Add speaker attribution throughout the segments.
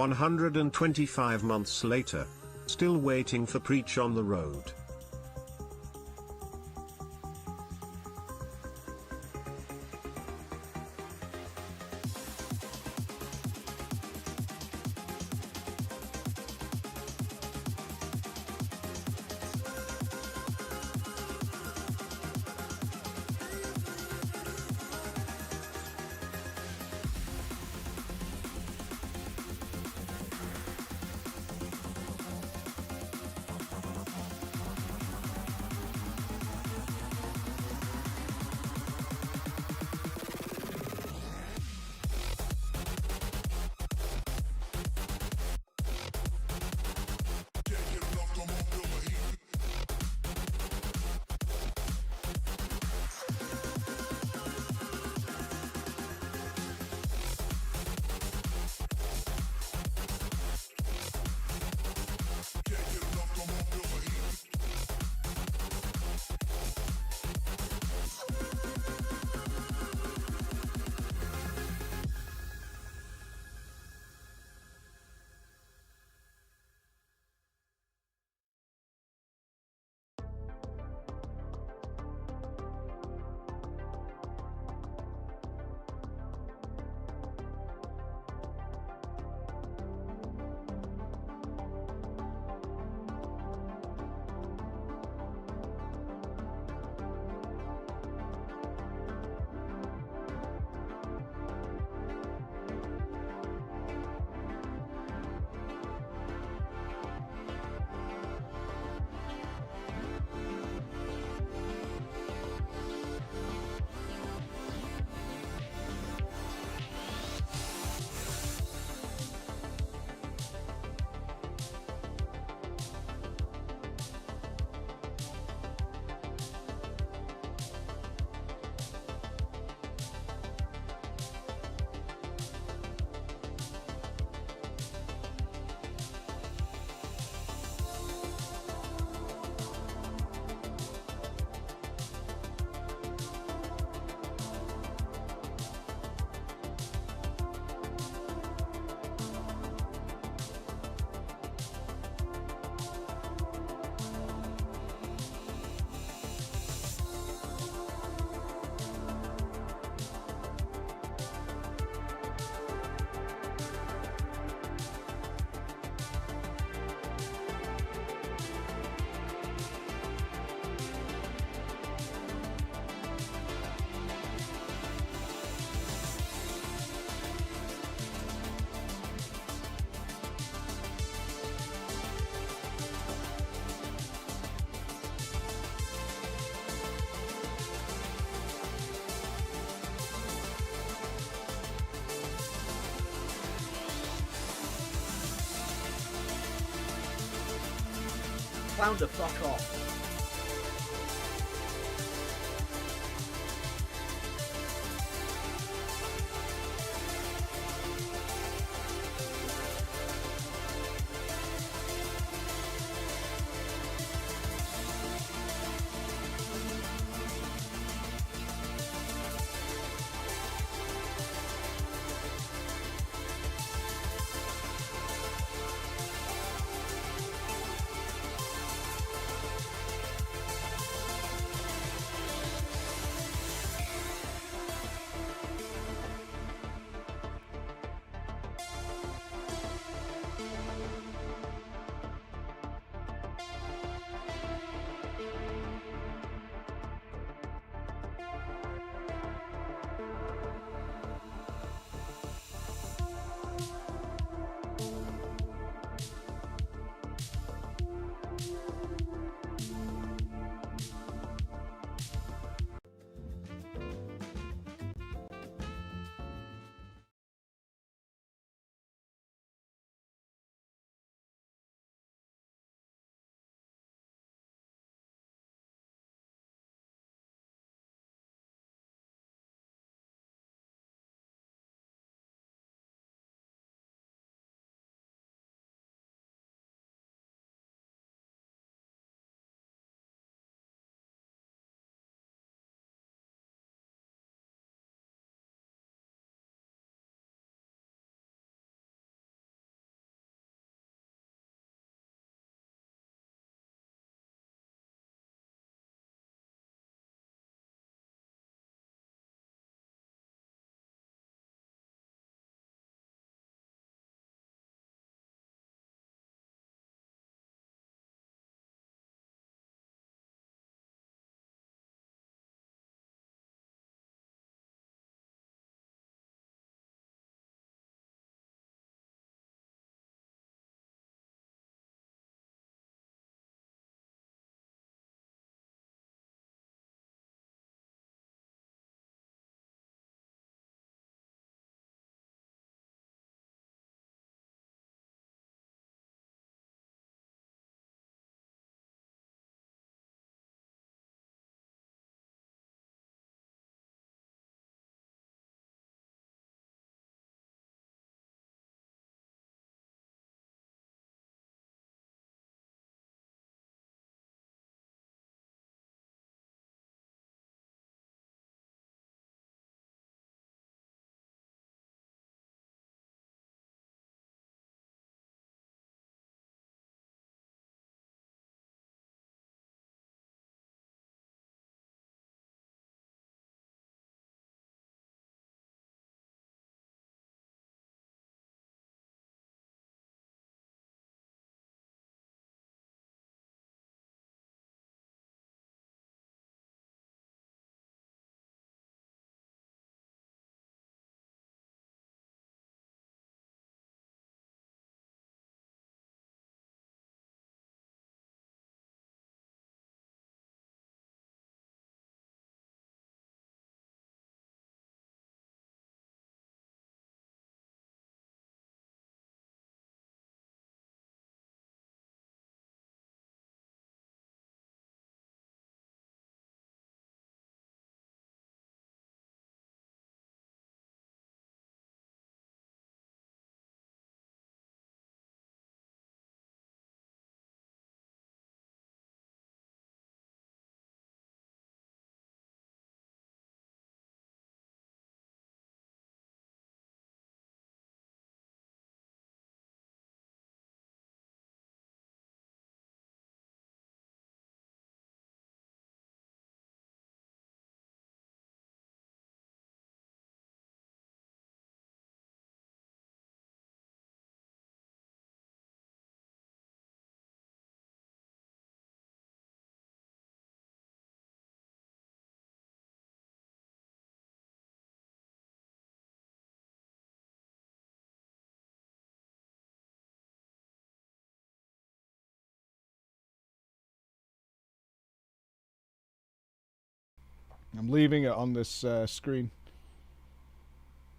Speaker 1: 125 months later, still waiting for Preach on the road.
Speaker 2: Flounder, fuck off. I'm leaving it on this screen.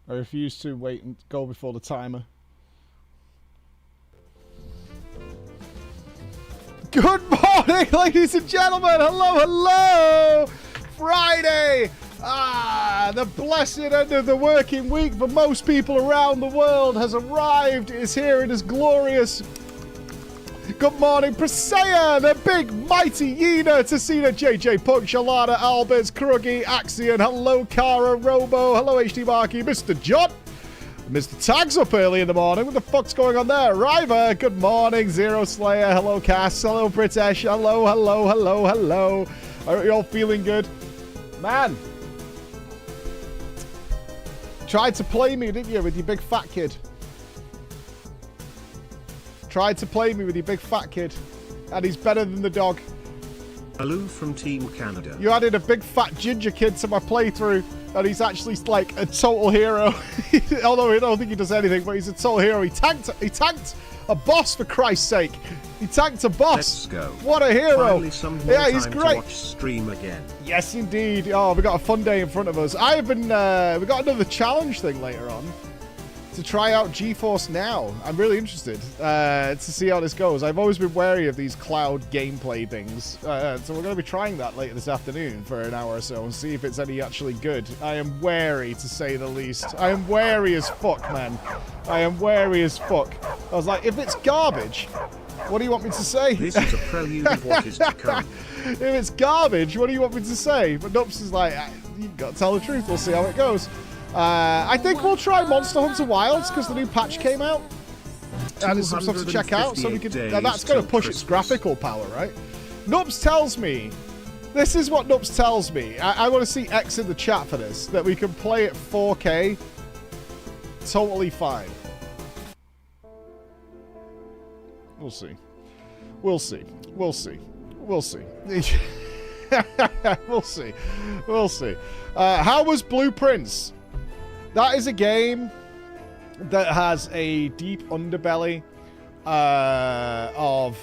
Speaker 2: I refuse to wait and go before the timer. Good morning, ladies and gentlemen. Hello, hello. Friday. The blessed end of the working week for most people around the world has arrived. It is here. It is glorious. Good morning, Presea, the big mighty Yena, Tessina, JJ Punk, Shalana, Alberts, Kruggy, Axion, hello, Cara, Robo, hello, HD Marky, Mr. John, Mr. Tags up early in the morning. What the fuck's going on there? Riva, good morning, Zero Slayer, hello, Cass, hello, British, hello, hello, hello, hello. Are you all feeling good? Man. Tried to play me, didn't you, with your big fat kid? Tried to play me with your big fat kid, and he's better than the dog.
Speaker 1: Hello from Team Canada.
Speaker 2: You added a big fat ginger kid to my playthrough, and he's actually like a total hero. Although I don't think he does anything, but he's a total hero. He tanked a boss, for Christ's sake. He tanked a boss.
Speaker 1: Let's go.
Speaker 2: What a hero.
Speaker 1: Finally some more
Speaker 2: yeah, he's
Speaker 1: time
Speaker 2: great.
Speaker 1: To watch stream again.
Speaker 2: Yes, indeed. Oh, we got a fun day in front of us. I've been, we got another challenge thing later on to try out GeForce Now. I'm really interested to see how this goes. I've always been wary of these cloud gameplay things. So we're going to be trying that later this afternoon for an hour or so and see if it's any actually good. I am wary, to say the least. I am wary as fuck, man. I am wary as fuck. I was like, if it's garbage, what do you want me to say?
Speaker 1: This is a prelude of what is to come.
Speaker 2: If it's garbage, what do you want me to say? But Nups is like, you've got to tell the truth. We'll see how it goes. I think we'll try Monster Hunter Wilds because the new patch came out. And there's some stuff to check out. So we can. That's going to push its graphical power, right? Nups tells me. This is what Nups tells me. I want to see X in the chat for this. That we can play at 4K. Totally fine. We'll see. We'll see. We'll see. We'll see. We'll see. We'll see. How was Blueprints? That is a game that has a deep underbelly of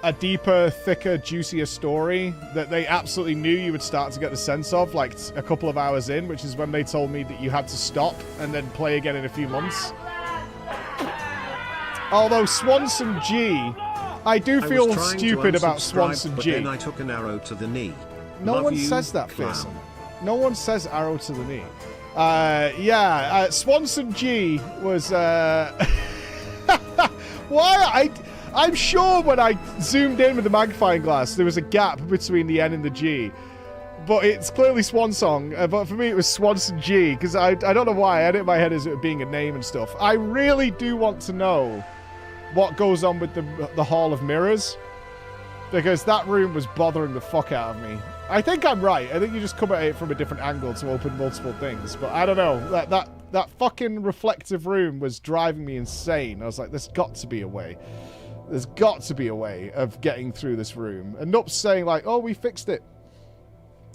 Speaker 2: a deeper, thicker, juicier story that they absolutely knew you would start to get the sense of, like a couple of hours in, which is when they told me that you had to stop and then play again in a few months. Although Swanson G, I do feel stupid about Swanson G.
Speaker 1: Then I took an arrow to the knee.
Speaker 2: No one says that, Fearsome. No one says arrow to the knee. Swanson G was why I'm sure when I zoomed in with the magnifying glass there was a gap between the N and the G, but it's clearly Swansong. But for me it was Swanson G because I don't know why I had it in my head as it being a name and stuff. I really do want to know what goes on with the Hall of Mirrors, because that room was bothering the fuck out of me. I think I'm right. I think you just come at it from a different angle to open multiple things. But I don't know. That fucking reflective room was driving me insane. I was like, there's got to be a way. There's got to be a way of getting through this room. And Nup's saying like, oh, we fixed it.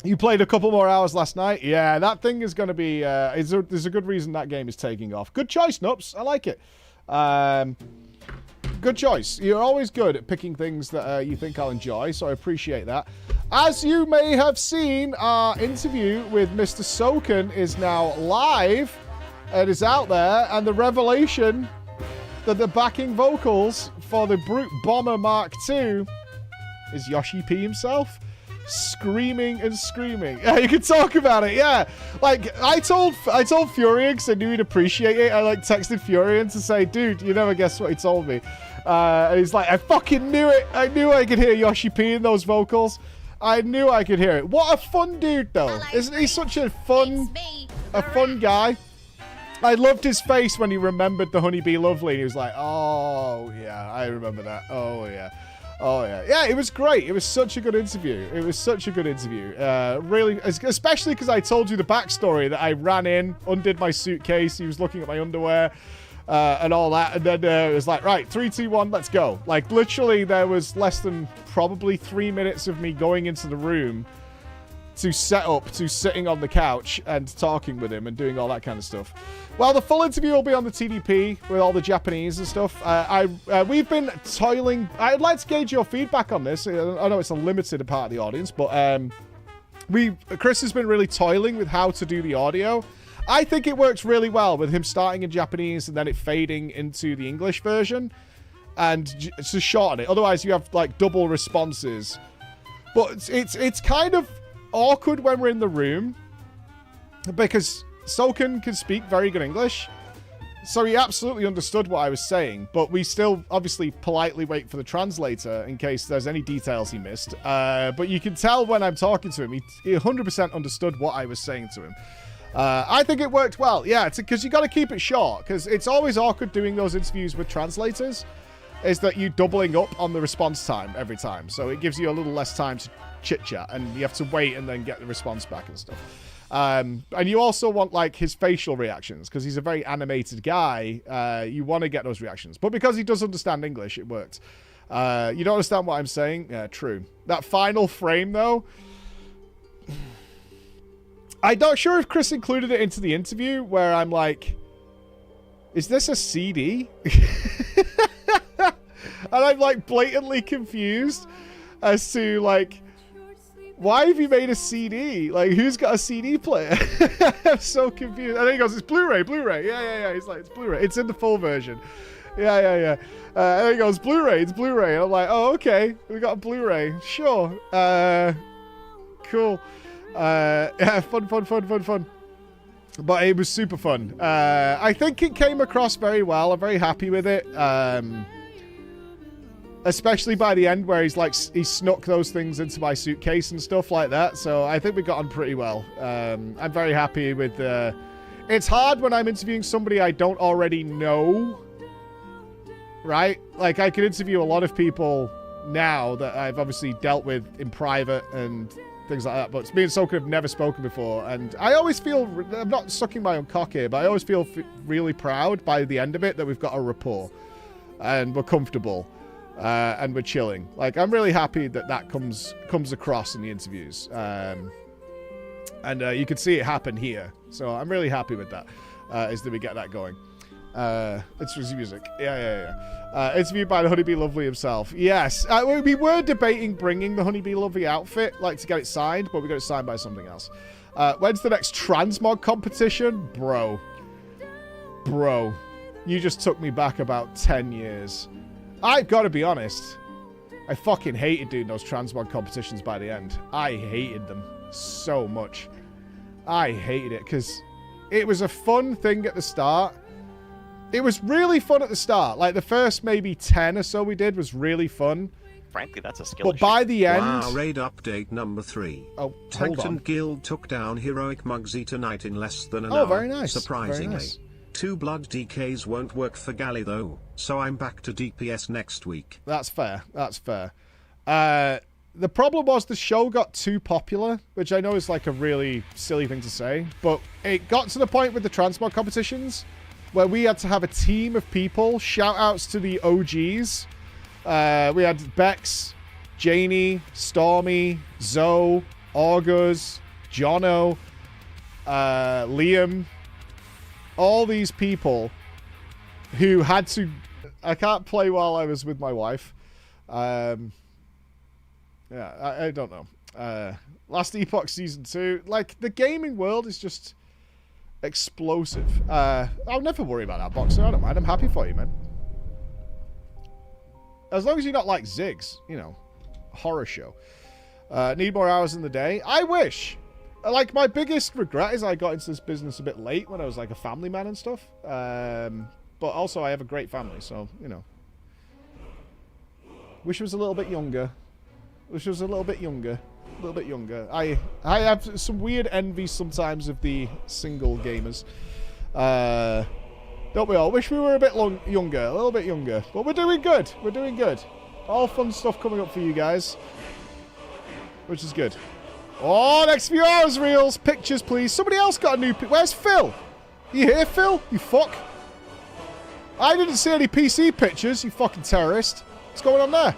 Speaker 2: You played a couple more hours last night? Yeah, that thing is going to be... there's a good reason that game is taking off. Good choice, Nups. I like it. Good choice. You're always good at picking things that you think I'll enjoy, so I appreciate that. As you may have seen, our interview with Mr. Soken is now live. It is out there, and the revelation that the backing vocals for the Brute Bomber Mark II is Yoshi P himself. Screaming and screaming. Yeah, you can talk about it, yeah. Like, I told Furion because I knew he'd appreciate it. I, like, texted Furion to say, dude, you never guessed what he told me. And he's like, I fucking knew it. I knew I could hear Yoshi P in those vocals. I knew I could hear it. What a fun dude, though. Hello, isn't he such a fun guy? I loved his face when he remembered the Honeybee Lovely. He was like, oh, yeah, I remember that. Oh, yeah. Oh, yeah. Yeah, it was great. It was such a good interview. It was such a good interview. Really, especially because I told you the backstory that I ran in, undid my suitcase, he was looking at my underwear, and all that, and then it was like, right, 3, 2, 1, let's go. Like, literally, there was less than probably 3 minutes of me going into the room to set up to sitting on the couch and talking with him and doing all that kind of stuff. Well, the full interview will be on the TDP with all the Japanese and stuff. We've been toiling. I'd like to gauge your feedback on this. I know it's a limited part of the audience, but Chris has been really toiling with how to do the audio. I think it works really well with him starting in Japanese and then it fading into the English version. And to shorten it. Otherwise, you have, like, double responses. But it's kind of awkward when we're in the room. Because Soken can speak very good English. So he absolutely understood what I was saying. But we still, obviously, politely wait for the translator in case there's any details he missed. But you can tell when I'm talking to him, he 100% understood what I was saying to him. I think it worked well. Yeah, because you got to keep it short. Because it's always awkward doing those interviews with translators. Is that you doubling up on the response time every time. So it gives you a little less time to chit-chat. And you have to wait and then get the response back and stuff. And you also want, like, his facial reactions. Because he's a very animated guy. You want to get those reactions. But because he does understand English, it worked. You don't understand what I'm saying? Yeah, true. That final frame, though... I'm not sure if Chris included it into the interview where I'm like, is this a CD? And I'm like blatantly confused as to like, why have you made a CD? Like, who's got a CD player? I'm so confused. And then he goes, it's Blu-ray. Yeah. He's like, it's Blu-ray. It's in the full version. Yeah. And then he goes, it's Blu-ray. And I'm like, oh, okay. We got a Blu-ray. Sure. Cool. Yeah, fun. But it was super fun. I think it came across very well. I'm very happy with it. Especially by the end where he snuck those things into my suitcase and stuff like that. So I think we got on pretty well. I'm very happy with it's hard when I'm interviewing somebody I don't already know. Right? Like, I could interview a lot of people now that I've obviously dealt with in private and things like that. But me and Soka have never spoken before. And I always feel, I'm not sucking my own cock here, but I always feel really proud by the end of it that we've got a rapport. And we're comfortable. And we're chilling. Like, I'm really happy that comes across in the interviews. And you can see it happen here. So I'm really happy with that, is that we get that going. It's his music. Yeah. Interviewed by the Honeybee Lovely himself. Yes. We were debating bringing the Honeybee Lovely outfit, like, to get it signed, but we got it signed by something else. When's the next transmog competition? Bro. You just took me back about 10 years. I've got to be honest. I fucking hated doing those transmog competitions by the end. I hated them so much. I hated it because it was a fun thing at the start. It was really fun at the start. Like, the first maybe 10 or so we did was really fun.
Speaker 3: Frankly, that's a skill issue.
Speaker 2: But by the end...
Speaker 1: Wow, raid update number 3.
Speaker 2: Oh,
Speaker 1: Tankton Guild took down Heroic Mugsy tonight in less than an hour.
Speaker 2: Oh, very nice.
Speaker 1: Surprisingly.
Speaker 2: Very nice.
Speaker 1: 2 blood DKs won't work for Galley though, so I'm back to DPS next week.
Speaker 2: That's fair. The problem was the show got too popular, which I know is like a really silly thing to say, but it got to the point with the transmog competitions where we had to have a team of people. Shout outs to the OGs. We had Bex, Janie, Stormy, Zoe, August, Jono, Liam. All these people who had to... I can't play while I was with my wife. Yeah, I don't know. Last Epoch Season 2. Like, the gaming world is just explosive. I'll never worry about that, Boxer. I don't mind. I'm happy for you, man. As long as you're not like Ziggs, you know. Horror show. Need more hours in the day? I wish. Like, my biggest regret is I got into this business a bit late when I was like a family man and stuff. But also I have a great family, so, you know. Wish I was a little bit younger. I have some weird envy sometimes of the single gamers. Don't we all? Wish we were a bit younger, a little bit younger. But we're doing good. All fun stuff coming up for you guys. Which is good. Oh, next few hours, reels. Pictures, please. Somebody else got a new... Where's Phil? You here, Phil? You fuck. I didn't see any PC pictures, you fucking terrorist. What's going on there?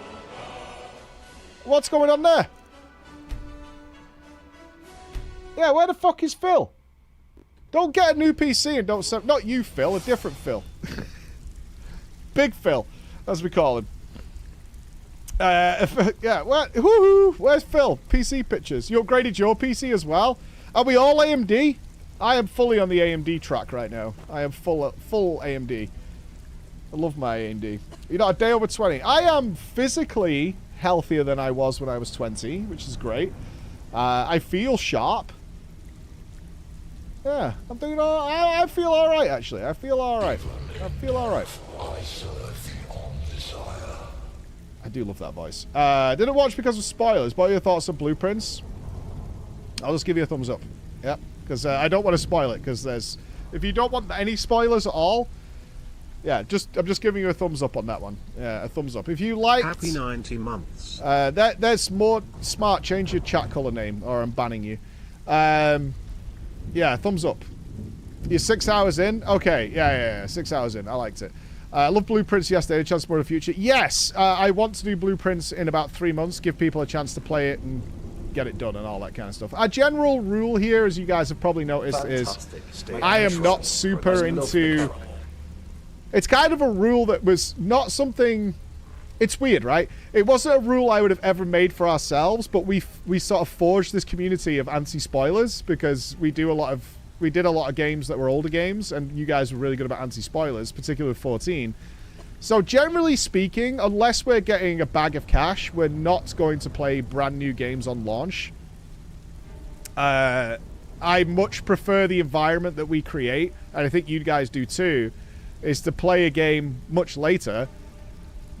Speaker 2: Yeah, where the fuck is Phil? Don't get a new PC and don't... Not you, Phil. A different Phil. Big Phil, as we call him. Yeah, woohoo! Where's Phil? PC pictures. You upgraded your PC as well? Are we all AMD? I am fully on the AMD track right now. I am full AMD. I love my AMD. You know, a day over 20. I am physically healthier than I was when I was 20, which is great. I feel sharp. Yeah, I'm doing all, I feel all right, actually. I feel all right. I feel all right. I do love that voice. Didn't watch because of spoilers. What are your thoughts on Blueprints? I'll just give you a thumbs up. Yep, because I don't want to spoil it. Because there's, if you don't want any spoilers at all, yeah, I'm just giving you a thumbs up on that one. Yeah, a thumbs up. If you like,
Speaker 1: happy 90 months.
Speaker 2: That's more smart. Change your chat color name, or I'm banning you. Yeah, thumbs up. You're 6 hours in? Okay, yeah, 6 hours in. I liked it. I love Blueprints yesterday, a chance for the future. Yes, I want to do Blueprints in about 3 months, give people a chance to play it and get it done and all that kind of stuff. Our general rule here, as you guys have probably noticed, is I am not super into... It's kind of a rule that was not something... It's weird, right? It wasn't a rule I would have ever made for ourselves, but we sort of forged this community of anti-spoilers because we did a lot of games that were older games, and you guys were really good about anti-spoilers, particularly with 14. So generally speaking, unless we're getting a bag of cash, we're not going to play brand new games on launch. I much prefer the environment that we create, and I think you guys do too, is to play a game much later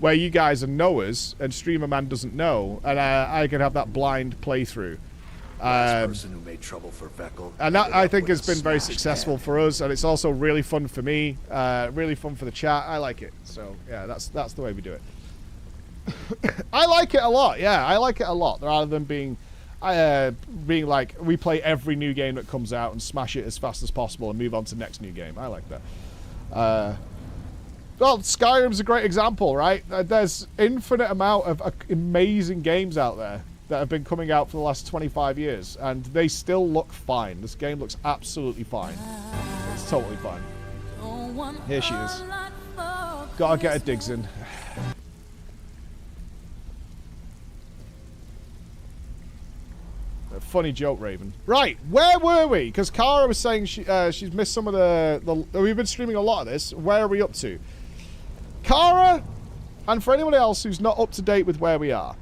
Speaker 2: where you guys are knowers and Streamer Man doesn't know, and I can have that blind playthrough.
Speaker 3: Person who made trouble for Veckel,
Speaker 2: and that, I think, has been very successful for us, and it's also really fun for me, really fun for the chat. I like it. So, yeah, that's the way we do it. I like it a lot, yeah. I like it a lot, rather than being like, we play every new game that comes out and smash it as fast as possible and move on to the next new game. I like that. Well, Skyrim's a great example, right? There's infinite amount of amazing games out there that have been coming out for the last 25 years, and they still look fine. This game looks absolutely fine. It's totally fine. Here she is. Gotta get her digs in. A funny joke, Raven. Right, where were we? Because Kara was saying she's missed some of the... We've been streaming a lot of this. Where are we up to? Kara, and for anyone else who's not up to date with where we are,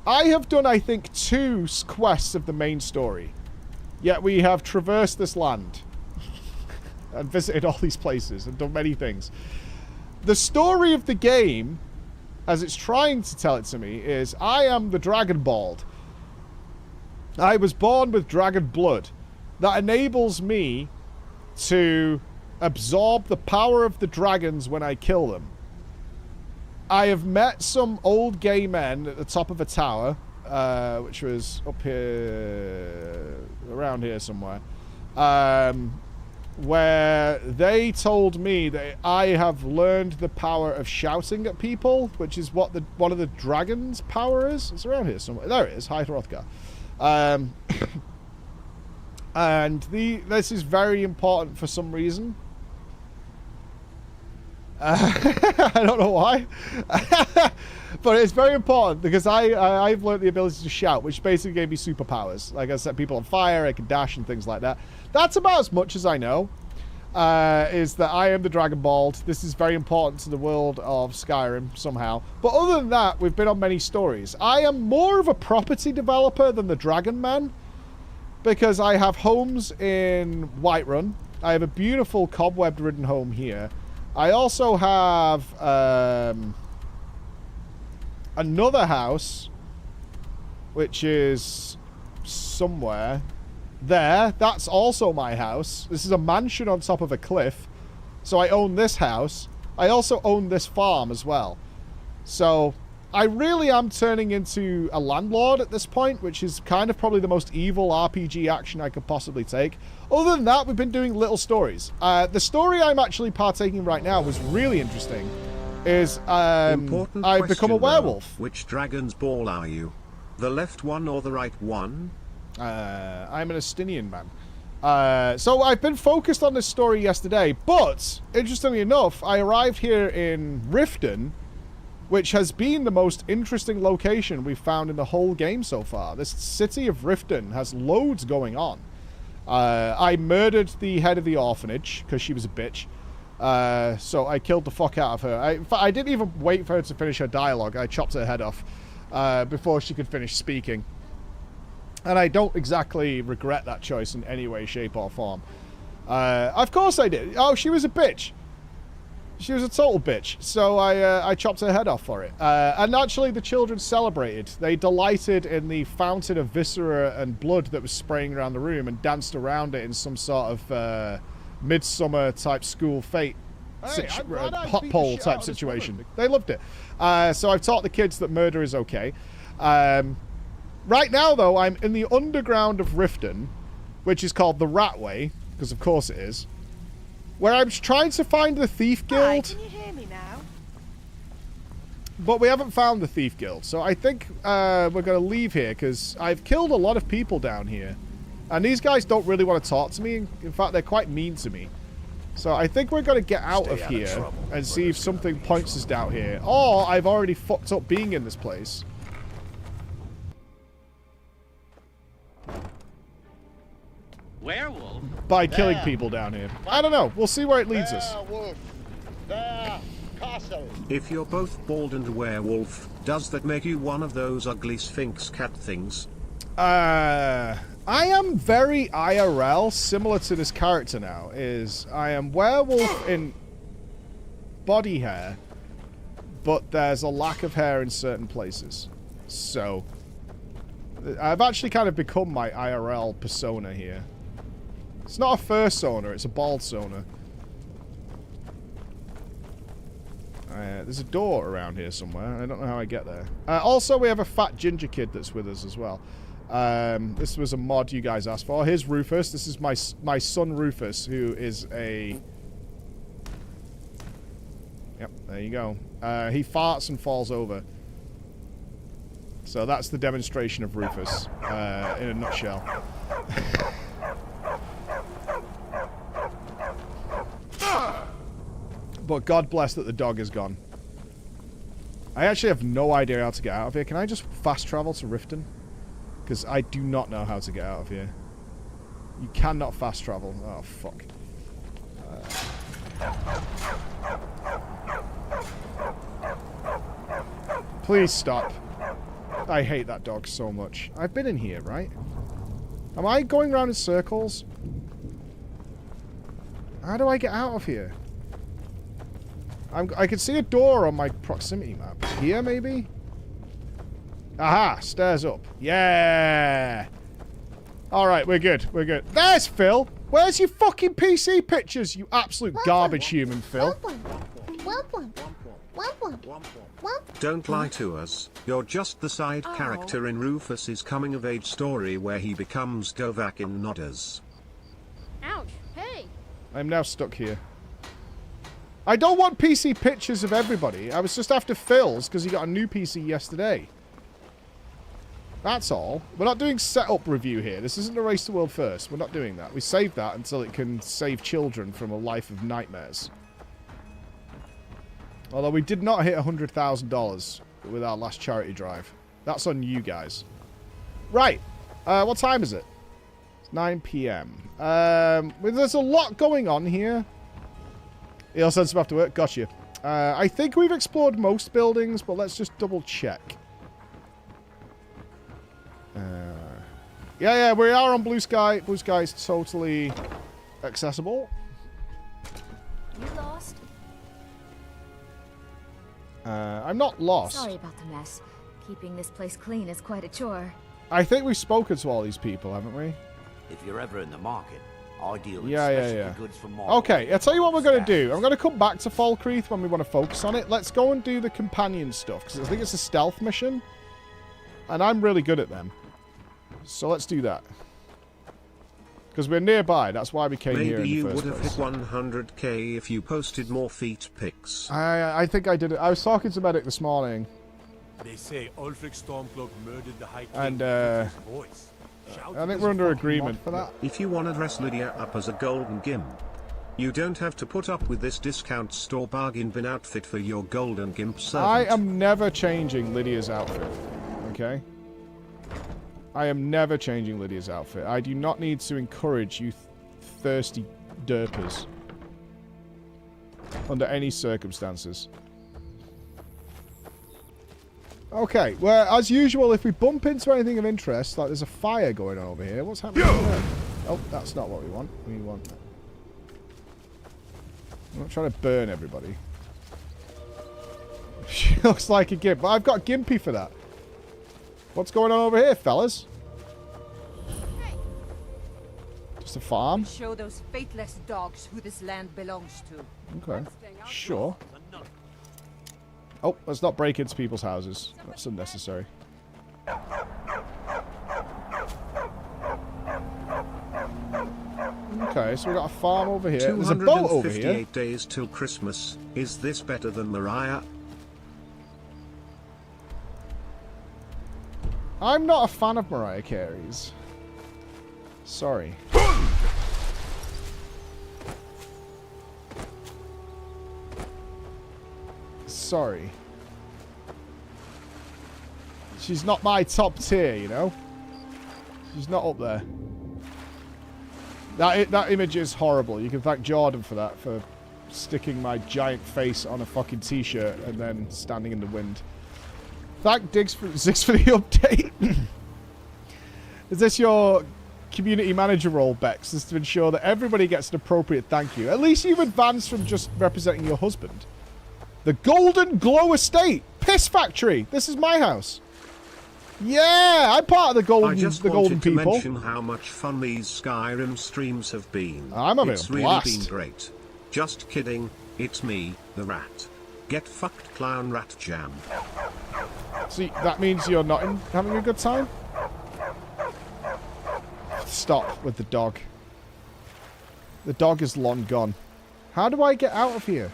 Speaker 2: I have done, I think, 2 quests of the main story. Yet we have traversed this land and visited all these places and done many things. The story of the game, as it's trying to tell it to me, is I am the Dragon Bald. I was born with dragon blood. That enables me to absorb the power of the dragons when I kill them. I have met some old gay men at the top of a tower, which was up here, around here somewhere, where they told me that I have learned the power of shouting at people, which is what one of the dragons' power is. It's around here somewhere. There it is, High Hrothgar. And this is very important for some reason. I don't know why. But it's very important because I've learned the ability to shout, which basically gave me superpowers. Like I set people on fire, I can dash and things like that. That's about as much as I know. Is that I am the Dragon Bald. This is very important to the world of Skyrim somehow. But other than that, we've been on many stories. I am more of a property developer than the Dragon Man, because I have homes in Whiterun. I have a beautiful cobweb-ridden home here. I also have another house, which is somewhere there. That's also my house. This is a mansion on top of a cliff. So I own this house. I also own this farm as well. So I really am turning into a landlord at this point, which is kind of probably the most evil RPG action I could possibly take. Other than that, we've been doing little stories. The story I'm actually partaking in right now was really interesting. I've become a werewolf.
Speaker 1: Which Dragon's Ball are you? The left one or the right one?
Speaker 2: I'm an Estinian man. So I've been focused on this story yesterday, but interestingly enough, I arrived here in Riften which has been the most interesting location we've found in the whole game so far. This city of Riften has loads going on. I murdered the head of the orphanage because she was a bitch. So I killed the fuck out of her. I didn't even wait for her to finish her dialogue. I chopped her head off before she could finish speaking. And I don't exactly regret that choice in any way, shape, or form. Of course I did. Oh, she was a bitch. She was a total bitch. So I chopped her head off for it. And naturally, the children celebrated. They delighted in the fountain of viscera and blood that was spraying around the room and danced around it in some sort of midsummer type school fate. Hot pole type situation. They loved it. So I've taught the kids that murder is okay. Right now, though, I'm in the underground of Riften, which is called the Ratway, because of course it is, where I'm trying to find the Thief Guild.
Speaker 4: Hi, can you hear me now?
Speaker 2: But we haven't found the Thief Guild, so I think we're going to leave here, because I've killed a lot of people down here. And these guys don't really want to talk to me. In fact, they're quite mean to me. So I think we're going to get out of here and see if something points us down here. Or I've already fucked up being in this place.
Speaker 5: Werewolf?
Speaker 2: By killing people down here. I don't know. We'll see where it leads us.
Speaker 6: Werewolf. There. Castle.
Speaker 1: If you're both bald and werewolf, does that make you one of those ugly sphinx cat things?
Speaker 2: I am very IRL, similar to this character now. I am werewolf in body hair, but there's a lack of hair in certain places. So, I've actually kind of become my IRL persona here. It's not a fursona, it's a baldsona. There's a door around here somewhere. I don't know how I get there. Also, we have a fat ginger kid that's with us as well. This was a mod you guys asked for. Here's Rufus. This is my son Rufus, who is a... Yep, there you go. He farts and falls over. So that's the demonstration of Rufus, in a nutshell. But God bless that the dog is gone. I actually have no idea how to get out of here. Can I just fast travel to Riften? Because I do not know how to get out of here. You cannot fast travel. Oh, fuck. Please stop. I hate that dog so much. I've been in here, right? Am I going around in circles? How do I get out of here? I can see a door on my proximity map. Here, maybe? Aha! Stairs up. Yeah! Alright, we're good. We're good. There's Phil! Where's your fucking PC pictures, you absolute garbage human, Phil?
Speaker 1: Don't lie to us. You're just the side character in Rufus's coming-of-age story where he becomes Govak in Nodders.
Speaker 4: Ouch. Hey.
Speaker 2: I'm now stuck here. I don't want PC pictures of everybody. I was just after Phil's because he got a new PC yesterday. That's all. We're not doing setup review here. This isn't a race to world first. We're not doing that. We saved that until it can save children from a life of nightmares. Although we did not hit $100,000 with our last charity drive. That's on you guys. Right. What time is it? It's 9 p.m. There's a lot going on here. He'll send some after work. Gotcha. I think we've explored most buildings, but let's just double check. Yeah, we are on Blue Sky. Blue Sky is totally accessible.
Speaker 7: You lost?
Speaker 2: I'm not lost.
Speaker 7: Sorry about the mess. Keeping this place clean is quite a chore.
Speaker 2: I think we've spoken to all these people, haven't we?
Speaker 3: If you're ever in the market, I deal in
Speaker 2: Yeah.
Speaker 3: specialty goods for models.
Speaker 2: Okay, I'll tell you what we're going to do. I'm going to come back to Falkreath when we want to focus on it. Let's go and do the companion stuff, because I think it's a stealth mission. And I'm really good at them. So let's do that. Because we're nearby. That's why we came here in the first place.
Speaker 1: Maybe you would have hit 100k if you posted more feet pics.
Speaker 2: I think I did it. I was talking to Medic this morning.
Speaker 8: They say Ulfric Stormcloak murdered the High King
Speaker 2: And,
Speaker 8: with his voice. Shout
Speaker 2: I think
Speaker 8: his
Speaker 2: we're under
Speaker 8: fucking
Speaker 2: agreement
Speaker 8: mouth.
Speaker 2: for that.
Speaker 1: If you want to dress Lydia up as a golden gimp, You don't have to put up with this discount store bargain bin outfit for your golden gimp servant.
Speaker 2: I am never changing Lydia's outfit. Okay? I am never changing Lydia's outfit. I do not need to encourage you thirsty derpers. Under any circumstances. Okay, well, as usual, if we bump into anything of interest, like there's a fire going on over here, what's happening there? Oh, that's not what we want. We want... I'm not trying to burn everybody. She looks like a gimp, but I've got Gimpy for that. What's going on over here, fellas? Just a farm?
Speaker 5: Show those faithless dogs who this land belongs to.
Speaker 2: Okay. Sure. Oh, let's not break into people's houses. That's unnecessary. Okay, so we got a farm over here. There's a boat over here.
Speaker 1: 258 days till Christmas. Is this better than Mariah?
Speaker 2: I'm not a fan of Mariah Carey's. Sorry. Sorry. She's not my top tier, you know? She's not up there. That image is horrible. You can thank Jordan for that, for sticking my giant face on a fucking t-shirt and then standing in the wind. Thank Diggs for the update. Is this your community manager role, Bex? Is to ensure that everybody gets an appropriate thank you. At least you've advanced from just representing your husband. The Golden Glow Estate. Piss Factory. This is my house. Yeah, I'm part of the golden people.
Speaker 1: I just wanted to mention how much fun these Skyrim streams have been.
Speaker 2: I'm having a blast.
Speaker 1: It's really been great. Just kidding. It's me, the rat. Get fucked, clown rat jam.
Speaker 2: See, that means you're not having a good time? Stop with the dog. The dog is long gone. How do I get out of here?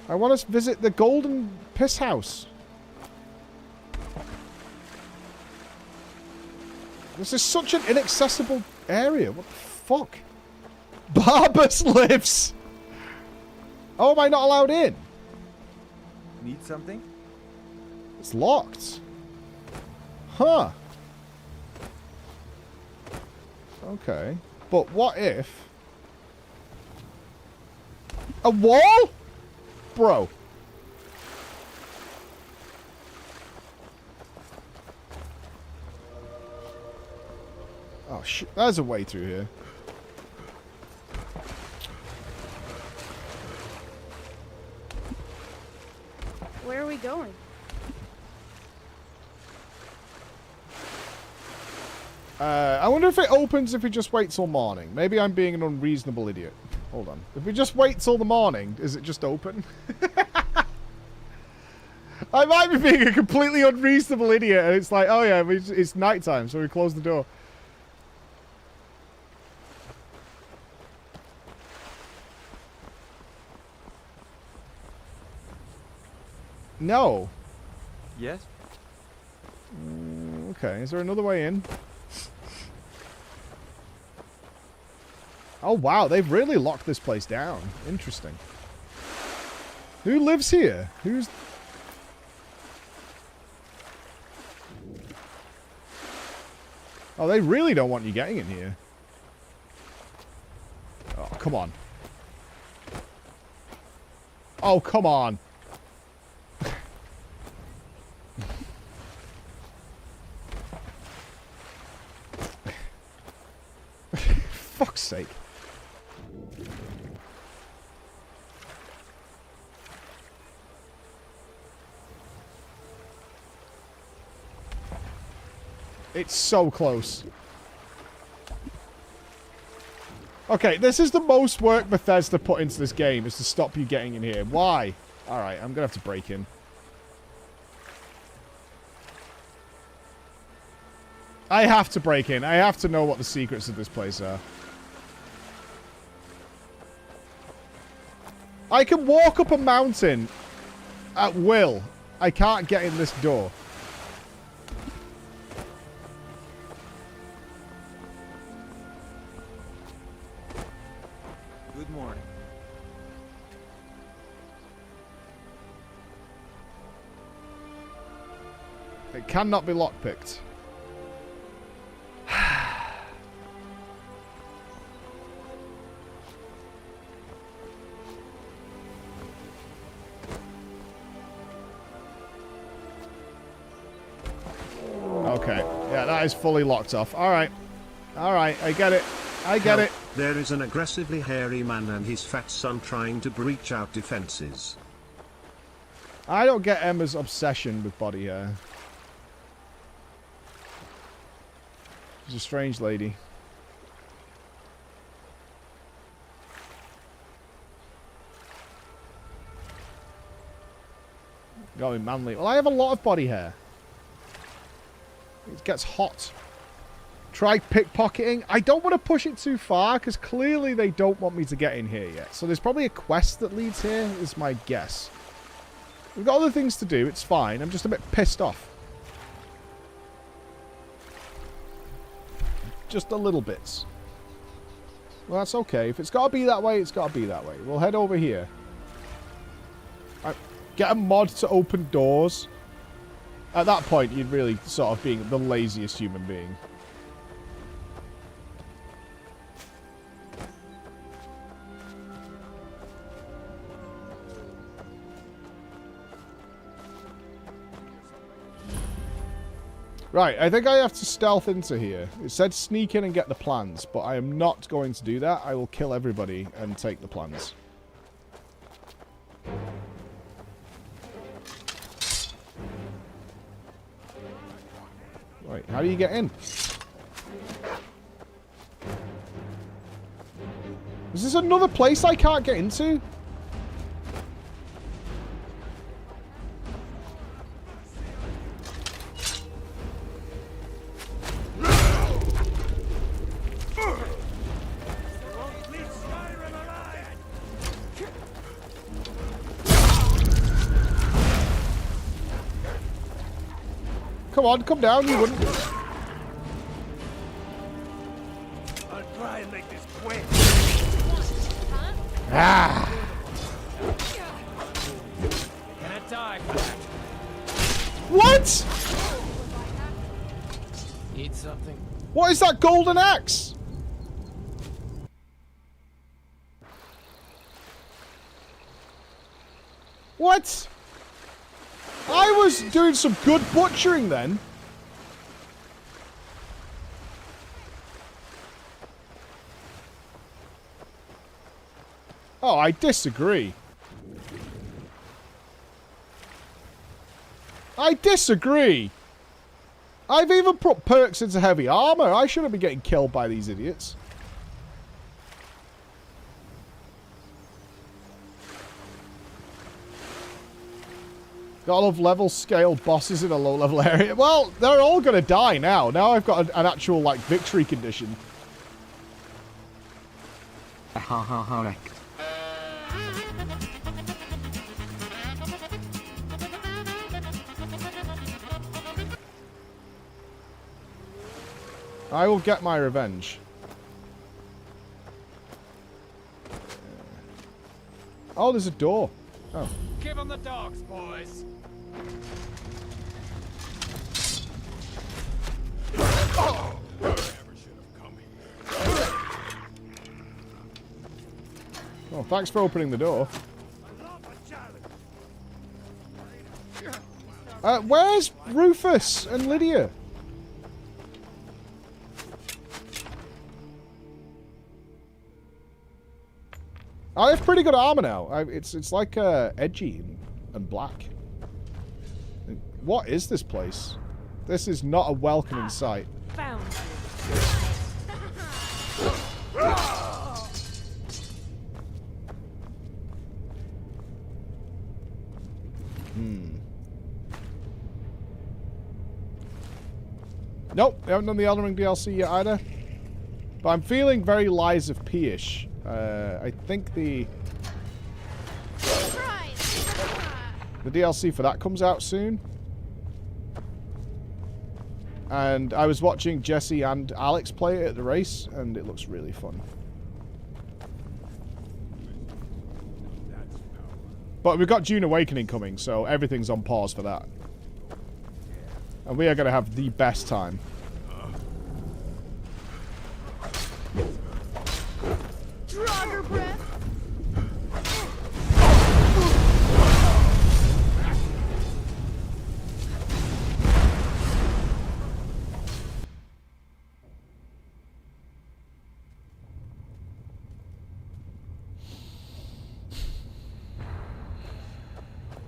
Speaker 2: I want to visit the Golden Piss House. This is such an inaccessible area. What the fuck? Barbus lives! Oh, am I not allowed in?
Speaker 9: Need something?
Speaker 2: It's locked. Huh. Okay. But what if... A wall? Bro. Oh, shit. There's a way through here.
Speaker 4: Where are we going?
Speaker 2: I wonder if it opens if we just wait till morning. Maybe I'm being an unreasonable idiot. Hold on. If we just wait till the morning, is it just open? I might be being a completely unreasonable idiot, and it's like, oh yeah, it's nighttime, so we close the door. No.
Speaker 9: Yes?
Speaker 2: Okay, is there another way in? Oh, wow, they've really locked this place down. Interesting. Who lives here? Who's... Oh, they really don't want you getting in here. Oh, come on. Oh, come on. Fuck's sake. It's so close. Okay, this is the most work Bethesda put into this game, is to stop you getting in here. Why? Alright, I'm gonna have to break in. I have to break in. I have to know what the secrets of this place are. I can walk up a mountain at will. I can't get in this door.
Speaker 9: Good morning.
Speaker 2: It cannot be lockpicked. Okay. Yeah, that is fully locked off. Alright. Alright, I get it. I get it.
Speaker 1: There is an aggressively hairy man and his fat son trying to breach out defenses.
Speaker 2: I don't get Emma's obsession with body hair. She's a strange lady. Going manly. Well, I have a lot of body hair. It gets hot. Try pickpocketing. I don't want to push it too far because clearly they don't want me to get in here yet. So there's probably a quest that leads here, is my guess. We've got other things to do. It's fine. I'm just a bit pissed off. Just a little bit. Well, that's okay. If it's got to be that way, it's got to be that way. We'll head over here. Right. Get a mod to open doors. At that point, you'd really sort of being the laziest human being. Right, I think I have to stealth into here. It said sneak in and get the plans, but I am not going to do that. I will kill everybody and take the plans. Right, how do you get in? Is this another place I can't get into? Come on, come down, you wouldn't.
Speaker 8: I'll try and make this quick.
Speaker 2: Ah!
Speaker 8: Can I die for that?
Speaker 2: What?
Speaker 8: Need something?
Speaker 2: What is that golden axe? What? I was doing some good butchering then. Oh, I disagree. I disagree. I've even put perks into heavy armor. I shouldn't be getting killed by these idiots. Gotta love level scale bosses in a low level area. Well, they're all gonna die now. Now I've got an actual, like, victory condition. I will get my revenge. Oh, there's a door. Oh.
Speaker 8: Give them the dogs, boys.
Speaker 6: Oh, never should have come here.
Speaker 2: Oh, thanks for opening the door. Where's Rufus and Lydia? I have pretty good armor now. It's like edgy and black. What is this place? This is not a welcoming sight.
Speaker 5: Found
Speaker 2: Nope, they haven't done the Elden Ring DLC yet either. But I'm feeling very Lies of P-ish. I think the DLC for that comes out soon. And I was watching Jesse and Alex play it at the race, and it looks really fun. But we've got Dune Awakening coming, so everything's on pause for that. And we are going to have the best time.
Speaker 4: Draugr breath.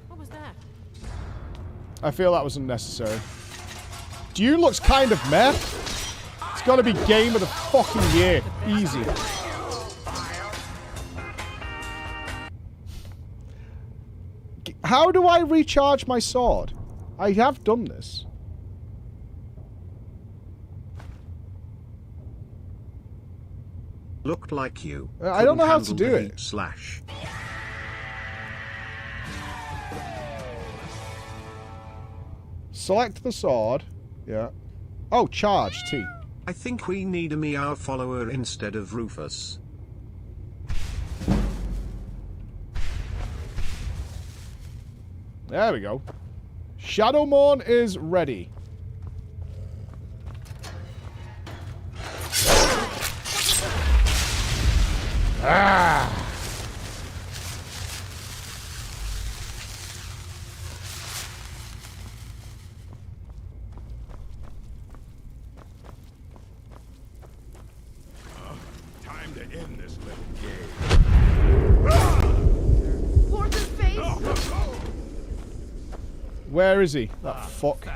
Speaker 5: What was that?
Speaker 2: I feel that was unnecessary. Dune looks kind of meh. It's got to be game of the fucking year. Easy. How do I recharge my sword? I have done this.
Speaker 1: Looked like you.
Speaker 2: I don't know how to
Speaker 1: couldn't
Speaker 2: do
Speaker 1: handle the
Speaker 2: it.
Speaker 1: heat slash.
Speaker 2: Select the sword. Yeah. Oh, charge, T.
Speaker 1: I think we need a meow follower instead of Rufus.
Speaker 2: There we go. Shadowmourne is ready. Ah!
Speaker 6: Time to end this little game.
Speaker 4: Porter's face.
Speaker 2: Where is he? That fuck.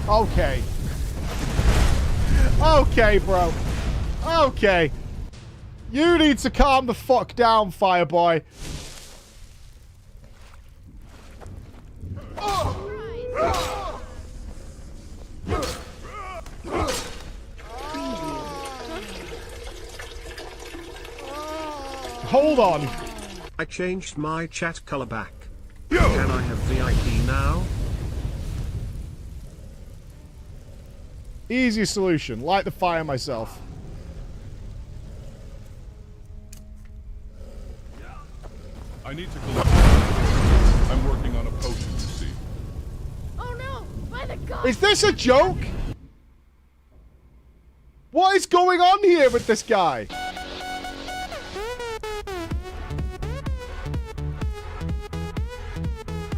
Speaker 2: Okay. Okay, bro. Okay. You need to calm the fuck down, Fireboy. Hold on.
Speaker 1: I changed my chat color back. Can I have VIP now?
Speaker 2: Easy solution. Light the fire myself.
Speaker 6: I need to collect. I'm working on a potion, you see.
Speaker 4: Oh no! By the god!
Speaker 2: Is this a joke? What is going on here with this guy?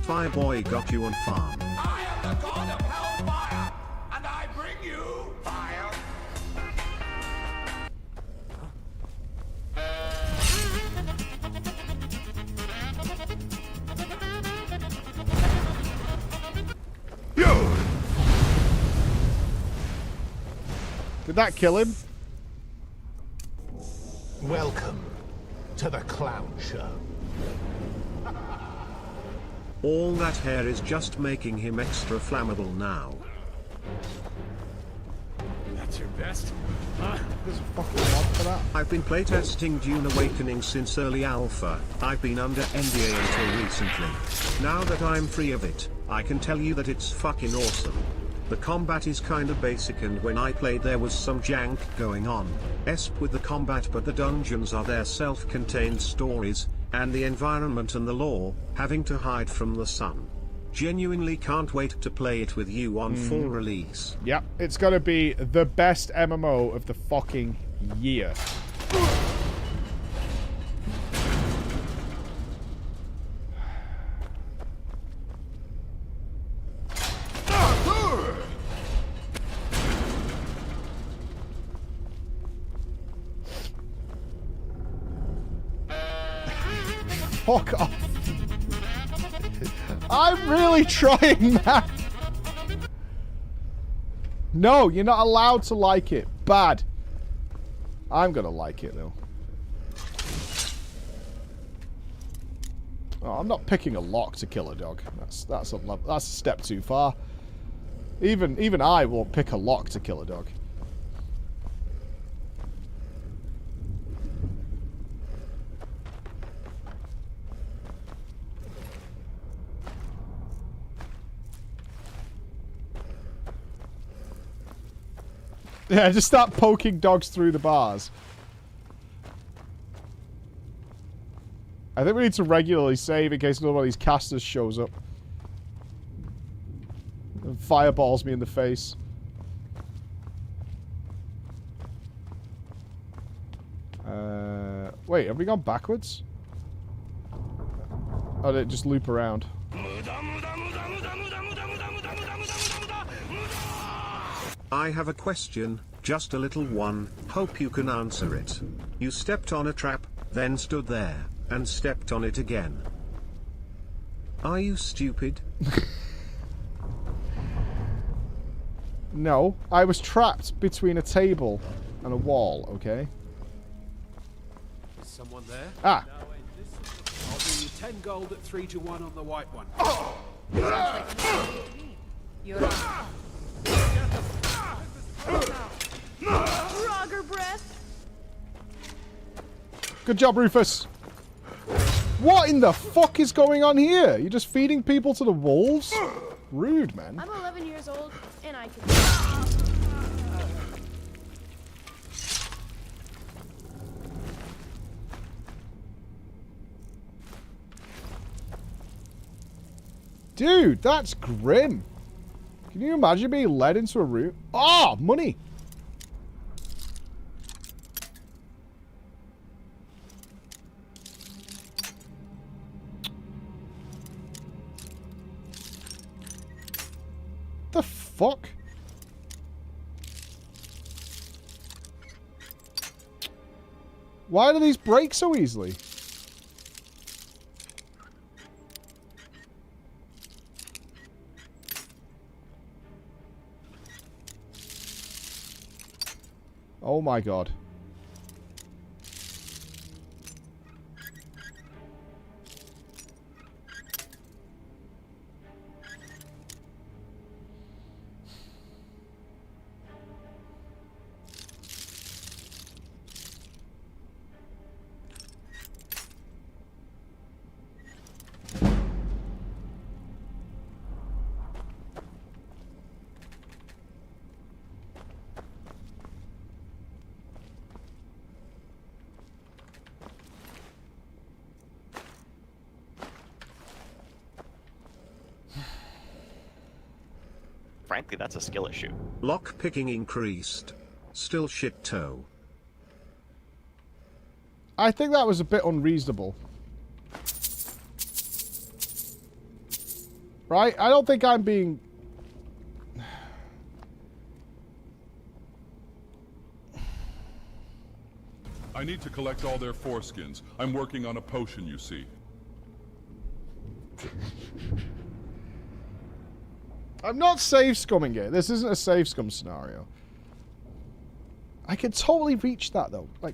Speaker 1: Fireboy got you on farm.
Speaker 6: I am the god of hellfire, and I bring you fire.
Speaker 2: Did that kill him?
Speaker 10: Welcome to the clown show.
Speaker 1: All that hair is just making him extra flammable now.
Speaker 8: That's your best?
Speaker 2: There's a fucking mod for that.
Speaker 1: I've been playtesting Dune Awakening since early alpha. I've been under NDA until recently. Now that I'm free of it, I can tell you that it's fucking awesome. The combat is kinda basic, and when I played there was some jank going on. With the combat, but the dungeons are their self-contained stories, and the environment and the lore, having to hide from the sun. Genuinely can't wait to play it with you on full release.
Speaker 2: Yep, it's gonna be the best MMO of the fucking year. Fuck off. I'm really trying, man. No, you're not allowed to like it. Bad. I'm gonna like it though. Oh, I'm not picking a lock to kill a dog. That's a step too far. Even I won't pick a lock to kill a dog. Yeah, just start poking dogs through the bars. I think we need to regularly save in case one of these casters shows up. fireballs me in the face. Wait, have we gone backwards? Oh, did it just loop around?
Speaker 1: I have a question, just a little one, hope you can answer it. You stepped on a trap, then stood there, and stepped on it again. Are you stupid?
Speaker 2: No, I was trapped between a table and a wall, okay?
Speaker 8: Is someone there?
Speaker 2: Ah!
Speaker 11: I'll do you 10 gold at 3 to 1 on the white one.
Speaker 5: You're on.
Speaker 4: Drogger breath.
Speaker 2: Good job, Rufus. What in the fuck is going on here? You're just feeding people to the wolves? Rude, man.
Speaker 4: I'm 11 years old, and I can...
Speaker 2: Dude, that's grim. Can you imagine being led into a room? Oh, money. The fuck? Why do these break so easily? Oh my god.
Speaker 12: Frankly, that's a skill issue.
Speaker 1: Lock picking increased. Still shit toe.
Speaker 2: I think that was a bit unreasonable. Right? I don't think I'm being...
Speaker 6: I need to collect all their foreskins. I'm working on a potion, you see.
Speaker 2: I'm not safe scumming it. This isn't a safe scum scenario. I can totally reach that though. Like,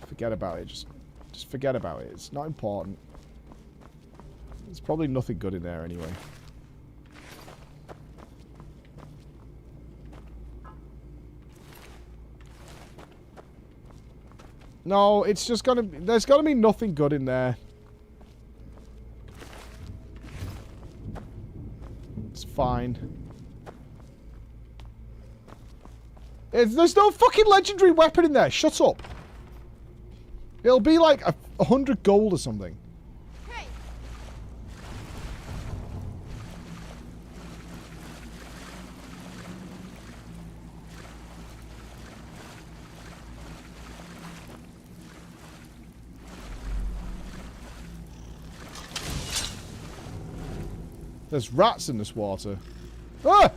Speaker 2: forget about it. Just forget about it. It's not important. There's probably nothing good in there anyway. No, it's just gonna... There's gonna be nothing good in there. It's fine. There's no fucking legendary weapon in there. Shut up. It'll be like 100 gold or something.
Speaker 4: Hey.
Speaker 2: There's rats in this water. Ah!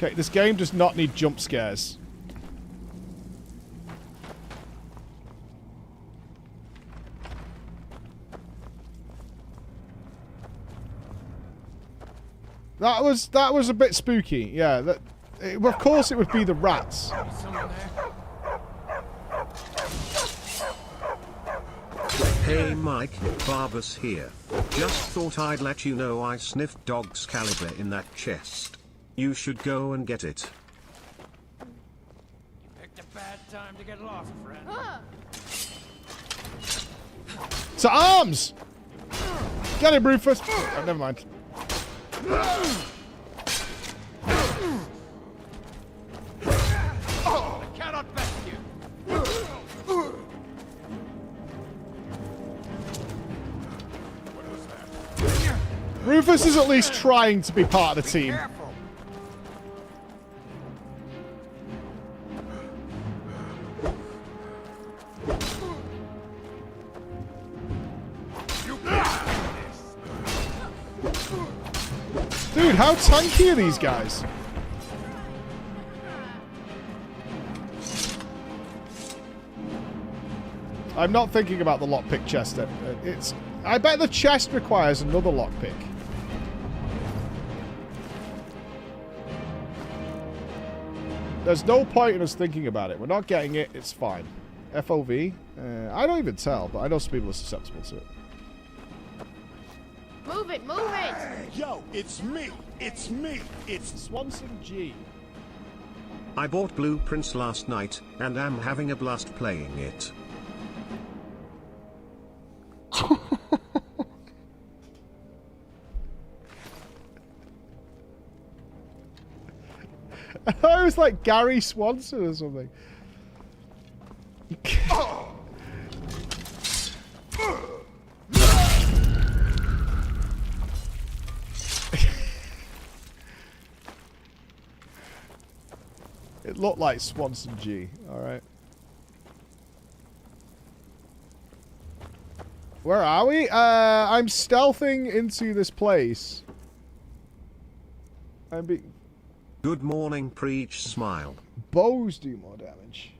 Speaker 2: Okay, this game does not need jump scares. That was a bit spooky. Yeah, of course it would be the rats.
Speaker 1: Hey Mike, Barbus here. Just thought I'd let you know I sniffed dog's caliber in that chest. You should go and get it.
Speaker 8: Picked a bad time to get lost, friend.
Speaker 2: To arms! Get him, Rufus! Oh, never mind.
Speaker 8: I cannot back you.
Speaker 2: Rufus is at least trying to be part of the team. Dude, how tanky are these guys? I'm not thinking about the lockpick chest. I bet the chest requires another lockpick. There's no point in us thinking about it. We're not getting it. It's fine. FOV? I don't even tell, but I know some people are susceptible to it.
Speaker 4: Move it, move it!
Speaker 10: Yo, it's me! It's me! It's
Speaker 2: Swanson G.
Speaker 1: I bought Blueprints last night, and am having a blast playing it.
Speaker 2: I thought it was like Gary Swanson or something. It looked like Swanson G. Alright. Where are we? I'm stealthing into this place.
Speaker 1: Good morning, Preach Smile.
Speaker 2: Bows do more damage.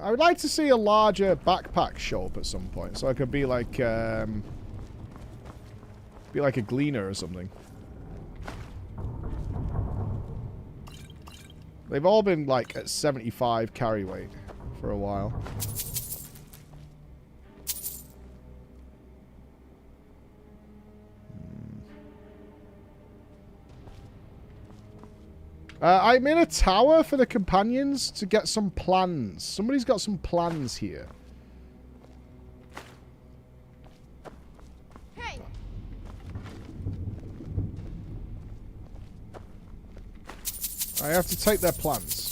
Speaker 2: I would like to see a larger backpack show up at some point, so I could be like a gleaner or something. They've all been like at 75 carry weight for a while. I'm in a tower for the companions to get some plans. Somebody's got some plans here.
Speaker 4: Hey!
Speaker 2: I have to take their plans.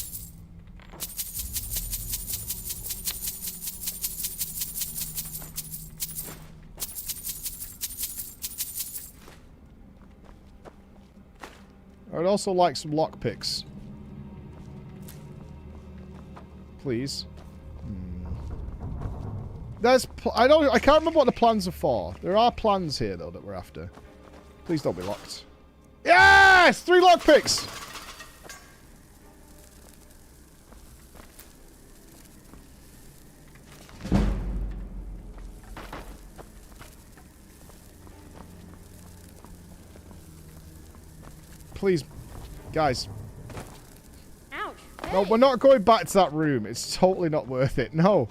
Speaker 2: I would also like some lockpicks. Please. I can't remember what the plans are for. There are plans here though that we're after. Please don't be locked. Yes! 3 lockpicks! Please, guys.
Speaker 4: Ouch.
Speaker 2: No, we're not going back to that room. It's totally not worth it. No.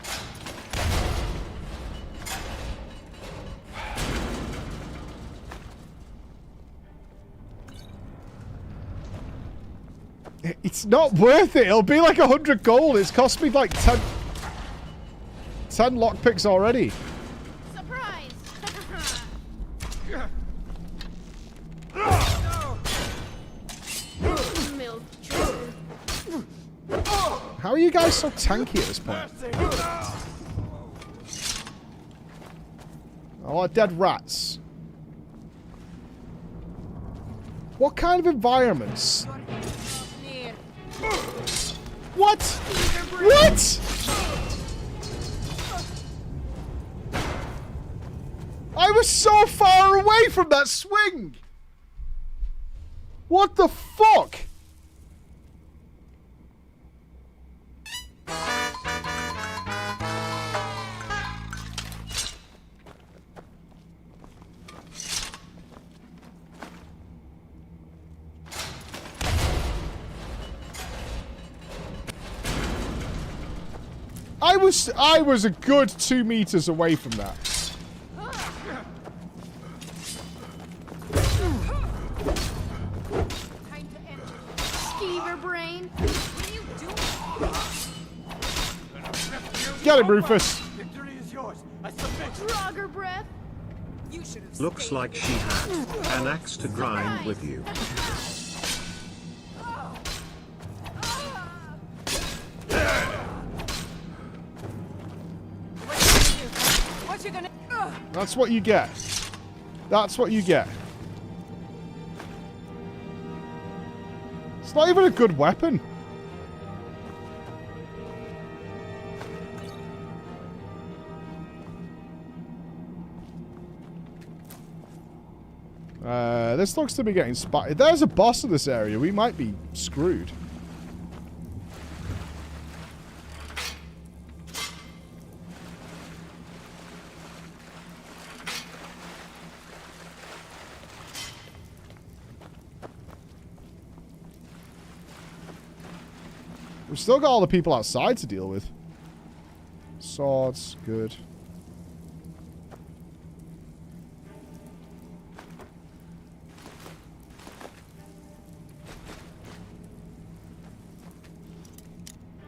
Speaker 2: It's not worth it. It'll be like 100 gold. It's cost me like 10 lockpicks already.
Speaker 4: Surprise! Milk truth.
Speaker 2: How are you guys so tanky at this point? A lot of dead rats. What kind of environments? What? What? I was so far away from that swing. What the fuck? I was a good 2 meters away from that.
Speaker 4: Skeever brain. What are you doing?
Speaker 2: Get him, Rufus.
Speaker 3: Victory is yours. I submit.
Speaker 4: Drogger breath.
Speaker 5: You should have
Speaker 1: Looks
Speaker 5: stayed
Speaker 1: like she had an axe to grind with you.
Speaker 5: What you gonna?
Speaker 2: That's what you get. That's what you get. It's not even a good weapon. This looks to be getting spotted. There's a boss in this area. We might be screwed. We've still got all the people outside to deal with. Swords, good.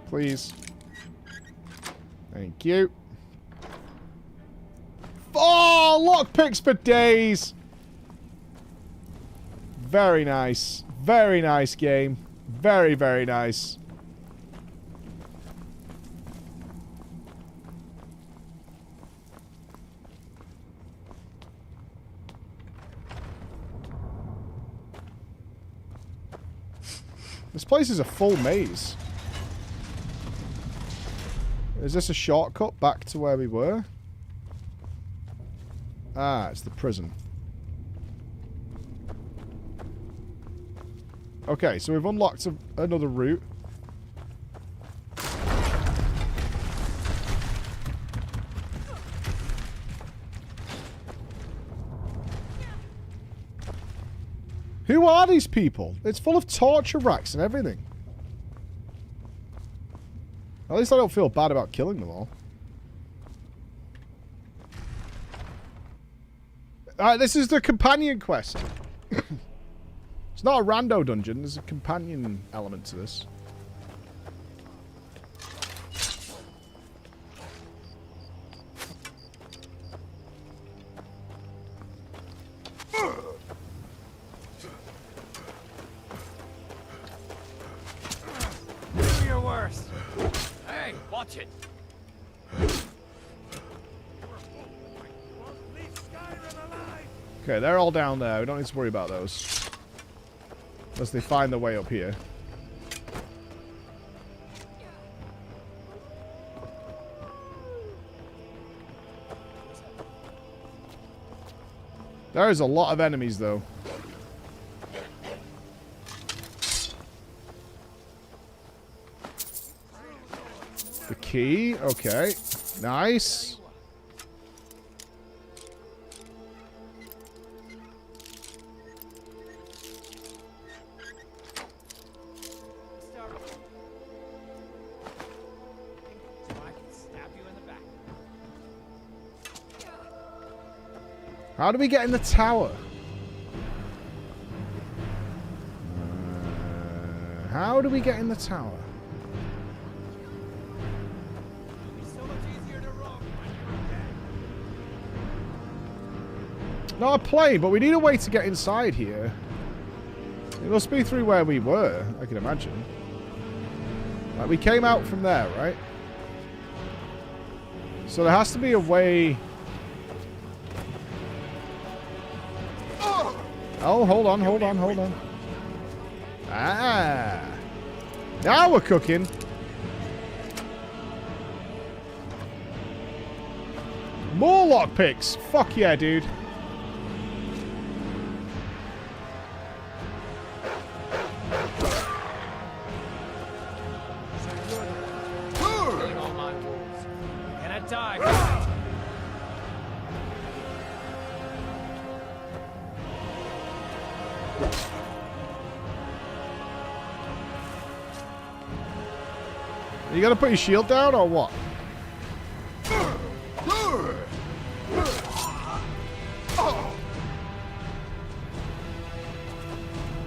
Speaker 2: Please. Thank you. Oh, lockpicks for days. Very nice. Very nice game. Very, very nice. This place is a full maze. Is this a shortcut back to where we were? Ah, it's the prison. Okay, so we've unlocked another route. Who are these people? It's full of torture racks and everything. At least I don't feel bad about killing them all. This is the companion quest. It's not a rando dungeon. There's a companion element to this.
Speaker 3: Do your worst. Hey, watch it.
Speaker 2: Okay, they're all down there. We don't need to worry about those. Unless they find their way up here. There is a lot of enemies, though. The key. Okay. Nice. How do we get in the tower? How do we get in the tower? Not a plane, but we need a way to get inside here. It must be through where we were, I can imagine. Like, we came out from there, right? So there has to be a way... Oh, hold on, hold on, hold on. Ah. Now we're cooking. More lockpicks. Fuck yeah, dude.
Speaker 3: And a die.
Speaker 2: You gotta put your shield down or what?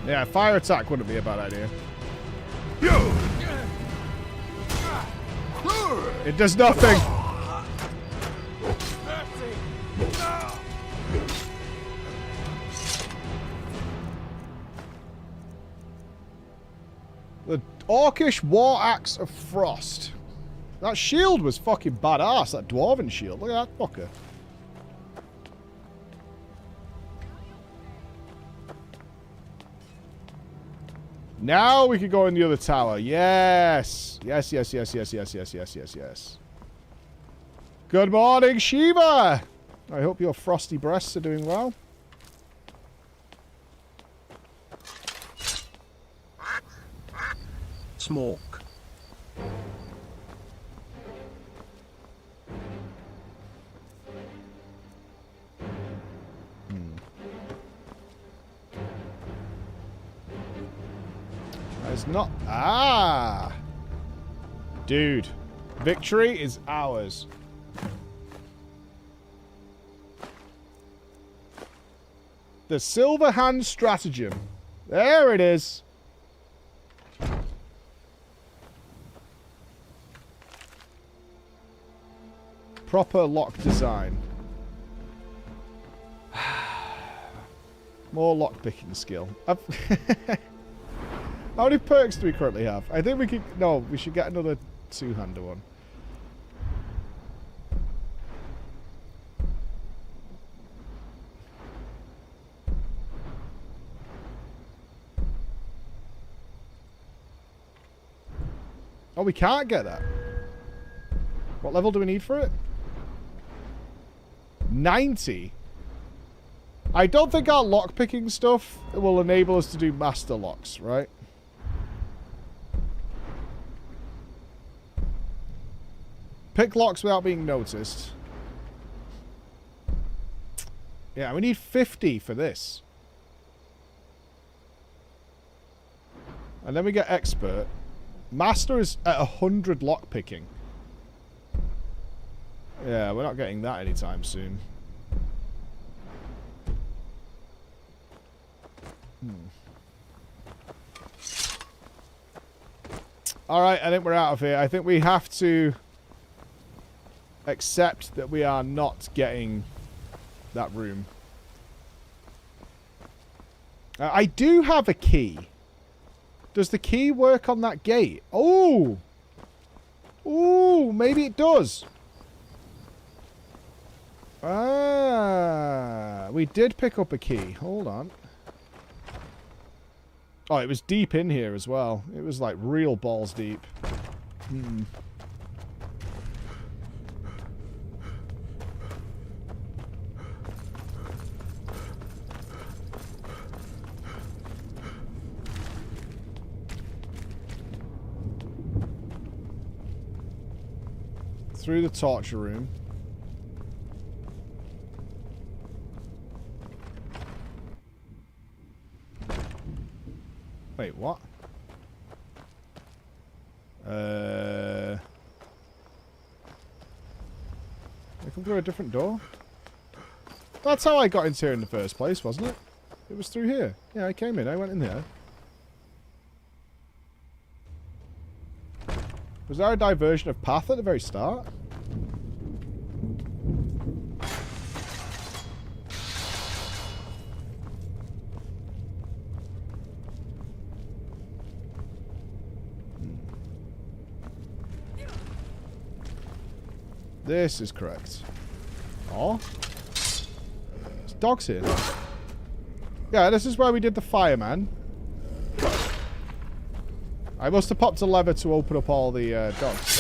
Speaker 2: Yeah, fire attack wouldn't be a bad idea. It does nothing. The Orcish War Axe of Frost. That shield was fucking badass, that dwarven shield. Look at that fucker. Now we can go in the other tower. Yes. Yes, yes, yes, yes, yes, yes, yes, yes, yes. Good morning, Shiva. I hope your frosty breasts are doing well.
Speaker 1: Smoke.
Speaker 2: It's not... Ah! Dude. Victory is ours. The Silver Hand Stratagem. There it is. Proper lock design. More lockpicking skill. How many perks do we currently have? I think we could... No, we should get another two-hander one. Oh, we can't get that. What level do we need for it? 90? I don't think our lockpicking stuff will enable us to do master locks, right? Pick locks without being noticed. Yeah, we need 50 for this. And then we get expert. Master is at 100 lockpicking. Yeah, we're not getting that anytime soon. Alright, I think we're out of here. I think we have to accept that we are not getting that room. I do have a key. Does the key work on that gate? Oh! Ooh, maybe it does. Ah, we did pick up a key. Hold on. Oh, it was deep in here as well. It was like real balls deep. Through the torture room. Wait, what? I come through a different door? That's how I got into here in the first place, wasn't it? It was through here. Yeah, I came in. I went in there. Was there a diversion of path at the very start? This is correct. Oh. There's dogs here. Yeah, this is where we did the fireman. I must have popped a lever to open up all the dogs.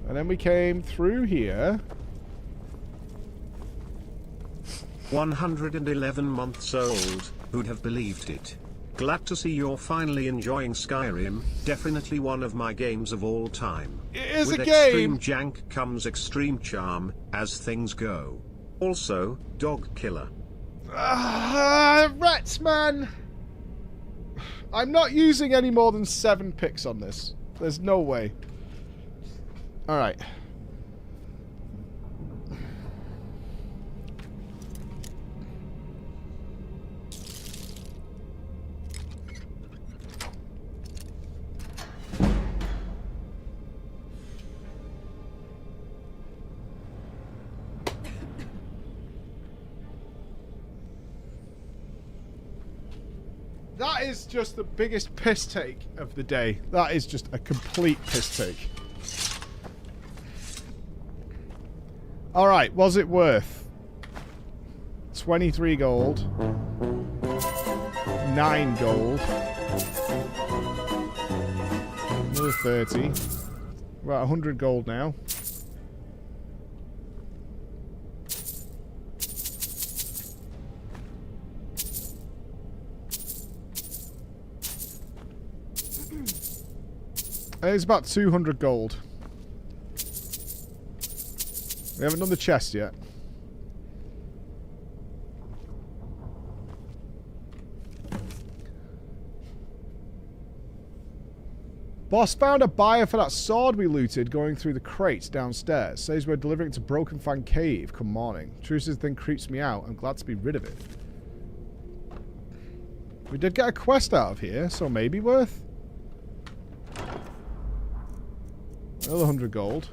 Speaker 2: And then we came through here.
Speaker 1: 111 months old. Who'd have believed it? Glad to see you're finally enjoying Skyrim. Definitely one of my games of all time.
Speaker 2: It is
Speaker 1: With
Speaker 2: a game.
Speaker 1: extreme jank comes extreme charm, as things go. Also, dog killer.
Speaker 2: Rats, man. I'm not using any more than 7 picks on this. There's no way. Alright. That is just the biggest piss take of the day. That is just a complete piss take. Alright, was it worth 23 gold, 9 gold, another 30, about 100 gold now. It's about 200 gold. We haven't done the chest yet. Boss found a buyer for that sword we looted going through the crates downstairs. Says we're delivering it to Broken Fang Cave come morning. Truth is, the thing creeps me out. I'm glad to be rid of it. We did get a quest out of here, so maybe worth. Another 100 gold.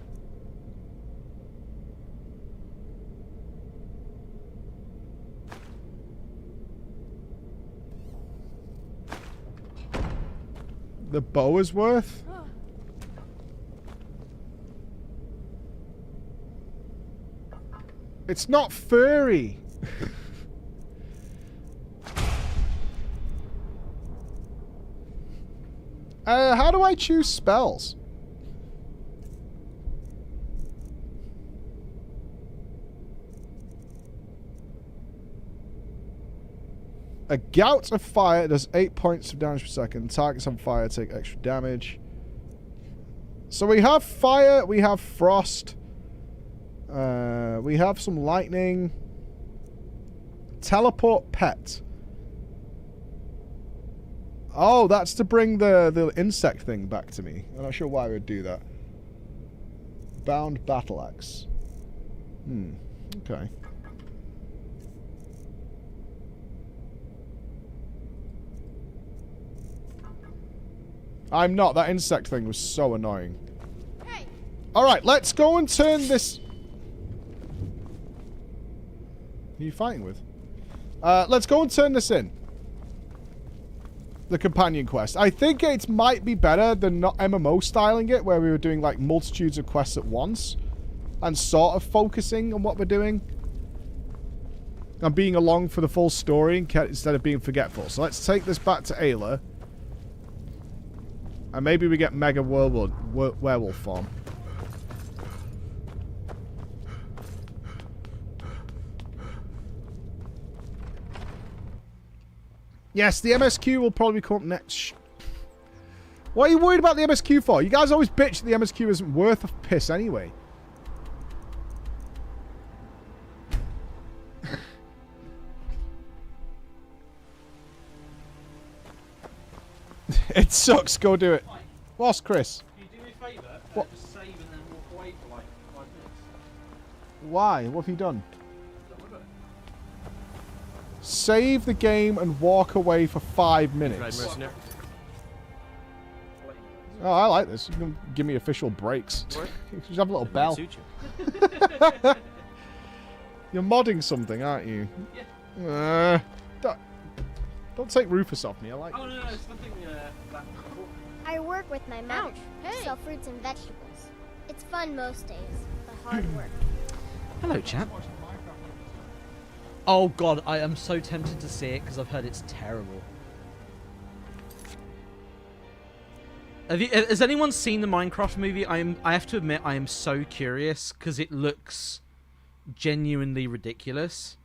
Speaker 2: The bow is worth? It's not furry. How do I choose spells? A gout of fire does 8 points of damage per second. Targets on fire take extra damage. So we have fire, we have frost. We have some lightning. Teleport pet. Oh, that's to bring the insect thing back to me. I'm not sure why I would do that. Bound battle axe. Okay. I'm not. That insect thing was so annoying.
Speaker 4: Hey.
Speaker 2: Alright, let's go and turn this... Who are you fighting with? Let's go and turn this in. The companion quest. I think it might be better than not MMO styling it, where we were doing like multitudes of quests at once. And sort of focusing on what we're doing. And being along for the full story instead of being forgetful. So let's take this back to Ayla. And maybe we get Mega Werewolf form. Yes, the MSQ will probably come up next. What are you worried about the MSQ for? You guys always bitch that the MSQ isn't worth a piss anyway. It sucks. Go do it. What's Chris?
Speaker 11: Can you do me a favour?
Speaker 2: What?
Speaker 11: Just save and then walk away for like 5 minutes.
Speaker 2: Why? What have you done? Save the game and walk away for 5 minutes. Oh, I like this. You can give me official breaks. You should have a little bell. You're modding something, aren't you? Yeah. Don't take Rufus off me. I like.
Speaker 11: Oh no, it's something.
Speaker 12: I work with my mother.
Speaker 4: Hey.
Speaker 12: Sell fruits and vegetables. It's fun most days, but hard work.
Speaker 13: Hello, chap. Oh god, I am so tempted to see it because I've heard it's terrible. Has anyone seen the Minecraft movie? I have to admit, I am so curious because it looks genuinely ridiculous.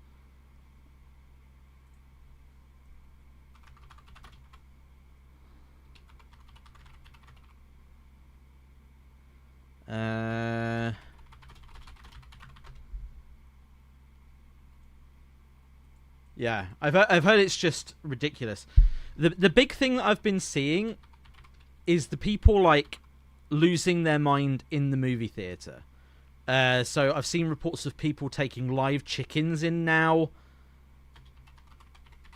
Speaker 13: Yeah, I've heard it's just ridiculous. The big thing that I've been seeing is the people like losing their mind in the movie theater. So I've seen reports of people taking live chickens in now.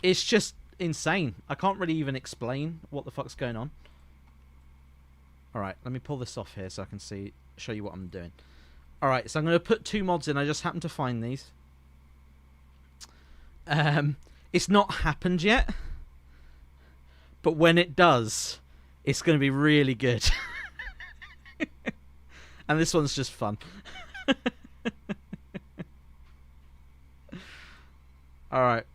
Speaker 13: It's just insane. I can't really even explain what the fuck's going on. All right, let me pull this off here so I can show you what I'm doing. All right, so I'm going to put 2 mods in. I just happened to find these. It's not happened yet. but when it does, it's going to be really good. And this one's just fun. All right.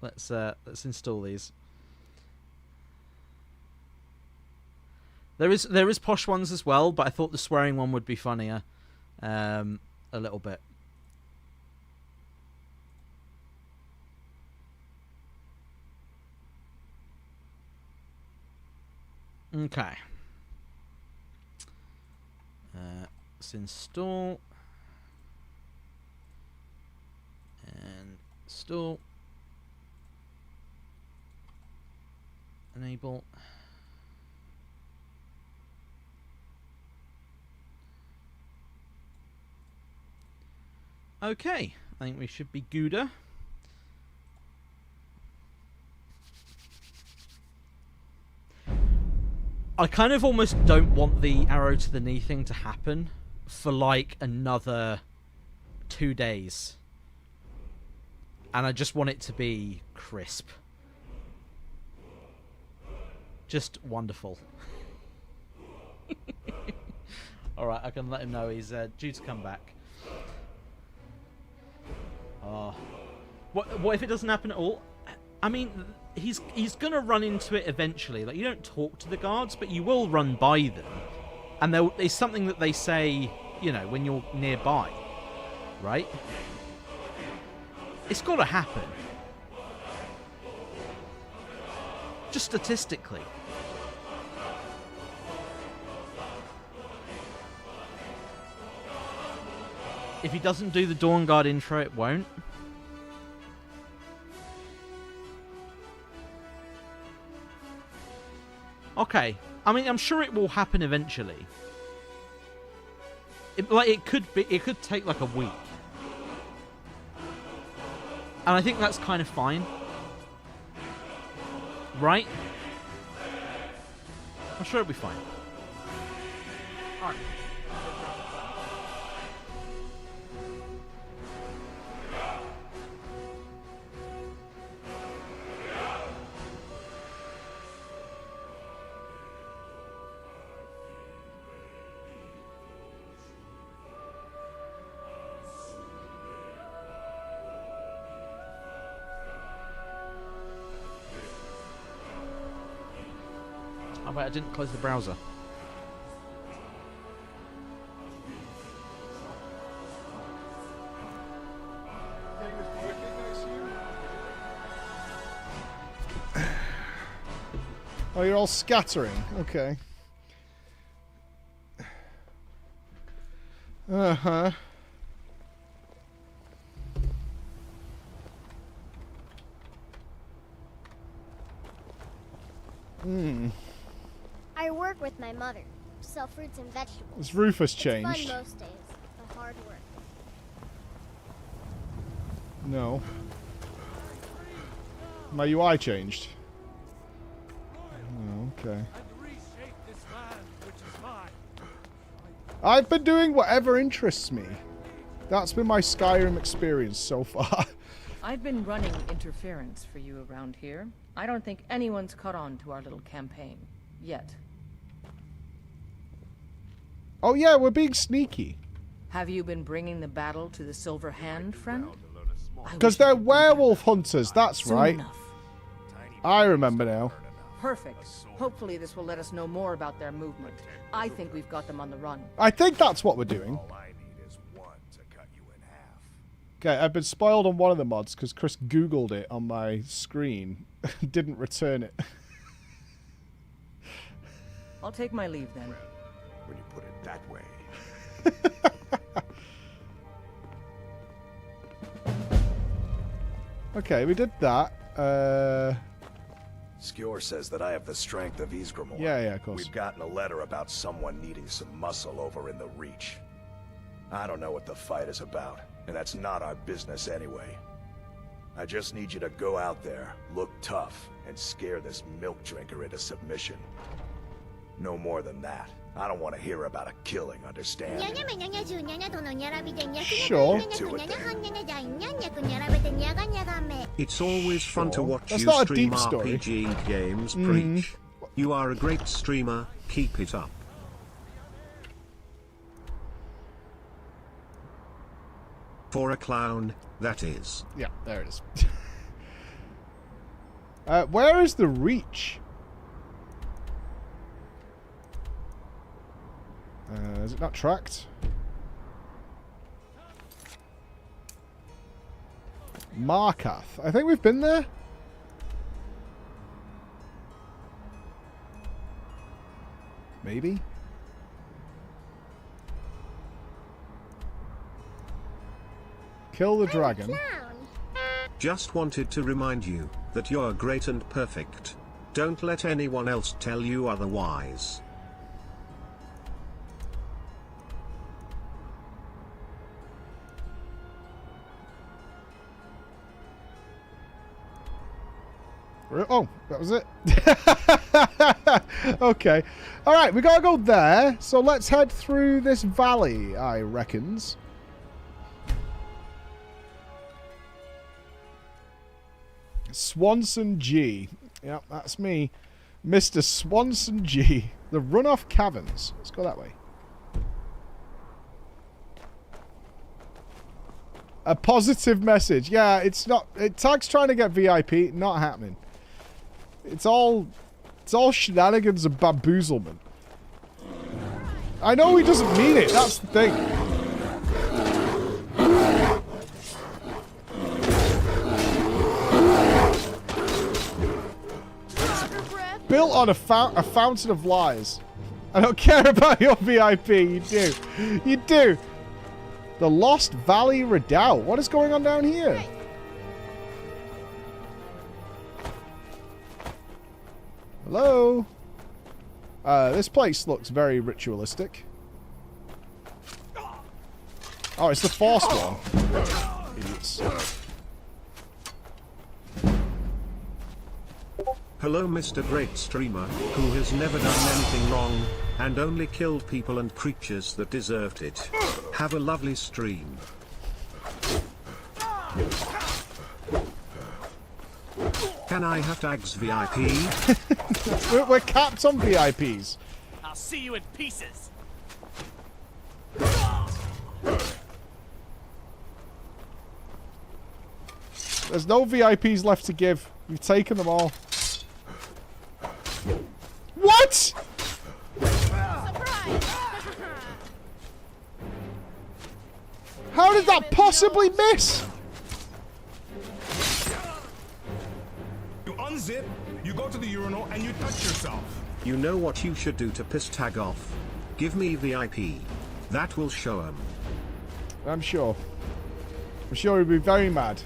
Speaker 13: Let's install these. There is posh ones as well, but I thought the swearing one would be funnier, a little bit. Okay. Let's install and install. Enable. Okay, I think we should be gooder. I kind of almost don't want the arrow to the knee thing to happen for like another 2 days. And I just want it to be crisp. Just wonderful. Alright, I can let him know he's due to come back. Oh. What if it doesn't happen at all? I mean, he's gonna run into it eventually. Like, you don't talk to the guards, but you will run by them. And there's something that they say, you know, when you're nearby. Right? It's gotta happen. Just statistically. If he doesn't do the Dawn Guard intro, it won't. Okay. I mean, I'm sure it will happen eventually. It could take like a week. And I think that's kind of fine. Right? I'm sure it'll be fine. Alright. Oh wait, I didn't close the browser.
Speaker 2: Oh, you're all scattering. Okay. Uh-huh.
Speaker 12: I work with my mother. Sell fruits and vegetables.
Speaker 2: Has Rufus
Speaker 12: It's
Speaker 2: changed?
Speaker 12: fun most days. The hard work.
Speaker 2: No. My UI changed. Oh, okay. I've been doing whatever interests me. That's been my Skyrim experience so far.
Speaker 5: I've been running interference for you around here. I don't think anyone's caught on to our little campaign. Yet.
Speaker 2: Oh yeah, we're being sneaky.
Speaker 5: Have you been bringing the battle to the Silver Hand, friend?
Speaker 2: Because they're werewolf hunters, that's
Speaker 5: Soon
Speaker 2: right.
Speaker 5: enough.
Speaker 2: I remember now.
Speaker 5: Perfect. Hopefully this will let us know more about their movement. I think we've got them on the run.
Speaker 2: I think that's what we're doing. Okay, I've been spoiled on one of the mods because Chris Googled it on my screen. Didn't return it.
Speaker 5: I'll take my leave then.
Speaker 10: When you put it that way.
Speaker 2: Okay, we did that.
Speaker 10: Skjor says that I have the strength of Ysgramor.
Speaker 2: Yeah, of course.
Speaker 10: We've gotten a letter about someone needing some muscle over in the Reach. I don't know what the fight is about, and that's not our business anyway. I just need you to go out there, look tough, and scare this milk drinker into submission. No more than that. I don't want to hear about a killing, understand?
Speaker 2: Sure.
Speaker 1: It's always fun to watch
Speaker 2: That's
Speaker 1: you
Speaker 2: not a
Speaker 1: stream
Speaker 2: deep story.
Speaker 1: RPG games, preach. You are a great streamer, keep it up. For a clown, that is.
Speaker 2: Yeah, there it is. Where is the reach? Is it not tracked? Markath. I think we've been there. Maybe. Kill the dragon.
Speaker 1: Just wanted to remind you that you're great and perfect. Don't let anyone else tell you otherwise.
Speaker 2: Oh, that was it. Okay. Alright, we gotta go there. So let's head through this valley, I reckons. Swanson G. Yep, that's me. Mr. Swanson G. The Runoff Caverns. Let's go that way. A positive message. Yeah, it's not... Tag's trying to get VIP. Not happening. It's all shenanigans and bamboozlement. I know he doesn't mean it. That's the thing. Built on a fountain of lies. I don't care about your VIP. You do. You do. The Lost Valley Redoubt. What is going on down here? Hello? This place looks very ritualistic. Oh, it's the Force one. Idiots.
Speaker 1: Hello Mr. Great Streamer, who has never done anything wrong, and only killed people and creatures that deserved it. Have a lovely stream. Can I have tags VIP?
Speaker 2: We're capped on VIPs.
Speaker 3: I'll see you in pieces.
Speaker 2: There's no VIPs left to give. You've taken them all. What? How did that possibly miss?
Speaker 6: You unzip, you go to the urinal, and you touch yourself.
Speaker 1: You know what you should do to piss Tag off? Give me VIP. That will show him.
Speaker 2: I'm sure. I'm sure he'd be very mad.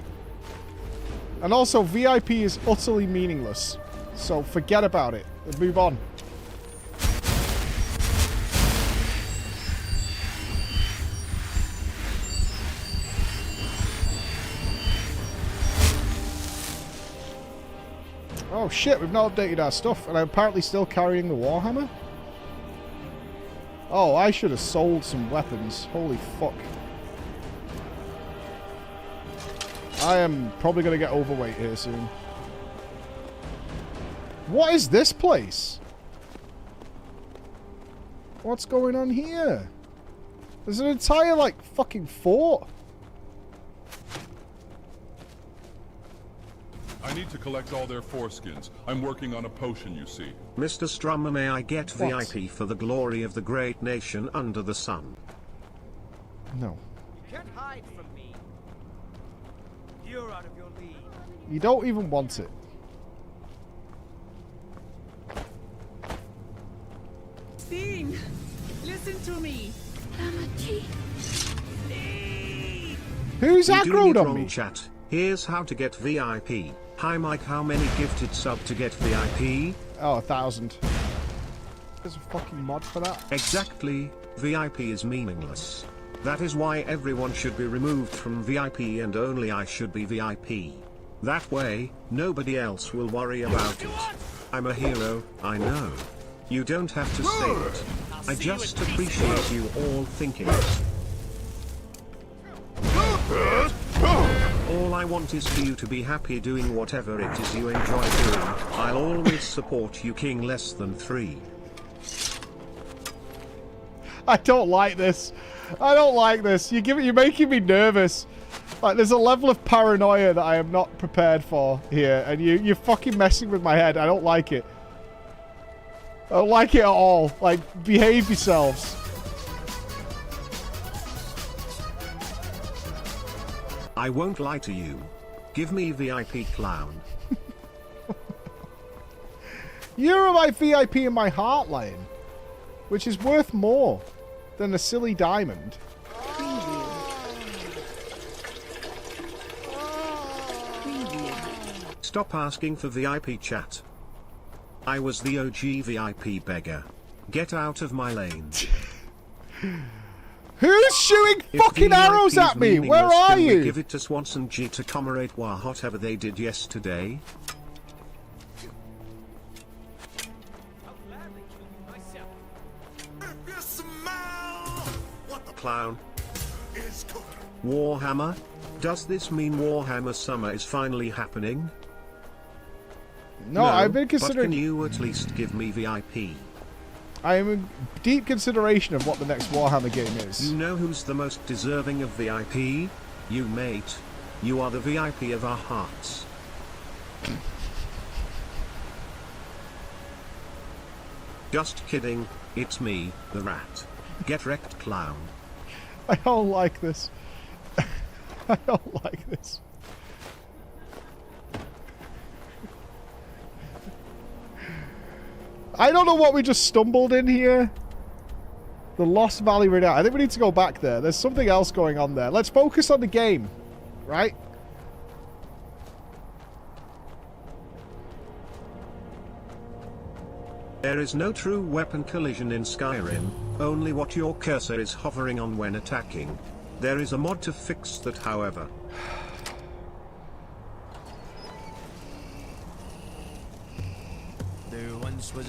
Speaker 2: And also, VIP is utterly meaningless. So forget about it. Let's move on. Oh shit, we've not updated our stuff, and I'm apparently still carrying the Warhammer? Oh, I should have sold some weapons. Holy fuck. I am probably going to get overweight here soon. What is this place? What's going on here? There's an entire, like, fucking fort.
Speaker 6: I need to collect all their foreskins. I'm working on a potion, you see.
Speaker 1: Mr. Strummer, may I get
Speaker 2: What?
Speaker 1: VIP for the glory of the great nation under the sun?
Speaker 2: No.
Speaker 3: You can't hide from me. You're out of your league.
Speaker 2: You don't even want it.
Speaker 14: Sting! Listen to me!
Speaker 2: Who's
Speaker 1: You doing
Speaker 2: aggroed
Speaker 1: it
Speaker 2: on
Speaker 1: wrong,
Speaker 2: me?
Speaker 1: chat. Here's how to get VIP. Hi Mike, how many gifted sub to get VIP?
Speaker 2: Oh, 1,000. There's a fucking mod for that.
Speaker 1: Exactly, VIP is meaningless. That is why everyone should be removed from VIP and only I should be VIP. That way, nobody else will worry about it. I'm a hero, I know. You don't have to say it. I just appreciate you all thinking it. All I want is for you to be happy doing whatever it is you enjoy doing. I'll always support you, King Less Than 3.
Speaker 2: I don't like this. I don't like this. You're making me nervous. Like, there's a level of paranoia that I am not prepared for here, and you're fucking messing with my head. I don't like it. I don't like it at all. Like, behave yourselves.
Speaker 1: I won't lie to you. Give me VIP, clown.
Speaker 2: You're my VIP in my heart, Lion, which is worth more than a silly diamond.
Speaker 1: Stop asking for VIP, chat. I was the OG VIP beggar. Get out of my lane.
Speaker 2: Who's shooting fucking arrows at me? Where are
Speaker 1: can we
Speaker 2: you?
Speaker 1: give it to Swanson G to commemorate whatever they did yesterday. Clown. Warhammer? Does this mean Warhammer Summer is finally happening?
Speaker 2: No, I've been considering...
Speaker 1: But can you at least give me VIP?
Speaker 2: I am in deep consideration of what the next Warhammer game is.
Speaker 1: You know who's the most deserving of VIP? You, mate. You are the VIP of our hearts. Just kidding, it's me, the rat. Get wrecked, clown.
Speaker 2: I don't like this. I don't like this. I don't know what we just stumbled in here. The Lost Valley Redoubt. I think we need to go back there. There's something else going on there. Let's focus on the game, right?
Speaker 1: There is no true weapon collision in Skyrim, only what your cursor is hovering on when attacking. There is a mod to fix that, however.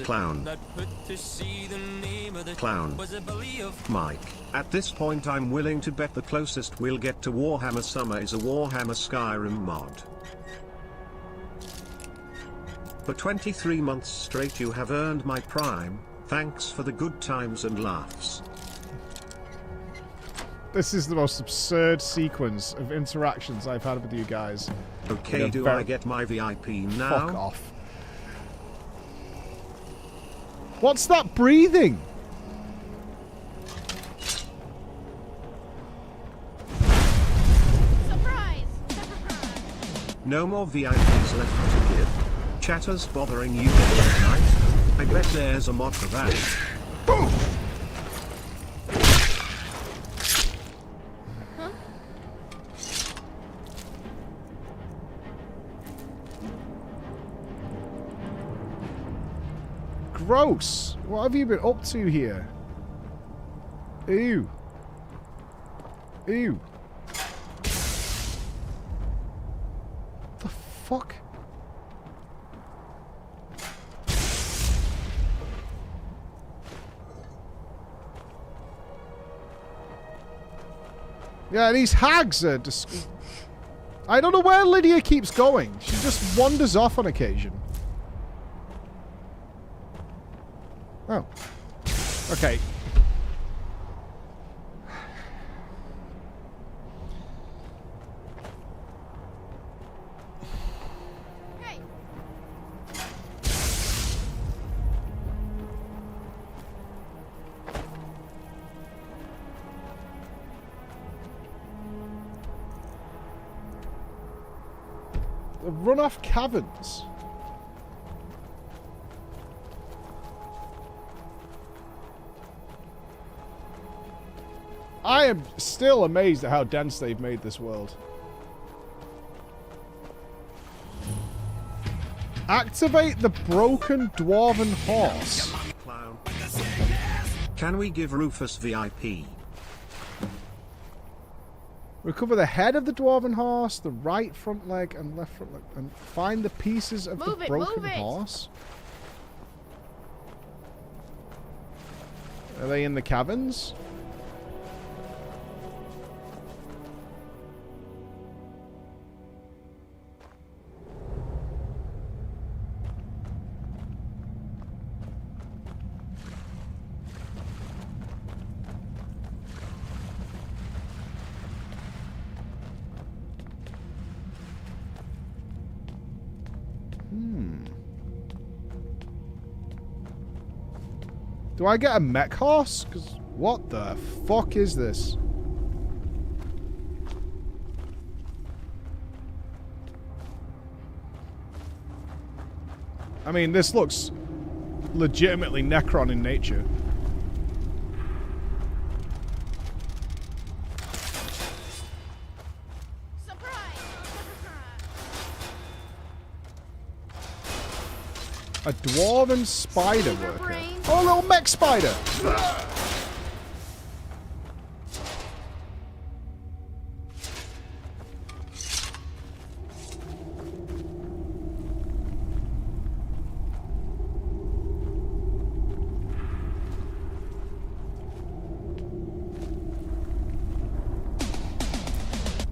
Speaker 1: Clown. Clown. Mike. At this point I'm willing to bet the closest we'll get to Warhammer Summer is a Warhammer Skyrim mod. For 23 months straight you have earned my prime. Thanks for the good times and laughs.
Speaker 2: This is the most absurd sequence of interactions I've had with you guys.
Speaker 1: Okay, do I get my VIP now?
Speaker 2: Fuck off. What's that breathing?
Speaker 12: Surprise!
Speaker 1: No more VIPs left to give. Chatters bothering you tonight? I bet there's a mod for that.
Speaker 12: Huh?
Speaker 2: Gross. What have you been up to here? Ew. Ew. The fuck? Yeah, these hags are just... I don't know where Lydia keeps going. She just wanders off on occasion. Oh. Okay.
Speaker 12: Hey.
Speaker 2: The runoff caverns. I am still amazed at how dense they've made this world. Activate the broken dwarven horse.
Speaker 1: Clown. Can we give Rufus VIP?
Speaker 2: Recover the head of the dwarven horse, the right front leg and left front leg, and find the pieces of the broken horse. Are they in the caverns? Do I get a mech horse? Because what the fuck is this? I mean, this looks legitimately Necron in nature. A dwarven spider worker. Oh, a little mech spider!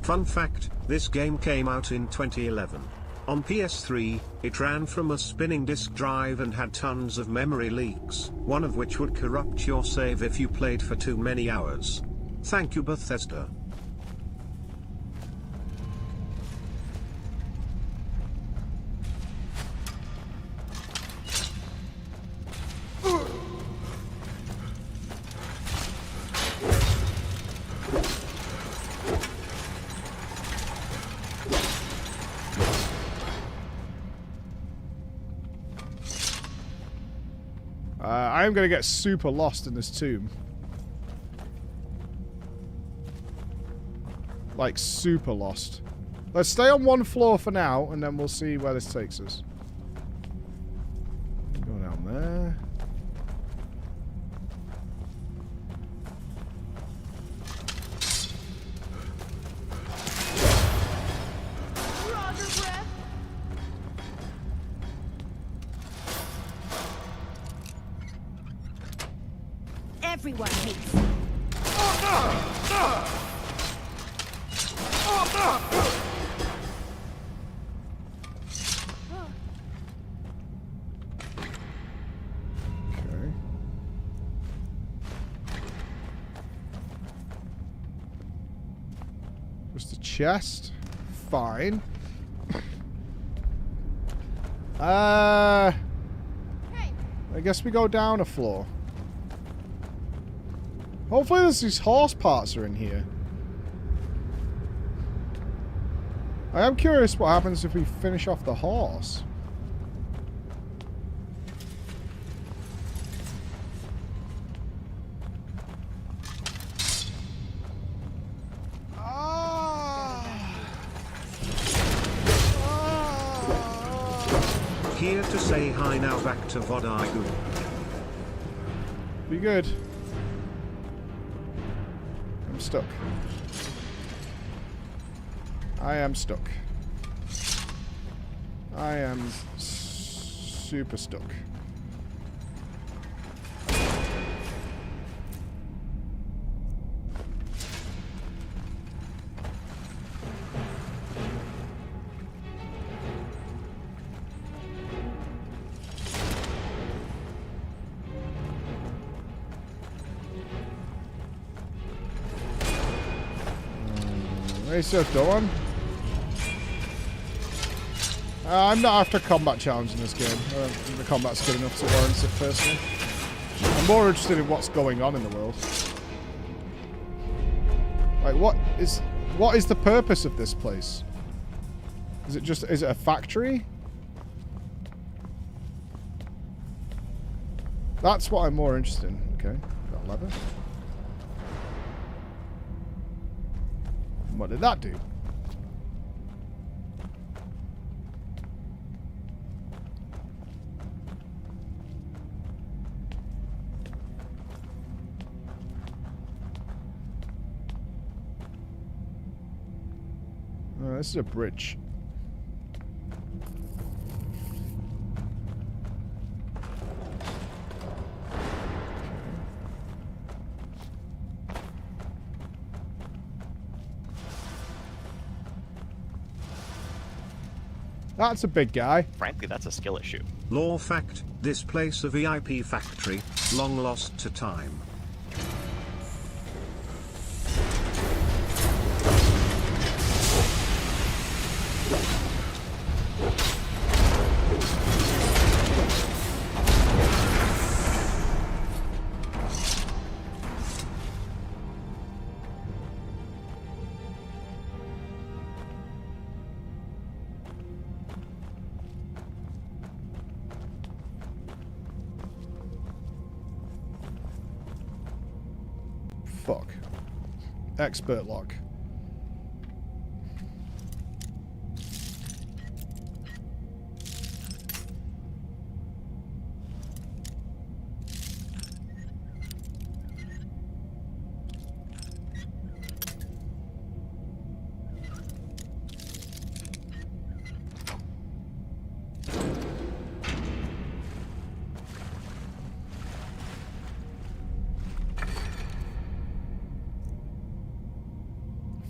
Speaker 1: Fun fact, this game came out in 2011. On PS3, it ran from a spinning disk drive and had tons of memory leaks, one of which would corrupt your save if you played for too many hours. Thank you, Bethesda.
Speaker 2: I'm gonna get super lost in this tomb. Like, super lost. Let's stay on one floor for now, and then we'll see where this takes us. Go down there.
Speaker 4: Everyone hates.
Speaker 2: Okay. Just a chest. Fine. I guess we go down a floor. Hopefully these horse parts are in here. I am curious what happens if we finish off the horse.
Speaker 1: Here to say hi now, back to Vodaigu.
Speaker 2: Be good. I'm stuck. I am stuck. I am super stuck. Race up, Dawn. I'm not after combat challenge in this game. I don't think the combat's good enough to warrant it personally. I'm more interested in what's going on in the world. Like, what is the purpose of this place? Is it a factory? That's what I'm more interested in. Okay, got leather. What did that do? Oh, this is a bridge. That's a big guy.
Speaker 15: Frankly, that's a skill issue.
Speaker 1: Lore fact, this place a VIP factory, long lost to time.
Speaker 2: Fuck. Expert lock.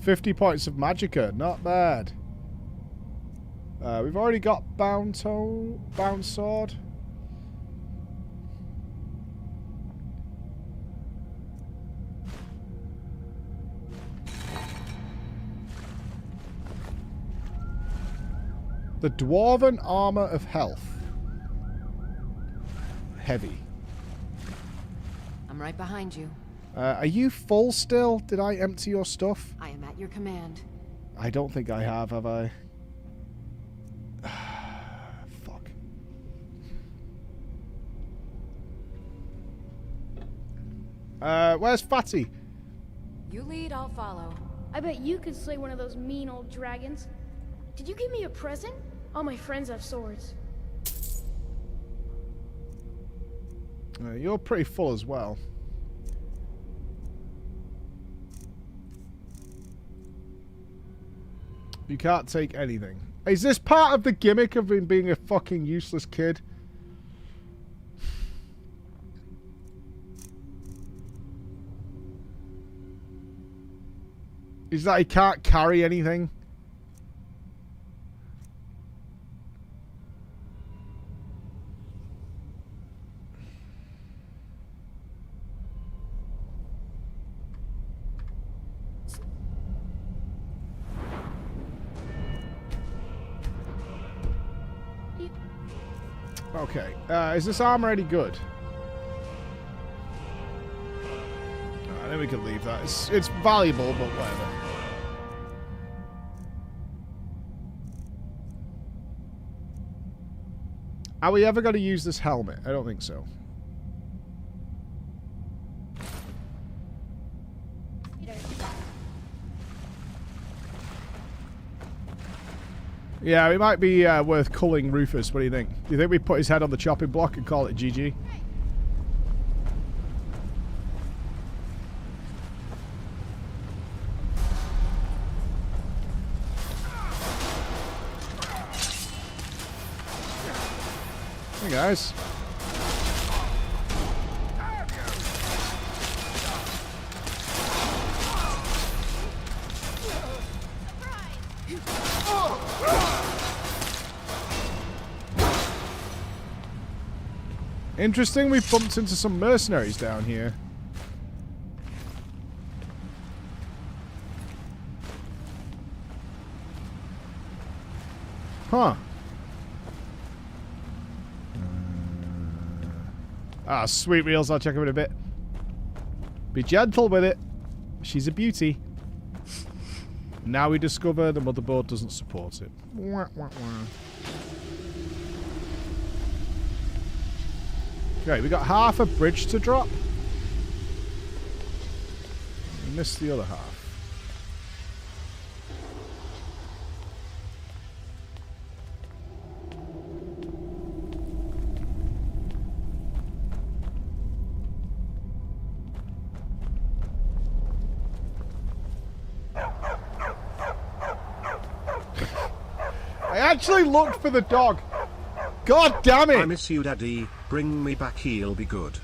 Speaker 2: $50 points of magicka, not bad. We've already got bound sword. The Dwarven Armor of Health. Heavy.
Speaker 16: I'm right behind you.
Speaker 2: Are you full still? Did I empty your stuff?
Speaker 16: I am at your command.
Speaker 2: I don't think I have I? Fuck. Where's Fatty?
Speaker 16: You lead, I'll follow.
Speaker 12: I bet you could slay one of those mean old dragons. Did you give me a present? All my friends have swords.
Speaker 2: You're pretty full as well. You can't take anything. Is this part of the gimmick of him being a fucking useless kid? Is that he can't carry anything? Okay, is this armor any good? I think we can leave that. It's valuable, but whatever. Are we ever going to use this helmet? I don't think so. Yeah, it might be worth culling Rufus. What do you think? Do you think we put his head on the chopping block and call it GG? Hey guys. Interesting, we bumped into some mercenaries down here. Huh. Ah, sweet reels, I'll check them in a bit. Be gentle with it. She's a beauty. Now we discover the motherboard doesn't support it. Wah, wah, wah. Okay, we got half a bridge to drop. We missed the other half. I actually looked for the dog. God damn it!
Speaker 1: I miss you, Daddy. Bring me back, he'll be good.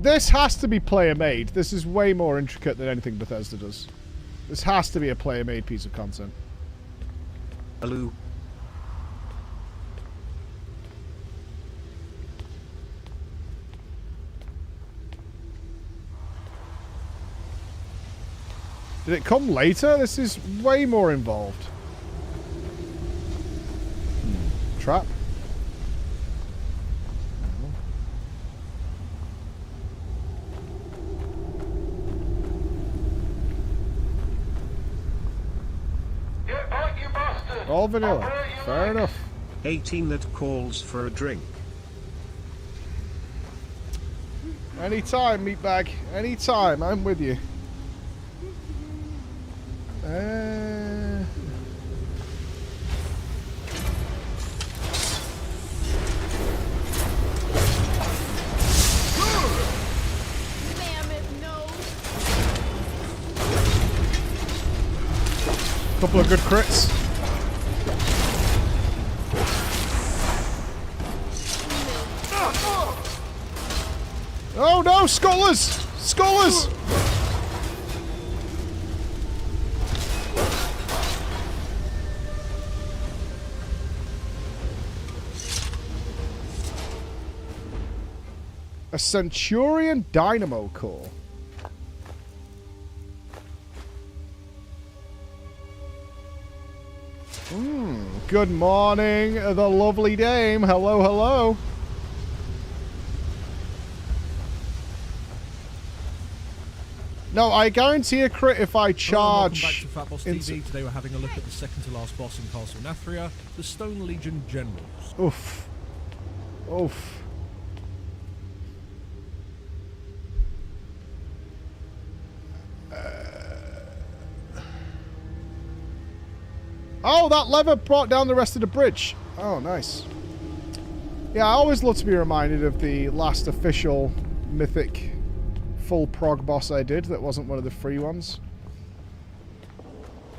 Speaker 2: This has to be player-made. This is way more intricate than anything Bethesda does. This has to be a player-made piece of content.
Speaker 1: Hello.
Speaker 2: Did it come later? This is way more involved. Trap. All vanilla. Fair enough.
Speaker 1: 18 that calls for a drink.
Speaker 2: Anytime, meatbag. Anytime. I'm with you. Couple of good crits. Oh no, scholars! Scholars! A Centurion Dynamo Core. Good morning, the lovely dame. Hello, hello. No, I guarantee a crit if I charge.
Speaker 11: Welcome back to Fat Boss TV. Today we're having a look at the second to last boss in Castle Nathria, the Stone Legion Generals.
Speaker 2: Oof. Oof. Oh, that lever brought down the rest of the bridge. Oh, nice. Yeah, I always love to be reminded of the last official mythic full prog boss I did that wasn't one of the free ones.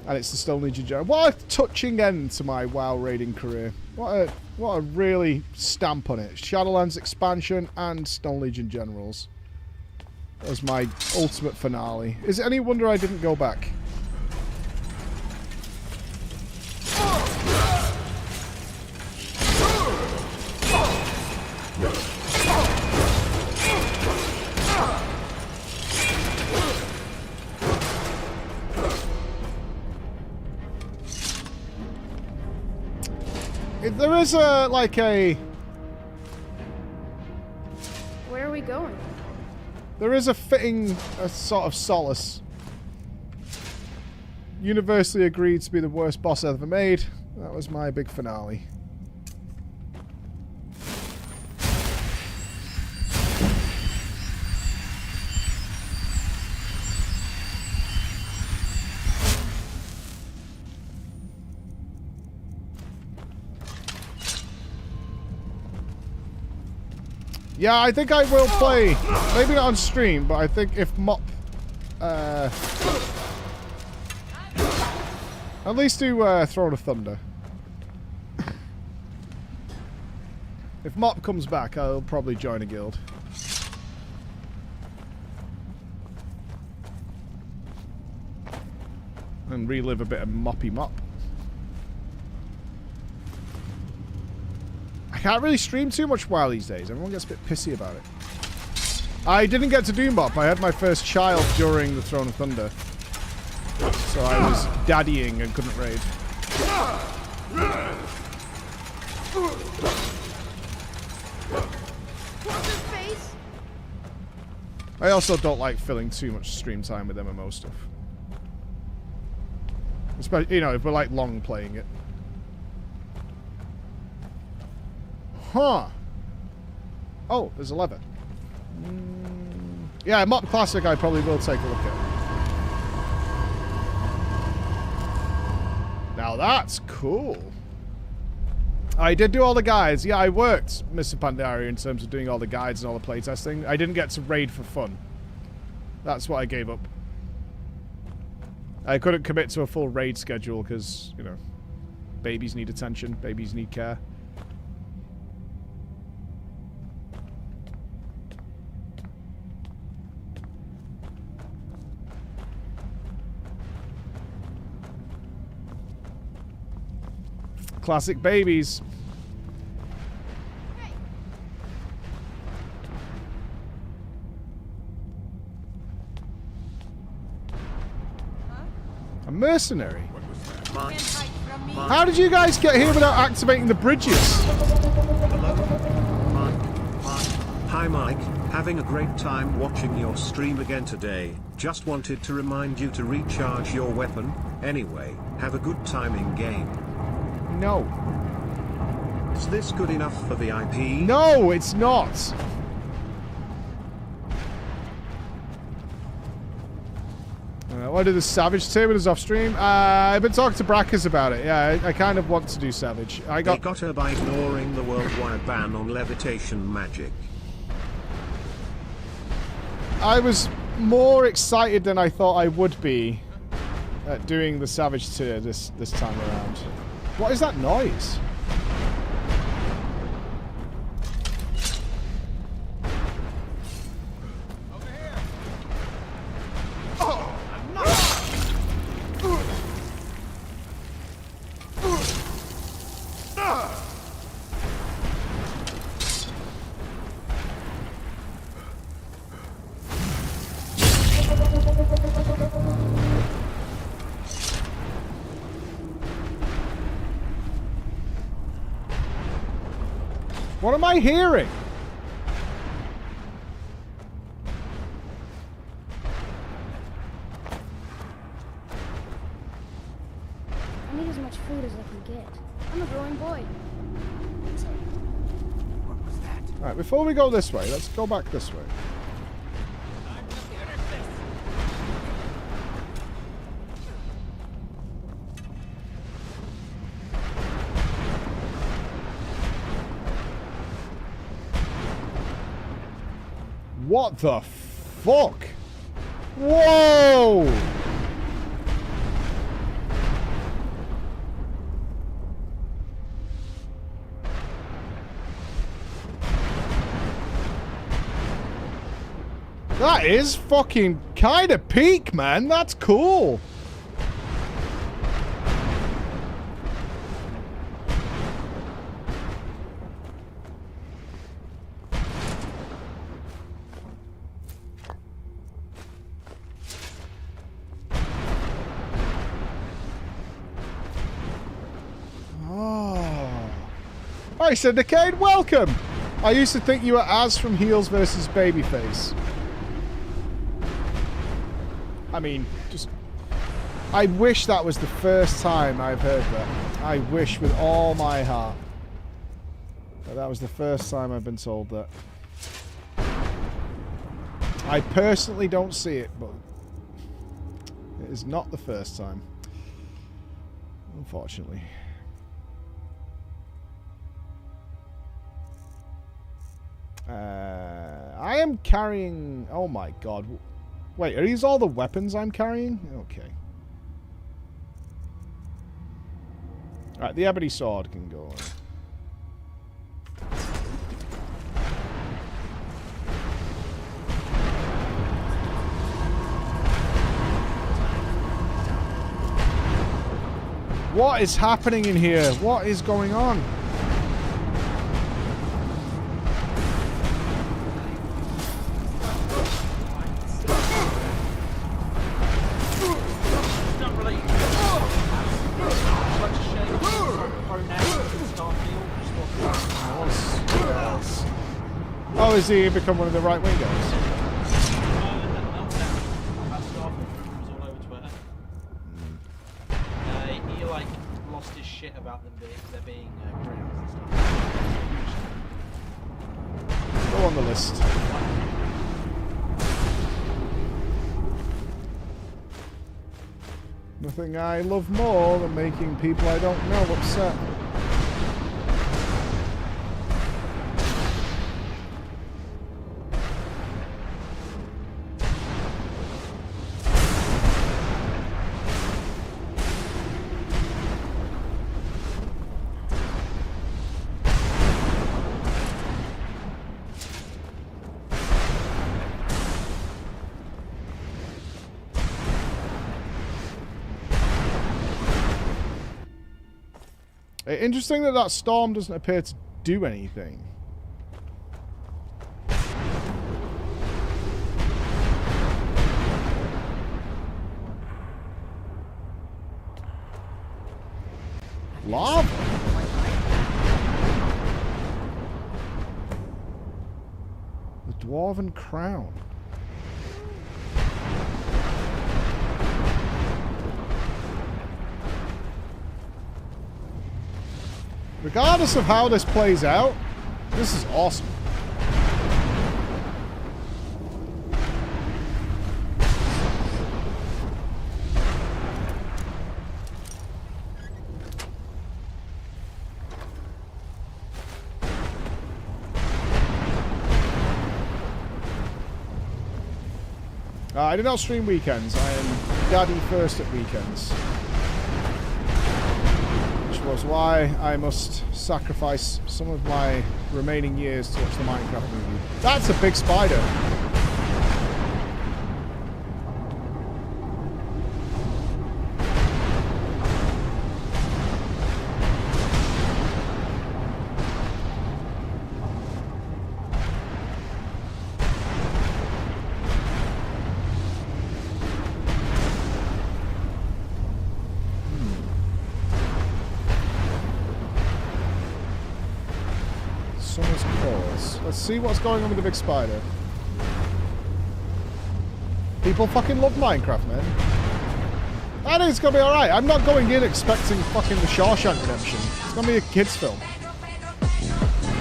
Speaker 2: And it's the Stone Legion General. What a touching end to my WoW raiding career. What a really stamp on it. Shadowlands expansion and Stone Legion Generals. That was my ultimate finale. Is it any wonder I didn't go back? There is a, like a...
Speaker 12: Where are we going?
Speaker 2: There is a fitting sort of solace. Universally agreed to be the worst boss ever made. That was my big finale. Yeah, I think I will play, maybe not on stream, but I think if Mop, at least do Throne of Thunder. If Mop comes back, I'll probably join a guild. And relive a bit of Moppy Mop. I can't really stream too much WoW these days. Everyone gets a bit pissy about it. I didn't get to do Mop. I had my first child during the Throne of Thunder. So I was daddying and couldn't raid. I also don't like filling too much stream time with MMO stuff. Especially, you know, if we're like long playing it. Huh. Oh, there's a lever. Yeah, Mop Classic I probably will take a look at. Now that's cool. I did do all the guides. Yeah, I worked, Mr. Pandaria, in terms of doing all the guides and all the playtesting. I didn't get to raid for fun. That's what I gave up. I couldn't commit to a full raid schedule because, you know, babies need attention, babies need care. Classic babies. A mercenary? How did you guys get here without activating the bridges?
Speaker 1: Hi Mike, having a great time watching your stream again today. Just wanted to remind you to recharge your weapon. Anyway, have a good time in game.
Speaker 2: No.
Speaker 1: Is this good enough for the IP?
Speaker 2: No, it's not. Want to do the Savage tier with us off stream? I've been talking to Brackers about it. Yeah, I kind of want to do Savage.
Speaker 1: They got her by ignoring the worldwide ban on levitation magic.
Speaker 2: I was more excited than I thought I would be at doing the Savage tier this time around. What is that noise? What am I hearing?
Speaker 12: I need as much food as I can get. I'm a growing boy.
Speaker 3: What was that?
Speaker 2: Alright, before we go this way, let's go back this way. What the fuck? Whoa! That is fucking kind of peak, man. That's cool. Hi, Syndicate, welcome! I used to think you were Az from Heels versus Babyface. I mean, just... I wish that was the first time I've heard that. I wish with all my heart. But that was the first time I've been told that. I personally don't see it, but... it is not the first time. Unfortunately. I am carrying... oh my god. Wait, are these all the weapons I'm carrying? Okay. Alright, the ebony sword can go on. What is happening in here? What is going on? Oh, is he become one of the right-wing guys?
Speaker 13: He like lost his shit about them being criminals and stuff.
Speaker 2: Go on the list. Nothing I love more than making people I don't know upset. Interesting that that storm doesn't appear to do anything. Lava? The Dwarven Crown. Regardless of how this plays out, this is awesome. I do not stream weekends. I am daddy first at weekends. Which was why I must sacrifice some of my remaining years to watch the Minecraft movie. That's a big spider. Summer's Claws. Let's see what's going on with the big spider. People fucking love Minecraft, man. I think it's gonna be alright. I'm not going in expecting fucking the Shawshank Redemption. It's gonna be a kid's film.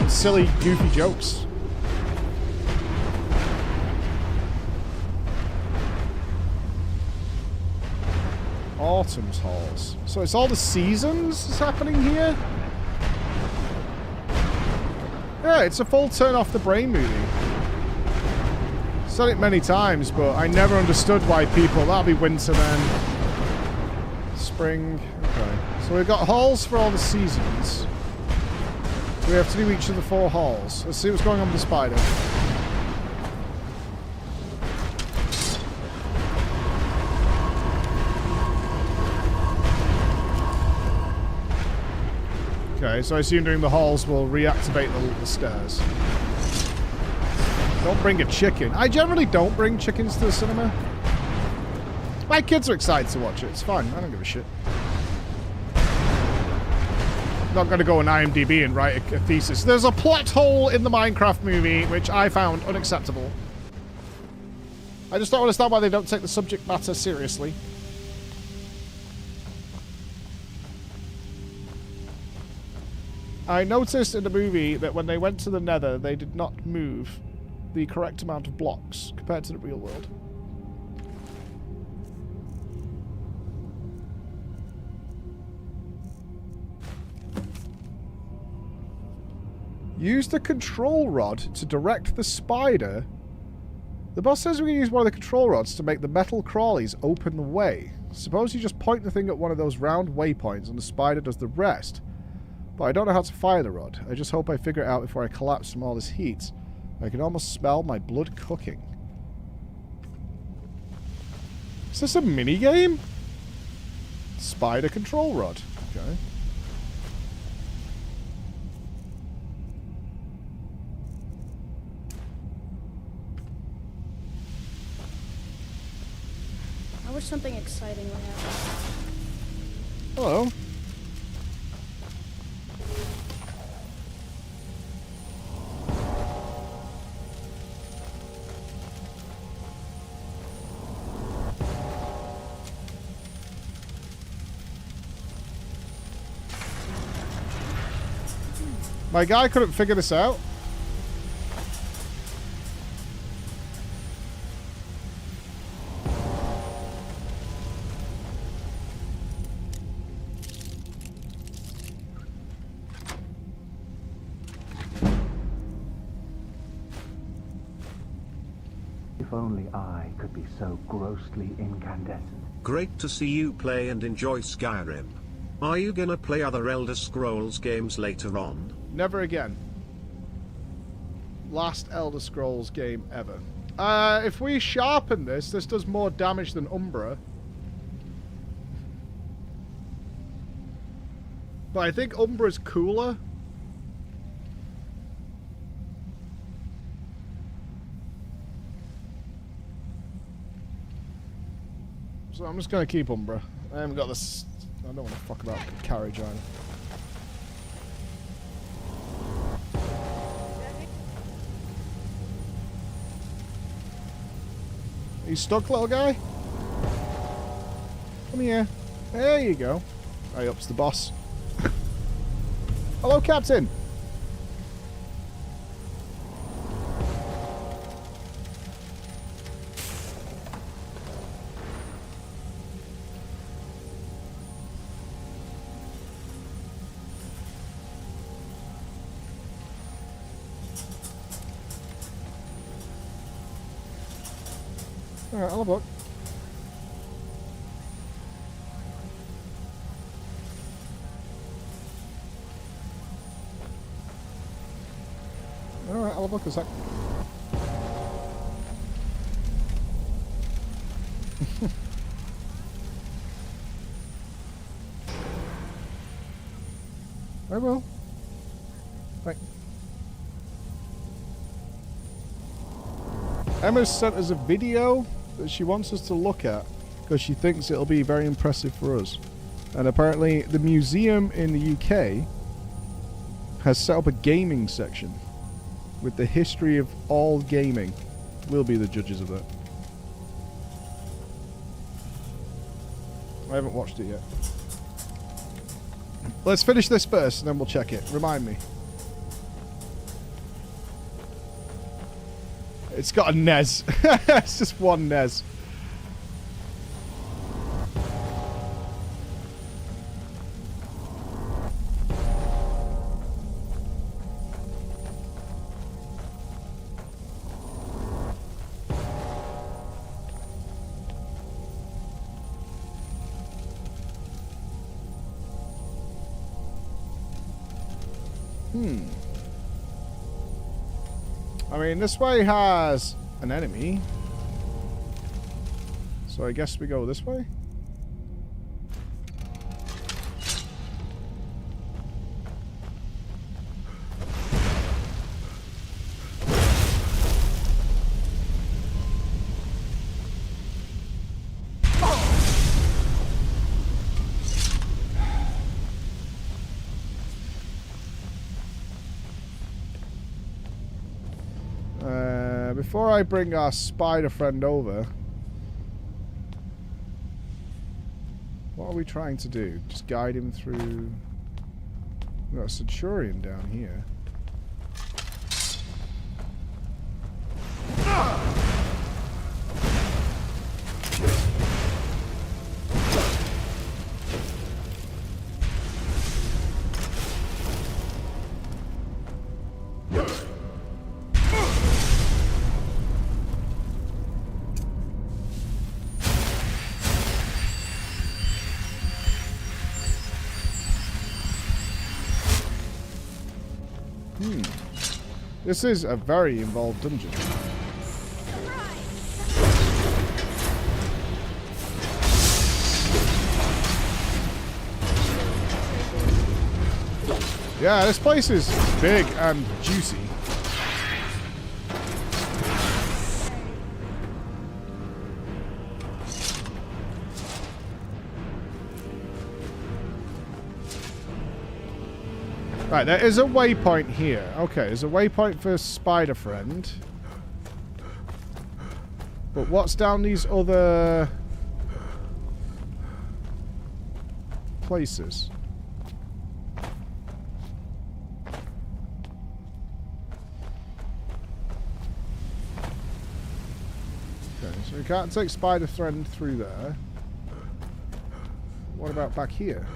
Speaker 2: Silly, goofy jokes. Autumn's Halls. So it's all the seasons that's happening here? Yeah, it's a full turn off the brain movie. Said it many times, but I never understood why people... That'll be winter then. Spring. Okay. So we've got halls for all the seasons. We have to do each of the 4 halls. Let's see what's going on with the spider. Okay, so I assume doing the halls will reactivate the stairs. Don't bring a chicken. I generally don't bring chickens to the cinema. My kids are excited to watch it. It's fun. I don't give a shit. I'm not going to go on IMDb and write a thesis. There's a plot hole in the Minecraft movie, which I found unacceptable. I just don't understand why they don't take the subject matter seriously. I noticed in the movie that when they went to the Nether, they did not move the correct amount of blocks compared to the real world. Use the control rod to direct the spider. The boss says we can use one of the control rods to make the metal crawlies open the way. Suppose you just point the thing at one of those round waypoints and the spider does the rest. But I don't know how to fire the rod. I just hope I figure it out before I collapse from all this heat. I can almost smell my blood cooking. Is this a mini-game? Spider control rod. Okay.
Speaker 12: I wish something exciting would happen.
Speaker 2: Hello. My guy couldn't figure this out.
Speaker 15: If only I could be so grossly incandescent.
Speaker 1: Great to see you play and enjoy Skyrim. Are you gonna play other Elder Scrolls games later on?
Speaker 2: Never again. Last Elder Scrolls game ever. If we sharpen this, this does more damage than Umbra. But I think Umbra's cooler. So I'm just going to keep Umbra. I haven't got this... I don't want to fuck about carriage either. You stuck, little guy? Come here. There you go. Hey, up's the boss. Hello, Captain. Alright, I'll have a look. Alright, I'll have a look a sec. I will. Right. Emma sent us a video that she wants us to look at because she thinks it'll be very impressive for us. And apparently the museum in the UK has set up a gaming section with the history of all gaming. We'll be the judges of that. I haven't watched it yet. Let's finish this first and then we'll check it. Remind me. It's got a NES. It's just one NES. I mean, this way has an enemy. So I guess we go this way. Before I bring our spider friend over, what are we trying to do? Just guide him through... We've got a Centurion down here. This is a very involved dungeon. Yeah, this place is big and juicy. Right, there is a waypoint here. Okay, there's a waypoint for Spider Friend. But what's down these other places? Okay, so we can't take Spider Friend through there. What about back here?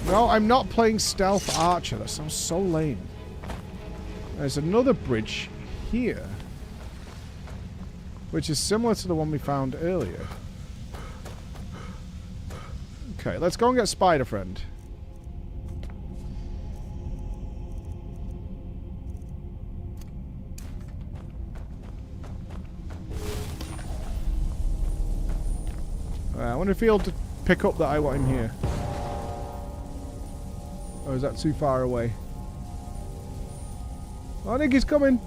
Speaker 2: No, I'm not playing Stealth Archer. That sounds so lame. There's another bridge here. which is similar to the one we found earlier. Okay, let's go and get Spider Friend. I wonder if he'll pick up that I want him here. Or is that too far away? I think he's coming.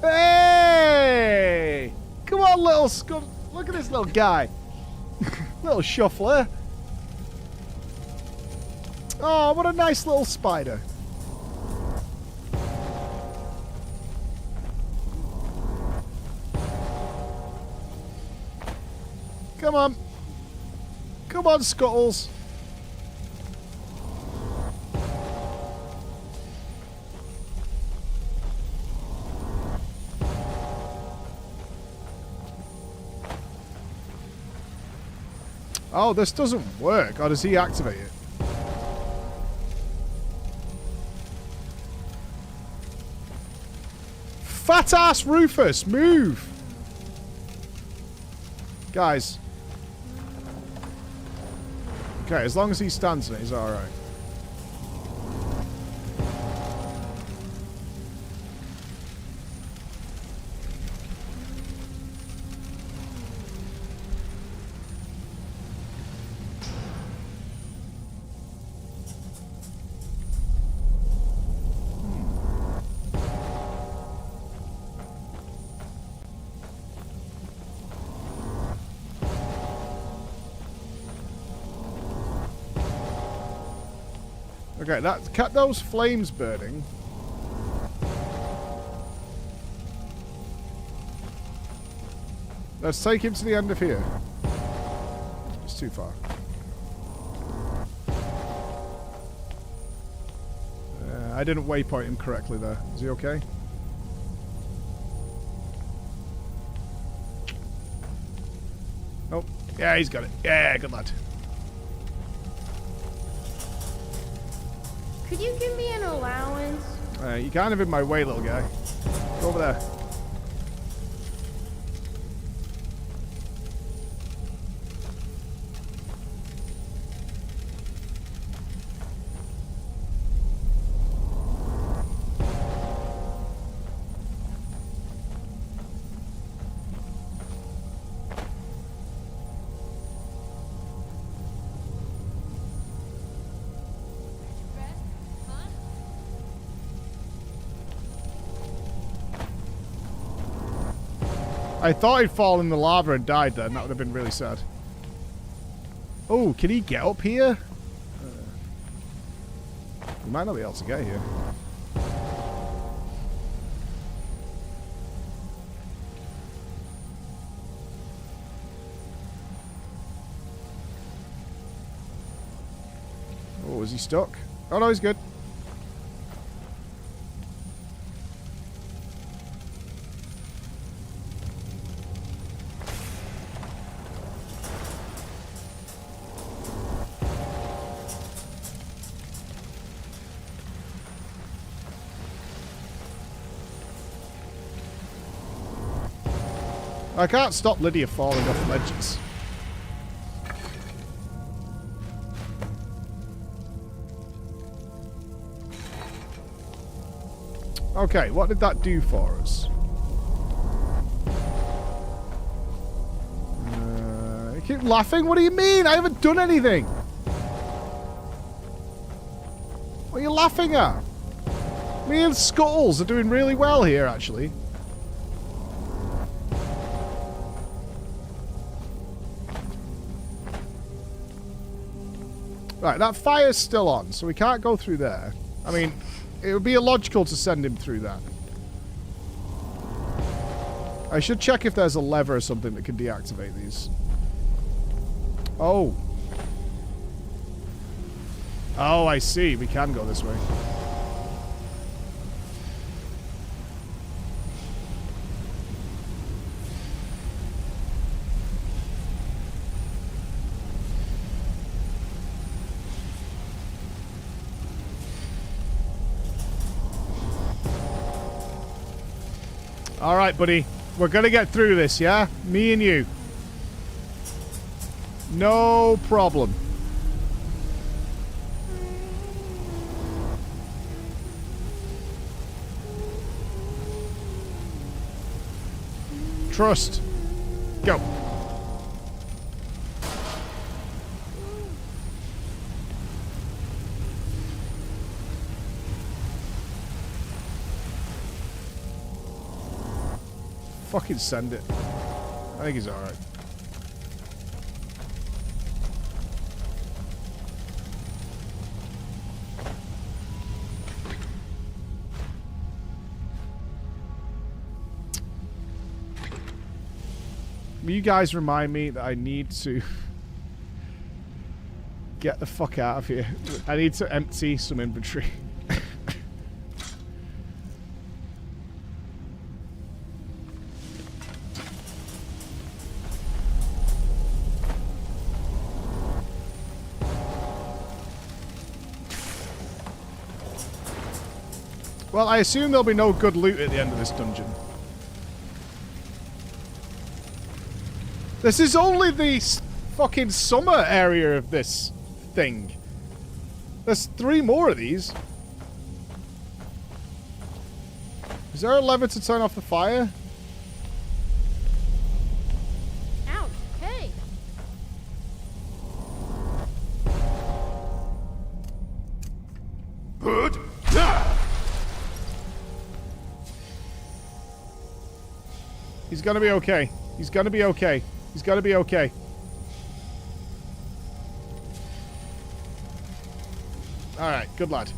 Speaker 2: Hey! Come on, little scum. Look at this little guy. Little shuffler. Oh, what a nice little spider. Come on. Come on, Scuttles. Oh, this doesn't work. Or does he activate it? Fat ass Rufus, move! Guys. Okay, as long as he stands in it, he's alright. Okay, that kept those flames burning. Let's take him to the end of here. It's too far. I didn't waypoint him correctly there. Is he okay? Oh, yeah, he's got it. Yeah, good lad.
Speaker 12: Could you give me an allowance?
Speaker 2: You're kind of in my way, little guy. Go over there. I thought he'd fall in the lava and died then. That would have been really sad. Oh, can he get up here? He might not be able to get here. Oh, is he stuck? Oh, no, he's good. I can't stop Lydia falling off ledges. Okay, what did that do for us? You keep laughing? What do you mean? I haven't done anything. What are you laughing at? Me and Scuttles are doing really well here, actually. Right, that fire's still on, so we can't go through there. I mean, it would be illogical to send him through that. I should check if there's a lever or something that can deactivate these. Oh. Oh, I see. We can go this way. All right, buddy. We're gonna get through this, yeah? Me and you. No problem. Trust. Go. Fucking send it. I think he's alright. You guys remind me that I need to get the fuck out of here. I need to empty some inventory. Well, I assume there'll be no good loot at the end of this dungeon. This is only the fucking summer area of this thing. There's 3 more of these. Is there a lever to turn off the fire?
Speaker 12: Ouch! Hey!
Speaker 2: He's gonna be okay. He's gonna be okay. He's gonna be okay. Alright, good lad.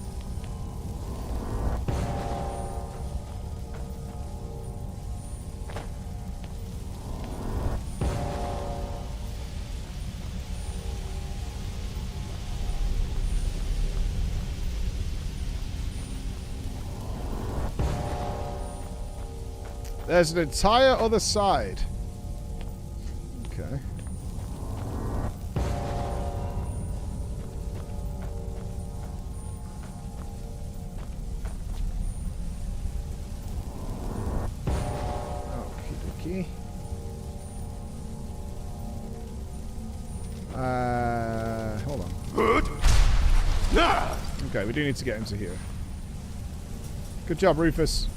Speaker 2: There's an entire other side. Okay. Okie dokie. Hold on. Okay, we do need to get into here. Good job, Rufus.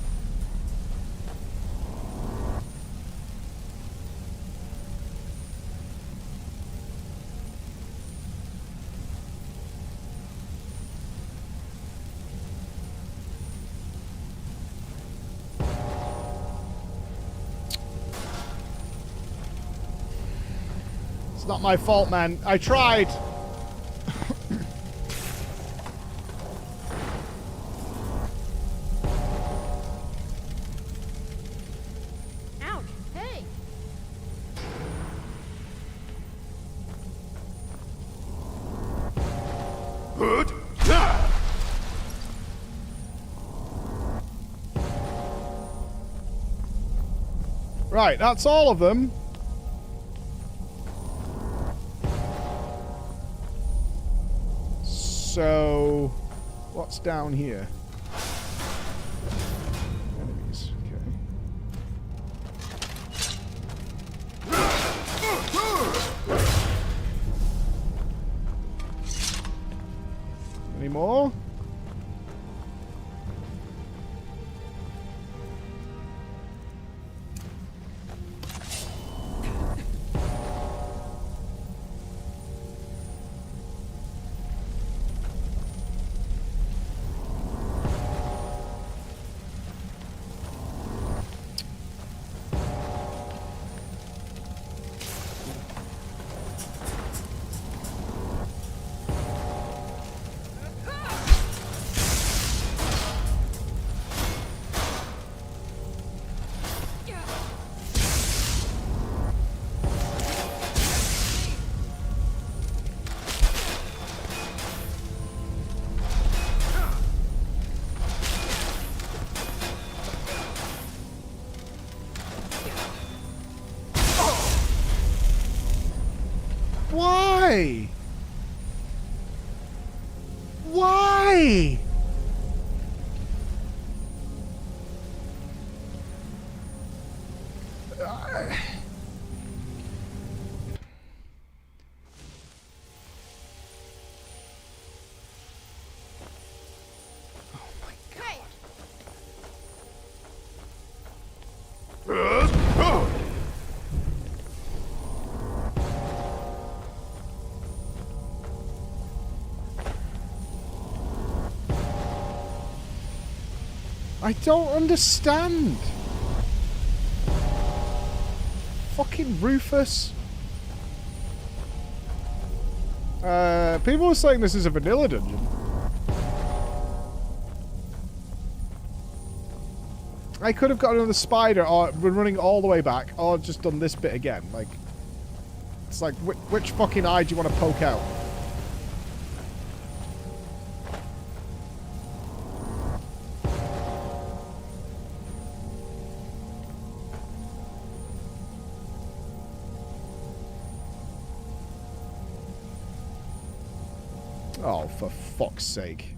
Speaker 2: It's not my fault, man. I tried.
Speaker 12: Ouch! Hey!
Speaker 2: Right, that's all of them. So, what's down here? Enemies, okay. Any more? Why? Why? I don't understand. Fucking Rufus. People are saying this is a vanilla dungeon. I could have got another spider, or been running all the way back, or just done this bit again. Like, it's like, which fucking eye do you want to poke out? Oh, for fuck's sake.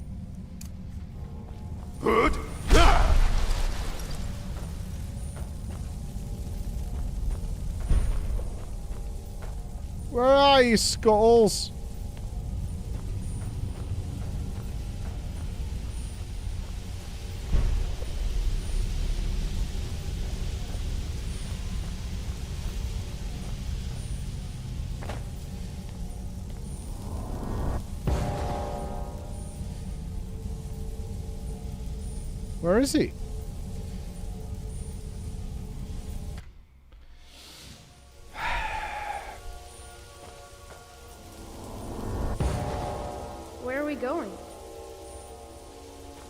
Speaker 2: Where are you, skulls? Where is he?
Speaker 12: Where are we going?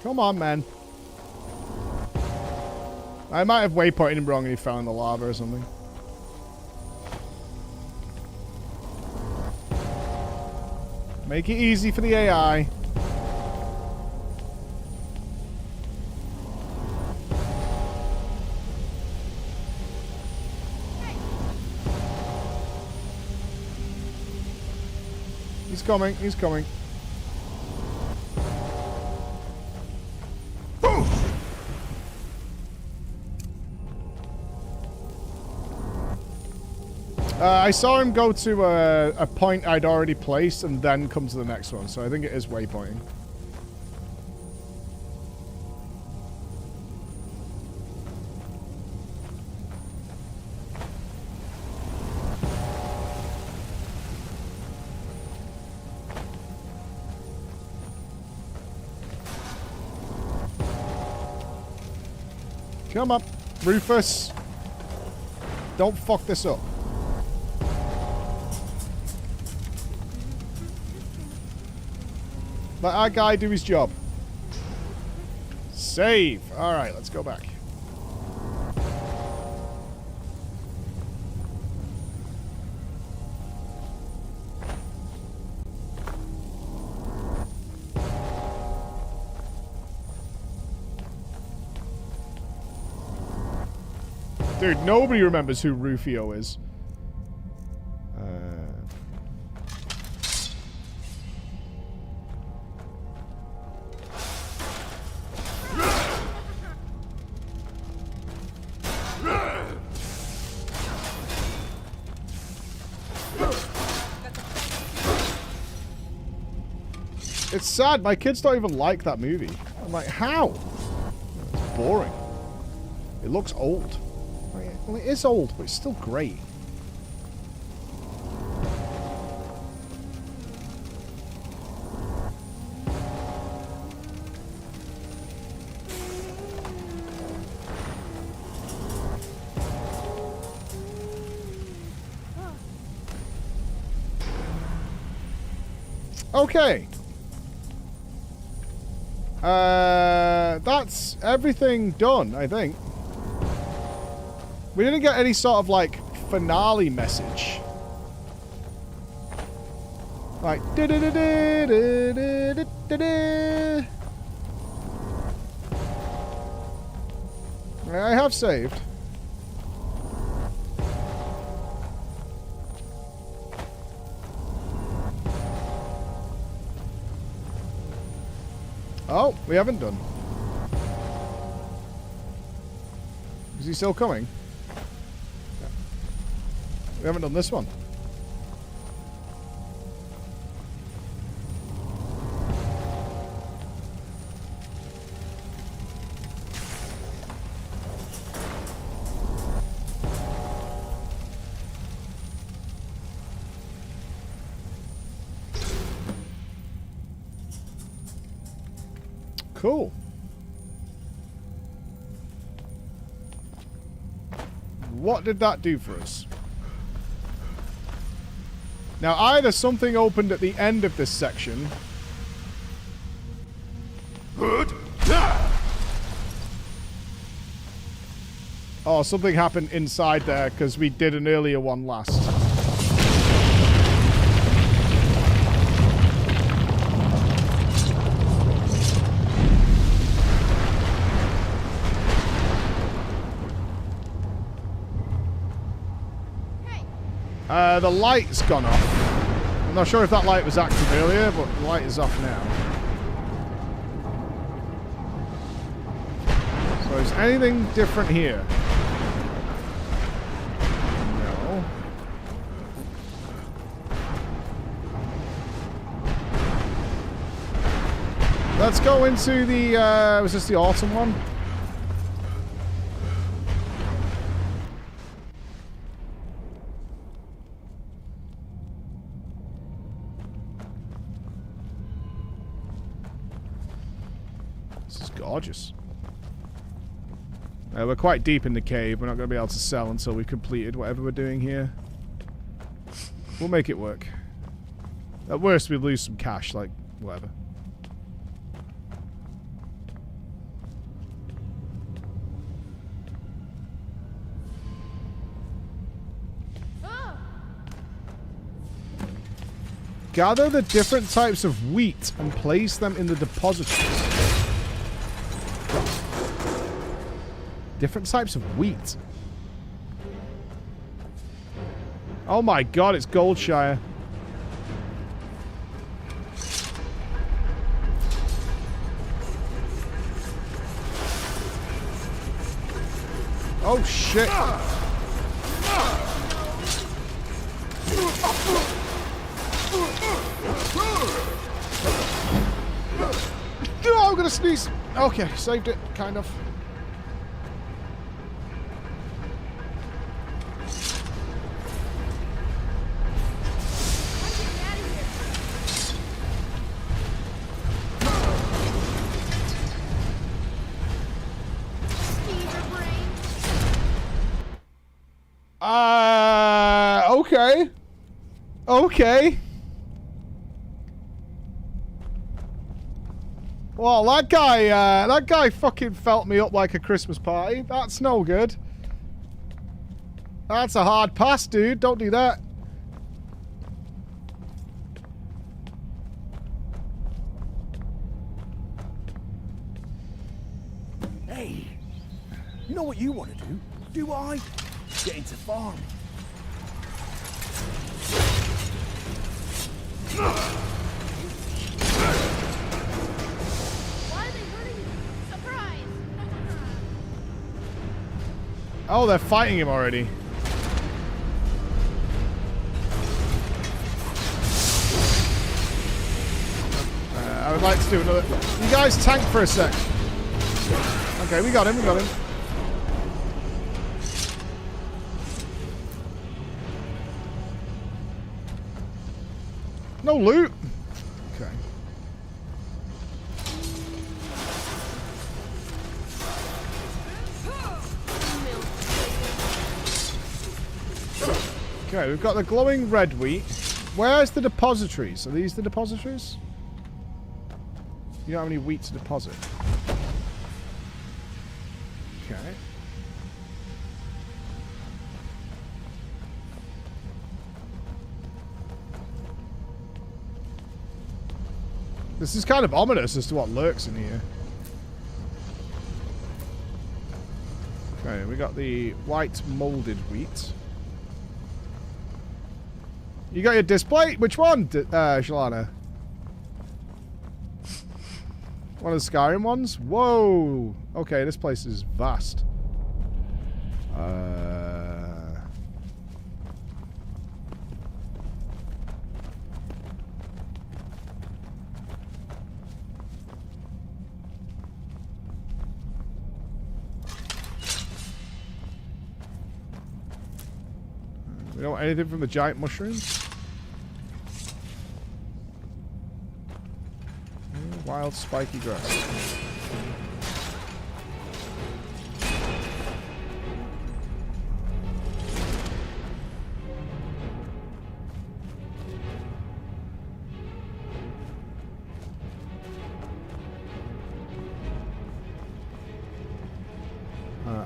Speaker 2: Come on, man. I might have waypointed him wrong and he fell in the lava or something. Make it easy for the AI. He's coming, he's coming. I saw him go to a point I'd already placed and then come to the next one, so I think it is waypointing. Come up, Rufus. Don't fuck this up. Let our guy do his job. Save. Alright, let's go back. Dude, nobody remembers who Rufio is. It's sad. My kids don't even like that movie. I'm like, how? It's boring. It looks old. Well, it is old, but it's still great. Okay. That's everything done, I think. We didn't get any sort of, like, finale message. Like, da-da-da-da-da-da-da-da. I have saved. Oh, we haven't done. Is he still coming? We haven't done this one. Cool. What did that do for us? Now, either something opened at the end of this section. Oh, something happened inside there because we did an earlier one last. The light's gone off. I'm not sure if that light was active earlier, but the light is off now. So is anything different here? No. Let's go into the, was this the autumn one? Gorgeous. We're quite deep in the cave. We're not going to be able to sell until we've completed whatever we're doing here. We'll make it work. At worst, we lose some cash, like, whatever. Gather the different types of wheat and place them in the depositories. Different types of wheat. Oh my god, it's Goldshire. Oh shit. Oh, I'm gonna sneeze. Okay, saved it, kind of. Okay. Okay. Well, that guy fucking felt me up like a Christmas party. That's no good. That's a hard pass, dude. Don't do that.
Speaker 3: Hey, you know what you want to do? Do I? Get into farming.
Speaker 12: Why are they hurting you? Surprise!
Speaker 2: Oh, they're fighting him already. I would like to do another... You guys tank for a sec. Okay, we got him, we got him. No loot. Okay. Okay, we've got the glowing red wheat. Where's the depositories? Are these the depositories? You don't have any wheat to deposit. Okay. This is kind of ominous as to what lurks in here. Okay, we got the white molded wheat. You got your display? Which one, Shalana? One of the Skyrim ones? Whoa! Okay, this place is vast. We don't want anything from the giant mushrooms? Wild spiky grass.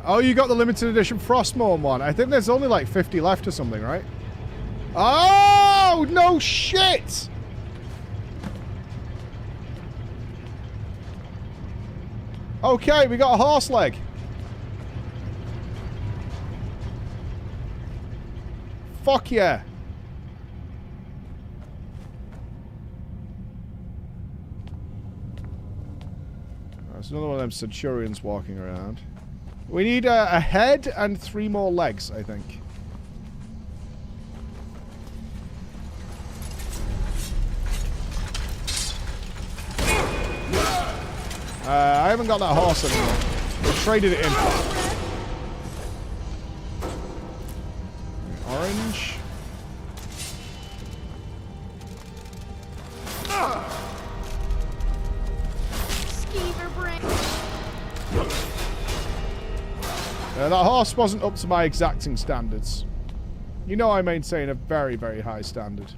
Speaker 2: Oh, you got the limited edition Frostmourne one. I think there's only like 50 left or something, right? Oh, no shit! Okay, we got a horse leg. Fuck yeah. There's another one of them Centurions walking around. We need a head and 3 more legs, I think. I haven't got that horse anymore. We traded it in. Orange. That horse wasn't up to my exacting standards. You know I maintain a very, very high standard.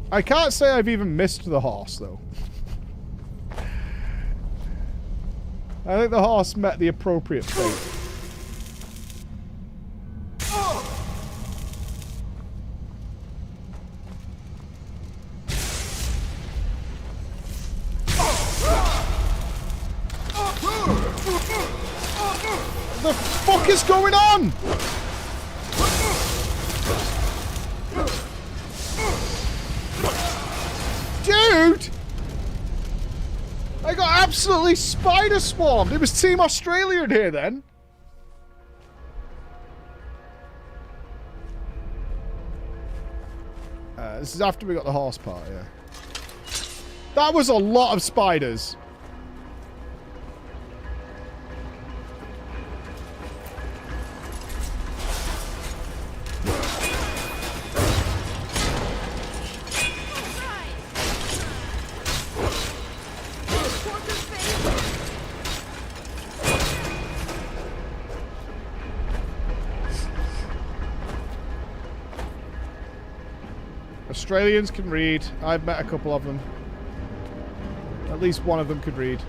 Speaker 2: I can't say I've even missed the horse, though. I think the horse met the appropriate fate. What the fuck is going on? Dude! I got absolutely spider swarmed. It was Team Australia in here then. This is after we got the horse part, yeah. That was a lot of spiders. Australians can read. I've met a couple of them. At least one of them could read.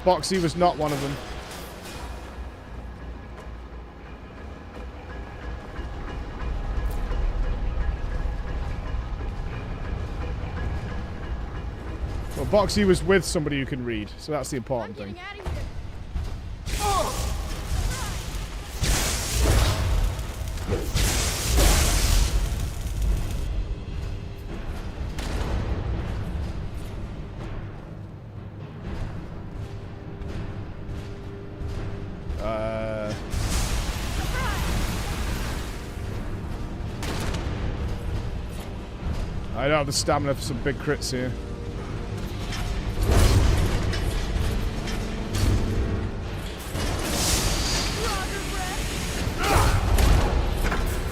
Speaker 2: Boxy was not one of them. Boxy was with somebody who can read, so that's the important thing. I don't have the stamina for some big crits here.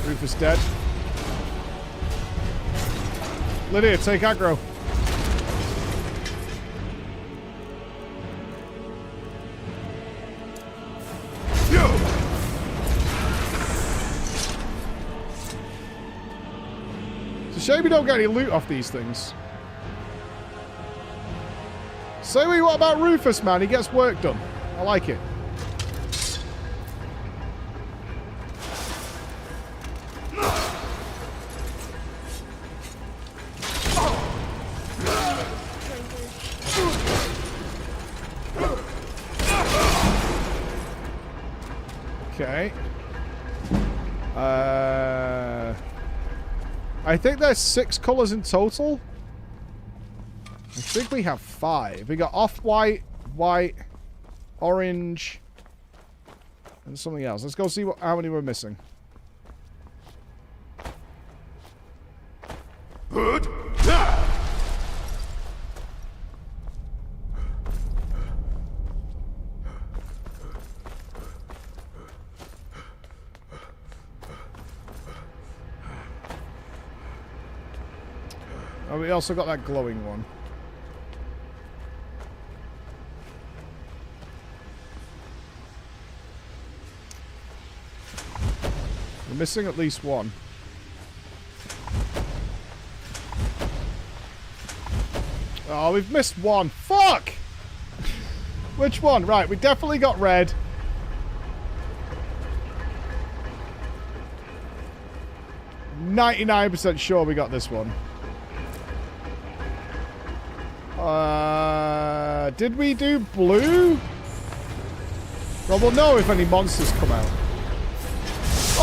Speaker 2: Rufus dead. Lydia, take aggro. It's a shame we don't get any loot off these things. Say what about Rufus, man? He gets work done. I like it. Okay. I think there's 6 colors in total. I think we have 5. We got off-white, white, orange, and something else. Let's go see how many we're missing. Oh, we also got that glowing one. We're missing at least one. Oh, we've missed one. Fuck! Which one? Right, we definitely got red. %99 sure we got this one. Did we do blue? Well, we'll know if any monsters come out.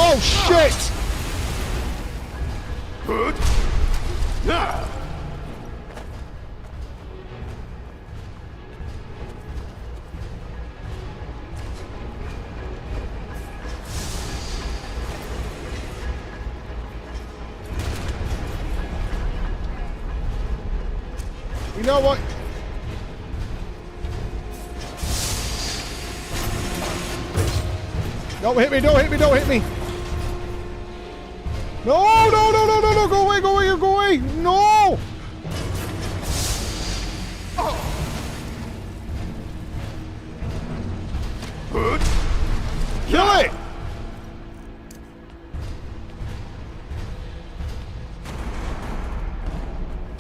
Speaker 2: Oh, shit! You know what? Don't hit me, don't hit me, don't hit me. No, no, no, no, no, no, go away, go away, go away. No! Kill it!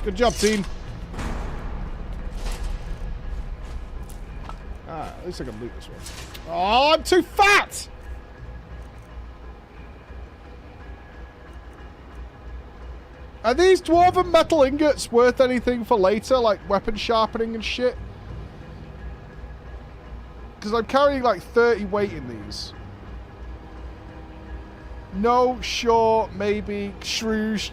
Speaker 2: Good job, team. Ah, at least I can loot this one. Oh, I'm too fat! Are these dwarven metal ingots worth anything for later, like weapon sharpening and shit? Because I'm carrying like 30 weight in these. No, sure, maybe, shroosh.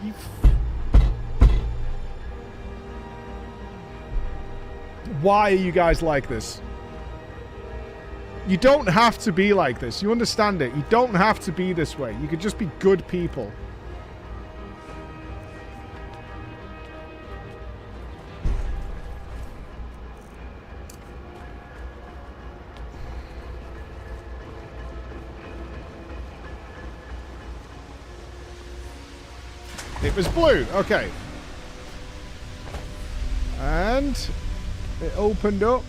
Speaker 2: Why are you guys like this? You don't have to be like this. You understand it. You don't have to be this way. You could just be good people. It was blue. Okay. And it opened up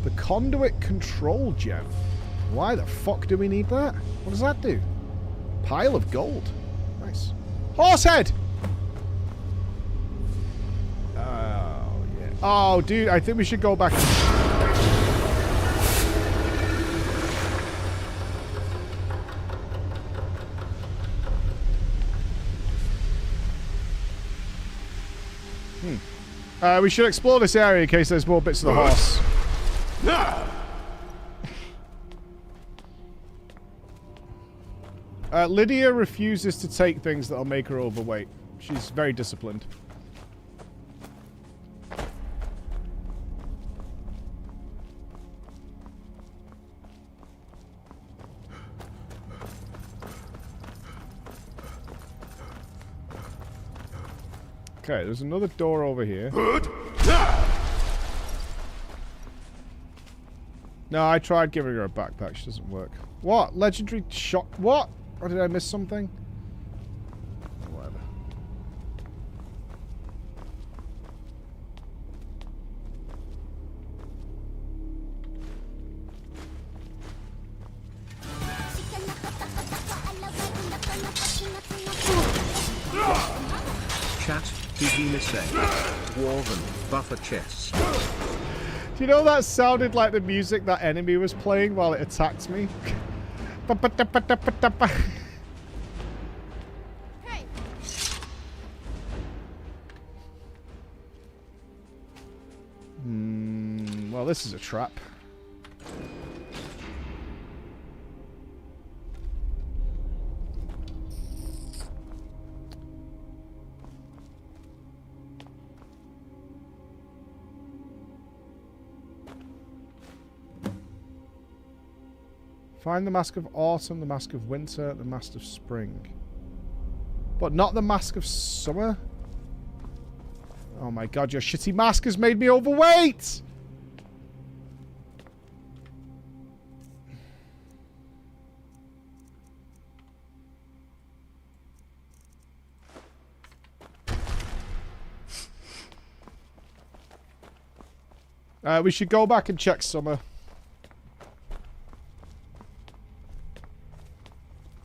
Speaker 2: the conduit control gem. Why the fuck do we need that? What does that do? Pile of gold. Nice. Horsehead! Oh, yeah. Oh, dude, I think we should go back. We should explore this area in case there's more bits of the horse. Lydia refuses to take things that'll make her overweight. She's very disciplined. Okay, there's another door over here. No, I tried giving her a backpack. She doesn't work. What? Legendary shot? What? Or did I miss something? Whatever.
Speaker 1: Chat, did he miss a dwarven buffer chest?
Speaker 2: Do you know that sounded like the music that enemy was playing while it attacked me?
Speaker 12: Hey.
Speaker 2: Well, this is a trap. Find the Mask of Autumn, the Mask of Winter, the Mask of Spring. But not the Mask of Summer? Oh my god, your shitty mask has made me overweight! We should go back and check summer.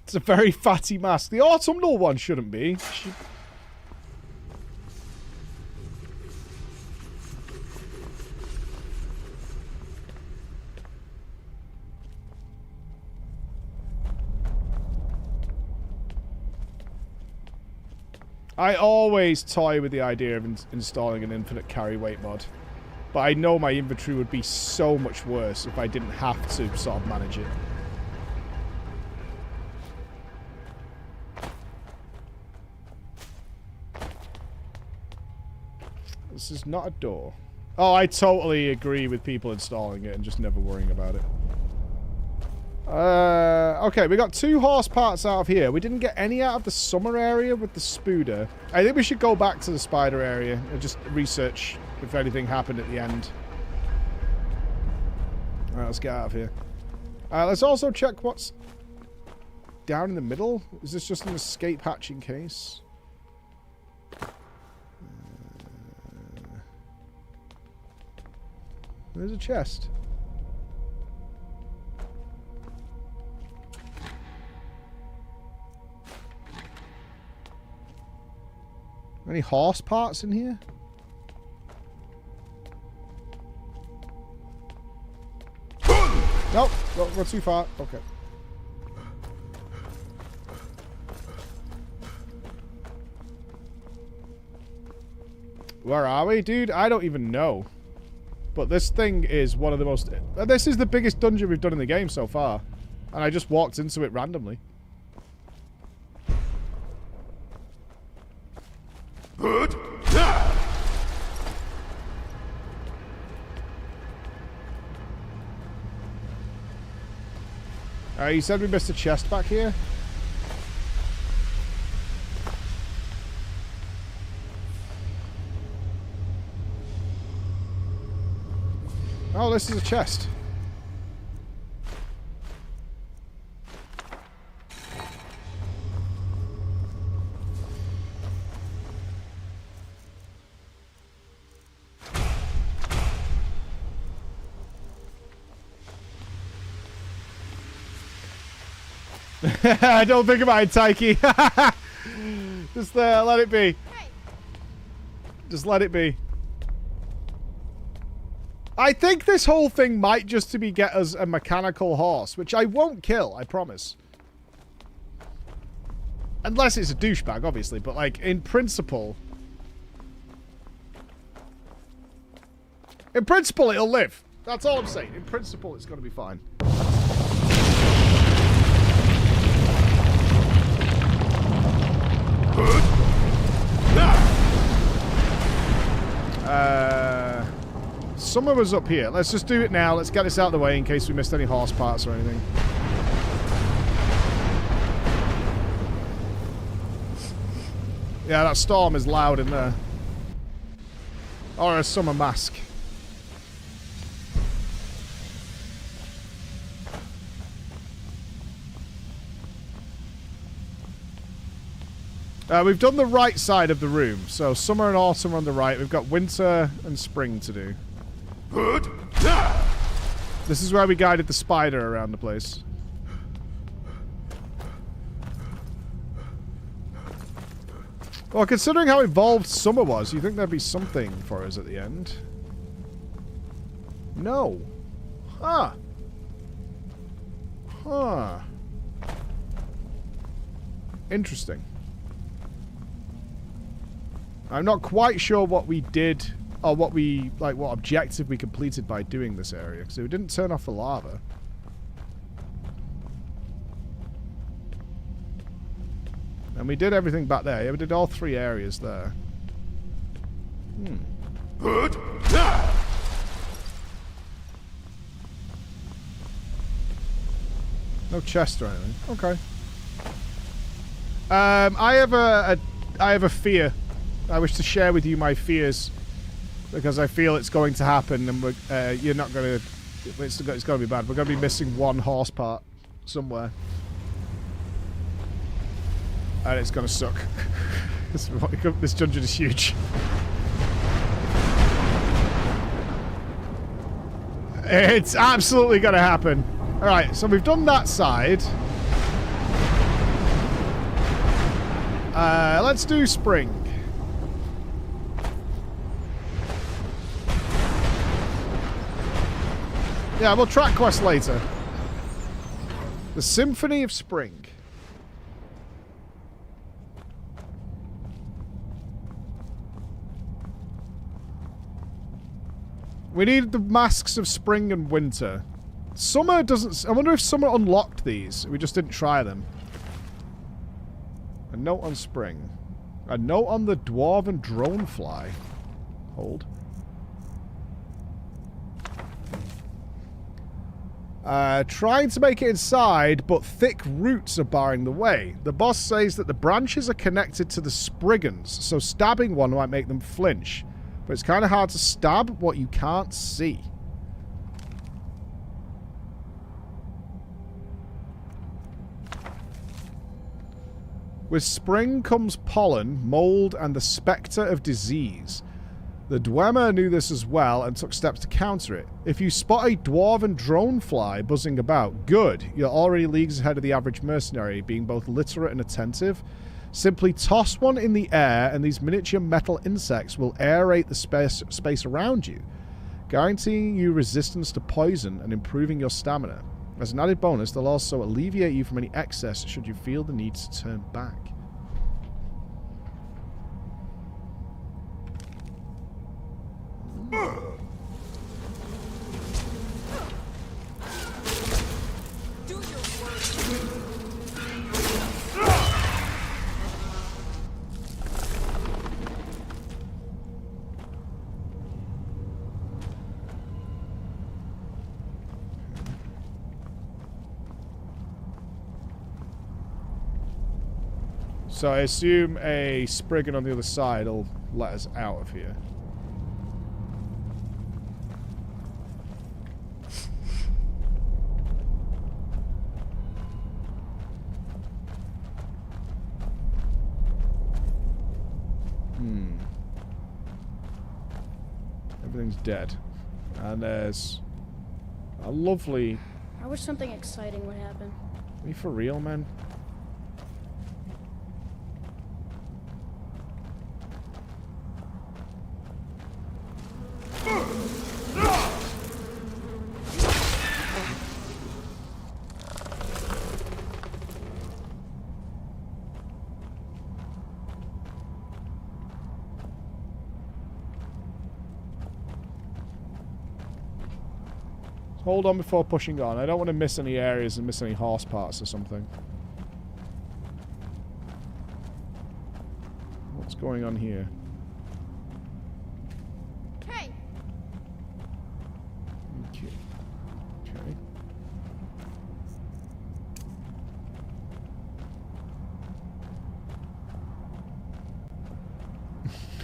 Speaker 2: It's a very fatty mask. The autumnal one shouldn't be. I always toy with the idea of installing an infinite carry weight mod. But I know my inventory would be so much worse if I didn't have to sort of manage it. This is not a door. Oh, I totally agree with people installing it and just never worrying about it. Okay, we got 2 horse parts out of here. We didn't get any out of the summer area with the spooder. I think we should go back to the spider area and just research if anything happened at the end. Alright, let's get out of here. Let's also check what's down in the middle. Is this just an escape hatch in case? There's a chest. Any horse parts in here? Nope, we're too far. Okay. Where are we, dude? I don't even know. But this thing is one of the most... This is the biggest dungeon we've done in the game so far. And I just walked into it randomly. You said we missed a chest back here? Oh, this is a chest. Don't think about it, Taiki. Just let it be. Just let it be. I think this whole thing might just to be get us a mechanical horse, which I won't kill, I promise. Unless it's a douchebag, obviously, but like, in principle... In principle, it'll live. That's all I'm saying. In principle, it's going to be fine. Summer was up here. Let's just do it now. Let's get this out of the way in case we missed any horse parts or anything. Yeah, that storm is loud in there. Or a summer mask. We've done the right side of the room. So summer and autumn are on the right. We've got winter and spring to do. This is where we guided the spider around the place. Well, considering how involved summer was, you think there'd be something for us at the end? No. Huh. Huh. Interesting. I'm not quite sure what we did, or what we, like, what objective we completed by doing this area, because we didn't turn off the lava. And we did everything back there. Yeah, we did all 3 areas there. No chest or anything. Okay. I have a fear. I wish to share with you my fears, because I feel it's going to happen, and you're not going to... It's going to be bad. We're going to be missing 1 horse part somewhere. And it's going to suck. This dungeon is huge. It's absolutely going to happen. All right, so we've done that side. Let's do spring. Yeah, we'll track quest later. The Symphony of Spring. We need the masks of spring and winter. Summer doesn't... I wonder if summer unlocked these. We just didn't try them. A note on spring. A note on the dwarven dronefly. Hold. Trying to make it inside, but thick roots are barring the way. The boss says that the branches are connected to the spriggans, so stabbing one might make them flinch. But it's kind of hard to stab what you can't see. With spring comes pollen, mold, and the spectre of disease. The Dwemer knew this as well and took steps to counter it. If you spot a dwarven dronefly buzzing about, good. You're already leagues ahead of the average mercenary, being both literate and attentive. Simply toss one in the air and these miniature metal insects will aerate the space around you, guaranteeing you resistance to poison and improving your stamina. As an added bonus, they'll also alleviate you from any excess should you feel the need to turn back. So I assume a Spriggan on the other side will let us out of here. Everything's dead. And there's a lovely...
Speaker 12: I wish something exciting would happen.
Speaker 2: Are you for real, man? Hold on before pushing on. I don't want to miss any areas and miss any horse parts or something. What's going on here?
Speaker 12: Hey.
Speaker 2: Okay.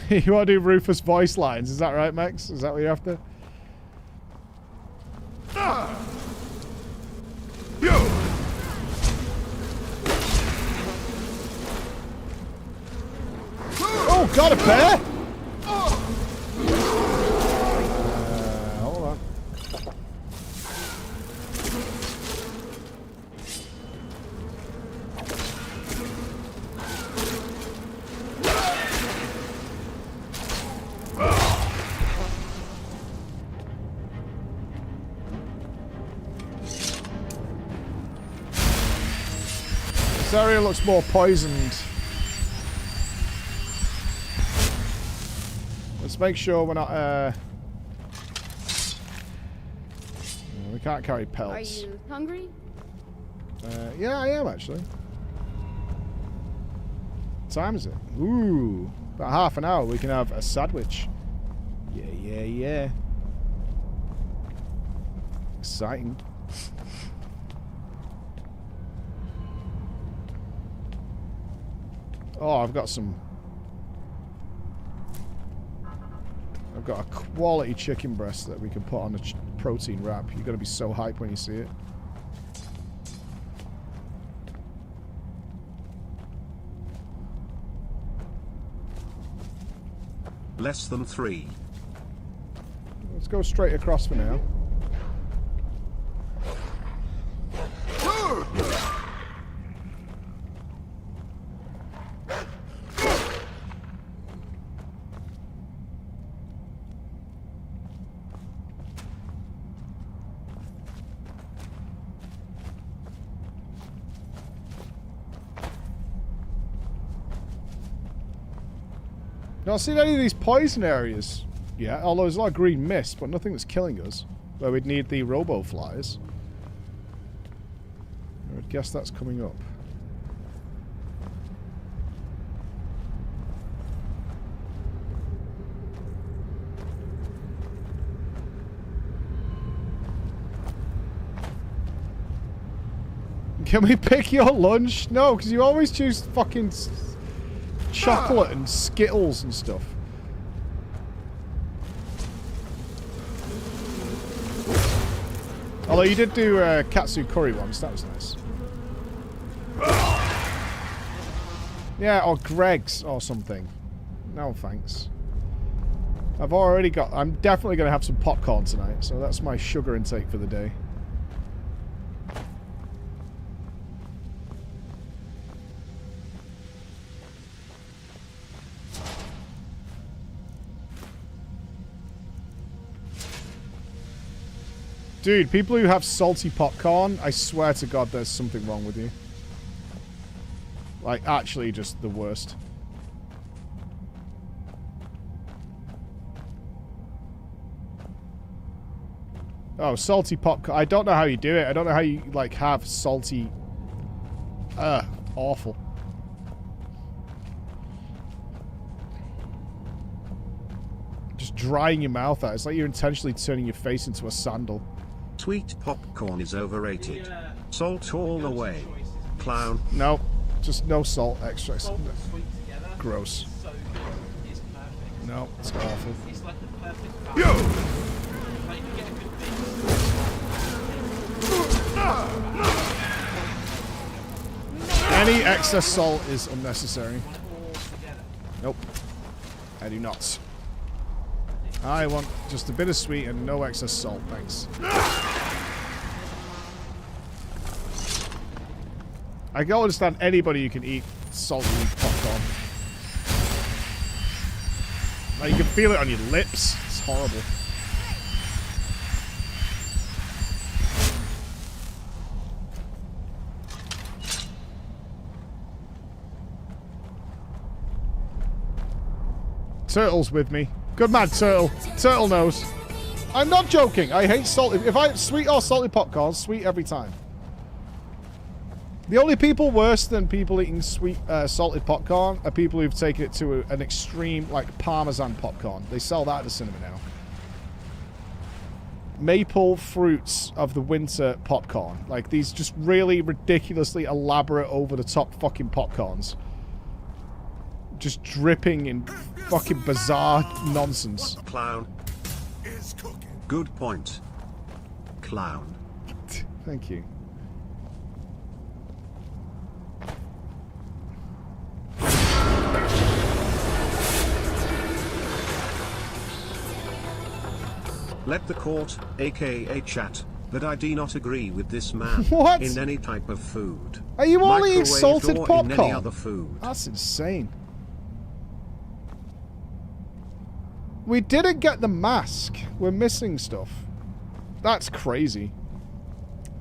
Speaker 2: Okay. You want to do Rufus voice lines? Is that right, Max? Is that what you're after? Oh, got a bear! Hold on. This area looks more poisoned. Let's make sure we're not, we can't carry pelts.
Speaker 12: Are you hungry?
Speaker 2: Yeah, I am, actually. What time is it? Ooh, about half an hour we can have a sandwich. Yeah. Exciting. Oh, I've got a quality chicken breast that we can put on a protein wrap. You're going to be so hyped when you see it.
Speaker 1: Less than 3.
Speaker 2: Let's go straight across for now. Not seen any of these poison areas yet, although there's a lot of green mist, but nothing that's killing us. Where we'd need the robo-flies. I would guess that's coming up. Can we pick your lunch? No, because you always choose fucking chocolate and Skittles and stuff. Although you did do katsu curry once, that was nice. Yeah, or Greg's or something. No thanks. I've already got... I'm definitely going to have some popcorn tonight, so that's my sugar intake for the day. Dude, people who have salty popcorn, I swear to God there's something wrong with you. Like, actually just the worst. Oh, salty popcorn. I don't know how you do it. I don't know how you, like, have salty... awful. Just drying your mouth out. It's like you're intentionally turning your face into a sandal.
Speaker 1: Sweet popcorn is overrated. Salt all the way. Clown.
Speaker 2: No. Just no salt extra. Gross. No, it's awful.
Speaker 13: It's like the perfect
Speaker 2: Any excess salt is unnecessary. Nope. I do not. I want just a bit of sweet and no excess salt, thanks. I can understand anybody who can eat salty popcorn. Like, you can feel it on your lips. It's horrible. Turtle's with me. Good man, Turtle. Turtle knows. I'm not joking. I hate salty. If I sweet or salty popcorn, sweet every time. The only people worse than people eating sweet salted popcorn are people who've taken it to an extreme, like Parmesan popcorn. They sell that at the cinema now. Maple fruits of the winter popcorn. Like these just really ridiculously elaborate, over-the-top fucking popcorns. Just dripping in fucking bizarre nonsense.
Speaker 1: Clown. Is cooking. Good point. Clown.
Speaker 2: Thank you.
Speaker 1: Let the court, aka chat, that I do not agree with this man
Speaker 2: What?
Speaker 1: in any type of food.
Speaker 2: Are you all eating
Speaker 1: Microwaved
Speaker 2: salted
Speaker 1: or
Speaker 2: popcorn?
Speaker 1: in any other food.
Speaker 2: That's insane. We didn't get the mask. We're missing stuff. That's crazy.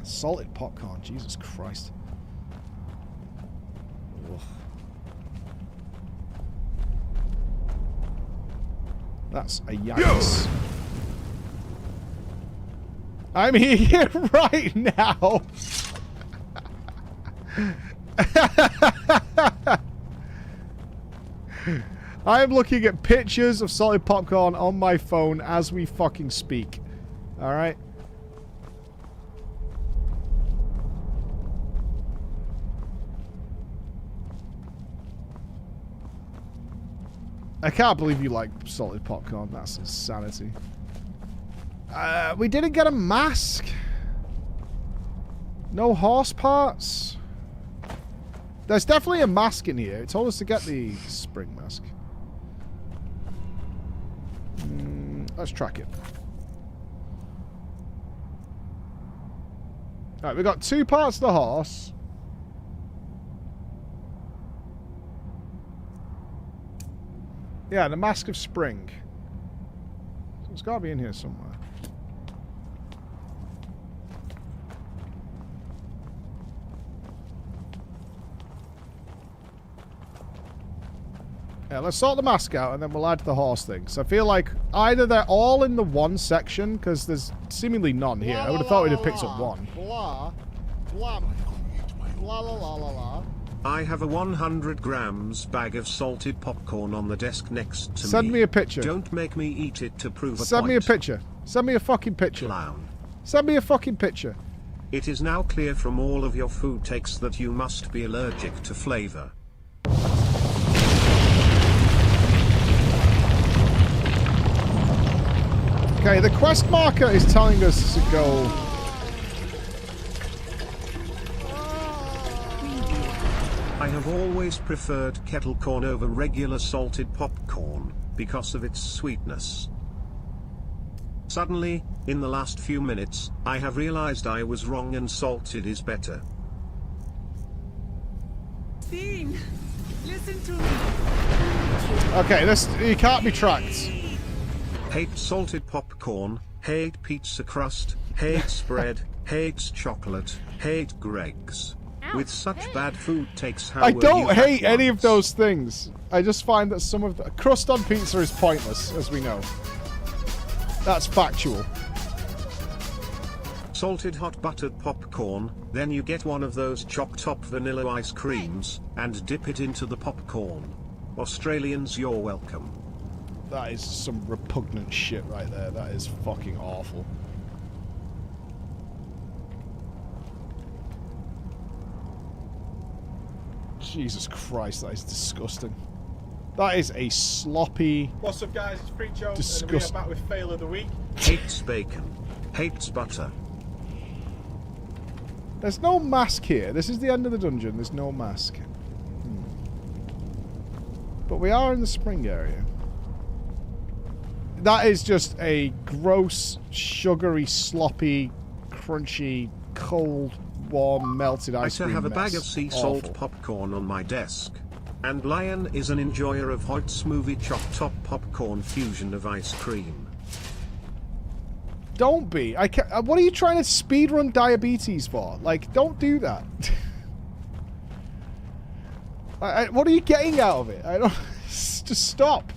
Speaker 2: Salted popcorn. Jesus Christ. Ugh. That's a yikes. I'm here right now. I am looking at pictures of salted popcorn on my phone as we fucking speak. Alright? I can't believe you like salted popcorn. That's insanity. We didn't get a mask. No horse parts. There's definitely a mask in here. It told us to get the spring mask. Let's track it. Alright, we got 2 parts of the horse. Yeah, the Mask of Spring. So it's got to be in here somewhere. Yeah, let's sort the mask out and then we'll add the horse thing. So I feel like either they're all in the one section, because there's seemingly none here. I would have thought we'd have picked up one. Blah, blah, blah, la, la, la, la.
Speaker 1: I have a 100 grams bag of salted popcorn on the desk next to me.
Speaker 2: Send me a picture.
Speaker 1: Don't make me eat it to prove a point.
Speaker 2: Send me a picture. Send me a fucking picture.
Speaker 1: Clown.
Speaker 2: Send me a fucking picture.
Speaker 1: It is now clear from all of your food takes that you must be allergic to flavor.
Speaker 2: Okay, the quest marker is telling us to go...
Speaker 1: I have always preferred kettle corn over regular salted popcorn, because of its sweetness. Suddenly, in the last few minutes, I have realized I was wrong and salted is better.
Speaker 14: Sting, listen to me.
Speaker 2: Okay, this... you can't be tracked.
Speaker 1: Hate salted popcorn, hate pizza crust, hates spread, hates chocolate, hate Greg's. With such bad food takes, how
Speaker 2: I
Speaker 1: will
Speaker 2: don't
Speaker 1: you
Speaker 2: hate
Speaker 1: at
Speaker 2: any of
Speaker 1: once?
Speaker 2: those things. I just find that some of the... crust on pizza is pointless, as we know. That's factual.
Speaker 1: Salted hot buttered popcorn, then you get one of those chopped top vanilla ice creams, and dip it into the popcorn. Australians, you're welcome.
Speaker 2: That is some repugnant shit right there. That is fucking awful. Jesus Christ, that is disgusting. That is a sloppy...
Speaker 17: What's up, guys? It's Preacho, and we're back with Fail of the Week.
Speaker 1: Hates bacon. Hates butter.
Speaker 2: There's no mask here. This is the end of the dungeon. There's no mask. But we are in the spring area. That is just a gross, sugary, sloppy, crunchy, cold, warm, melted ice cream
Speaker 1: I have a
Speaker 2: mess.
Speaker 1: bag of sea salt popcorn on my desk. And Lion is an enjoyer of Hoyt's movie chopped top popcorn fusion of ice cream.
Speaker 2: Don't be. I can't, what are you trying to speedrun diabetes for? Like, don't do that. What are you getting out of it? I don't... Just stop.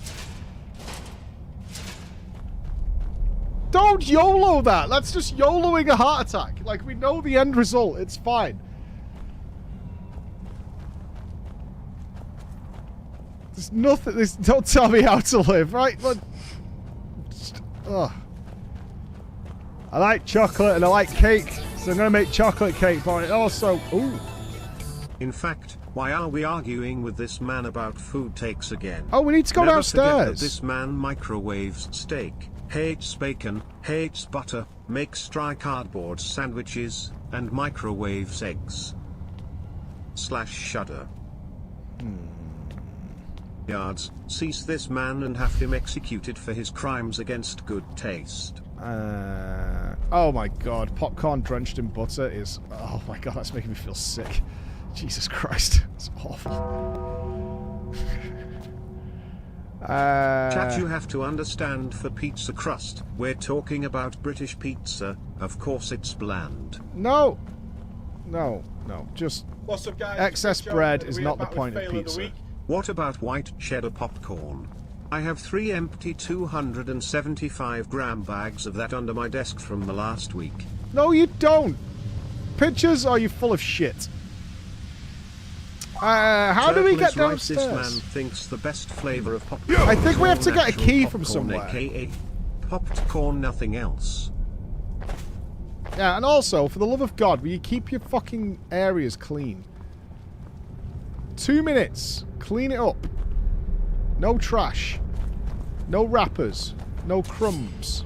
Speaker 2: Don't YOLO that. That's just YOLOing a heart attack. Like, we know the end result. It's fine. There's nothing... don't tell me how to live, right? Look, ugh. I like chocolate and I like cake, so I'm going to make chocolate cake, but also... Ooh.
Speaker 1: In fact, why are we arguing with this man about food takes again?
Speaker 2: Oh, we need to go
Speaker 1: Never forget that
Speaker 2: downstairs.
Speaker 1: this man microwaves steak, hates bacon, hates butter, makes dry cardboard sandwiches, and microwaves eggs. /shudder. Yards, seize this man and have him executed for his crimes against good taste.
Speaker 2: Oh my god, popcorn drenched in butter is... Oh my god, that's making me feel sick. Jesus Christ, it's awful.
Speaker 1: Chat, you have to understand, for pizza crust, we're talking about British pizza, of course it's bland.
Speaker 2: No, just...
Speaker 17: What's up, guys?
Speaker 2: Excess
Speaker 17: Preacho,
Speaker 2: bread
Speaker 17: and
Speaker 2: is
Speaker 17: we are
Speaker 2: not the
Speaker 17: back with
Speaker 2: point of
Speaker 17: Fail the
Speaker 2: pizza.
Speaker 17: Week.
Speaker 1: What about white cheddar popcorn? I have 3 empty 275 gram bags of that under my desk from the last week.
Speaker 2: No, you don't. Pictures, or are you full of shit? How do we get
Speaker 1: Turtle is right,
Speaker 2: downstairs?
Speaker 1: This man thinks the best flavor of popcorn.
Speaker 2: I think we have to get a
Speaker 1: natural
Speaker 2: key from
Speaker 1: popcorn,
Speaker 2: somewhere.
Speaker 1: AKA popped corn, nothing else.
Speaker 2: Yeah, and also, for the love of God, will you keep your fucking areas clean? 2 minutes. Clean it up. No trash. No wrappers. No crumbs.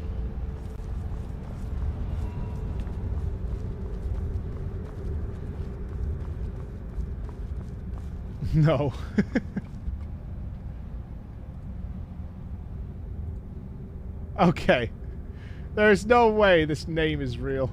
Speaker 2: No. Okay. There's no way this name is real.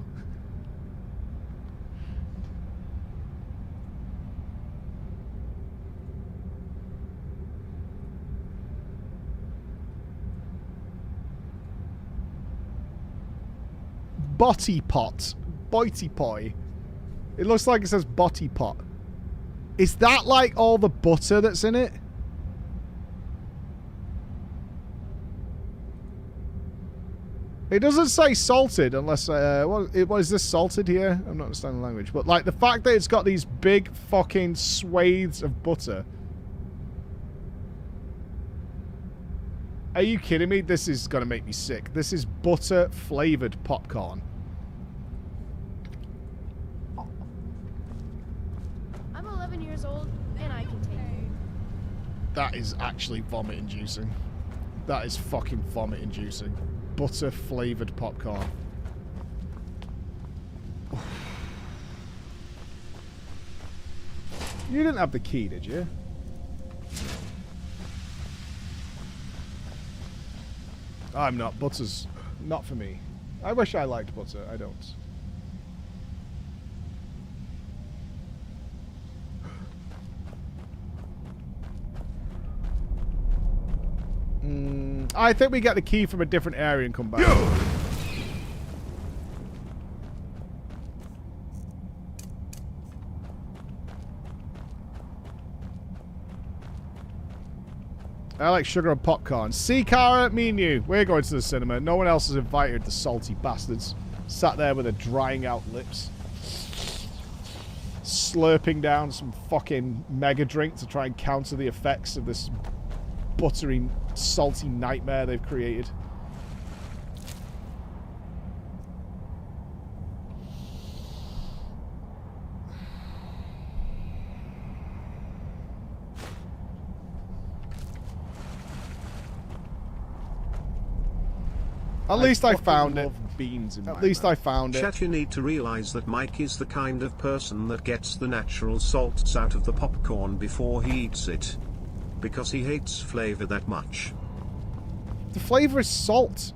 Speaker 2: Botty pot. Boity poi. It looks like it says botty pot. Is that like all the butter that's in it? It doesn't say salted unless... what is this salted here? I'm not understanding the language. But, like, the fact that it's got these big fucking swathes of butter. Are you kidding me? This is going to make me sick. This is butter-flavored popcorn.
Speaker 12: I'm 11 years old, and I can take it.
Speaker 2: That is actually vomit-inducing. That is fucking vomit-inducing. Butter-flavored popcorn. You didn't have the key, did you? I'm not. Butter's not for me. I wish I liked butter. I don't. I think we get the key from a different area and come back. I like sugar and popcorn. See, Cara, me and you. We're going to the cinema. No one else has invited the salty bastards. Sat there with their drying out lips. Slurping down some fucking mega drink to try and counter the effects of this buttery, salty nightmare they've created. At least I found it.
Speaker 3: Beans in
Speaker 2: At least I found it.
Speaker 1: Chat, you need to realize that Mike is the kind of person that gets the natural salts out of the popcorn before he eats it. Because he hates flavor that much.
Speaker 2: The flavor is salt.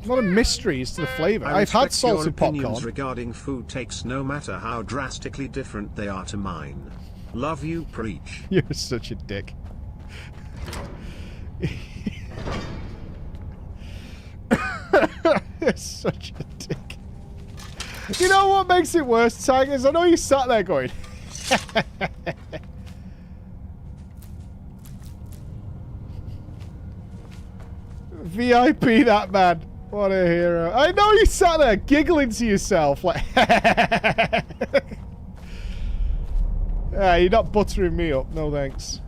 Speaker 2: Not a mystery as to the flavor. I've had salted popcorn.
Speaker 1: Regarding food takes, no matter how drastically different they are to mine. Love you, preach.
Speaker 2: You're such a dick. You're such a dick. You know what makes it worse, Tigers? I know you sat there going... VIP that man. What a hero. I know you sat there giggling to yourself like... Yeah, you're not buttering me up. No thanks.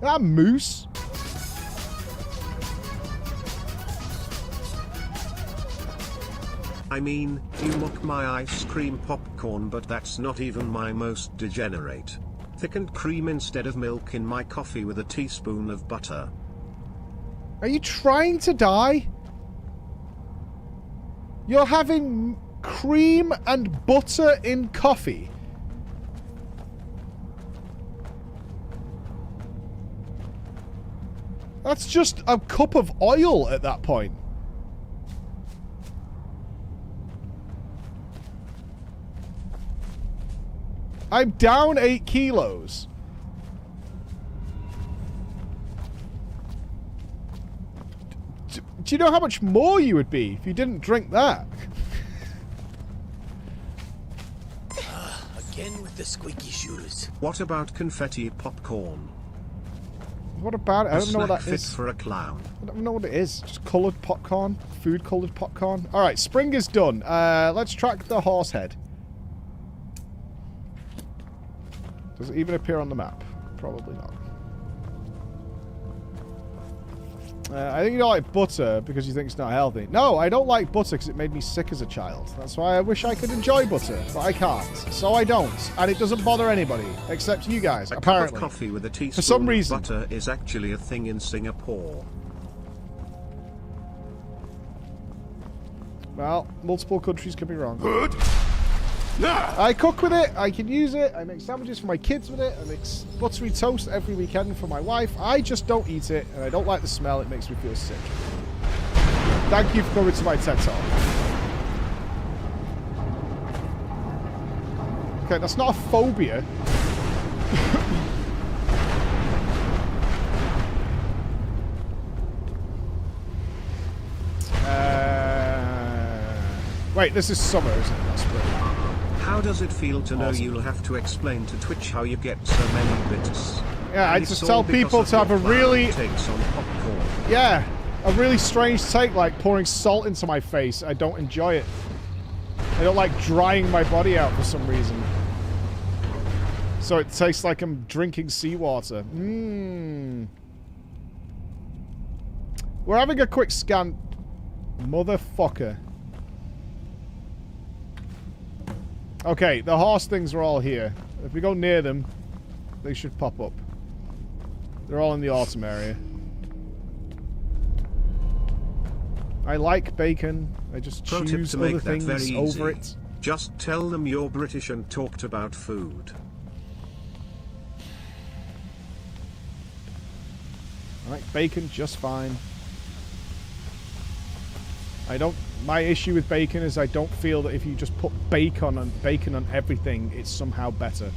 Speaker 2: That moose.
Speaker 1: I mean, you mock my ice cream popcorn, but that's not even my most degenerate. Thickened cream instead of milk in my coffee with a teaspoon of butter.
Speaker 2: Are you trying to die? You're having cream and butter in coffee. That's just a cup of oil at that point. I'm down 8 kilos. Do you know how much more you would be if you didn't drink that?
Speaker 3: Again with the squeaky shoes.
Speaker 1: What about confetti popcorn?
Speaker 2: What about it? I don't know what that
Speaker 1: fit
Speaker 2: is.
Speaker 1: For a clown.
Speaker 2: I don't know what it is. Just coloured popcorn. Food coloured popcorn. Alright, spring is done. Let's track the horse head. Does it even appear on the map? Probably not. I think you don't like butter because you think it's not healthy. No, I don't like butter because it made me sick as a child. That's why I wish I could enjoy butter, but I can't. So I don't. And it doesn't bother anybody, except you guys, apparently.
Speaker 1: A cup of coffee with a teaspoon
Speaker 2: for some reason.
Speaker 1: Of butter is actually a thing in Singapore.
Speaker 2: Well, multiple countries could be wrong. Good. I cook with it, I can use it, I make sandwiches for my kids with it, I make buttery toast every weekend for my wife. I just don't eat it, and I don't like the smell, it makes me feel sick. Thank you for coming to my TED Talk. Okay, that's not a phobia. Wait, this is summer, isn't it? Not spring.
Speaker 1: How does it feel to know you'll have to explain to Twitch how you get so many bits?
Speaker 2: Yeah, I
Speaker 1: And
Speaker 2: just
Speaker 1: it's
Speaker 2: tell
Speaker 1: all because
Speaker 2: people
Speaker 1: of
Speaker 2: to have a
Speaker 1: your violent
Speaker 2: really...
Speaker 1: takes on popcorn.
Speaker 2: Yeah, a really strange take, like pouring salt into my face. I don't enjoy it. I don't like drying my body out for some reason. So it tastes like I'm drinking seawater. Mmm. We're having a quick scan. Motherfucker. Okay, the horse things are all here. If we go near them, they should pop up. They're all in the autumn area. I like bacon. I just
Speaker 1: Pro tip
Speaker 2: choose
Speaker 1: to
Speaker 2: other
Speaker 1: make that
Speaker 2: things
Speaker 1: very easy.
Speaker 2: over it.
Speaker 1: Just tell them you're British and talked about food.
Speaker 2: I like bacon just fine. I don't... My issue with bacon is I don't feel that if you just put bacon on everything, it's somehow better.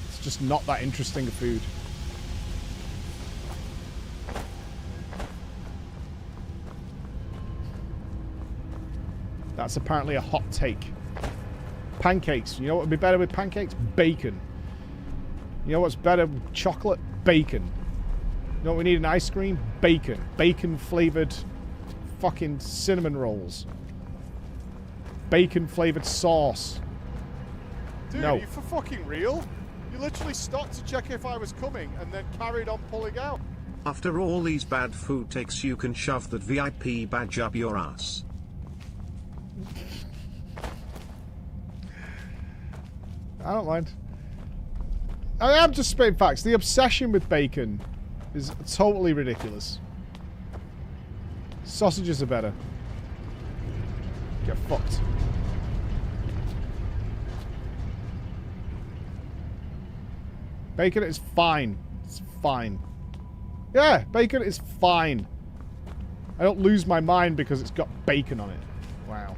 Speaker 2: It's just not that interesting a food. That's apparently a hot take. Pancakes. You know what would be better with pancakes? Bacon. You know what's better with chocolate? Bacon. You know what we need in ice cream? Bacon. Bacon-flavored fucking cinnamon rolls. Bacon-flavored sauce. Dude, no. Are you for fucking real? You literally stopped to check if I was coming and then carried on pulling out.
Speaker 1: After all these bad food takes, you can shove that VIP badge up your ass.
Speaker 2: I don't mind. I am just spitting facts. The obsession with bacon is totally ridiculous. Sausages are better. Get fucked. Bacon is fine. It's fine. Yeah, bacon is fine. I don't lose my mind because it's got bacon on it. Wow.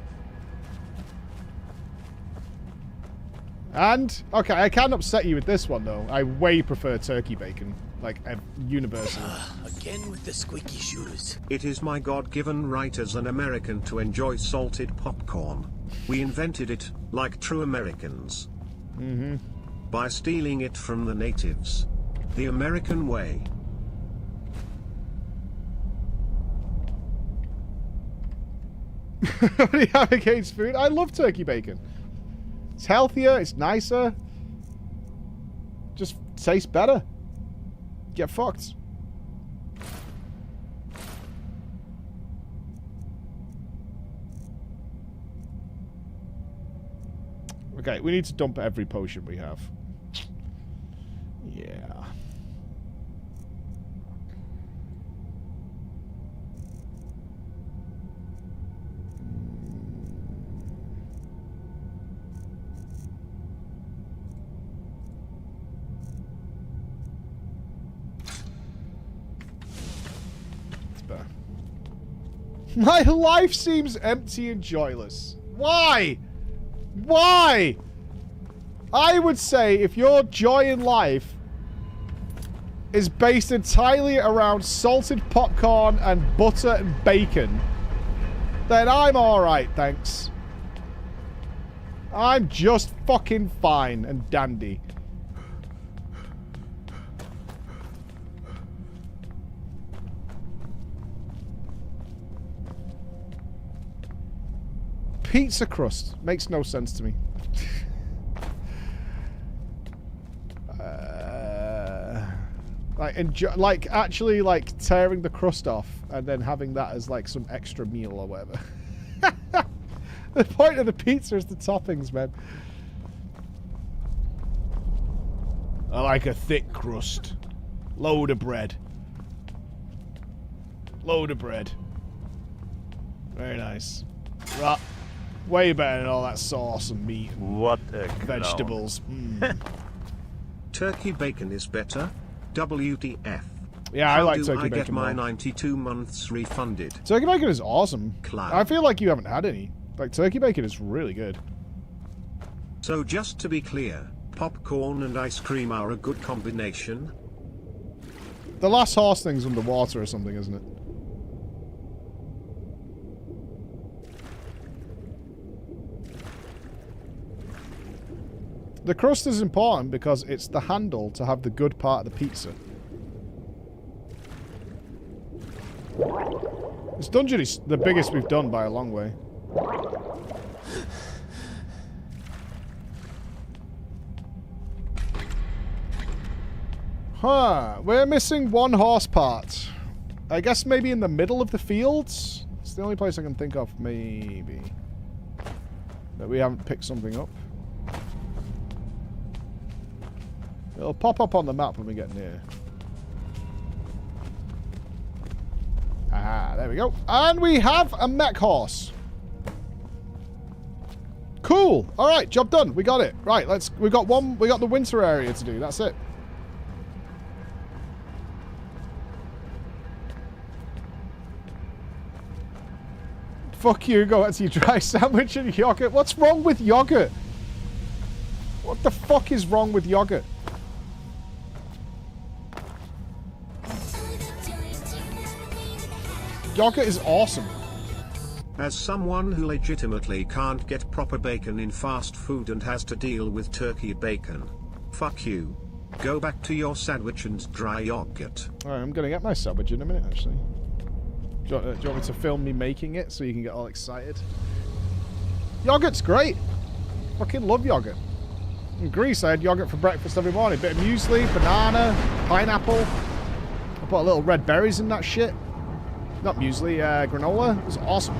Speaker 2: And, okay, I can upset you with this one, though. I way prefer turkey bacon. Like, universally.
Speaker 8: Again with the squeaky shoes.
Speaker 1: It is my God-given right as an American to enjoy salted popcorn. We invented it, like true Americans.
Speaker 2: Mm-hmm.
Speaker 1: By stealing it from the natives. The American way.
Speaker 2: What do you have against food? I love turkey bacon. It's healthier, it's nicer. Just tastes better. Get fucked. Okay, we need to dump every potion we have. Yeah. My life seems empty and joyless. Why? Why? I would say if your joy in life is based entirely around salted popcorn and butter and bacon, then I'm alright, thanks. I'm just fucking fine and dandy. Pizza crust makes no sense to me. Like actually like tearing the crust off and then having that as like some extra meal or whatever. The point of the pizza is the toppings, man. I like a thick crust. Load of bread. Load of bread. Very nice. Right. Way better than all that sauce and meat and
Speaker 18: what a
Speaker 2: vegetables. Mm.
Speaker 1: Turkey bacon is better? WTF.
Speaker 2: Yeah, I like turkey bacon.
Speaker 1: I get my
Speaker 2: more.
Speaker 1: 92 months refunded?
Speaker 2: Turkey bacon is awesome.
Speaker 1: Clown.
Speaker 2: I feel like you haven't had any. Like, turkey bacon is really good.
Speaker 1: So just to be clear, popcorn and ice cream are a good combination?
Speaker 2: The last horse thing's underwater or something, isn't it? The crust is important because it's the handle to have the good part of the pizza. This dungeon is the biggest we've done by a long way. Huh. We're missing one horse part. I guess maybe in the middle of the fields? It's the only place I can think of, maybe. That we haven't picked something up. It'll pop up on the map when we get near. Ah, there we go. And we have a mech horse. Cool. All right, job done. We got it. Right, we got the winter area to do. That's it. Fuck you, go out to your dry sandwich and yogurt. What's wrong with yogurt? What the fuck is wrong with yogurt? Yogurt is awesome.
Speaker 1: As someone who legitimately can't get proper bacon in fast food and has to deal with turkey bacon, fuck you. Go back to your sandwich and dry yogurt.
Speaker 2: Alright, I'm gonna get my sandwich in a minute, actually. Do you want me to film me making it so you can get all excited? Yogurt's great. Fucking love yogurt. In Greece, I had yogurt for breakfast every morning. Bit of muesli, banana, pineapple. I put a little red berries in that shit. Not muesli, granola. It was awesome.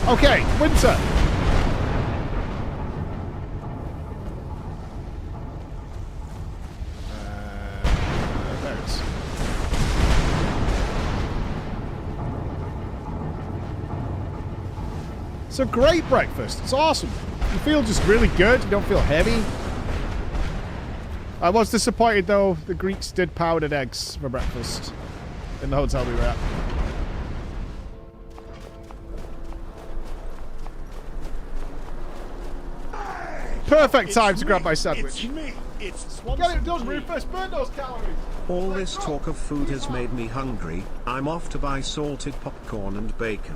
Speaker 2: Okay, winter. There it is. It's a great breakfast. It's awesome. You feel just really good. You don't feel heavy. I was disappointed, though. The Greeks did powdered eggs for breakfast in the hotel we were at. Perfect time to grab my sandwich.
Speaker 10: It's me. It's
Speaker 2: Get it done, Rufus. Burn those calories.
Speaker 1: All this talk of food has made me hungry. I'm off to buy salted popcorn and bacon.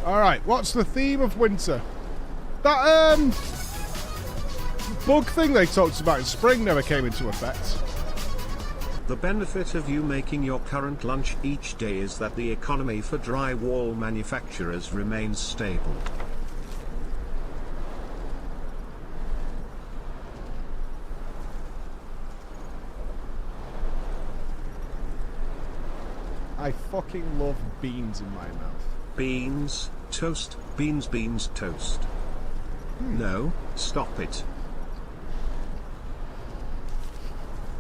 Speaker 2: Alright, what's the theme of winter? That, bug thing they talked about in spring never came into effect.
Speaker 1: The benefit of you making your current lunch each day is that the economy for drywall manufacturers remains stable.
Speaker 2: I fucking love beans in my mouth.
Speaker 1: Beans, toast, beans, beans, toast. No, stop it.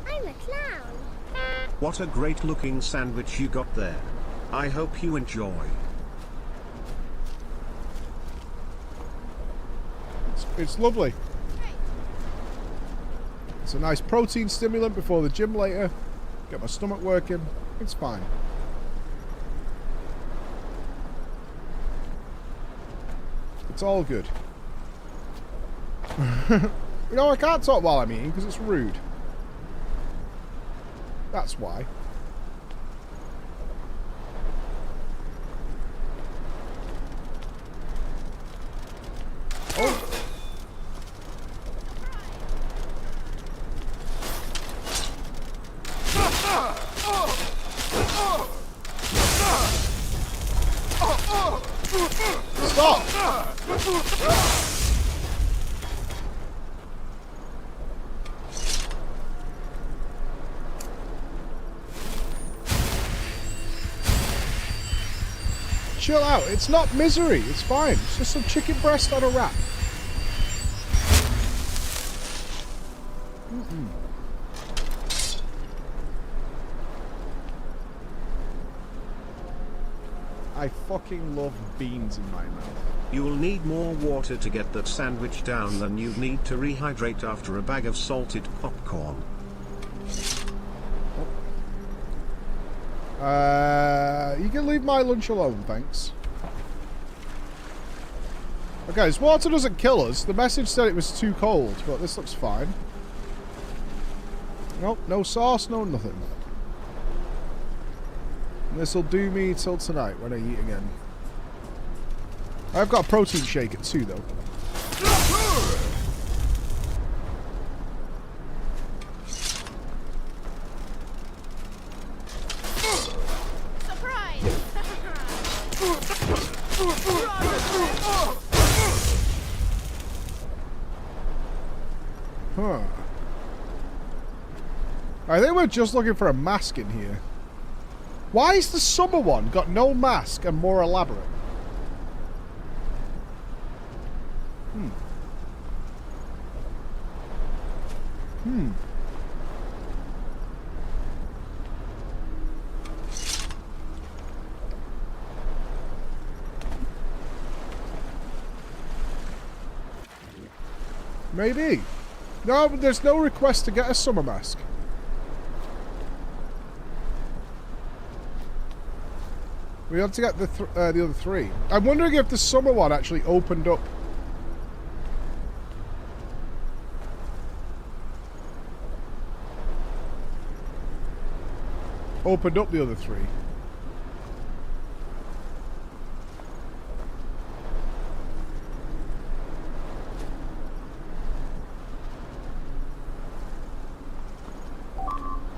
Speaker 18: I'm a clown.
Speaker 1: What a great looking sandwich you got there. I hope you enjoy.
Speaker 2: It's lovely. It's a nice protein stimulant before the gym later. Get my stomach working. It's fine. It's all good. You know, I can't talk while I'm eating because it's rude. That's why. Oh. Stop! Chill out. It's not misery. It's fine. It's just some chicken breast on a wrap. I fucking love beans in my mouth.
Speaker 1: You'll need more water to get that sandwich down than you'd need to rehydrate after a bag of salted popcorn.
Speaker 2: You can leave my lunch alone, thanks. Okay, so water doesn't kill us. The message said it was too cold, but this looks fine. Nope, no sauce, no nothing. This'll do me till tonight when I eat again. I've got a protein shake at 2 though. Huh. I think we're just looking for a mask in here. Why is the summer one got no mask and more elaborate? Maybe. No, but there's no request to get a summer mask. We have to get the other 3. I'm wondering if the summer one actually opened up. Opened up the other 3.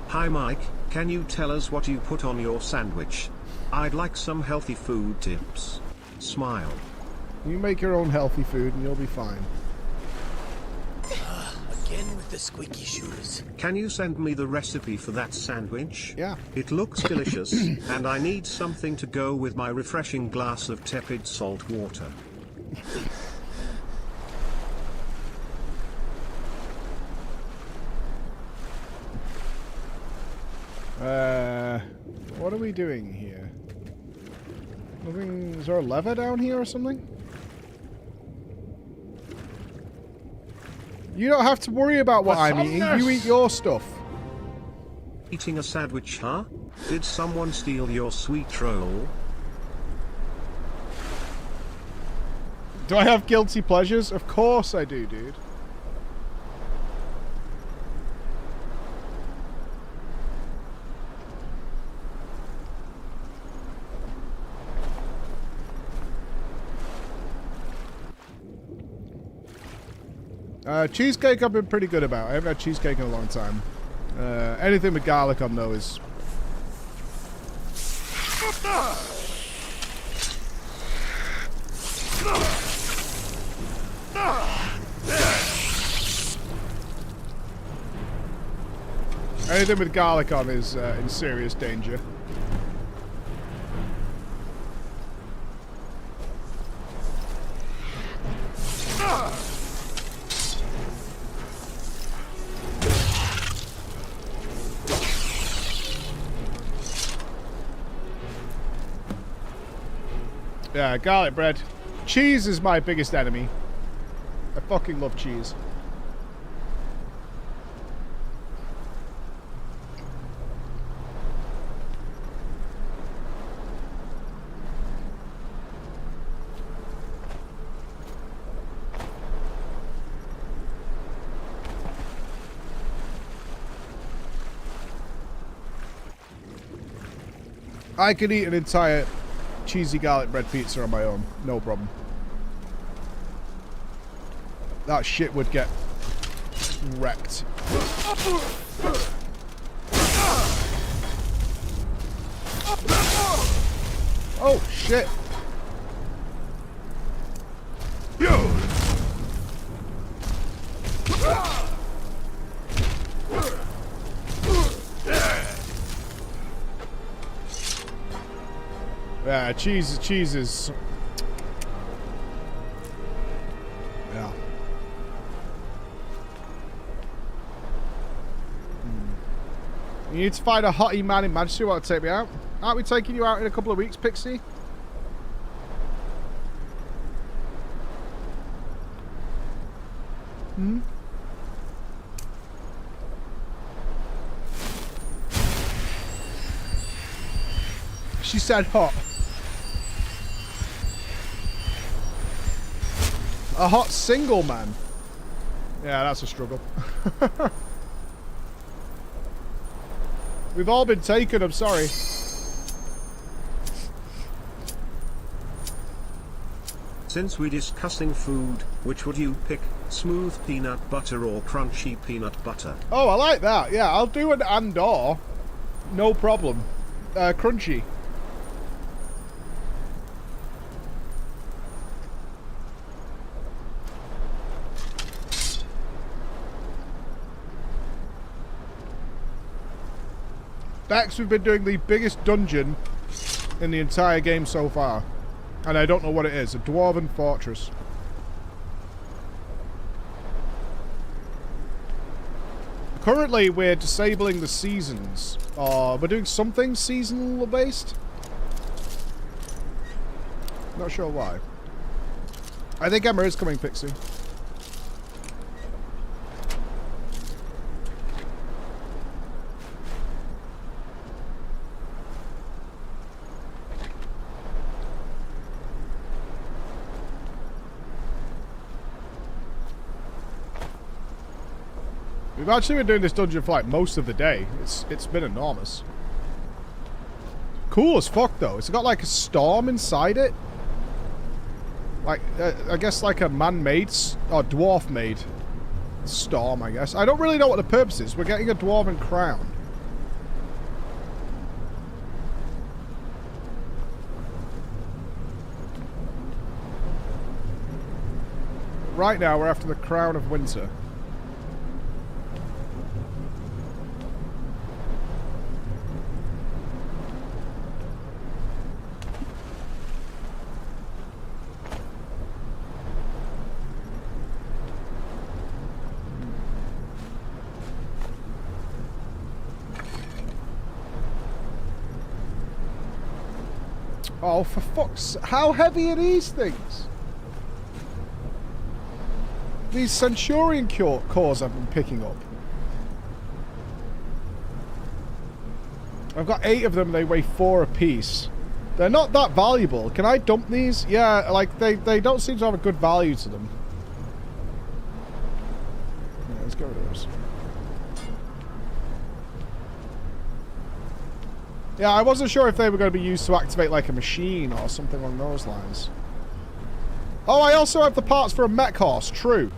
Speaker 1: Hi Mike, can you tell us what you put on your sandwich? I'd like some healthy food tips. Smile.
Speaker 2: You make your own healthy food and you'll be fine.
Speaker 3: Again with the squeaky shoes.
Speaker 1: Can you send me the recipe for that sandwich?
Speaker 2: Yeah.
Speaker 1: It looks delicious, and I need something to go with my refreshing glass of tepid salt water.
Speaker 2: What are we doing here? Moving, is there a lever down here or something? You don't have to worry about what I'm eating. You eat your stuff.
Speaker 1: Eating a sandwich, huh? Did someone steal your sweet roll?
Speaker 2: Do I have guilty pleasures? Of course I do, dude. Cheesecake I've been pretty good about. I haven't had cheesecake in a long time. Anything with garlic on though is... Anything with garlic on is in serious danger. Yeah, garlic bread. Cheese is my biggest enemy. I fucking love cheese. I could eat an entire cheesy garlic bread pizza on my own. No problem. That shit would get wrecked. Oh, shit. Yo! Yeah, cheese is... Yeah. You need to find a hottie man in Manchester who want to take me out. Aren't we taking you out in a couple of weeks, Pixie? Hmm? She said hot. A hot single man. Yeah, that's a struggle. We've all been taken, I'm sorry.
Speaker 1: Since we're discussing food, which would you pick? Smooth peanut butter or crunchy peanut butter?
Speaker 2: Oh, I like that. Yeah, I'll do an and/or. No problem. Crunchy. Bex, we've been doing the biggest dungeon in the entire game so far. And I don't know what it is. A dwarven fortress. Currently, we're disabling the seasons. We're doing something seasonal based. Not sure why. I think Emma is coming, Pixie. We've actually been doing this dungeon for like most of the day. It's been enormous. Cool as fuck though. It's got like a storm inside it. Like, I guess like a man-made or dwarf-made storm, I guess. I don't really know what the purpose is. We're getting a dwarven crown. Right now we're after the crown of winter. Oh, for fuck's... How heavy are these things? These Centurion cores I've been picking up. I've got 8 of them, they weigh 4 apiece. They're not that valuable. Can I dump these? Yeah, like, they don't seem to have a good value to them. Yeah, let's get rid of those. Yeah, I wasn't sure if they were going to be used to activate like a machine or something along those lines. Oh, I also have the parts for a mech horse. True.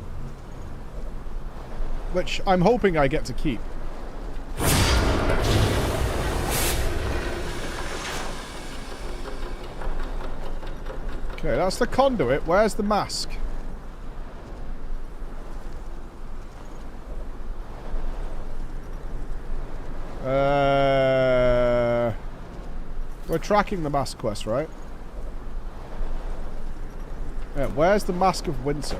Speaker 2: which I'm hoping I get to keep. Okay, that's the conduit. Where's the mask? We're tracking the mask quest, right? Yeah, where's the Mask of Winter?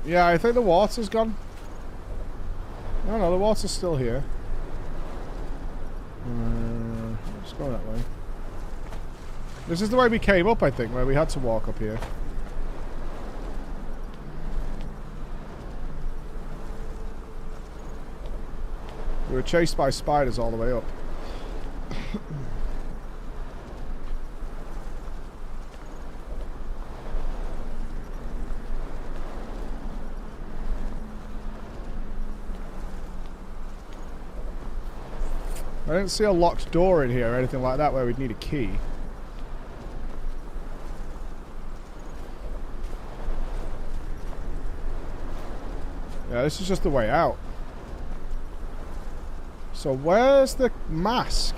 Speaker 2: Yeah, I think the water's gone. No, the water's still here. Let's go that way. This is the way we came up, I think, where we had to walk up here. We were chased by spiders all the way up. I didn't see a locked door in here or anything like that where we'd need a key. Yeah, this is just the way out. So where's the mask?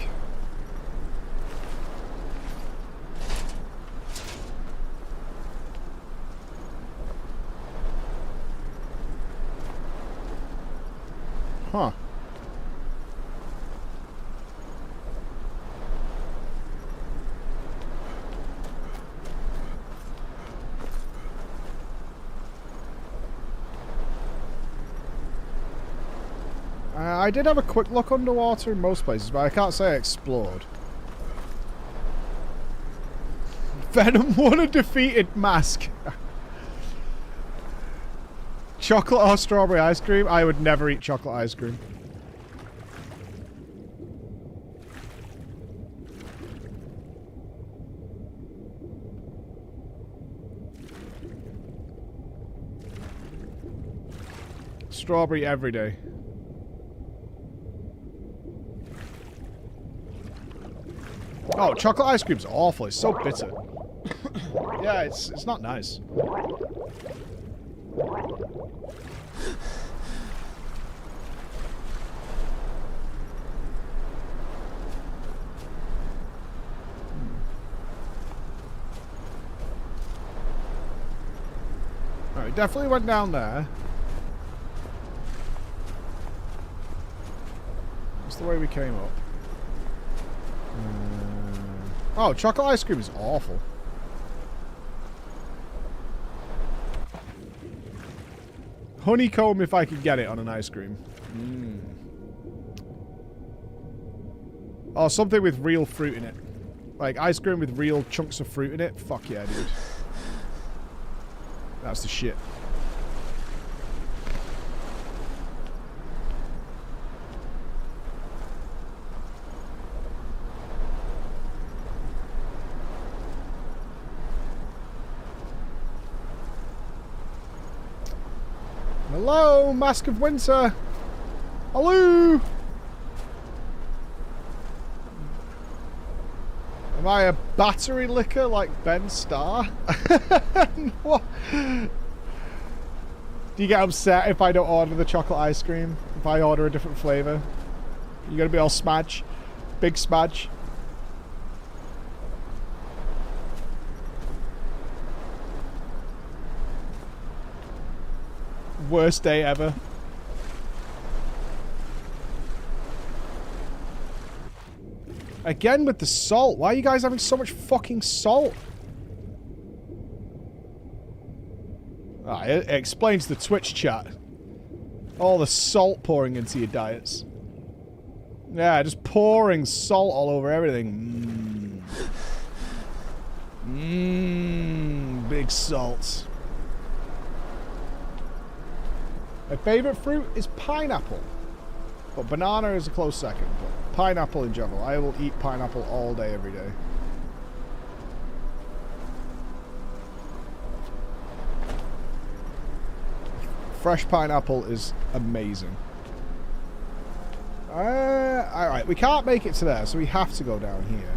Speaker 2: Huh. I did have a quick look underwater in most places, but I can't say I explored. Venom won a defeated mask. Chocolate or strawberry ice cream? I would never eat chocolate ice cream. Strawberry every day. Oh, chocolate ice cream's awful. It's so bitter. Yeah, it's not nice. Alright, definitely went down there. That's the way we came up. Oh, chocolate ice cream is awful. Honeycomb if I could get it on an ice cream. Oh, something with real fruit in it. Like ice cream with real chunks of fruit in it. Fuck yeah, dude. That's the shit. Hello, Mask of Winter. Hello. Am I a battery licker like Ben Starr? What? Do you get upset if I don't order the chocolate ice cream? If I order a different flavour? You gonna be all smudge? Big smudge? Worst day ever. Again with the salt. Why are you guys having so much fucking salt? Ah, it explains the Twitch chat. All the salt pouring into your diets. Yeah, just pouring salt all over everything. Big salt. My favourite fruit is pineapple. But banana is a close second. But pineapple in general. I will eat pineapple all day, every day. Fresh pineapple is amazing. Alright, we can't make it to there, so we have to go down here.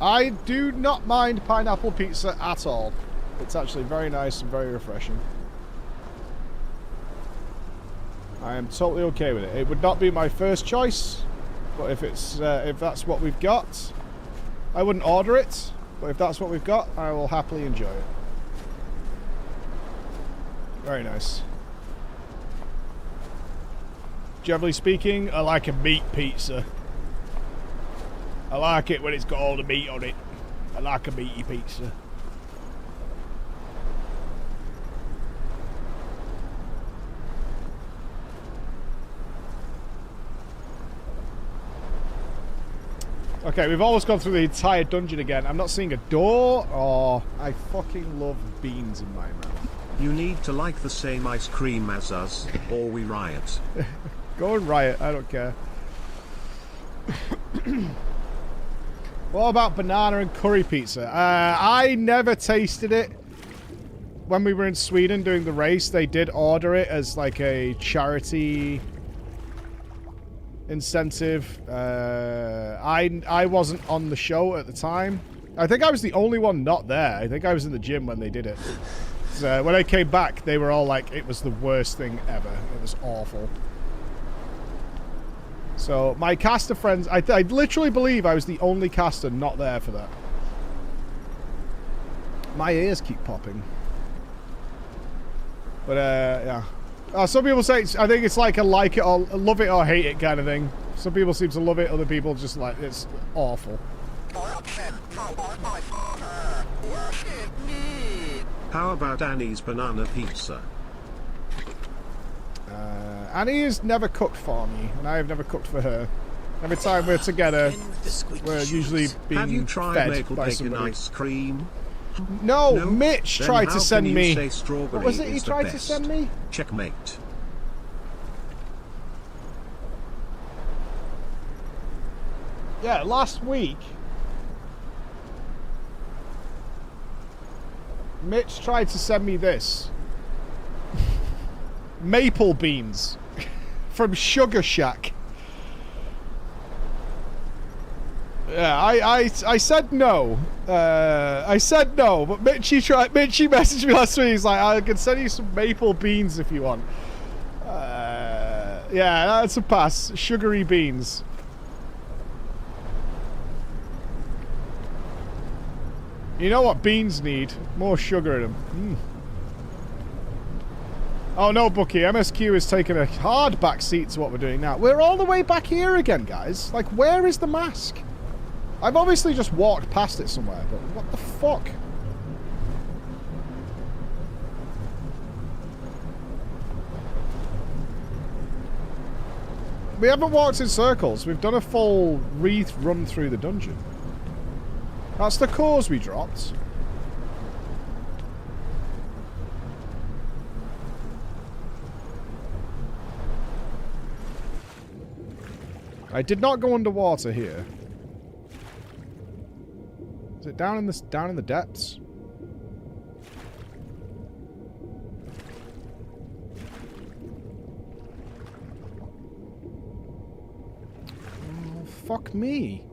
Speaker 2: I do not mind pineapple pizza at all. It's actually very nice and very refreshing. I am totally okay with it. It would not be my first choice, but if that's what we've got, I wouldn't order it. But if that's what we've got, I will happily enjoy it. Very nice. Generally speaking, I like a meat pizza. I like it when it's got all the meat on it. I like a meaty pizza. Okay, we've almost gone through the entire dungeon again. I'm not seeing a door. Oh, I fucking love beans in my mouth.
Speaker 1: You need to like the same ice cream as us, or we riot.
Speaker 2: Go and riot, I don't care. What about banana and curry pizza? I never tasted it. When we were in Sweden doing the race, they did order it as like a charity incentive. I wasn't on the show at the time. I think I was the only one not there. I think I was in the gym when they did it. So when I came back, they were all like, it was the worst thing ever. It was awful. So my caster friends, I literally believe I was the only caster not there for that. My ears keep popping. But yeah. Some people say, I think it's like a like it or love it or hate it kind of thing. Some people seem to love it, other people just like, it's awful.
Speaker 1: How about Annie's banana pizza?
Speaker 2: Annie has never cooked for me, and I have never cooked for her. Every time we're together, we're usually being
Speaker 1: Have you tried
Speaker 2: fed
Speaker 1: maple
Speaker 2: by
Speaker 1: bacon
Speaker 2: somebody.
Speaker 1: ice cream?
Speaker 2: No, Mitch
Speaker 1: Then
Speaker 2: tried
Speaker 1: how
Speaker 2: to send
Speaker 1: can
Speaker 2: me.
Speaker 1: you say strawberry
Speaker 2: What was it he
Speaker 1: is the
Speaker 2: tried to
Speaker 1: best?
Speaker 2: send me?
Speaker 1: Checkmate.
Speaker 2: Yeah, last week. Mitch tried to send me this. Maple beans from Sugar Shack. Yeah, I said no. I said no, but Mitchie messaged me last week. He's like, I can send you some maple beans if you want. Yeah, that's a pass. Sugary beans. You know what beans need? More sugar in them. Mm. Oh no, Bucky. MSQ is taking a hard back seat to what we're doing now. We're all the way back here again, guys. Like, where is the mask? I've obviously just walked past it somewhere, but what the fuck? We haven't walked in circles. We've done a full run through the dungeon. That's the cause we dropped. I did not go underwater here. Is it down in the depths? Oh, fuck me.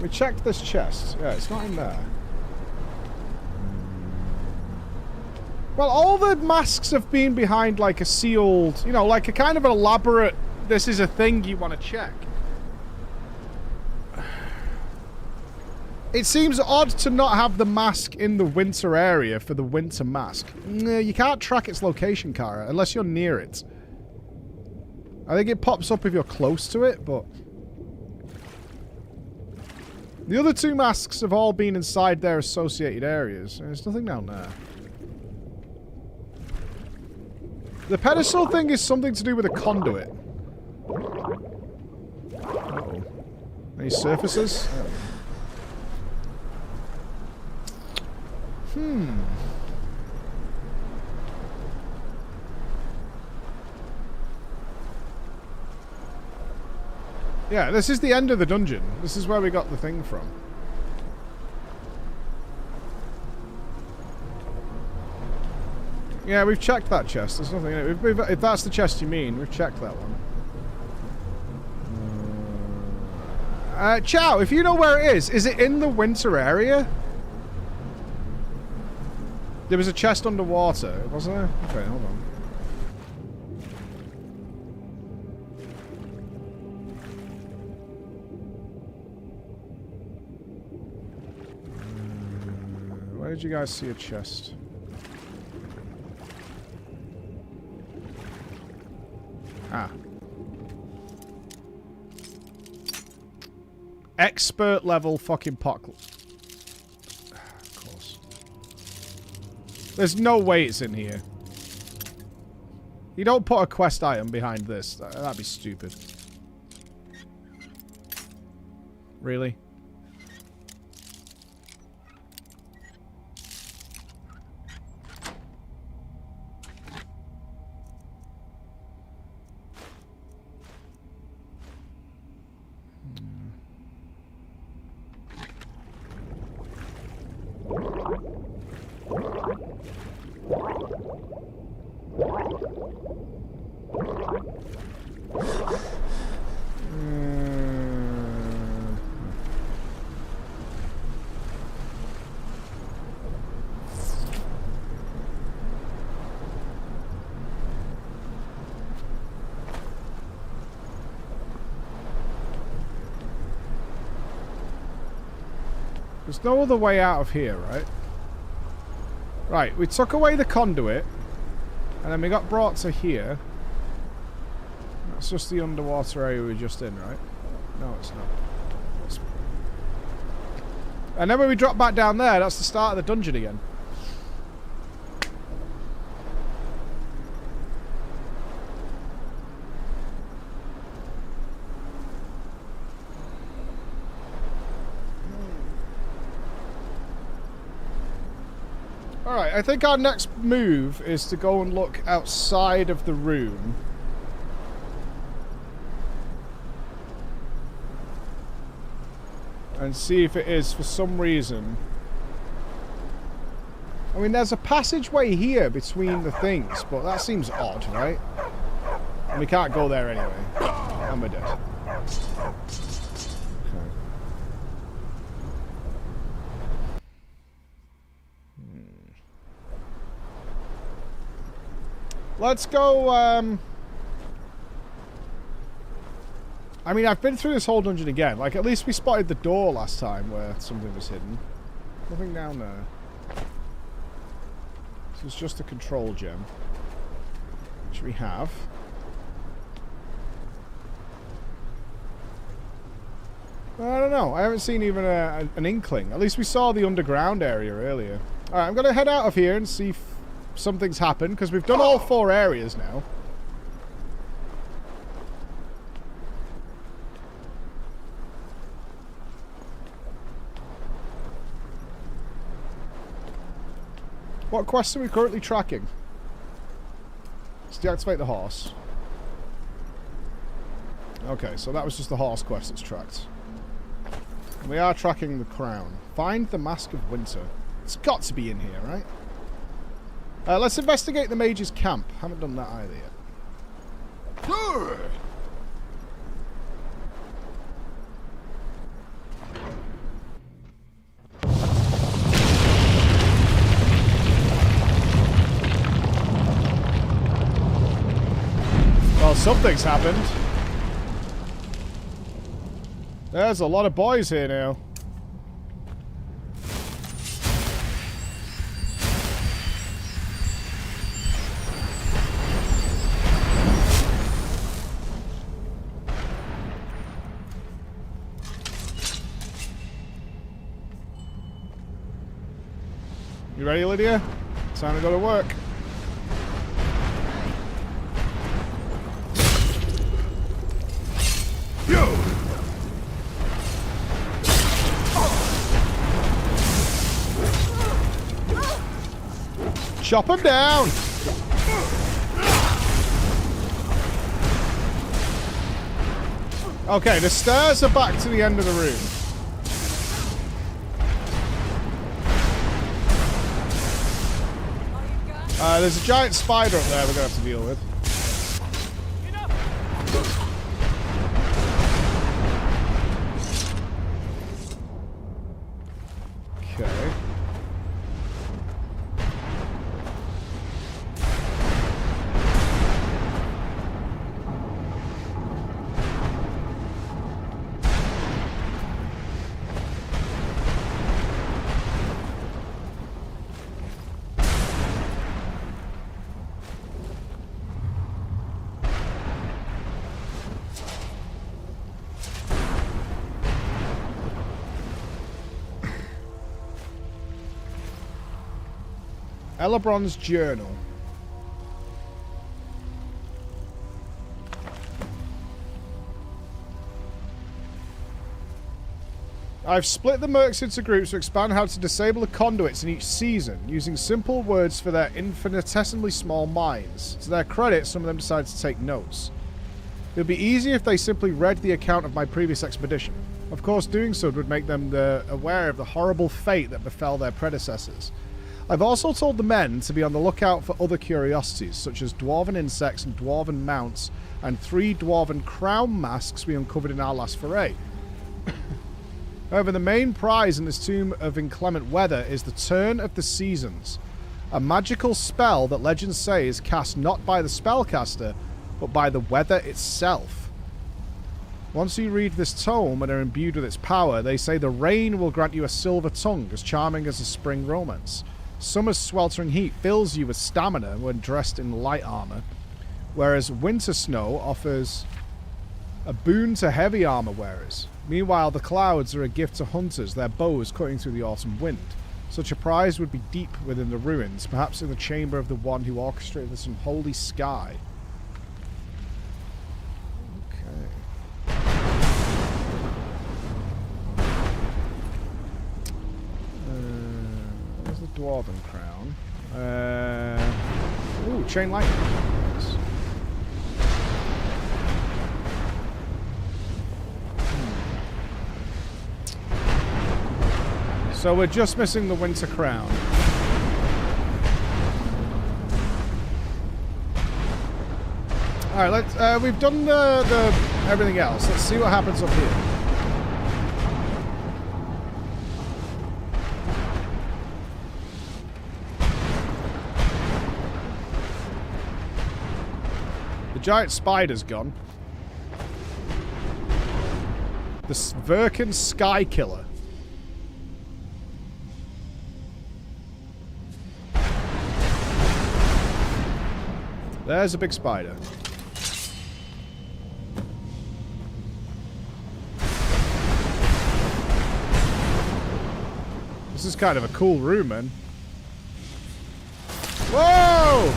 Speaker 2: We checked this chest. Yeah, it's not in there. Well, all the masks have been behind like a sealed, you know, like a kind of elaborate, this is a thing you want to check. It seems odd to not have the mask in the winter area for the winter mask. No, you can't track its location, Kara, unless you're near it. I think it pops up if you're close to it, but... The other two masks have all been inside their associated areas. There's nothing down there. The pedestal thing is something to do with a conduit. Uh-oh. Any surfaces? Yeah, this is the end of the dungeon. This is where we got the thing from. Yeah, we've checked that chest. There's nothing in it. If that's the chest you mean, we've checked that one. Chow, if you know where it is it in the winter area? There was a chest underwater, wasn't there? Okay, hold on. Where did you guys see a chest? Ah. Expert level fucking pot. Of course. There's no way it's in here. You don't put a quest item behind this. That'd be stupid. Really? There's no other way out of here, right? Right, we took away the conduit, and then we got brought to here. That's just the underwater area we were just in, right? No, it's not. And then when we drop back down there, that's the start of the dungeon again. Alright, I think our next move is to go and look outside of the room. And see if it is, for some reason... I mean, there's a passageway here between the things, but that seems odd, right? And we can't go there anyway. And we're dead. Let's go, I mean, I've been through this whole dungeon again. Like, at least we spotted the door last time where something was hidden. Nothing down there. This is just a control gem. Which we have. I don't know. I haven't seen even an inkling. At least we saw the underground area earlier. Alright, I'm going to head out of here and see if something's happened, because we've done all 4 areas now. What quests are we currently tracking? Let's deactivate the horse. Okay, so that was just the horse quest that's tracked. We are tracking the crown. Find the Mask of Winter. It's got to be in here, right? Let's investigate the mage's camp. Haven't done that either yet. Good. Well, something's happened. There's a lot of boys here now. You ready, Lydia? Time to go to work.
Speaker 10: Yo!
Speaker 2: Chop him down! Okay, the stairs are back to the end of the room. There's a giant spider up there we're going to have to deal with. Okay. Elebron's journal. I've split the mercs into groups to expand how to disable the conduits in each season, using simple words for their infinitesimally small minds. To their credit, some of them decided to take notes. It would be easier if they simply read the account of my previous expedition. Of course, doing so would make them aware of the horrible fate that befell their predecessors. I've also told the men to be on the lookout for other curiosities, such as dwarven insects and dwarven mounts, and 3 dwarven crown masks we uncovered in our last foray. However, the main prize in this Tomb of Inclement Weather is the Turn of the Seasons, a magical spell that legends say is cast not by the spellcaster, but by the weather itself. Once you read this tome and are imbued with its power, they say the rain will grant you a silver tongue, as charming as a spring romance. Summer's sweltering heat fills you with stamina when dressed in light armor, whereas winter snow offers a boon to heavy armor wearers. Meanwhile, the clouds are a gift to hunters, their bows cutting through the autumn wind. Such a prize would be deep within the ruins, perhaps in the chamber of the one who orchestrated this unholy sky. Okay. There's the Dwarven Crown. Ooh, Chain Lightning. Nice. So we're just missing the Winter Crown. Alright, let's we've done the everything else. Let's see what happens up here. The giant spider's gone. The Verkin Sky Killer. There's a big spider. This is kind of a cool room, man. Whoa!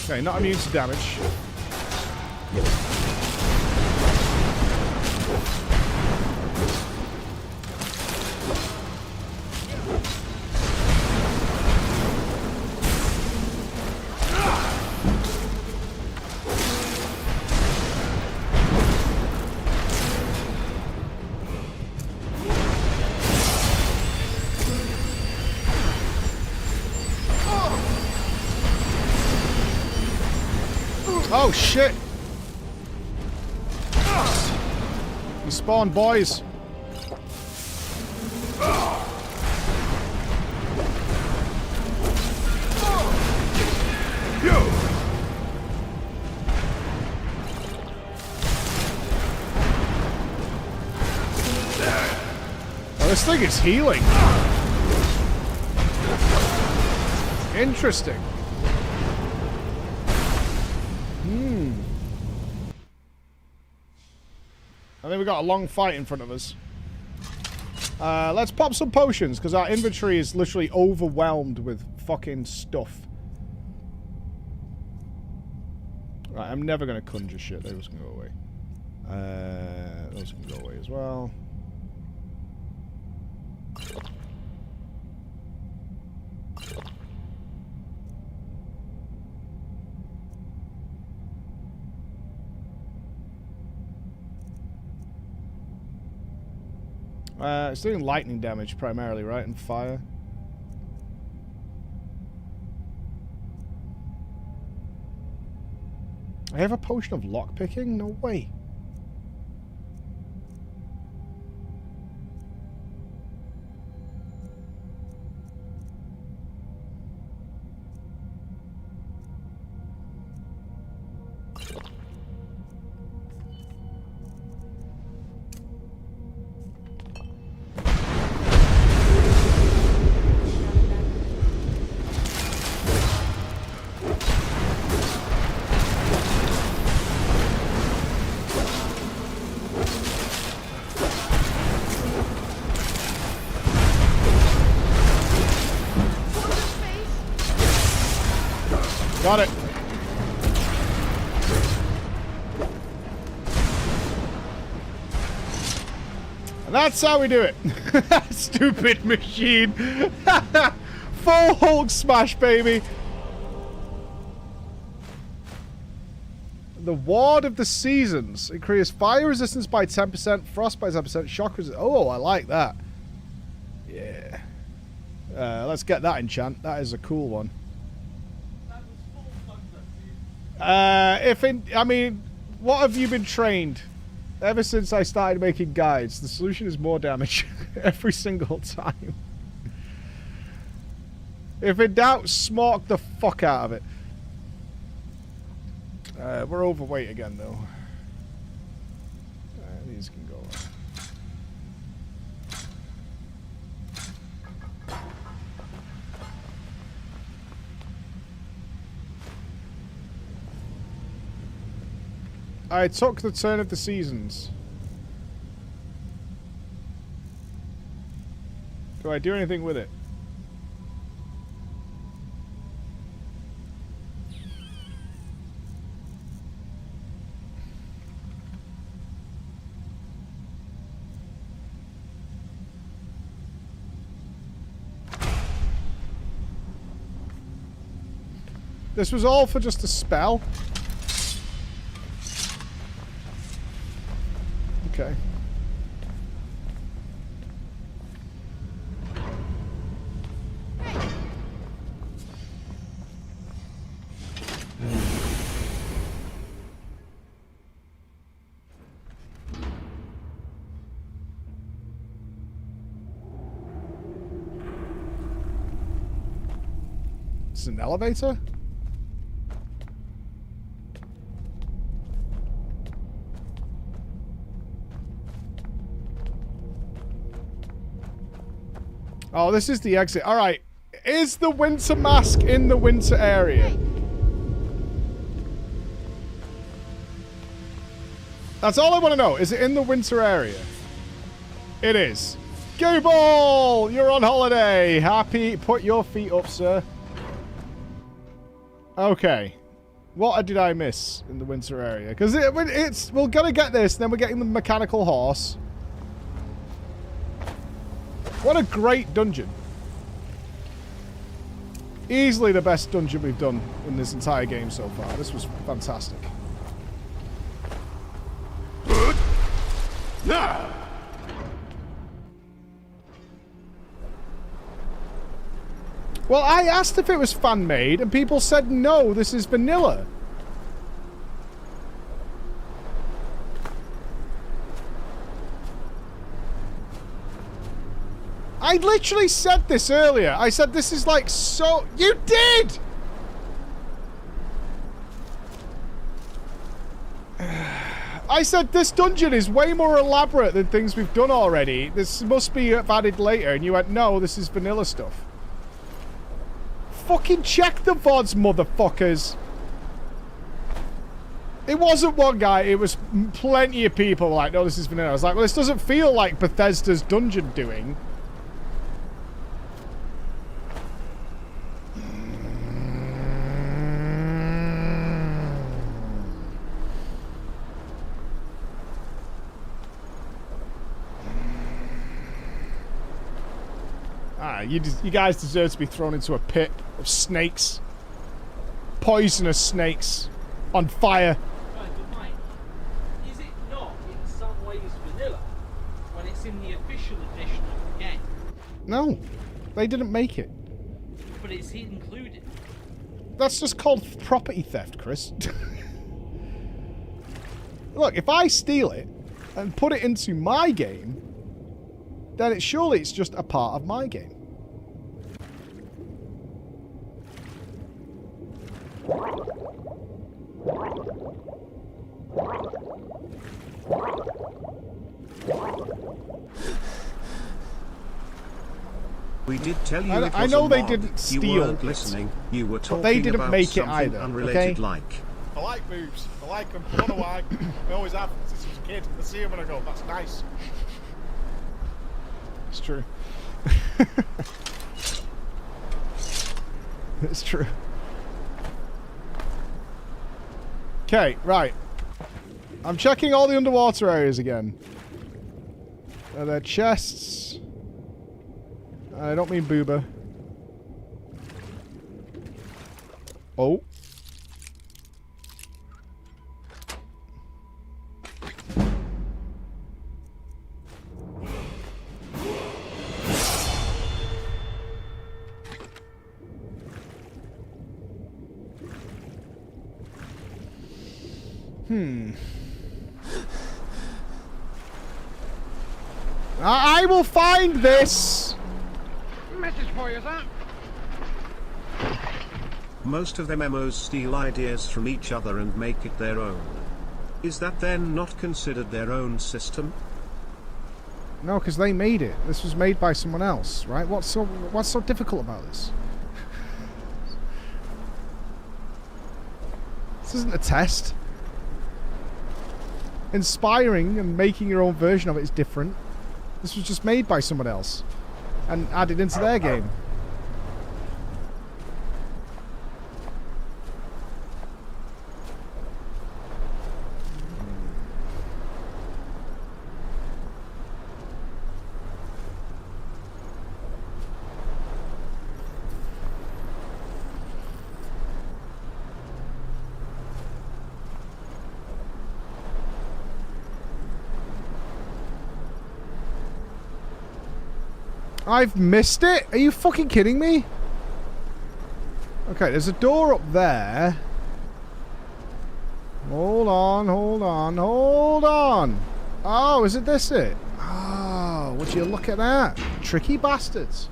Speaker 2: Okay, not immune to damage. Oh shit! You spawned, boys. Oh, this thing is healing. Interesting. I think we've got a long fight in front of us. Let's pop some potions, because our inventory is literally overwhelmed with fucking stuff. Right, I'm never going to conjure shit. Those can go away. Those can go away as well. It's doing lightning damage primarily, right? And fire. I have a potion of lockpicking? No way. Got it. And that's how we do it. Stupid machine. Full Hulk smash, baby. The Ward of the Seasons. Increases fire resistance by 10%, frost by 10%, shock resistance. Oh, I like that. Yeah. Let's get that enchant. That is a cool one. I mean, what have you been trained? Ever since I started making guides, the solution is more damage every single time. If in doubt, smoke the fuck out of it. We're overweight again, though. These can go. I took the turn of the seasons. Do I do anything with it? This was all for just a spell? Okay. This is an elevator? Oh, this is the exit. All right. Is the winter mask in the winter area? That's all I want to know. Is it in the winter area? It is. Gooball! You're on holiday. Happy. Put your feet up, sir. Okay. What did I miss in the winter area? Because we're going to get this, then we're getting the mechanical horse. What a great dungeon. Easily the best dungeon we've done in this entire game so far. This was fantastic. Well, I asked if it was fan-made, and people said no, this is vanilla. I literally said this earlier. I said this is like so... You did! I said this dungeon is way more elaborate than things we've done already. This must be added later. And you went, no, this is vanilla stuff. Fucking check the VODs, motherfuckers. It wasn't one guy. It was plenty of people were like, no, this is vanilla. I was like, well, this doesn't feel like Bethesda's dungeon doing. You guys deserve to be thrown into a pit of snakes. Poisonous snakes. On fire.
Speaker 13: Right, but Mike, is it not in some ways vanilla when it's in the official edition of the game?
Speaker 2: No. They didn't make it.
Speaker 13: But it's included.
Speaker 2: That's just called property theft, Chris. Look, if I steal it and put it into my game, then surely it's just a part of my game.
Speaker 1: We did tell you
Speaker 2: I know they didn't steal
Speaker 1: You weren't
Speaker 2: it,
Speaker 1: listening. You were talking
Speaker 2: but they didn't
Speaker 1: about
Speaker 2: make it
Speaker 1: something
Speaker 2: either,
Speaker 1: unrelated
Speaker 2: okay?
Speaker 1: like.
Speaker 17: I like boobs. I like them. I don't know why. I always have since I was a kid. I see them and I go, that's nice.
Speaker 2: It's true. It's true. Okay, right. I'm checking all the underwater areas again. Are there chests? I don't mean booba. Oh. I will find this.
Speaker 19: Message for you, sir.
Speaker 1: Most of the MMOs steal ideas from each other and make it their own. Is that then not considered their own system?
Speaker 2: No, because they made it. This was made by someone else, right? What's so difficult about this? This isn't a test. Inspiring and making your own version of it is different. This was just made by someone else and added into their game. I've missed it? Are you fucking kidding me? Okay, there's a door up there. Hold on, hold on, hold on. Oh, is it this it? Oh, would you look at that? Tricky bastards.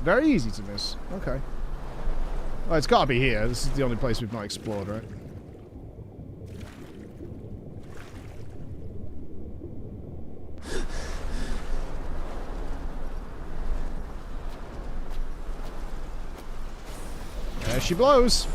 Speaker 2: Very easy to miss. Okay. Well, it's got to be here. This is the only place we've not explored, right? There she blows.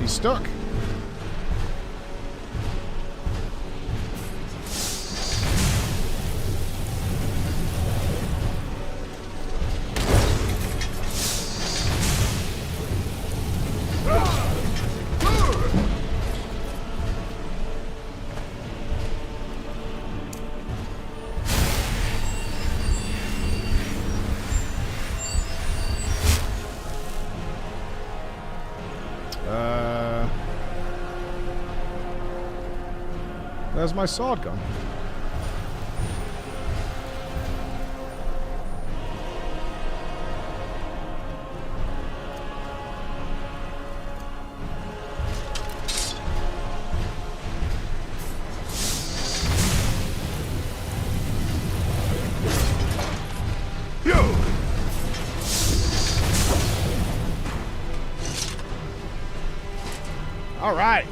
Speaker 2: Stuck. There's my sword gone. All right.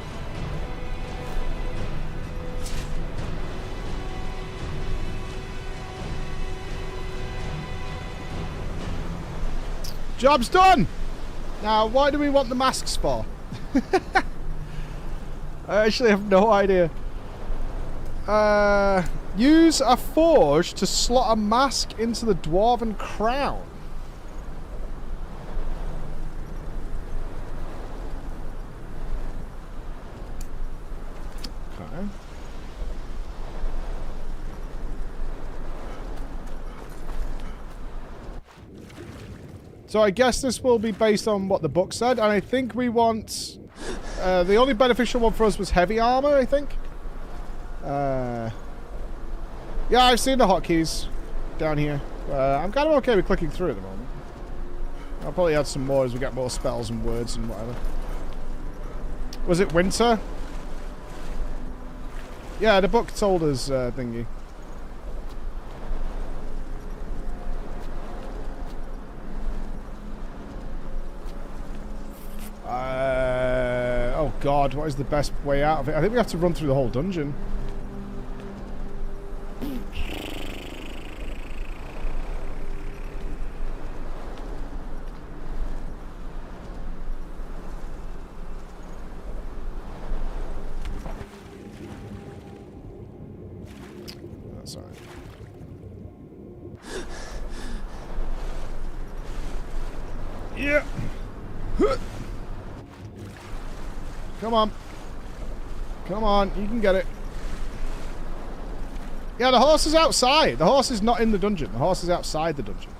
Speaker 2: Job's done. Now, why do we want the masks for? I actually have no idea. Use a forge to slot a mask into the dwarven crown. Okay. So I guess this will be based on what the book said, and I think we want... the only beneficial one for us was heavy armor, I think. Yeah, I've seen the hotkeys down here. I'm kind of okay with clicking through at the moment. I'll probably add some more as we get more spells and words and whatever. Was it winter? Yeah, the book told us thingy. Oh god, what is the best way out of it? I think we have to run through the whole dungeon. That's alright. Yeah. Come on. Come on, you can get it. Yeah, the horse is outside. The horse is not in the dungeon. The horse is outside the dungeon.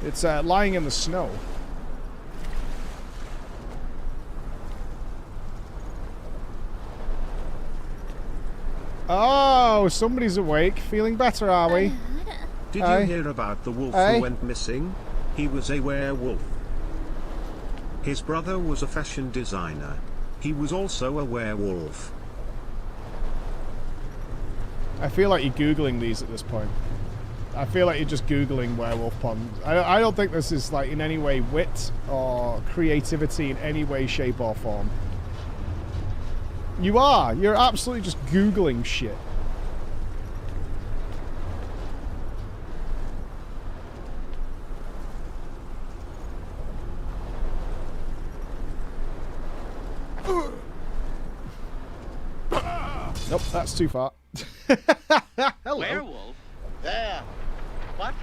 Speaker 2: It's lying in the snow. Oh, somebody's awake. Feeling better, are we?
Speaker 1: Did you hear about the wolf who went missing? He was a werewolf. His brother was a fashion designer. He was also a werewolf.
Speaker 2: I feel like you're Googling these at this point. I feel like you're just Googling werewolf pond. I don't think this is like in any way wit or creativity in any way, shape or form. You are. You're absolutely just Googling shit. Nope, that's too far. Hello.
Speaker 20: Werewolf?
Speaker 17: There. What?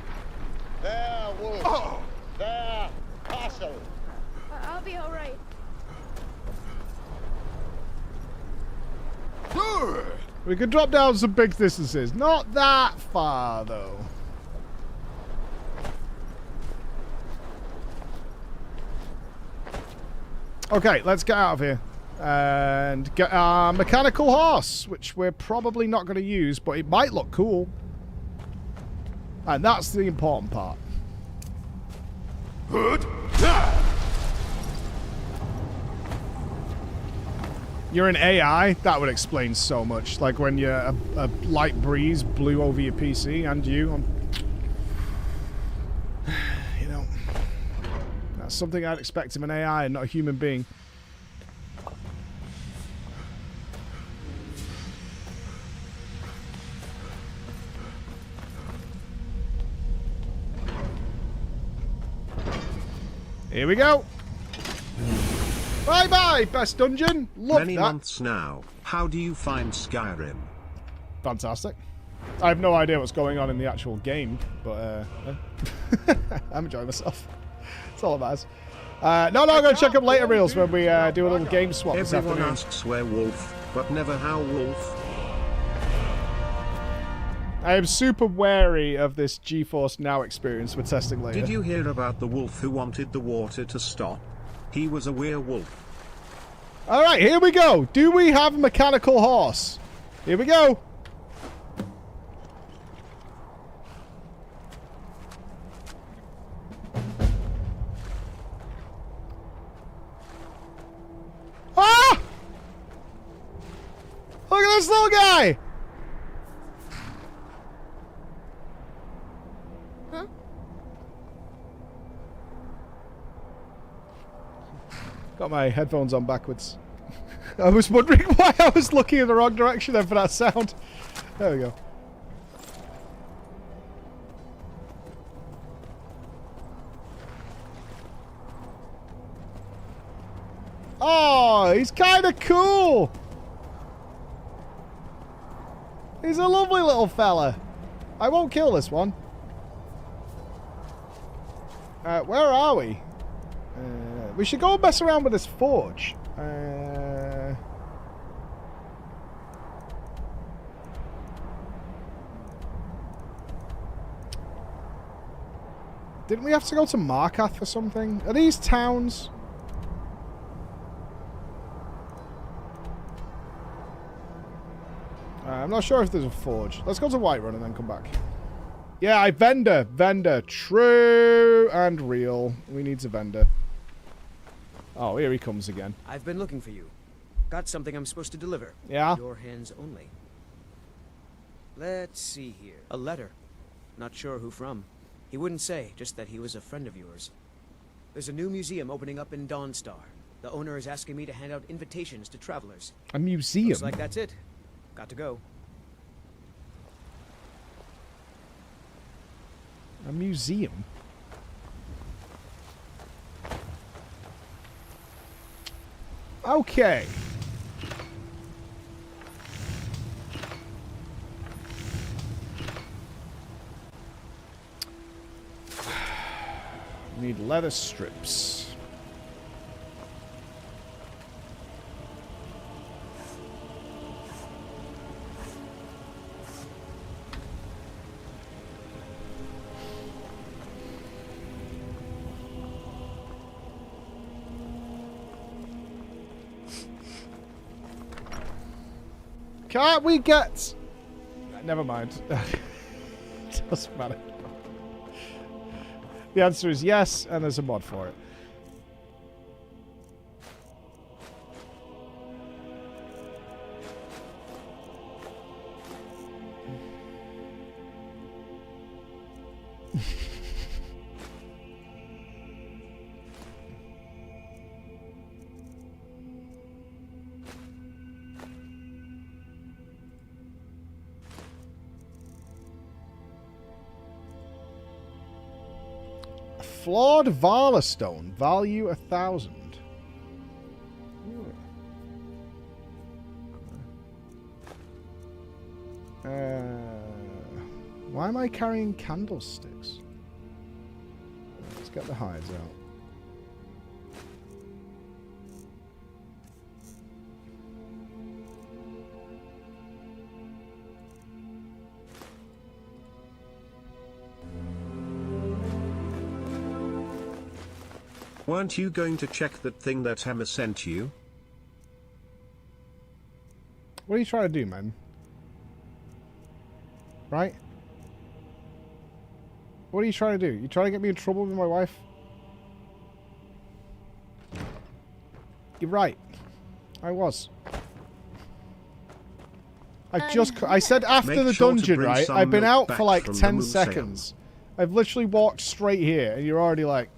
Speaker 17: There, wolf. Oh. There, castle.
Speaker 12: I'll be all right.
Speaker 2: We could drop down some big distances. Not that far, though. Okay, let's get out of here. And get our mechanical horse, which we're probably not going to use, but it might look cool. And that's the important part. You're an AI? That would explain so much. Like when a light breeze blew over your PC and you. You know, that's something I'd expect of an AI and not a human being. Here we go. Bye-bye, best dungeon. Love
Speaker 1: Many
Speaker 2: that.
Speaker 1: months now. How do you find Skyrim?
Speaker 2: Fantastic. I have no idea what's going on in the actual game, but I'm enjoying myself. That's all that matters. No, I'm going to check up later reels when we do a little game swap this
Speaker 1: Everyone
Speaker 2: afternoon.
Speaker 1: asks werewolf, but never how wolf.
Speaker 2: I am super wary of this GeForce Now experience we're testing later.
Speaker 1: Did you hear about the wolf who wanted the water to stop? He was a werewolf.
Speaker 2: Alright, here we go. Do we have a mechanical horse? Here we go. Ah! Look at this little guy!
Speaker 12: Huh?
Speaker 2: Got my headphones on backwards. I was wondering why I was looking in the wrong direction then for that sound. There we go. Oh, he's kind of cool. He's a lovely little fella. I won't kill this one. Where are we? We should go and mess around with this forge. Didn't we have to go to Markath for something? Are these towns? I'm not sure if there's a forge. Let's go to Whiterun and then come back. Yeah, vendor. True and real. We need a vendor. Oh, here he comes again.
Speaker 20: I've been looking for you. Got something I'm supposed to deliver.
Speaker 2: Yeah?
Speaker 20: Your hands only. Let's see here. A letter. Not sure who from. He wouldn't say, just that he was a friend of yours. There's a new museum opening up in Dawnstar. The owner is asking me to hand out invitations to travelers.
Speaker 2: A museum?
Speaker 20: Looks like that's it. Got to go.
Speaker 2: A museum? Okay. We need leather strips. Can't we get... Never mind. Doesn't matter. The answer is yes, and there's a mod for it. Flawed Vala Stone. Value 1,000. Why am I carrying candlesticks? Let's get the hides out.
Speaker 1: Weren't you going to check that thing that Hammer sent you?
Speaker 2: What are you trying to do, man? Right? What are you trying to do? You trying to get me in trouble with my wife? You're right. I was. I said after the dungeon, right? I've been out for like 10 seconds. I've literally walked straight here, and you're already like...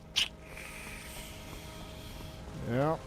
Speaker 2: Yeah.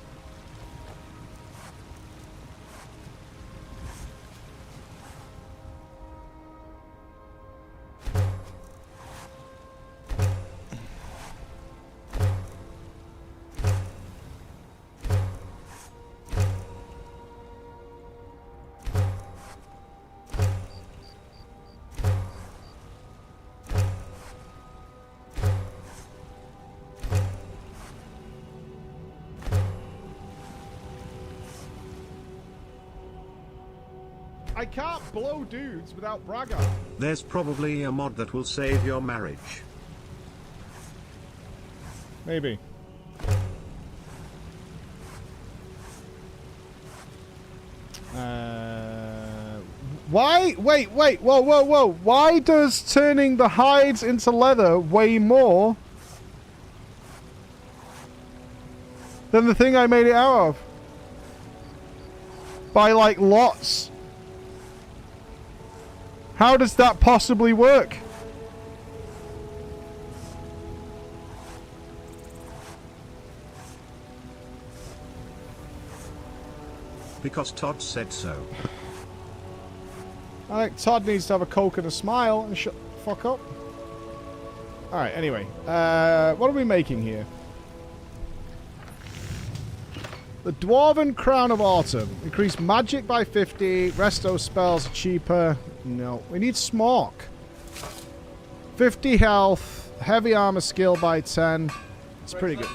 Speaker 2: I can't blow dudes without Braga.
Speaker 1: There's probably a mod that will save your marriage.
Speaker 2: Maybe. Why? Wait. Whoa. Why does turning the hides into leather weigh more than the thing I made it out of? By like lots. How does that possibly work?
Speaker 1: Because Todd said so.
Speaker 2: I think Todd needs to have a Coke and a smile and shut the fuck up. Alright, anyway. What are we making here? The Dwarven Crown of Autumn. Increase magic by 50. Resto spells are cheaper. No. We need Smoke. 50 health. Heavy armor skill by 10. It's pretty good.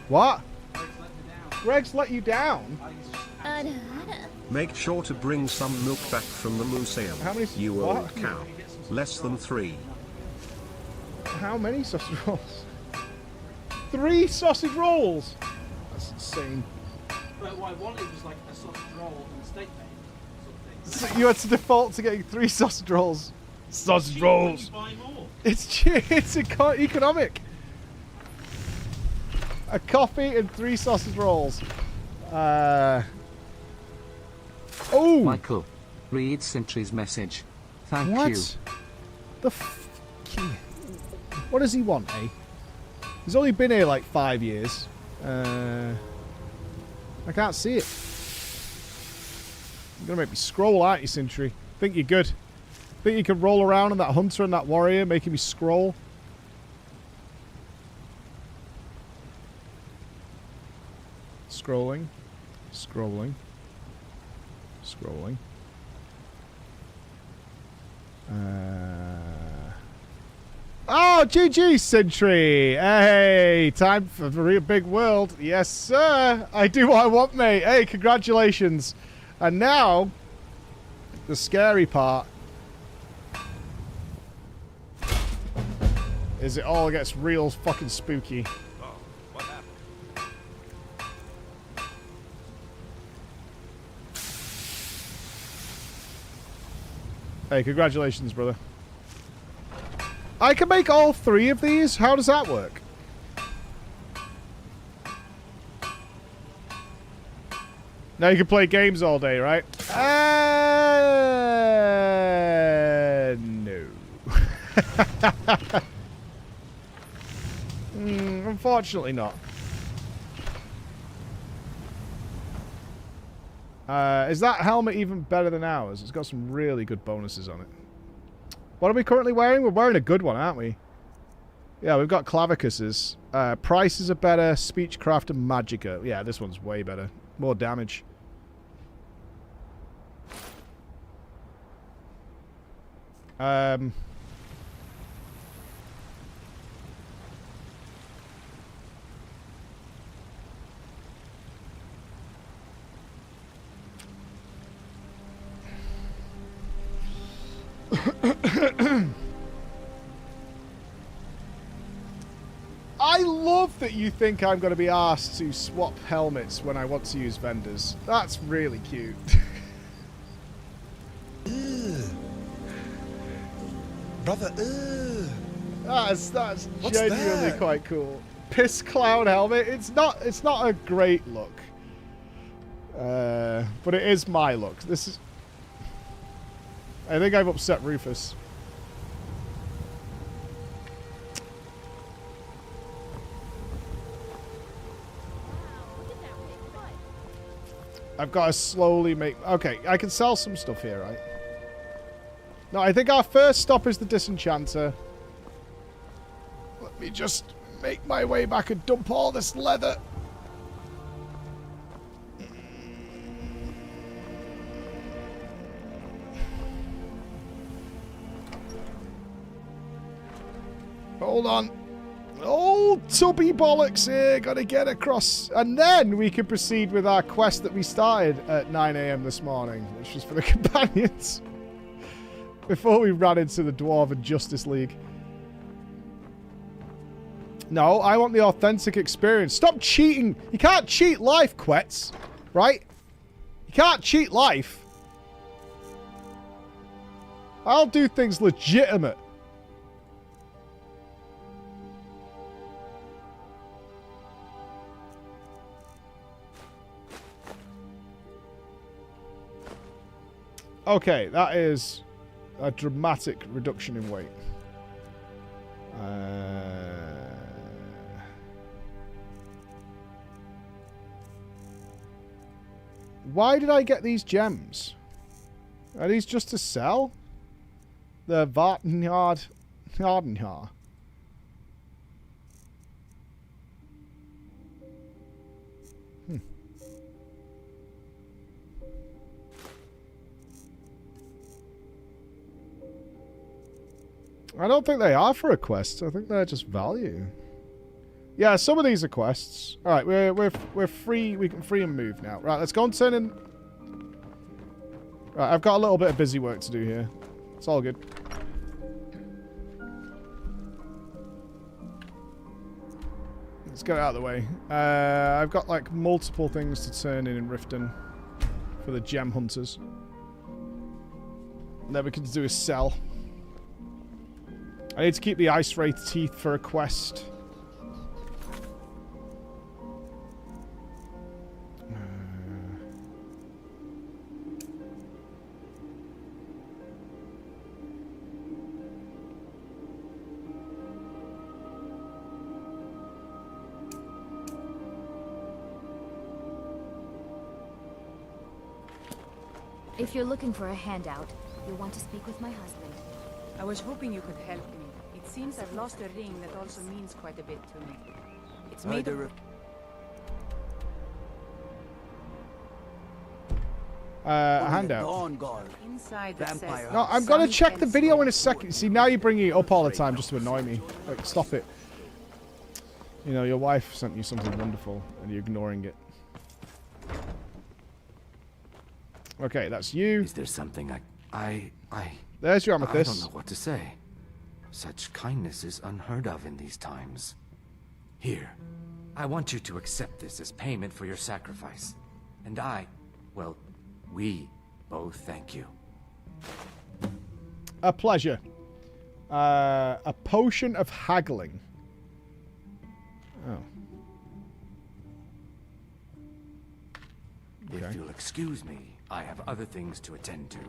Speaker 2: What? Greg's let you down?
Speaker 1: Make sure to bring some milk back from the museum.
Speaker 2: How many?
Speaker 1: You
Speaker 2: What?
Speaker 1: old cow. Less than 3.
Speaker 2: How many sausage rolls? 3 sausage rolls? That's insane.
Speaker 13: But what I wanted was like a sausage roll and steak bake sort of thing.
Speaker 2: So you had to default to getting 3 sausage rolls. Sausage rolls.
Speaker 13: Buy more.
Speaker 2: It's economic. A coffee and 3 sausage rolls. Oh!
Speaker 15: Michael, read Sentry's message. Thank
Speaker 2: What?
Speaker 15: you.
Speaker 2: The What does he want, eh? He's only been here like 5 years. I can't see it. You're gonna make me scroll, aren't you, Sentry? Think you're good. Think you can roll around on that hunter and that warrior, making me scroll? Scrolling. Scrolling. Scrolling. Oh, GG, Sentry! Hey, time for the real big world. Yes, sir. I do what I want, mate. Hey, congratulations. And now, the scary part is it all gets real fucking spooky. Hey, congratulations, brother. I can make all 3 of these? How does that work? Now you can play games all day, right? No. Unfortunately not. Is that helmet even better than ours? It's got some really good bonuses on it. What are we currently wearing? We're wearing a good one, aren't we? Yeah, we've got clavicus's. Prices are better. Speechcraft and Magicka. Yeah, this one's way better. More damage. I love that you think I'm going to be asked to swap helmets when I want to use vendors. That's really cute.
Speaker 3: Brother,
Speaker 2: That's
Speaker 3: What's
Speaker 2: genuinely
Speaker 3: that?
Speaker 2: quite cool. Piss clown helmet. It's not a great look. But it is my look. This is I think I've upset Rufus. I've got to slowly make... Okay, I can sell some stuff here, right? No, I think our first stop is the Disenchanter. Let me just make my way back and dump all this leather. Hold on. Hold old tubby bollocks here. Got to get across. And then we can proceed with our quest that we started at 9 AM this morning, which was for the companions. Before we ran into the Dwarven Justice League. No, I want the authentic experience. Stop cheating. You can't cheat life, Quets. Right? You can't cheat life. I'll do things legitimate. Okay, that is a dramatic reduction in weight. Why did I get these gems? Are these just to sell? The Vartenjard... Hardenjar. I don't think they are for a quest. I think they're just value. Yeah, some of these are quests. All right, we're free. We can free and move now. Right, let's go and turn in. Right, I've got a little bit of busy work to do here. It's all good. Let's get it out of the way. I've got like multiple things to turn in Riften for the gem hunters. And then we can do a sell. I need to keep the Ice Wraith teeth for a quest.
Speaker 7: If you're looking for a handout, you'll want to speak with my husband.
Speaker 14: I was hoping you could help me. It seems I've lost a ring that also means quite a bit to me. It's made of...
Speaker 2: A handout.
Speaker 14: Inside that says...
Speaker 2: No, I'm gonna check the video in a second. See, now you're bringing it up all the time just to annoy me. Like, stop it. You know, your wife sent you something wonderful, and you're ignoring it. Okay, that's you.
Speaker 21: Is there something
Speaker 2: There's your amethyst.
Speaker 21: I don't know what to say. Such kindness is unheard of in these times. Here, I want you to accept this as payment for your sacrifice. And well, we both thank you.
Speaker 2: A pleasure. A potion of haggling. Oh. Okay.
Speaker 21: If you'll excuse me, I have other things to attend to.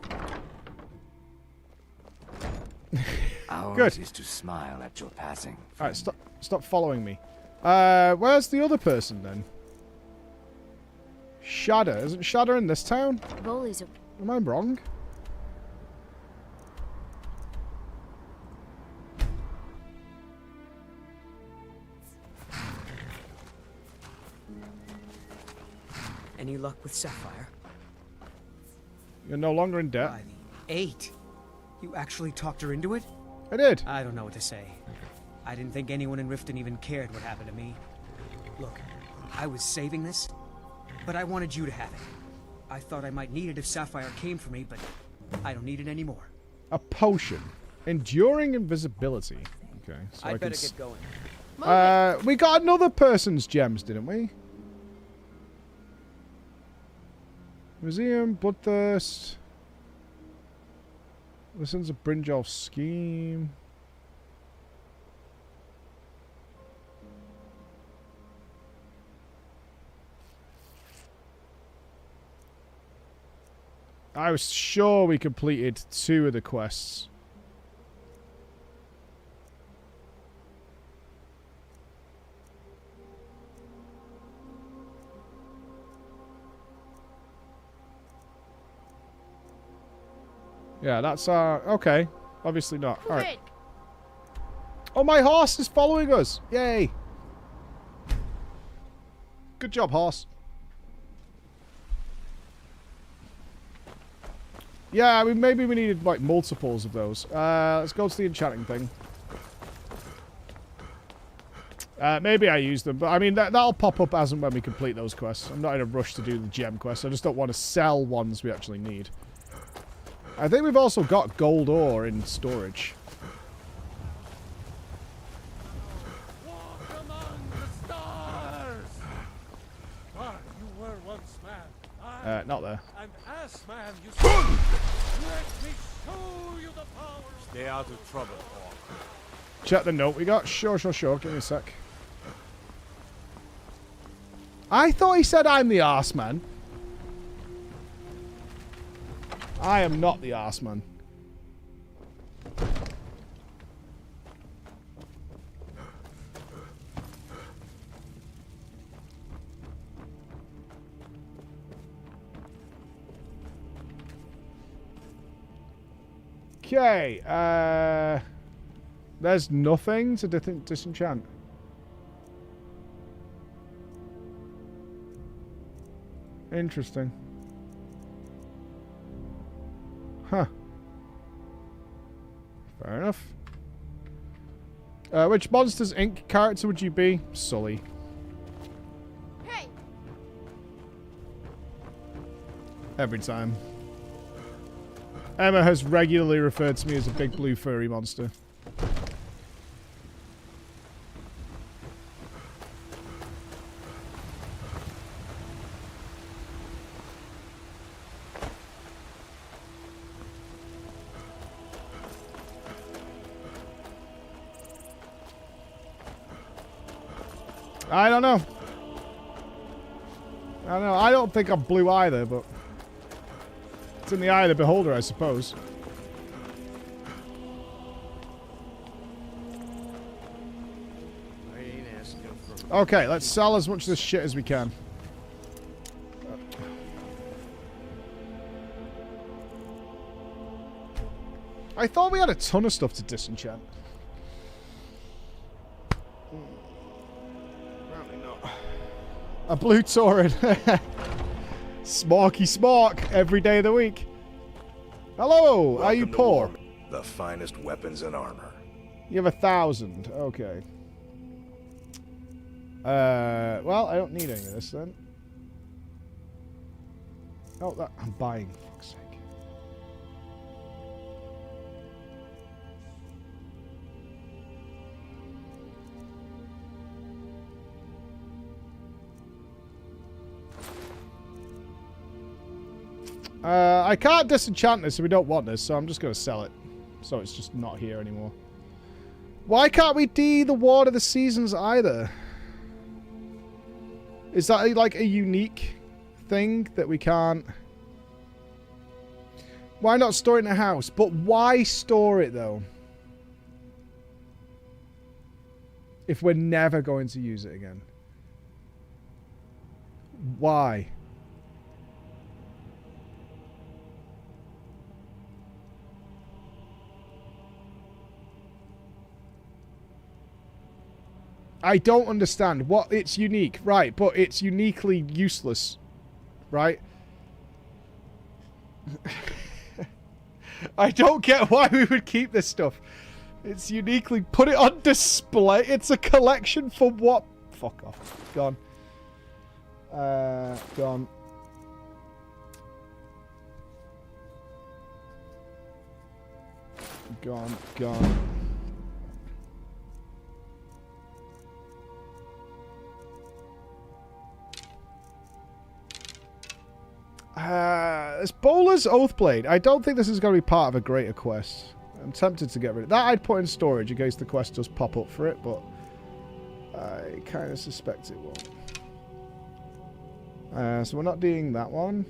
Speaker 21: Ours
Speaker 2: Good.
Speaker 21: is to smile at your passing.
Speaker 2: All right, stop following me. Where's the other person then? Shadder. Isn't Shadder in this town?
Speaker 7: Bullies are...
Speaker 2: Am I wrong?
Speaker 20: Any luck with Sapphire?
Speaker 2: You're no longer in debt.
Speaker 20: 8. You actually talked her into it?
Speaker 2: I did.
Speaker 20: I don't know what to say. I didn't think anyone in Riften even cared what happened to me. Look, I was saving this, but I wanted you to have it. I thought I might need it if Sapphire came for me, but I don't need it anymore.
Speaker 2: A potion. Enduring invisibility. Okay, so
Speaker 20: I'd better get going.
Speaker 2: We got another person's gems, didn't we? Museum, Bloodthirst. Listens a Brynjolf scheme. I was sure we completed 2 of the quests. Yeah, that's okay. Obviously not. All right. Oh, my horse is following us. Yay. Good job, horse. Yeah, I mean, maybe we needed, like, multiples of those. Let's go to the enchanting thing. Maybe I use them, but I mean, that'll pop up as and when we complete those quests. I'm not in a rush to do the gem quests. I just don't want to sell ones we actually need. I think we've also got gold ore in storage.
Speaker 8: Walk among the stars. Ah, you were once man.
Speaker 2: Not there.
Speaker 8: And as man, you let me show you the power. Stay out of trouble, Paul.
Speaker 2: Check the note we got. Sure. Give me a sec. I thought he said I'm the arse man. I am not the arse man. Okay, there's nothing to disenchant. Interesting. Huh. Fair enough. Which Monsters Inc. character would you be? Sully.
Speaker 12: Hey!
Speaker 2: Every time. Emma has regularly referred to me as a big blue furry monster. I don't know. I don't think I'm blue either, but it's in the eye of the beholder, I suppose. Okay, let's sell as much of this shit as we can. I thought we had a ton of stuff to disenchant. Apparently not. A blue tauren. Smarky smark every day of the week. Hello, are you poor?
Speaker 10: The finest weapons and armor.
Speaker 2: You have 1,000. Okay. Well, I don't need any of this then. Oh, that I'm buying. For fuck's sake. I can't disenchant this, so we don't want this, so I'm just going to sell it. So it's just not here anymore. Why can't we do the Ward of the Seasons either? Is that like a unique thing that we can't... Why not store it in a house? But why store it, though? If we're never going to use it again. Why? I don't understand what it's unique, right? But it's uniquely useless, right? I don't get why we would keep this stuff. It's uniquely put it on display. It's a collection for what? Fuck off. Gone. Gone. Gone. It's Bowler's Oathblade. I don't think this is going to be part of a greater quest. I'm tempted to get rid of that. I'd put in storage in case the quest does pop up for it, but I kind of suspect it won't. So we're not doing that one.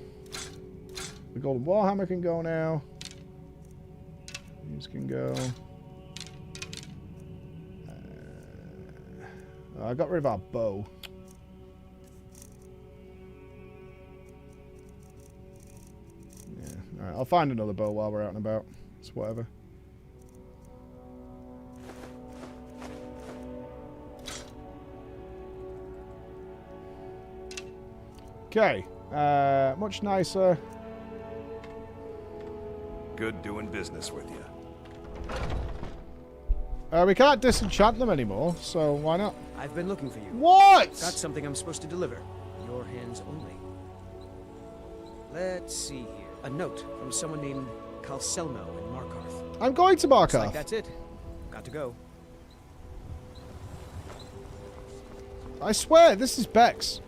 Speaker 2: The Golden Warhammer can go now. These can go. I got rid of our bow. Alright, I'll find another bow while we're out and about. It's whatever. Okay. Much nicer.
Speaker 10: Good doing business with you.
Speaker 2: We can't disenchant them anymore, so why not?
Speaker 20: I've been looking for you.
Speaker 2: What?
Speaker 20: Got something I'm supposed to deliver. Your hands only. Let's see here. A note from someone named Calselmo in Markarth.
Speaker 2: I'm going to Markarth.
Speaker 20: Looks like that's it. Got to go.
Speaker 2: I swear, this is Bex.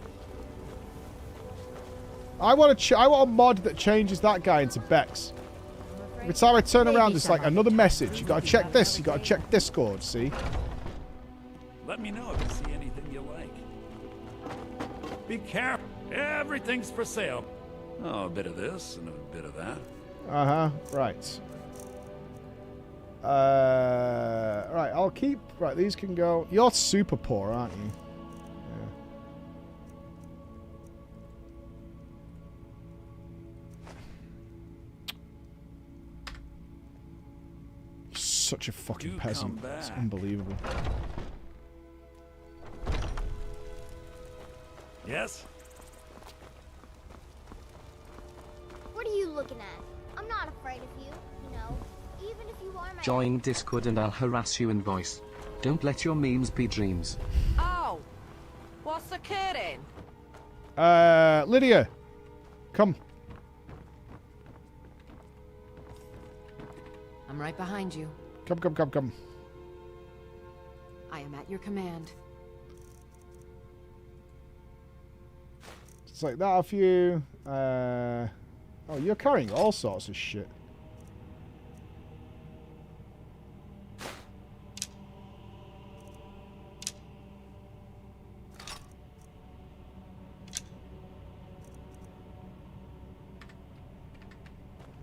Speaker 2: I want a mod that changes that guy into Bex. Every time I turn around, it's like another message. You gotta check this. You gotta check Discord. See?
Speaker 8: Let me know if you see anything you like. Be careful. Everything's for sale. Oh, a bit of this and a bit of that.
Speaker 2: Uh-huh. Right. Right, I'll keep... Right, these can go... You're super poor, aren't you? Yeah. Such a fucking peasant. It's unbelievable.
Speaker 8: Yes?
Speaker 18: What are you looking at? I'm not afraid of you, you know. Even if you are my...
Speaker 9: Join Discord and I'll harass you in voice. Don't let your memes be dreams.
Speaker 14: Oh, what's occurring?
Speaker 2: Lydia, come.
Speaker 16: I'm right behind you.
Speaker 2: Come.
Speaker 16: I am at your command.
Speaker 2: It's like that off you. Oh, you're carrying all sorts of shit.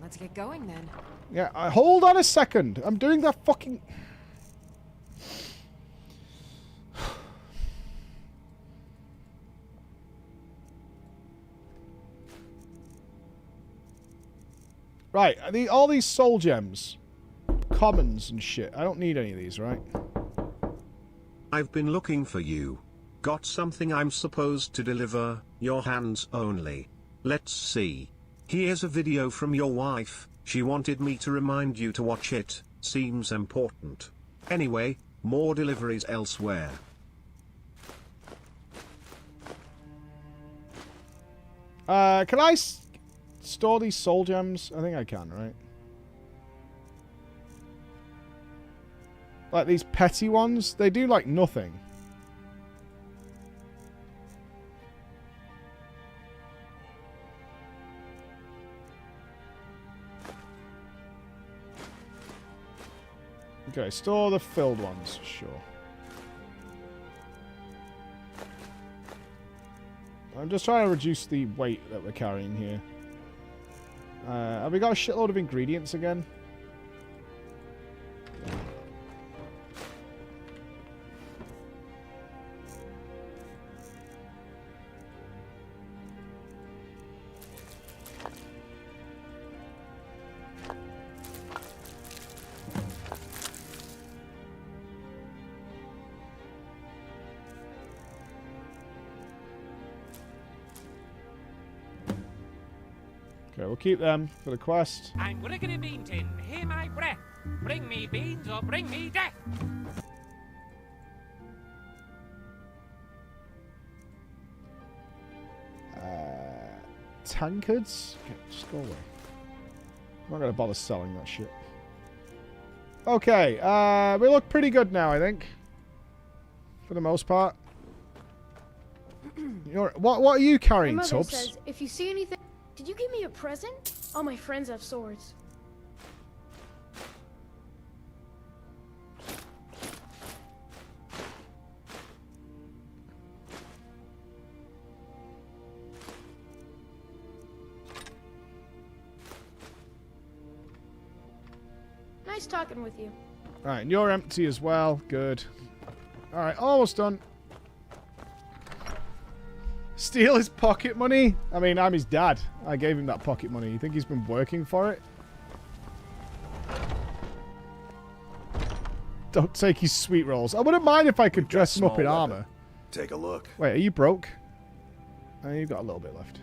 Speaker 16: Let's get going then.
Speaker 2: Yeah, hold on a second. I'm doing that fucking... Right, all these soul gems, commons and shit. I don't need any of these, right?
Speaker 1: I've been looking for you. Got something I'm supposed to deliver, your hands only. Let's see. Here's a video from your wife, she wanted me to remind you to watch it, seems important. Anyway, more deliveries elsewhere.
Speaker 2: Can I store these soul gems? I think I can, right? Like these petty ones, they do like nothing. Okay, store the filled ones, sure. I'm just trying to reduce the weight that we're carrying here. Have we got a shitload of ingredients again? Okay, we'll keep them for the quest.
Speaker 22: I'm working a bean tin, hear my breath. Bring me beans or bring me death.
Speaker 2: Tankards? Okay, just go away. I'm not going to bother selling that shit. Okay, we look pretty good now, I think. For the most part. What are you carrying,
Speaker 12: My mother
Speaker 2: Tubbs?
Speaker 12: says, if you see anything... Did you give me a present? All my friends have swords. Nice talking with you.
Speaker 2: Alright, and you're empty as well. Good. Alright, almost done. Steal his pocket money? I mean, I'm his dad. I gave him that pocket money. You think he's been working for it? Don't take his sweet rolls. I wouldn't mind if I could dress him up in armor.
Speaker 10: Take a look.
Speaker 2: Wait, are you broke? Oh, you've got a little bit left.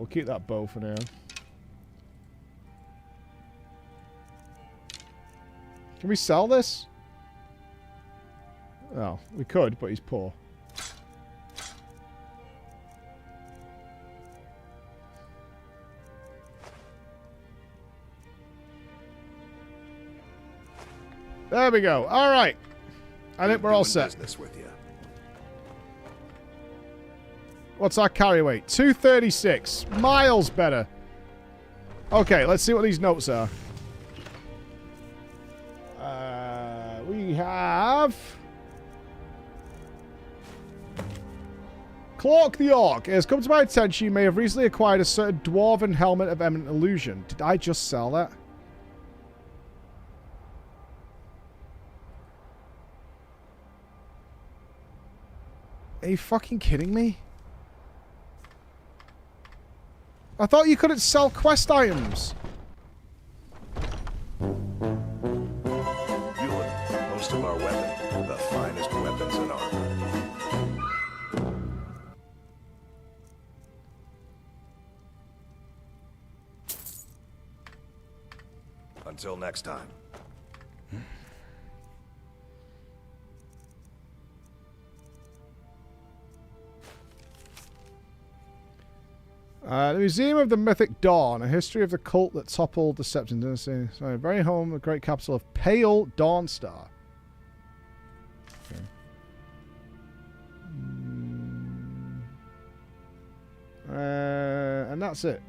Speaker 2: we'll keep that bow for now. Can we sell this? Oh, we could, but he's poor. There we go. All right. I think we're all set.
Speaker 10: Business with you.
Speaker 2: What's our carry weight? 236. Miles better. Okay, let's see what these notes are. We have... Clark the Orc. It has come to my attention you may have recently acquired a certain dwarven helmet of eminent illusion. Did I just sell that? Are you fucking kidding me? I thought you couldn't sell quest items.
Speaker 10: Bueller, most of our weapons, the finest weapons and armor. Until next time.
Speaker 2: The Museum of the Mythic Dawn, a history of the cult that toppled the Septon Dynasty. Sorry, very home, the great capital of Pale Dawnstar. Okay. And that's it.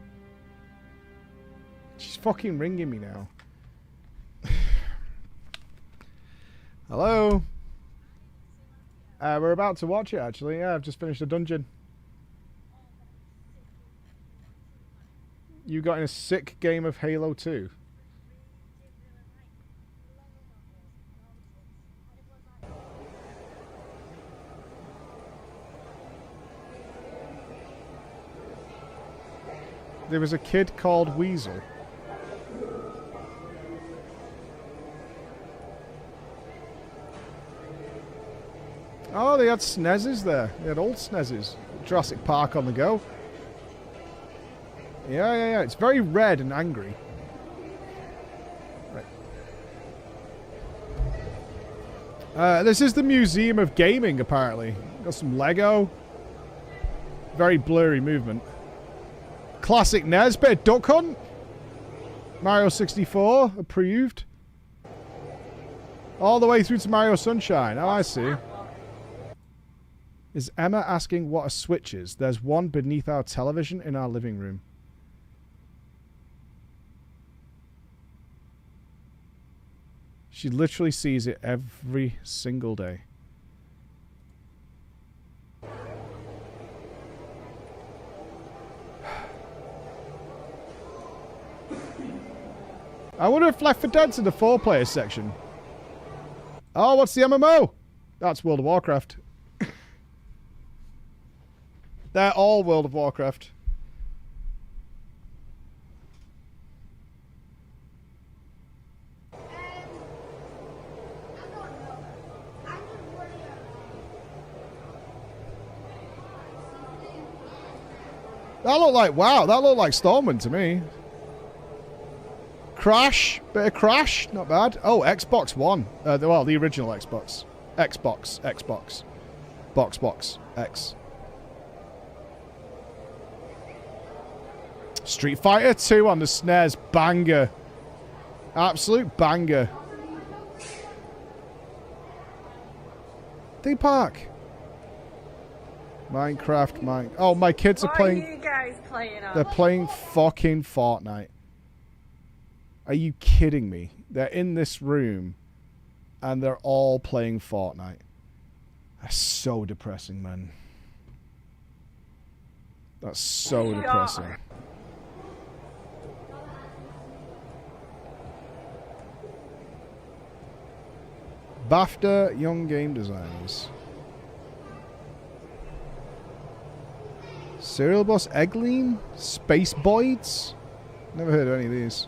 Speaker 2: She's fucking ringing me now. Hello? We're about to watch it, actually. Yeah, I've just finished a dungeon. You got in a sick game of Halo 2. There was a kid called Weasel. Oh, they had SNESes there. They had old SNESes. Jurassic Park on the go. Yeah. It's very red and angry. Right. This is the Museum of Gaming, apparently. Got some Lego. Very blurry movement. Classic NES bit. Duck Hunt. Mario 64. Approved. All the way through to Mario Sunshine. Oh, I see. Is Emma asking what a Switch is? There's one beneath our television in our living room. She literally sees it every single day. I wonder if Left 4 Dead's in the 4-player section. Oh, what's the MMO? That's World of Warcraft. They're all World of Warcraft. That looked like, wow, that looked like Stormwind to me. Crash, bit of Crash, not bad. Oh, Xbox One. Well, the original Xbox. Xbox. Box, X. Street Fighter 2 on the SNES, banger. Absolute banger. Theme Park. Minecraft, Oh, my kids are playing...
Speaker 5: What are you guys playing on?
Speaker 2: They're playing fucking Fortnite. Are you kidding me? They're in this room and they're all playing Fortnite. That's so depressing, man. That's so depressing. BAFTA Young Game Designers. Serial Boss Eggleen? Space Boids? Never heard of any of these.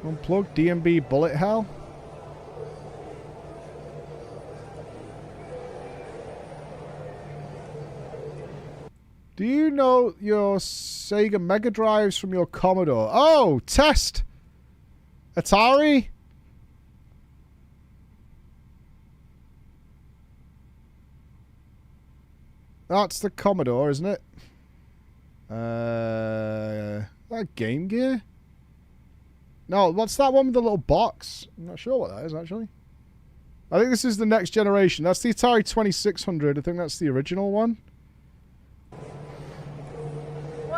Speaker 2: Unplugged DMB Bullet Hell? Do you know your Sega Mega Drives from your Commodore? Oh, test! Atari? That's the Commodore, isn't it? That Game Gear? No, what's that one with the little box? I'm not sure what that is, actually. I think this is the next generation. That's the Atari 2600. I think that's the original one.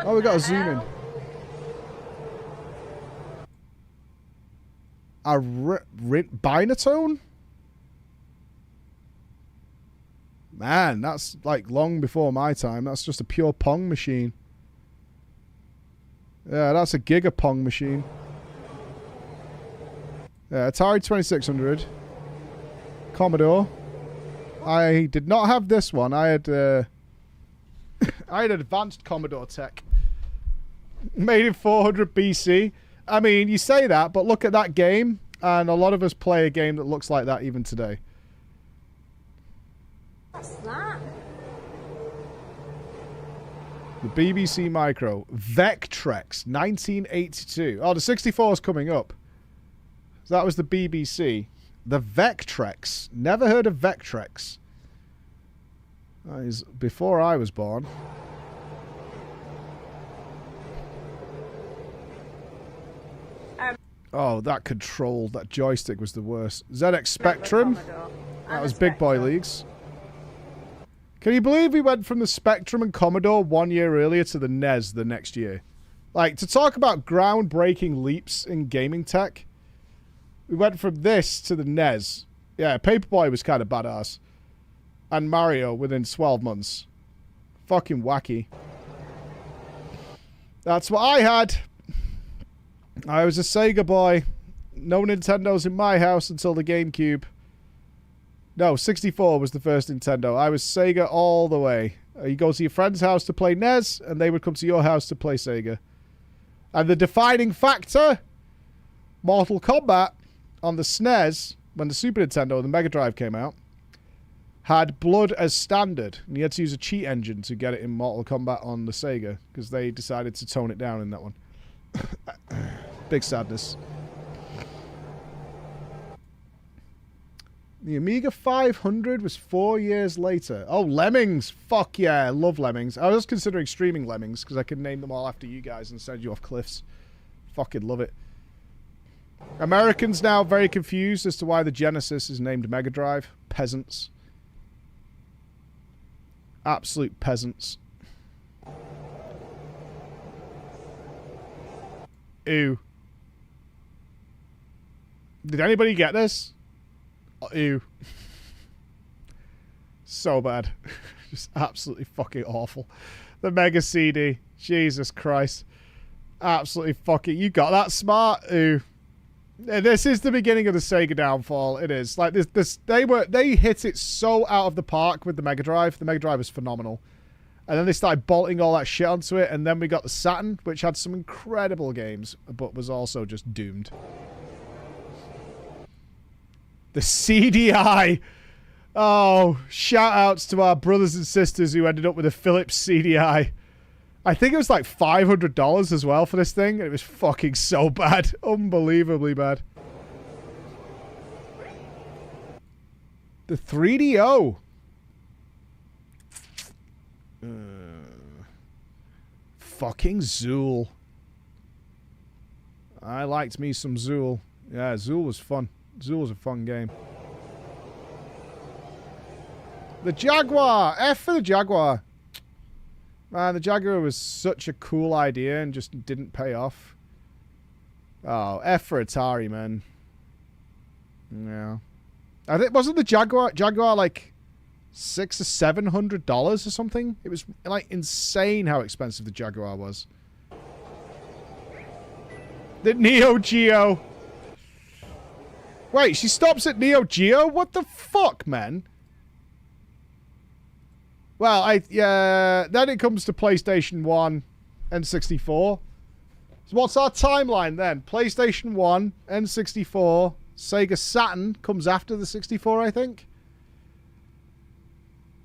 Speaker 2: Oh, we got to zoom in. A Binatone? Man, that's like long before my time. That's just a pure Pong machine. Yeah, that's a Giga Pong machine. Yeah, Atari 2600. Commodore. I did not have this one. I had I had advanced Commodore tech. Made in 400 BC. I mean, you say that, but look at that game, and a lot of us play a game that looks like that even today.
Speaker 5: What's that?
Speaker 2: The BBC Micro. Vectrex, 1982. Oh, the 64 is coming up. So that was the BBC. The Vectrex. Never heard of Vectrex. That is before I was born. Oh, that control, that joystick was the worst. ZX Spectrum. That was Big Boy Leagues. Can you believe we went from the Spectrum and Commodore 1 year earlier to the NES the next year? Like, to talk about groundbreaking leaps in gaming tech, we went from this to the NES. Yeah, Paperboy was kind of badass. And Mario within 12 months. Fucking wacky. That's what I had. I was a Sega boy. No Nintendos in my house until the GameCube. No, 64 was the first Nintendo. I was Sega all the way. You go to your friend's house to play NES, and they would come to your house to play Sega. And the defining factor, Mortal Kombat on the SNES, when the Super Nintendo and the Mega Drive came out, had blood as standard. And you had to use a cheat engine to get it in Mortal Kombat on the Sega, because they decided to tone it down in that one. Big sadness. The Amiga 500 was 4 years later. Oh, Lemmings. Fuck yeah, I love Lemmings. I was considering streaming Lemmings because I could name them all after you guys and send you off cliffs. Fucking love it. Americans now very confused as to why the Genesis is named Mega Drive. Peasants. Absolute peasants. Ew. Did anybody get this? Ew. So bad. Just absolutely fucking awful. The Mega CD. Jesus Christ. Absolutely fucking... You got that smart? Ew. This is the beginning of the Sega downfall. It is. Like, they hit it so out of the park with the Mega Drive. The Mega Drive was phenomenal. And then they started bolting all that shit onto it. And then we got the Saturn, which had some incredible games, but was also just doomed. The CDI. Oh, shout outs to our brothers and sisters who ended up with a Philips CDI. I think it was like $500 as well for this thing. It was fucking so bad. Unbelievably bad. The 3DO. Fucking Zool. I liked me some Zool. Yeah, Zool was fun. Zool was a fun game. The Jaguar! F for the Jaguar. Man, the Jaguar was such a cool idea and just didn't pay off. Oh, F for Atari, man. Yeah. I think, wasn't the Jaguar like $600 or $700 or something? It was like insane how expensive the Jaguar was. The Neo Geo. Wait, she stops at Neo Geo? What the fuck, man? Well, then it comes to PlayStation 1 and 64. So what's our timeline then? PlayStation 1, N64, Sega Saturn comes after the 64, I think.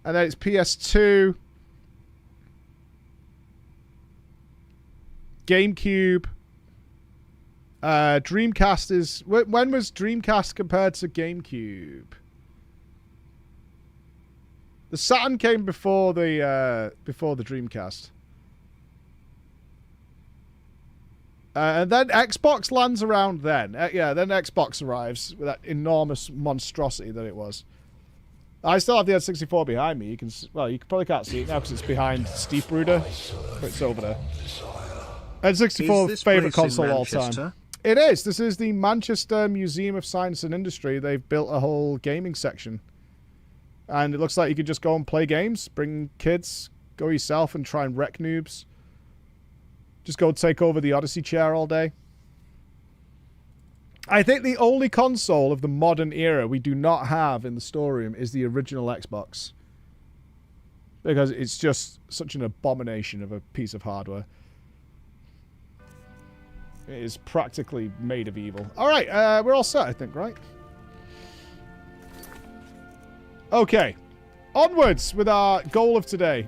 Speaker 2: And then it's PS2. GameCube. Dreamcast is... When was Dreamcast compared to GameCube? The Saturn came before the Dreamcast. And then Xbox lands around then. Yeah, then Xbox arrives with that enormous monstrosity that it was. I still have the N64 behind me. You can, well, you probably can't see it now because it's behind Steve Bruder, but it's over there. N64 favorite console all time. It is. This is the Manchester Museum of Science and Industry. They've built a whole gaming section, and it looks like you could just go and play games, bring kids, go yourself, and try and wreck noobs. Just go take over the Odyssey chair all day. I think the only console of the modern era we do not have in the storeroom is the original Xbox. Because it's just such an abomination of a piece of hardware. It is practically made of evil. Alright, we're all set, I think, right? Okay. Onwards with our goal of today.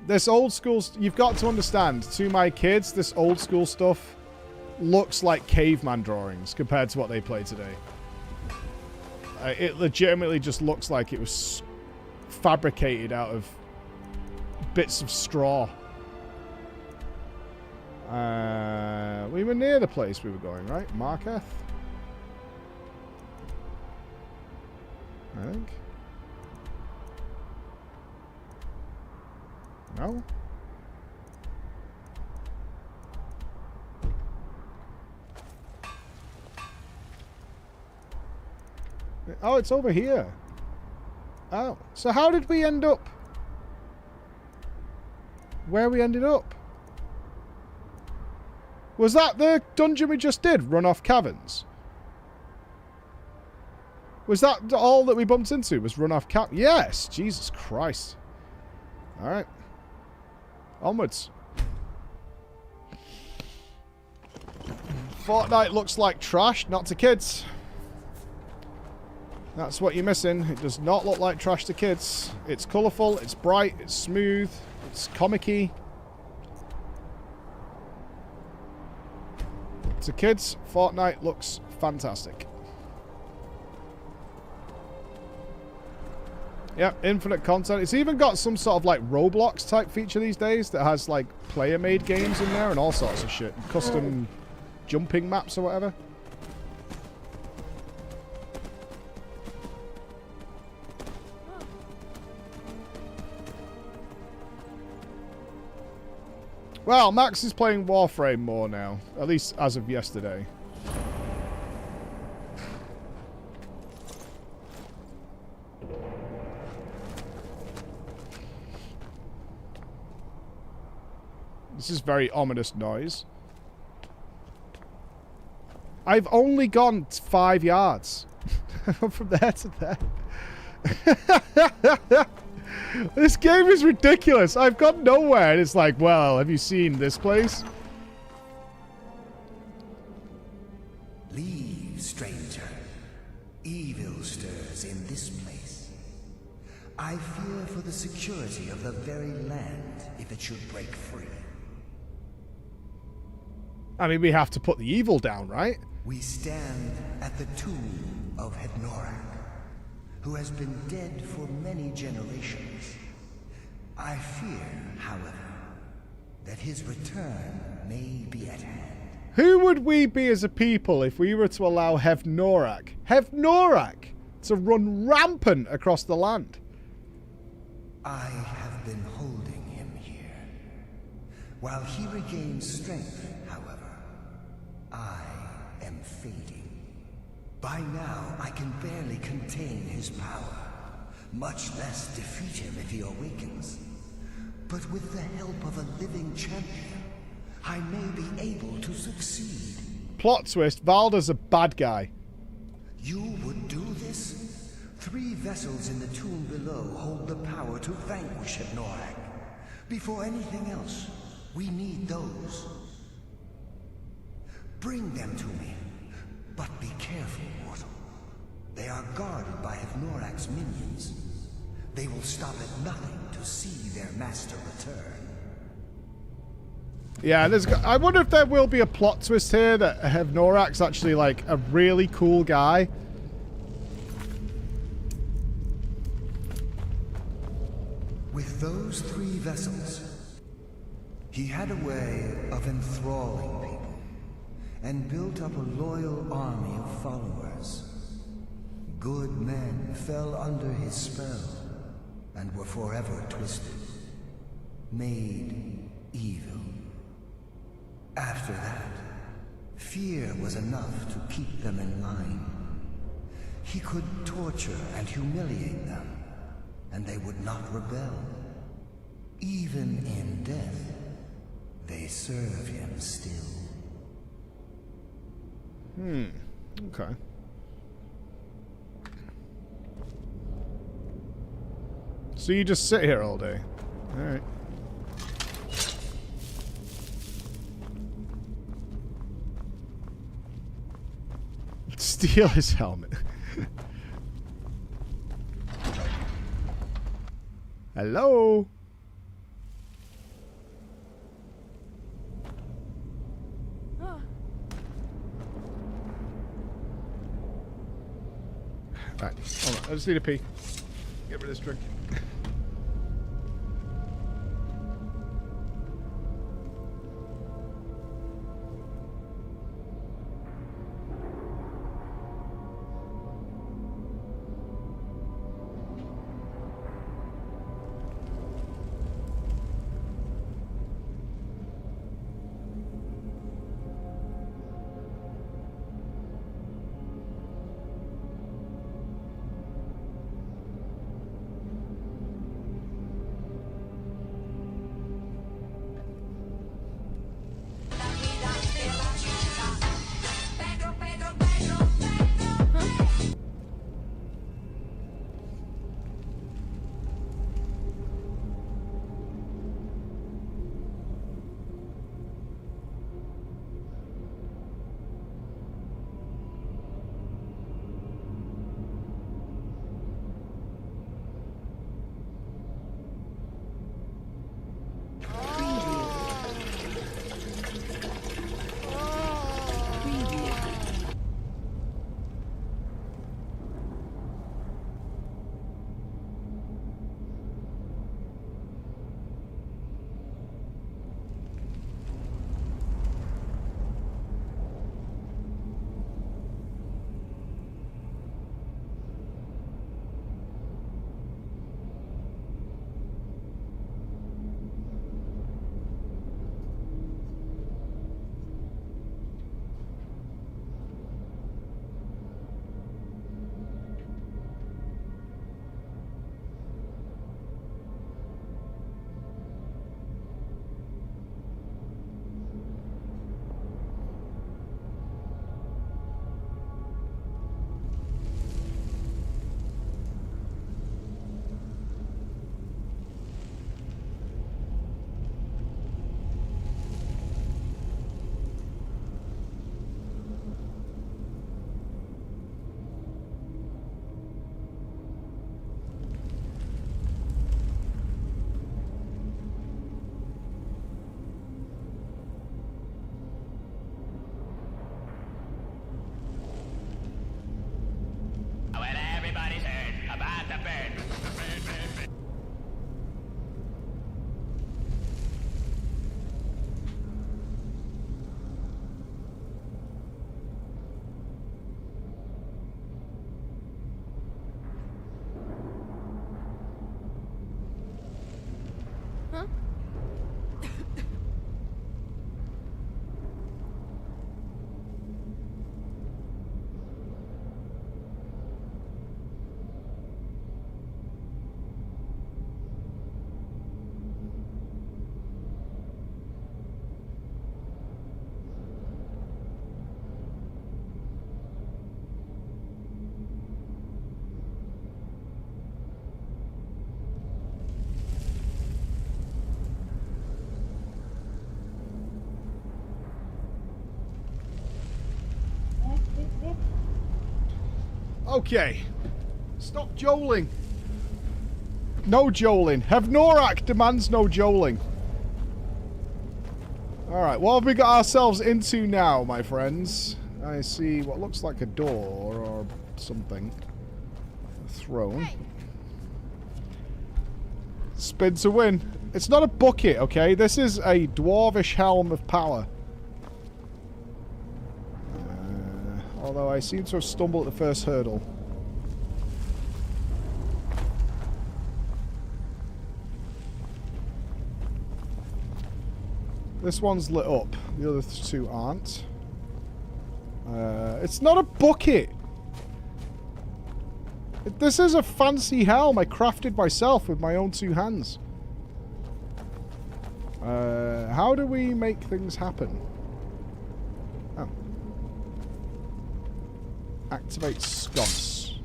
Speaker 2: This old school... You've got to understand, to my kids, this old school stuff looks like caveman drawings compared to what they play today. It legitimately just looks like it was fabricated out of bits of straw. We were near the place we were going, right? Marketh? I think. No? Oh, it's over here. Oh, so how did we end up where we ended up? Was that the dungeon we just did? Runoff Caverns? Was that all that we bumped into? Was Runoff Caverns? Yes! Jesus Christ. Alright. Onwards. Fortnite looks like trash, not to kids. That's what you're missing. It does not look like trash to kids. It's colourful, it's bright, it's smooth, it's comic-y. To kids, Fortnite looks fantastic. Yep, infinite content. It's even got some sort of like Roblox type feature these days that has like player-made games in there and all sorts of shit. Custom jumping maps or whatever. Well, Max is playing Warframe more now, at least as of yesterday. This is very ominous noise. I've only gone 5 yards. From there to there. This game is ridiculous. I've gone nowhere. And it's like, well, have you seen this place?
Speaker 5: Leave, stranger. Evil stirs in this place. I fear for the security of the very land if it should break free.
Speaker 2: I mean, we have to put the evil down, right?
Speaker 5: We stand at the tomb of Hednorak, who has been dead for many generations. I fear, however, that his return may be at hand.
Speaker 2: Who would we be as a people if we were to allow Hednorak to run rampant across the land?
Speaker 5: I have been holding him here. While he regains strength, however, I am fading. By now, I can barely contain his power, much less defeat him if he awakens. But with the help of a living champion, I may be able to succeed.
Speaker 2: Plot twist, Valda's a bad guy.
Speaker 5: You would do this? 3 vessels in the tomb below hold the power to vanquish Hednorak. Before anything else, we need those. Bring them to me. But be careful, mortal. They are guarded by Hednorak's minions. They will stop at nothing to see their master return.
Speaker 2: Yeah, I wonder if there will be a plot twist here that Hevnorak's actually like a really cool guy.
Speaker 5: With those 3 vessels, he had a way of enthralling people and built up a loyal army of followers. Good men fell under his spell and were forever twisted, made evil. After that, fear was enough to keep them in line. He could torture and humiliate them, and they would not rebel. Even in death, they serve him still.
Speaker 2: Okay. So you just sit here all day? Alright. Steal his helmet. Hello? Right, hold on. I just need a pee. Get rid of this drink. Okay. Stop joling. No joling. Hevnorak demands no joling. Alright, what have we got ourselves into now, my friends? I see what looks like a door or something. A throne. Spin to win. It's not a bucket, okay? This is a dwarvish helm of power. Although I seem to have stumbled at the first hurdle. This one's lit up. The other two aren't. It's not a bucket. This is a fancy helm I crafted myself with my own two hands. How do we make things happen? Oh. Activate sconce.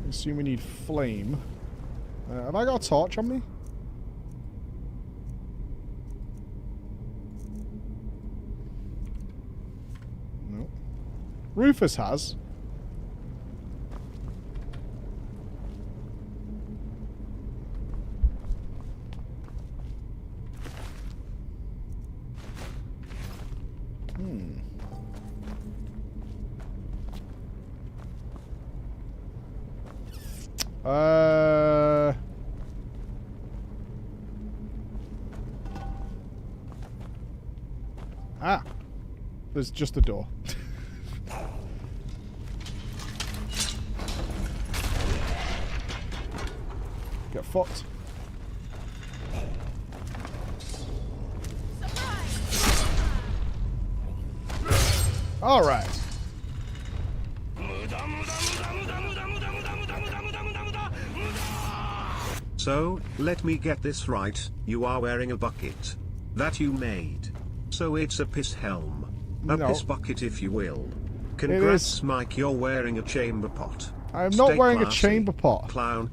Speaker 2: I assume we need flame. Have I got a torch on me? No. Rufus has. There's just a door. Get fucked. All right.
Speaker 1: So, let me get this right, you are wearing a bucket. That you made. So it's a piss helm. A
Speaker 2: No.
Speaker 1: piss bucket if you will. Congrats, Mike, you're wearing a chamber pot.
Speaker 2: I am not
Speaker 1: Stay
Speaker 2: wearing a
Speaker 1: classy,
Speaker 2: chamber pot.
Speaker 1: Clown.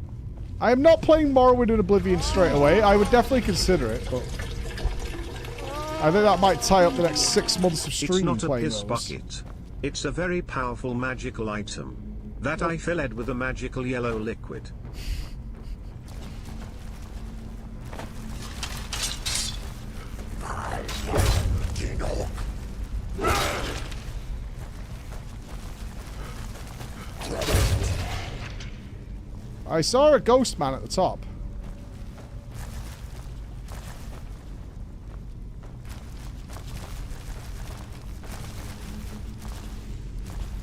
Speaker 2: I am not playing Morrowind and Oblivion straight away. I would definitely consider it, but I think that might tie up the next 6 months of stream
Speaker 1: It's not a
Speaker 2: playing
Speaker 1: piss
Speaker 2: those.
Speaker 1: bucket. It's a very powerful magical item. That I filled with a magical yellow liquid.
Speaker 2: I saw a ghost man at the top.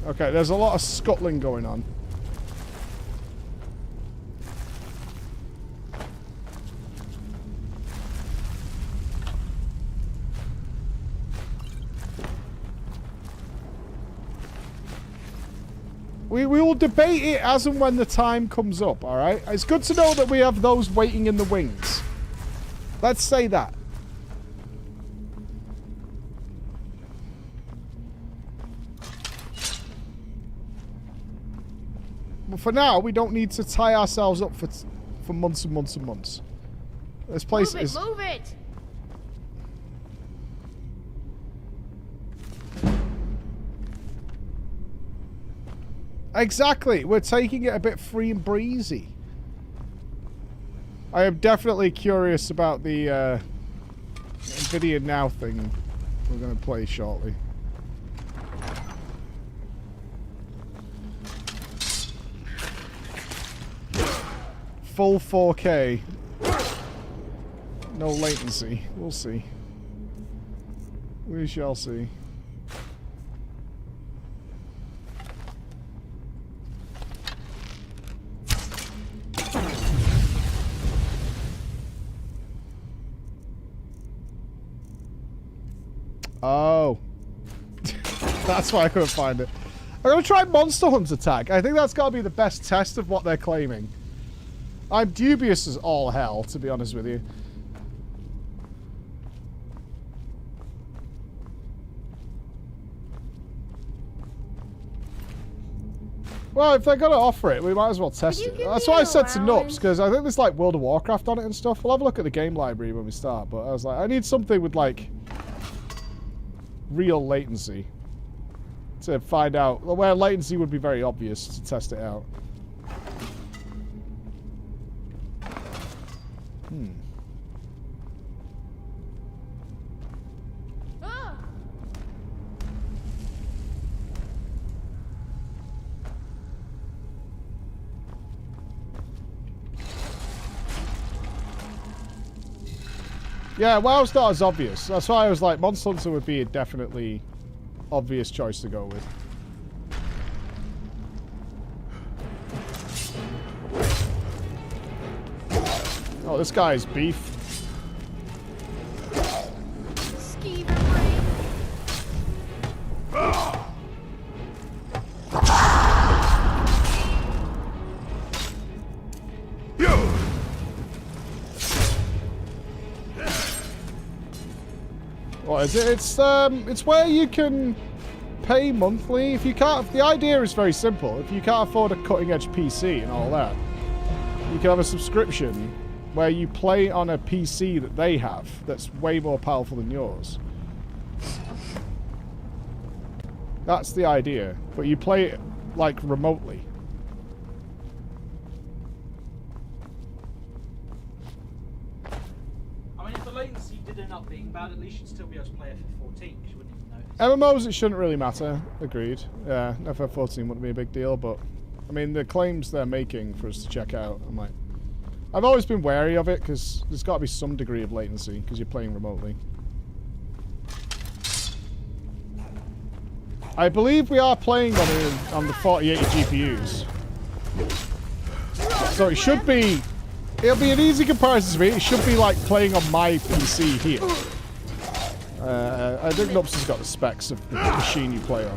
Speaker 2: Okay, there's a lot of scuttling going on. We will debate it as and when the time comes up, alright? It's good to know that we have those waiting in the wings. Let's say that. But for now, we don't need to tie ourselves up for months and months and months. This place is...
Speaker 12: Move it!
Speaker 2: Exactly. We're taking it a bit free and breezy. I am definitely curious about the Nvidia Now thing we're going to play shortly. Full 4K. No latency. We'll see. We shall see. Oh. That's why I couldn't find it. I'm going to try Monster Hunter Tag. I think that's got to be the best test of what they're claiming. I'm dubious as all hell, to be honest with you. Well, if they're going to offer it, we might as well test it. That's why I said to Nups, because I think there's like World of Warcraft on it and stuff. We'll have a look at the game library when we start, but I was like, I need something with like real latency to find out where latency would be very obvious to test it out. Yeah, WoW's not as obvious. That's why I was like, Monster Hunter would be a definitely obvious choice to go with. Oh, this guy's beef. What is it? It's where you can pay monthly. If you can't, the idea is very simple. If you can't afford a cutting-edge PC and all that, you can have a subscription where you play on a PC that they have that's way more powerful than yours. That's the idea. But you play it, like, remotely.
Speaker 13: I mean, if the latency did end up being bad, at least you'd still be able to play FF14, because you wouldn't even notice.
Speaker 2: MMOs, it shouldn't really matter. Agreed. Yeah, FF14 wouldn't be a big deal, but... I mean, the claims they're making for us to check out, I'm like... I've always been wary of it, because there's got to be some degree of latency, because you're playing remotely. I believe we are playing on the 4080 GPUs. So it should be... It'll be an easy comparison to me. It should be like playing on my PC here. I think Nups has got the specs of the machine you play on.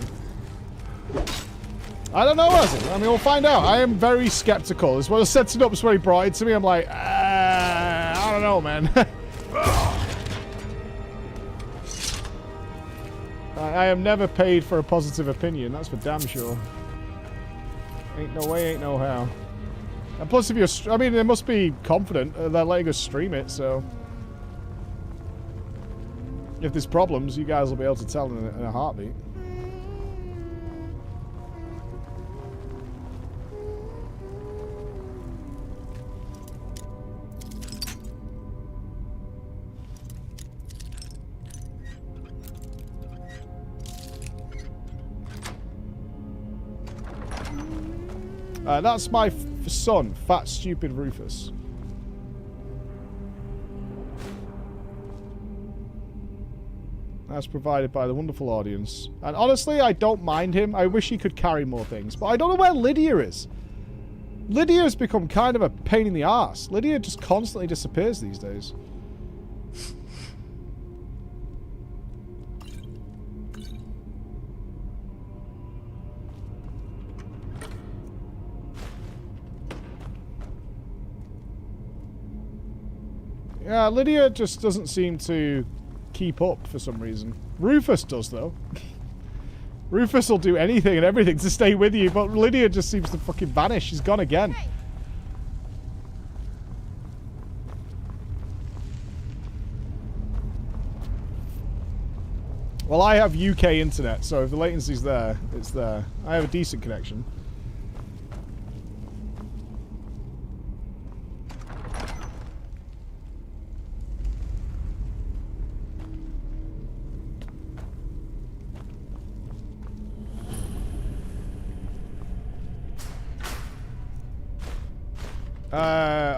Speaker 2: I don't know, has it? I mean, we'll find out. I am very skeptical. As well as said to Nups when he brought it to me, I'm like, I don't know, man. I am never paid for a positive opinion. That's for damn sure. Ain't no way, ain't no how. And plus, if you're... I mean, they must be confident. They're letting us stream it, so... If there's problems, you guys will be able to tell in a heartbeat. That's my son, Fat Stupid Rufus. That's provided by the wonderful audience. And honestly, I don't mind him. I wish he could carry more things. But I don't know where Lydia is. Lydia has become kind of a pain in the arse. Lydia just constantly disappears these days. Yeah, Lydia just doesn't seem to keep up for some reason. Rufus does, though. Rufus will do anything and everything to stay with you, but Lydia just seems to fucking vanish. She's gone again. Well, I have UK internet, so if the latency's there, it's there. I have a decent connection.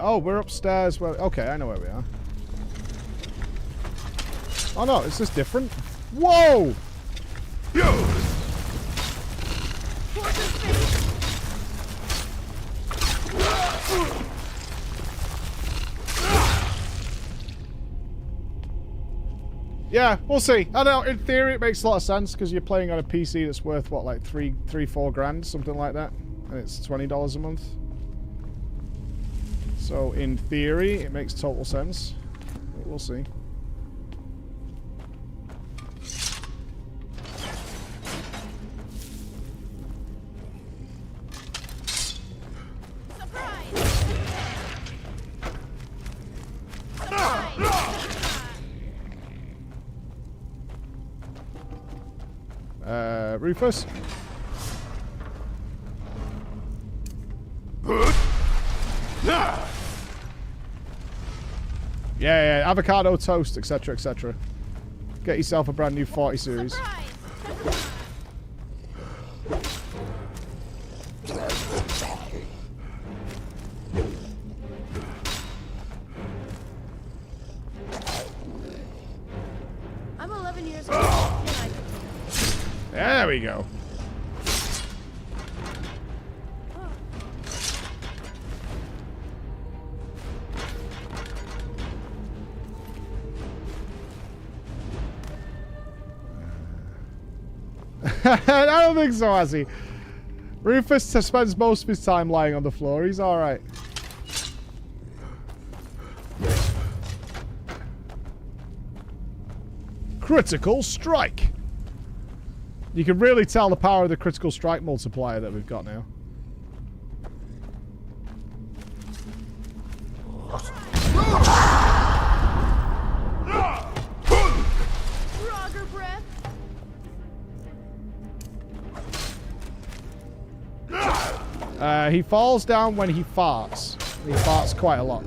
Speaker 2: Oh, we're upstairs. Well, okay, I know where we are. Oh no, is this different? Whoa! Yeah, we'll see. I don't know, in theory it makes a lot of sense because you're playing on a PC that's worth what, like $4 grand, something like that, and it's $20 a month. So, in theory, it makes total sense. But we'll see. Rufus? Yeah, avocado toast, etc., etc. Get yourself a brand new 40 series.
Speaker 12: I'm 11 years old.
Speaker 2: There we go. I don't think so, has he? Rufus spends most of his time lying on the floor. He's alright. Critical strike. You can really tell the power of the critical strike multiplier that we've got now.
Speaker 12: Frogger breath.
Speaker 2: He falls down when he farts. He farts quite a lot.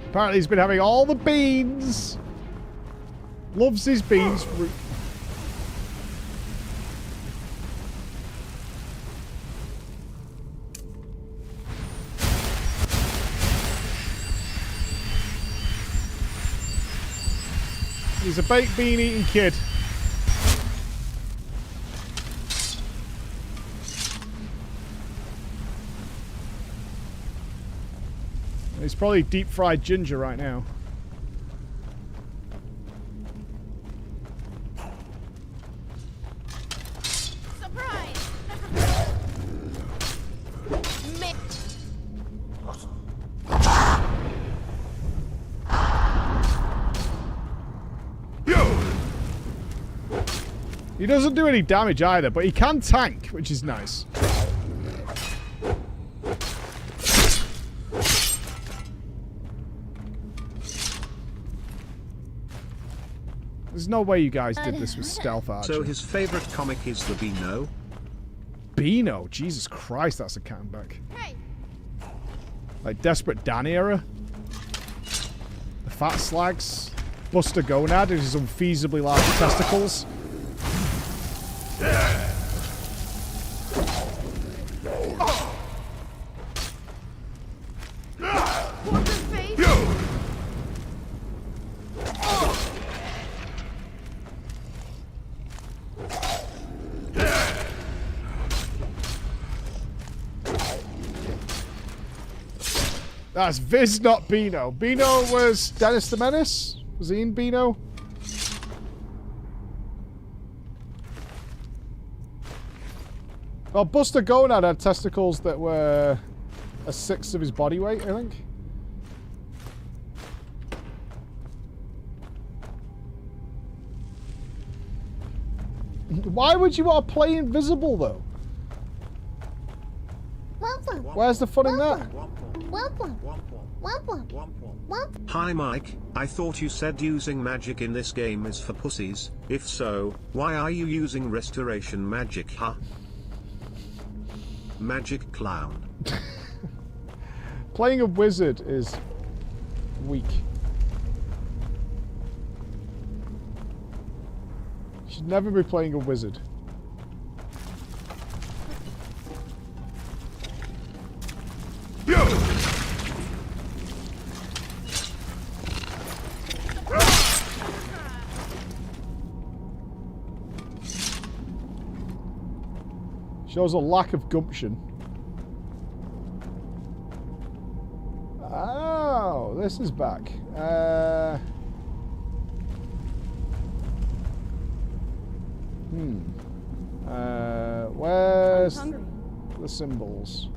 Speaker 2: Apparently he's been having all the beans. Loves his beans. He's a baked bean eating kid. He's probably deep fried ginger right now.
Speaker 12: Surprise!
Speaker 2: He doesn't do any damage either, but he can tank, which is nice. There's no way you guys did this with Stealth Archer.
Speaker 1: So his favorite comic is the Beano?
Speaker 2: Beano? Jesus Christ, that's a cat and back.
Speaker 12: Hey.
Speaker 2: Like Desperate Dan era? The Fat Slags? Buster Gonad with his unfeasibly large testicles? That's Viz, not Beano. Beano was Dennis the Menace? Was he in Beano? Well, Buster Gonad had testicles that were a sixth of his body weight, I think. Why would you want to play invisible, though? Where's the fun in that?
Speaker 1: Hi Mike, I thought you said using magic in this game is for pussies. If so, why are you using restoration magic, huh? Magic clown.
Speaker 2: Playing a wizard is weak. You should never be playing a wizard. Shows a lack of gumption. Oh, this is back. Where's the symbols?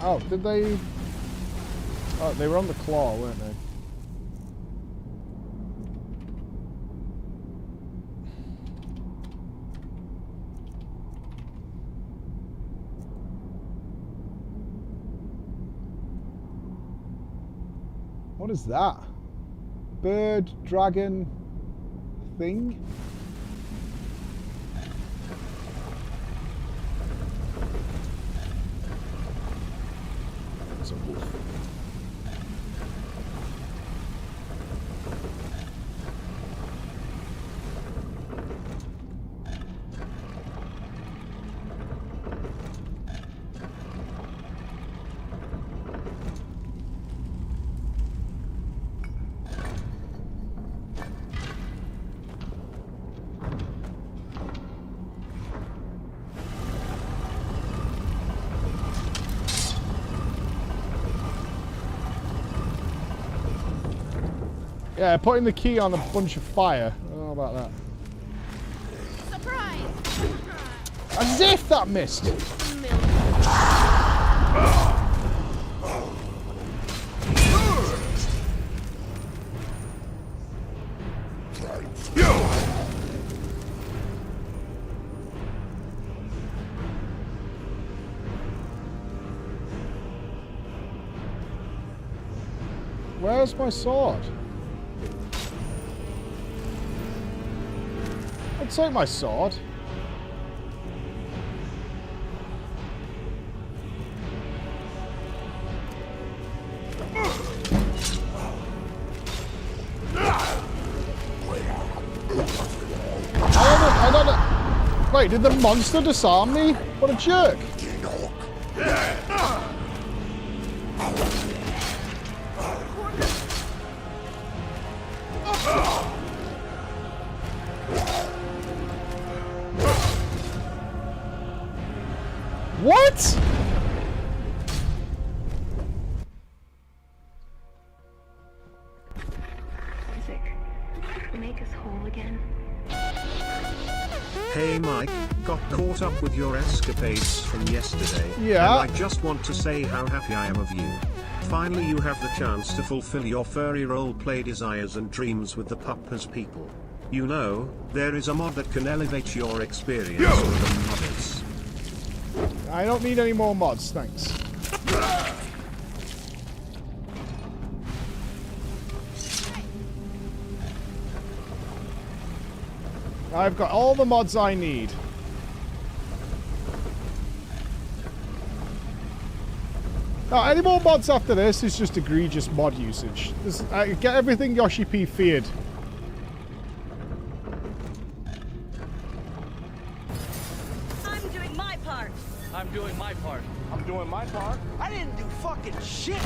Speaker 2: Oh, did they? Oh, they were on the claw, weren't they? What is that? Bird, dragon, thing? It's a wolf. Yeah, putting the key on a bunch of fire. I don't know about that.
Speaker 12: Surprise!
Speaker 2: As if that missed. Where's my sword? I'd take my sword. I don't know. Wait, did the monster disarm me? What a jerk. What?
Speaker 4: Music, make us whole again.
Speaker 1: Hey Mike, got caught up with your escapades from yesterday.
Speaker 2: Yeah.
Speaker 1: And I just want to say how happy I am of you. Finally you have the chance to fulfill your furry roleplay desires and dreams with the pup as people. You know, there is a mod that can elevate your experience with the modders.
Speaker 2: I don't need any more mods, thanks. I've got all the mods I need. Now, any more mods after this is just egregious mod usage. Get everything Yoshi P feared.
Speaker 6: I'm doing my part.
Speaker 3: I'm doing my part. I'm doing my part. I didn't do fucking shit.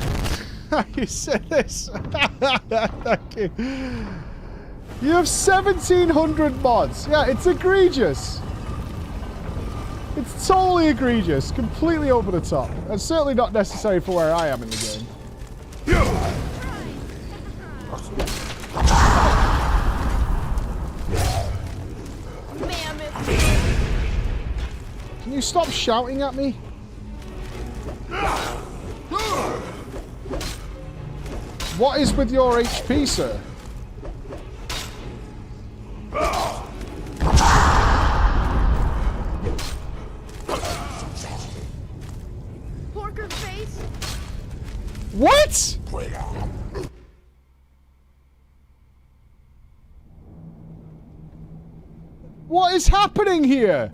Speaker 2: You said this. Thank you. You have 1,700 mods. Yeah, it's egregious. It's totally egregious. Completely over the top. And certainly not necessary for where I am in the game. Can you stop shouting at me? What is with your HP, sir?
Speaker 12: Porker face.
Speaker 2: What? What is happening here?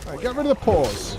Speaker 2: Right, get rid of the paws.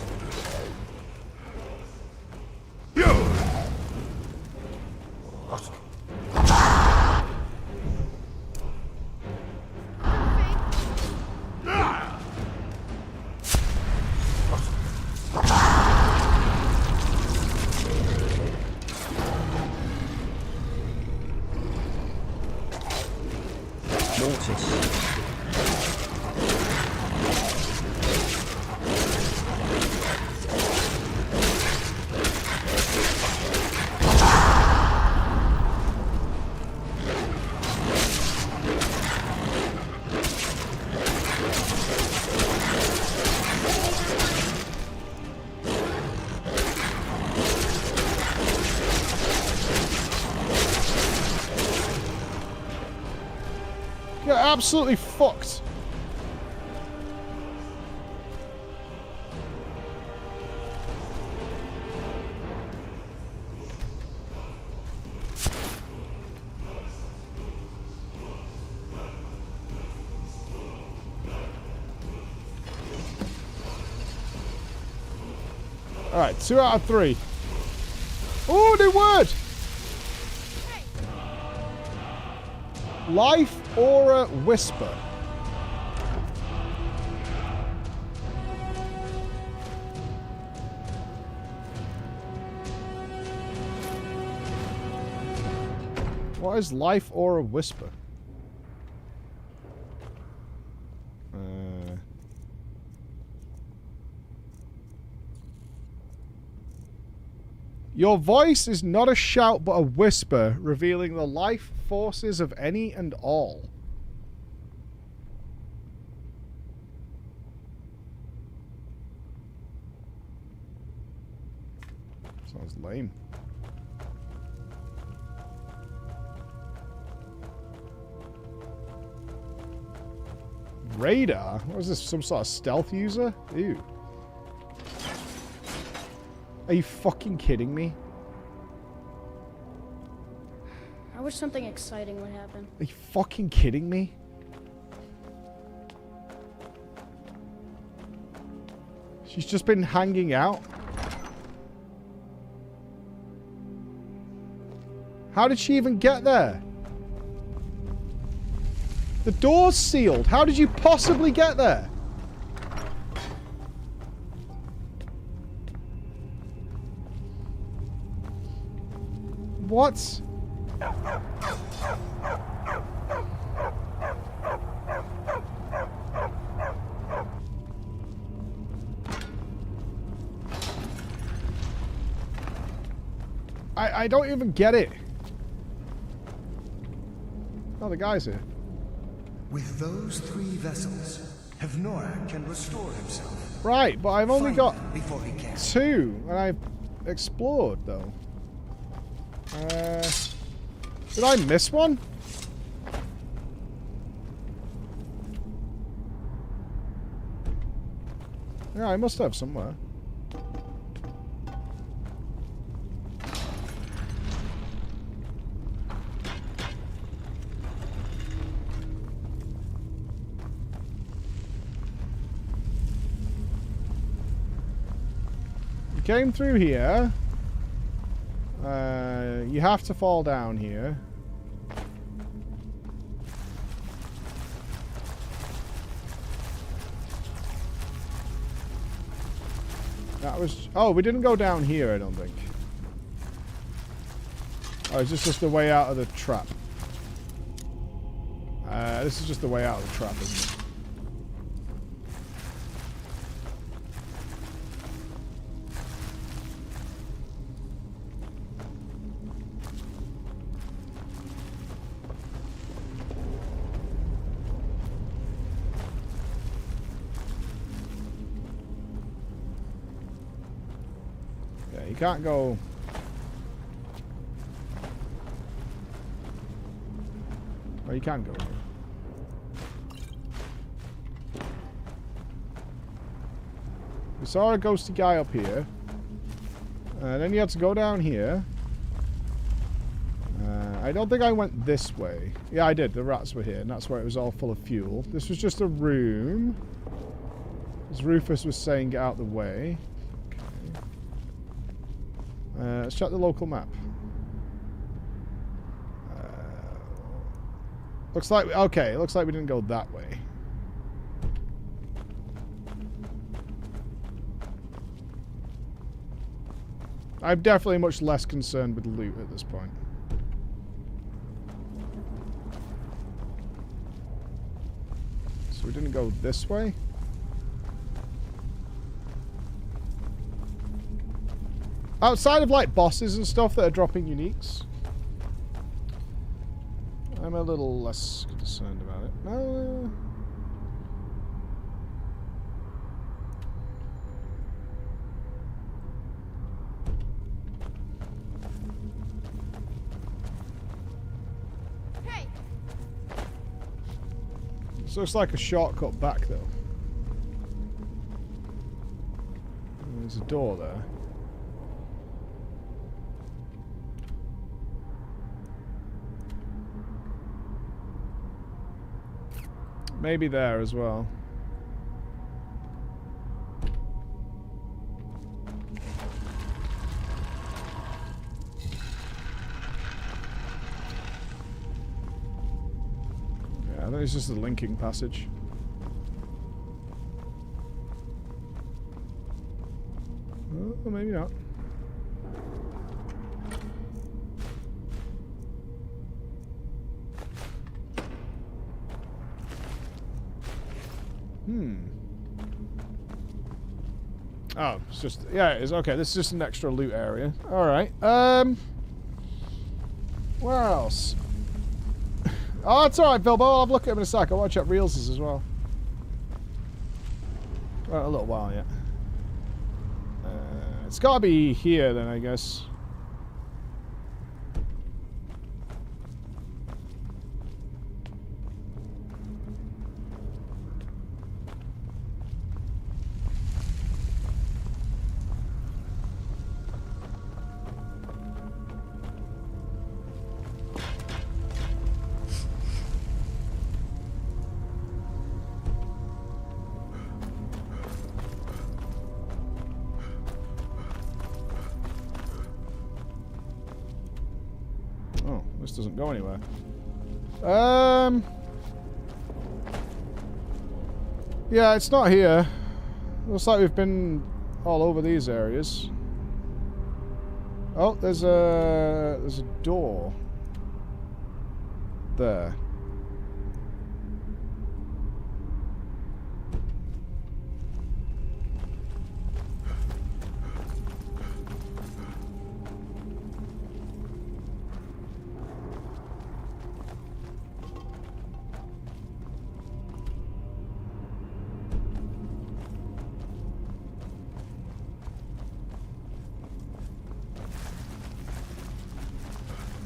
Speaker 2: You're absolutely fucked. Alright, 2 out of 3. Oh, new word! Life Aura Whisper. What is Life Aura Whisper? Your voice is not a shout but a whisper, revealing the life forces of any and all. Sounds lame. Radar? What is this, some sort of stealth user? Ew. Are you fucking kidding me?
Speaker 12: I wish something exciting would happen.
Speaker 2: Are you fucking kidding me? She's just been hanging out. How did she even get there? The door's sealed. How did you possibly get there? What? I don't even get it. Oh, the guy's here.
Speaker 5: With those 3 vessels, Havnorak can restore himself.
Speaker 2: Right, but I've only got
Speaker 5: before he can.
Speaker 2: 2, and I've explored, though. Did I miss one? Yeah, I must have somewhere. You came through here. You have to fall down here. That was... Oh, we didn't go down here, I don't think. Oh, is this just the way out of the trap? This is just the way out of the trap, isn't it? You can't go... Oh, you can go here. We saw a ghosty guy up here. And then you had to go down here. I don't think I went this way. Yeah, I did. The rats were here, and that's where it was all full of fuel. This was just a room. As Rufus was saying, get out the way. Let's check the local map. Looks like... Okay, it looks like we didn't go that way. I'm definitely much less concerned with loot at this point. So we didn't go this way? Outside of, like, bosses and stuff that are dropping uniques, I'm a little less concerned about it.
Speaker 18: Hey!
Speaker 2: This looks like a shortcut back, though. There's a door there. Maybe there as well. Yeah, I think it's just a linking passage. Oh, maybe not. Oh, it's just... Yeah, it is. Okay, this is just an extra loot area. Alright. Where else? Oh, that's alright, Bilbo. I'll have a look at him in a sec. I want to check Reels as well. Well, a little while yet. It's gotta be here then, I guess. Doesn't go anywhere. Yeah, it's not here. Looks like we've been all over these areas. Oh, there's a door there.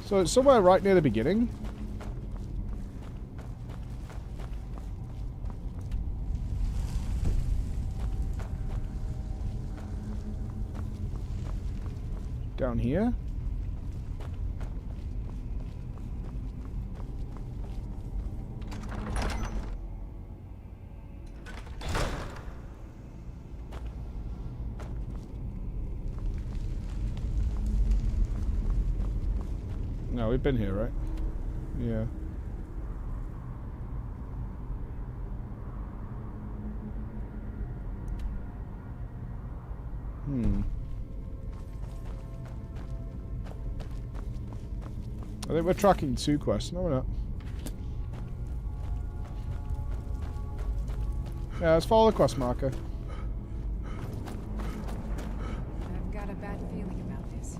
Speaker 2: So it's somewhere right near the beginning. Down here. No, we've been here, right? Yeah. I think we're tracking 2 quests. No, we're not. Yeah, let's follow the quest marker.
Speaker 16: I've got a bad feeling about this.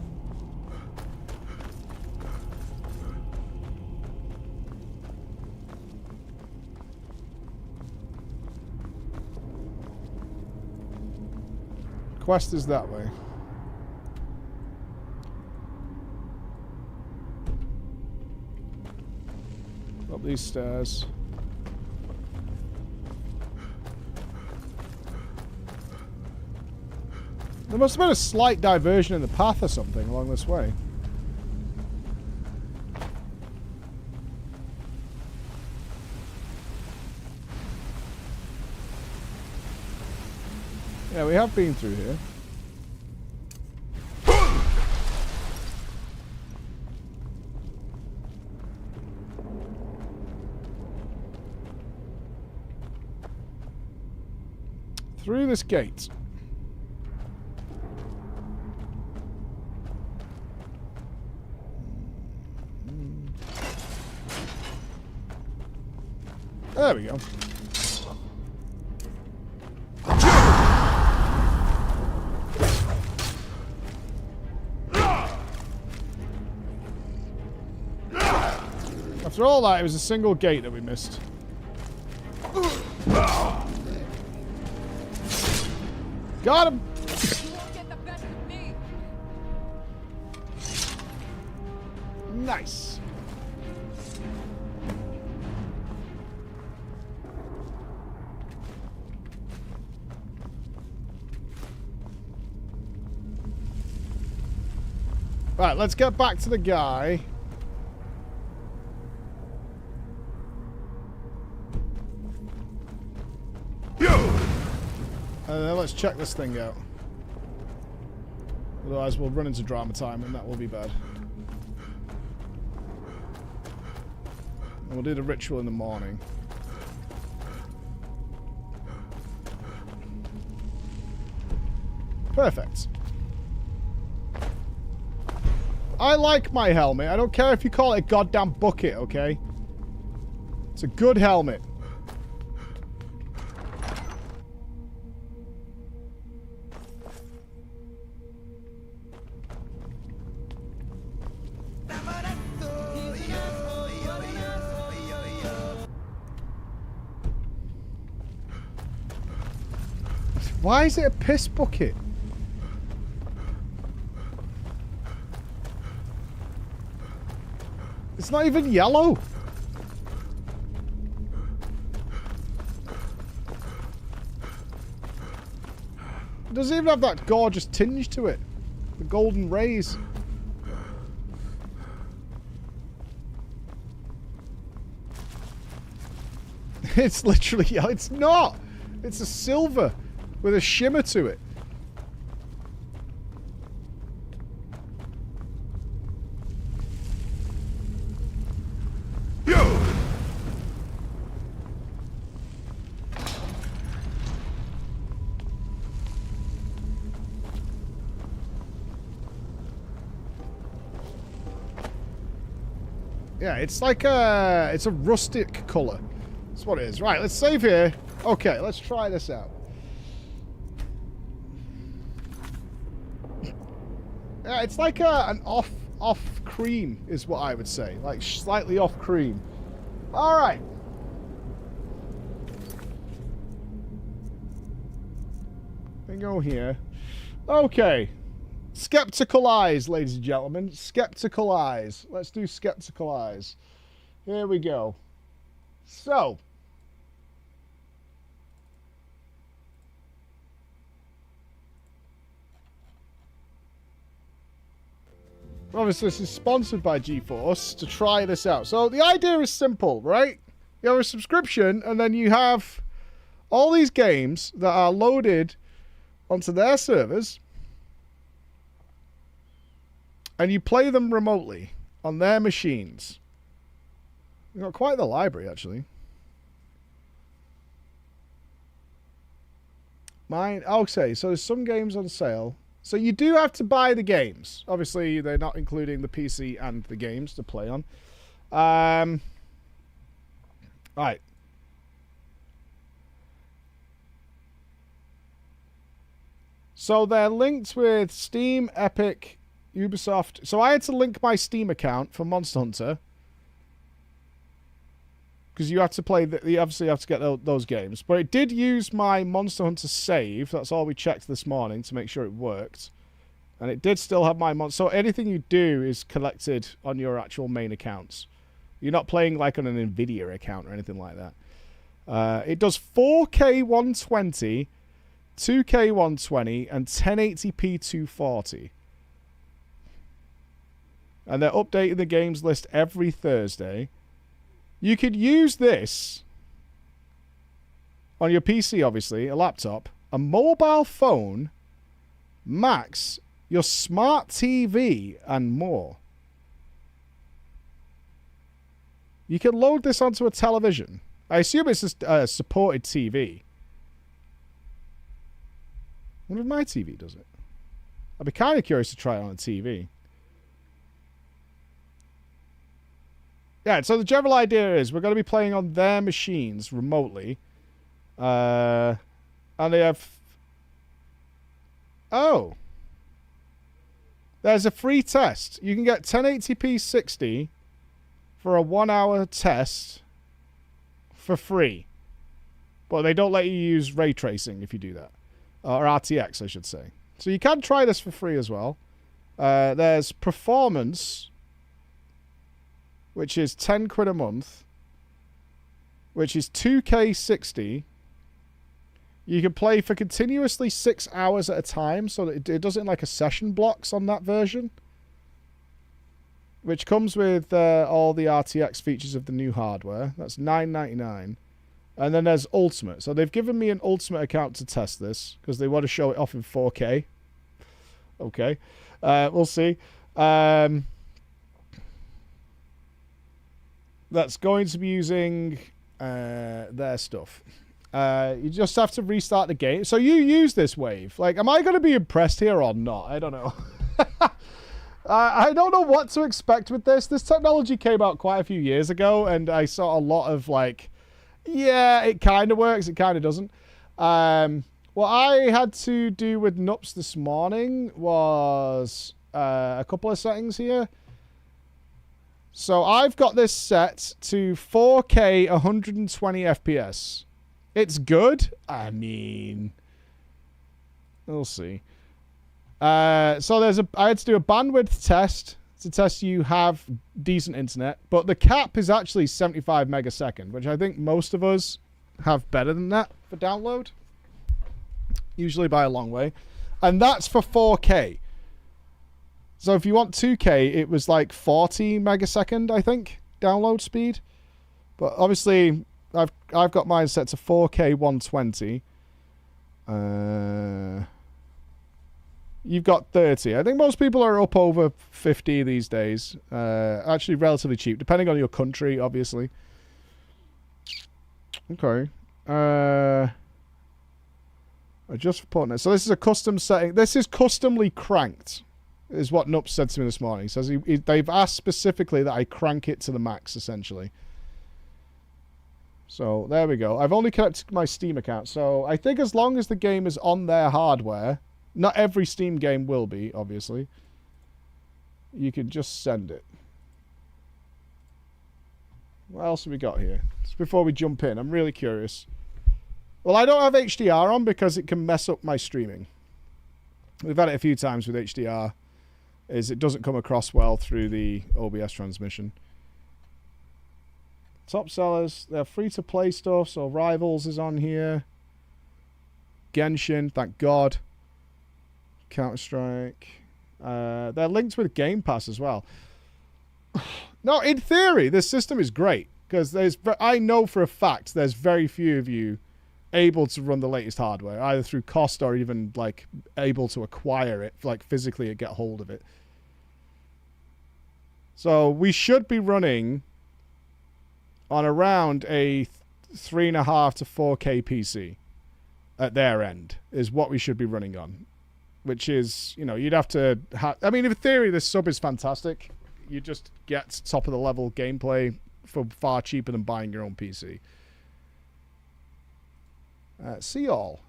Speaker 2: Quest is that way. Up these stairs. There must have been a slight diversion in the path or something along this way. Yeah, we have been through here. Through this gate. There we go. After all that, it was a single gate that we missed. Got him! Nice. Right, let's get back to the guy. And then let's check this thing out. Otherwise we'll run into drama time and that will be bad. And we'll do the ritual in the morning. Perfect. I like my helmet. I don't care if you call it a goddamn bucket, okay? It's a good helmet. Why is it a piss bucket? It's not even yellow. It doesn't even have that gorgeous tinge to it. The golden rays. It's literally yellow. It's not. It's a silver with a shimmer to it. Yeah, it's like it's a rustic colour. That's what it is. Right, let's save here. Okay, let's try this out. Yeah, it's like an off cream is what I would say. Like slightly off cream. All right. We go here. Okay. Skeptical eyes, ladies and gentlemen. Skeptical eyes. Let's do skeptical eyes. Here we go. So. Obviously, this is sponsored by GeForce to try this out. So the idea is simple, right? You have a subscription, and then you have all these games that are loaded onto their servers. And you play them remotely on their machines. You've got quite the library, actually. Mine. Okay, so there's some games on sale. So you do have to buy the games. Obviously, they're not including the PC and the games to play on. Alright. So they're linked with Steam, Epic, Ubisoft. So I had to link my Steam account for Monster Hunter. Because you have to play, you obviously have to get those games. But it did use my Monster Hunter save. That's all we checked this morning to make sure it worked. And it did still have my Monster. So anything you do is collected on your actual main accounts. You're not playing like on an Nvidia account or anything like that. It does 4K 120, 2K 120, and 1080p 240. And they're updating the games list every Thursday. You could use this on your PC, obviously, a laptop, a mobile phone, Macs, your smart TV, and more. You can load this onto a television. I assume it's a supported TV. I wonder if my TV does it. I'd be kind of curious to try it on a TV. Yeah, so the general idea is we're going to be playing on their machines remotely. And they have... Oh. There's a free test. You can get 1080p 60 for a 1-hour test for free. But they don't let you use ray tracing if you do that. Or RTX, I should say. So you can try this for free as well. There's Performance, which is 10 quid a month, which is 2K 60. You can play for continuously 6 hours at a time, so that it does it in like a session blocks on that version. which comes with all the RTX features of the new hardware. That's $9.99. And then there's Ultimate. So they've given me an Ultimate account to test this because they want to show it off in 4K. Okay. We'll see. That's going to be using their stuff. You just have to restart the game. So you use this Wave. Like, am I going to be impressed here or not? I don't know. I don't know what to expect with this. This technology came out quite a few years ago, and I saw a lot of, like, yeah, it kind of works, it kind of doesn't. What I had to do with Nups this morning was a couple of settings here. So I've got this set to 4K 120 FPS. It's good. I mean, we'll see. So I had to do a bandwidth test to test you have decent internet, but the cap is actually 75 megasecond, which I think most of us have better than that for download, usually by a long way, and that's for 4K. So if you want 2K, it was like 40 megasecond, I think, download speed. But obviously, I've got mine set to 4K 120. You've got 30. I think most people are up over 50 these days. Actually, relatively cheap, depending on your country, obviously. Okay. Adjust for partners. So this is a custom setting. This is customly cranked, is what Nups said to me this morning. He says they've asked specifically that I crank it to the max, essentially. So there we go. I've only connected my Steam account. So I think as long as the game is on their hardware, not every Steam game will be, obviously, you can just send it. What else have we got here? Just before we jump in, I'm really curious. Well, I don't have HDR on because it can mess up my streaming. We've had it a few times with HDR. It doesn't come across well through the OBS transmission. Top sellers, they're free-to-play stuff, so Rivals is on here. Genshin, thank God. Counter-Strike. They're linked with Game Pass as well. No, in theory, this system is great, because I know for a fact there's very few of you able to run the latest hardware, either through cost or even, like, able to acquire it, like, physically get hold of it. So we should be running on around a 3.5 to 4K PC at their end, is what we should be running on. Which is, you know, you'd have to I mean, in theory, this sub is fantastic. You just get top-of-the-level gameplay for far cheaper than buying your own PC. See all.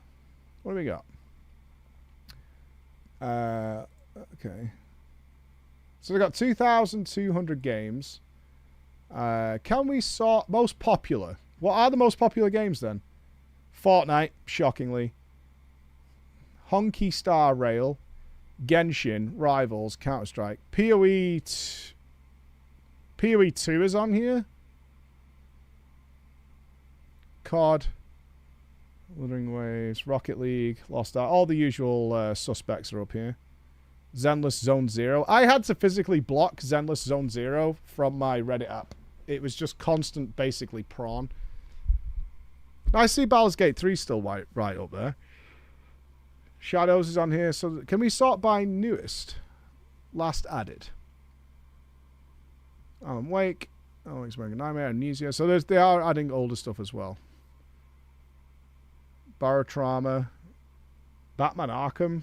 Speaker 2: What do we got? Okay. So we've got 2,200 games. Can we sort most popular? What are the most popular games then? Fortnite, shockingly. Honky Star Rail, Genshin, Rivals, Counter-Strike. PoE 2 is on here. COD, Wuthering Waves, Rocket League, Lost Ark. All the usual suspects are up here. Zenless Zone Zero. I had to physically block Zenless Zone Zero from my Reddit app. It was just constant, basically, prawn. I see Baldur's Gate 3 still right up there. Shadows is on here. So can we sort by newest? Last added. Alan Wake. Oh, he's wearing a Nightmare. Amnesia. So they are adding older stuff as well. Barotrauma. Batman Arkham.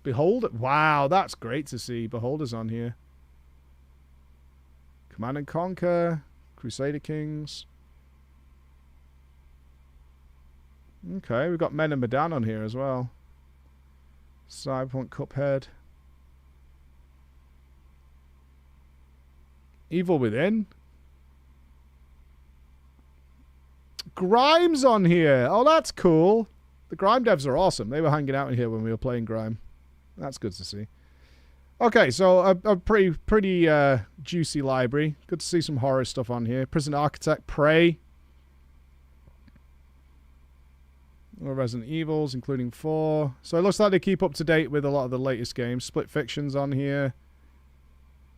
Speaker 2: Behold. Wow, that's great to see. Beholder's on here. Command and Conquer. Crusader Kings. Okay, we've got Men and Medan on here as well. Cyberpunk, Cuphead. Evil Within. Grime's on here. Oh, that's cool. The Grime devs are awesome. They were hanging out in here when we were playing Grime. That's good to see. Okay, so a pretty juicy library. Good to see some horror stuff on here. Prison Architect, Prey. Resident Evils, including 4. So it looks like they keep up to date with a lot of the latest games. Split Fiction's on here.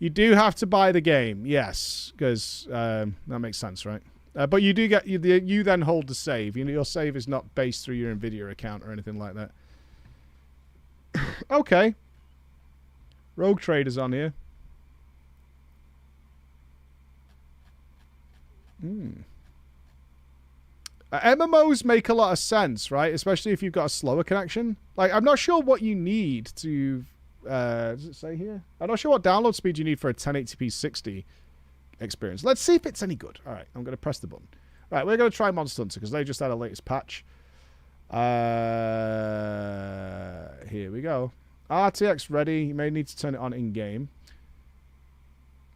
Speaker 2: You do have to buy the game, yes, because that makes sense, right? But you do get you then hold the save. You know, your save is not based through your Nvidia account or anything like that. Okay. Rogue Trader's on here. MMOs make a lot of sense, right? Especially if you've got a slower connection. Like, I'm not sure what you need to... does it say here? I'm not sure what download speed you need for a 1080p 60 experience. Let's see if it's any good. All right, I'm going to press the button. All right, we're going to try Monster Hunter because they just had a latest patch. Here we go. RTX ready. You may need to turn it on in-game.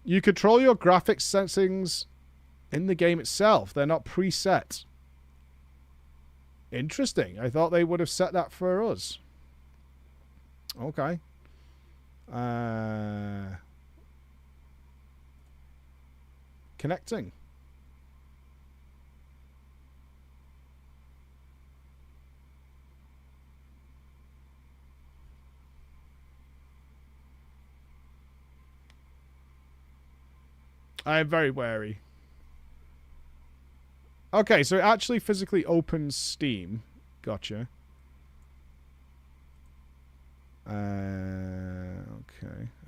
Speaker 2: You control your graphics settings in the game itself. They're not preset. Interesting. I thought they would have set that for us. Okay. Connecting. I am very wary. Okay, so it actually physically opens Steam. Gotcha. Okay.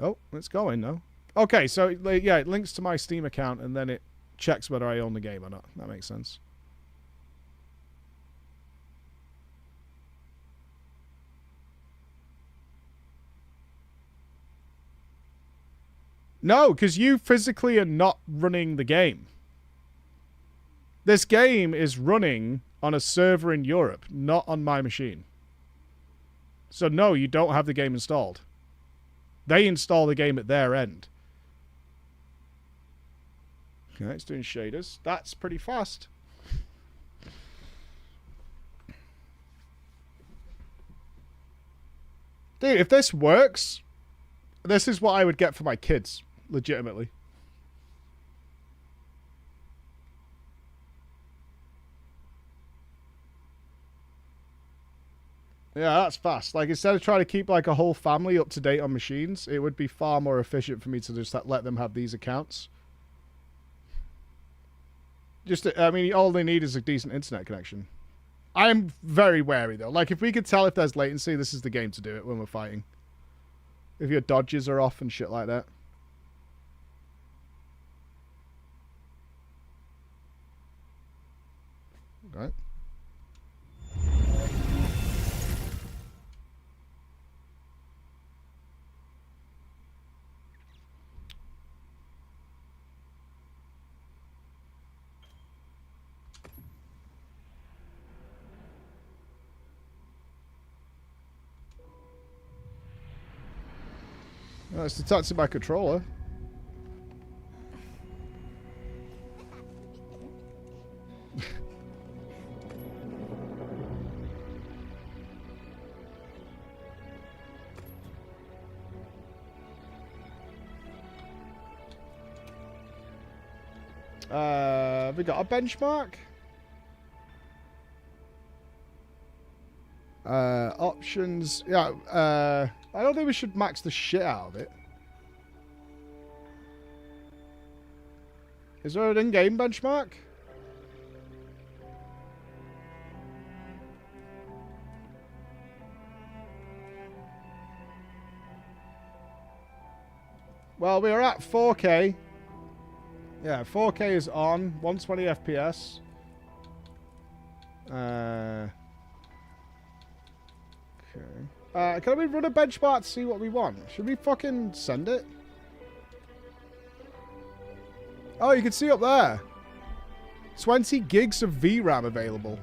Speaker 2: Oh, it's going though. Okay, so yeah, it links to my Steam account and then it checks whether I own the game or not. That makes sense. No, because you physically are not running the game. This game is running on a server in Europe, not on my machine. So no, you don't have the game installed. They install the game at their end. Okay, it's doing shaders. That's pretty fast. Dude, if this works, this is what I would get for my kids, legitimately. Yeah, that's fast. Like, instead of trying to keep, like, a whole family up to date on machines, it would be far more efficient for me to just let them have these accounts. Just, I mean, all they need is a decent internet connection. I am very wary, though. Like, if we could tell if there's latency, this is the game to do it when we're fighting. If your dodges are off and shit like that. Right. Oh, it's detected my controller. Have we got a benchmark? Options. Yeah, I don't think we should max the shit out of it. Is there an in-game benchmark? Well, we are at 4K. Yeah, 4K is on. 120 FPS. Okay. Can we run a benchmark to see what we want? Should we fucking send it? Oh, you can see up there. 20 gigs of VRAM available.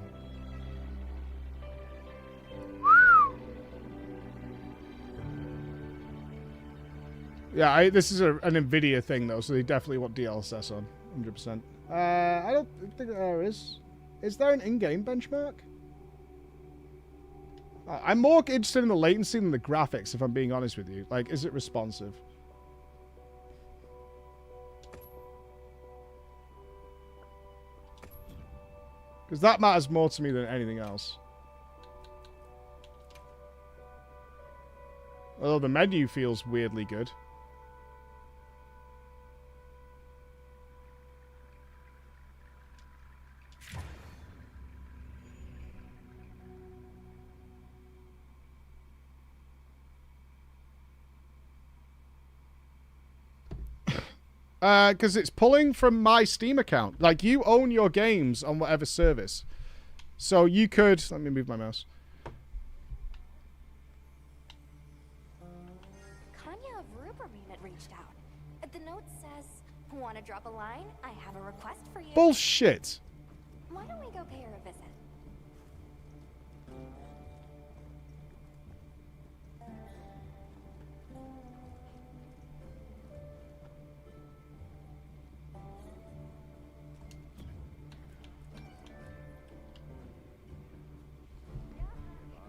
Speaker 2: Yeah, this is an NVIDIA thing, though, so they definitely want DLSS on. 100%. I don't think there is. Is there an in-game benchmark? I'm more interested in the latency than the graphics, if I'm being honest with you. Like, is it responsive? Because that matters more to me than anything else. Although the menu feels weirdly good. Because it's pulling from my Steam account. Like, you own your games on whatever service. So you could... Let me move my mouse.
Speaker 11: Kanya of Ruberman had reached out. The note says, want to drop a line? I have a request for you.
Speaker 2: Bullshit.
Speaker 11: Why don't we go pay her a visit?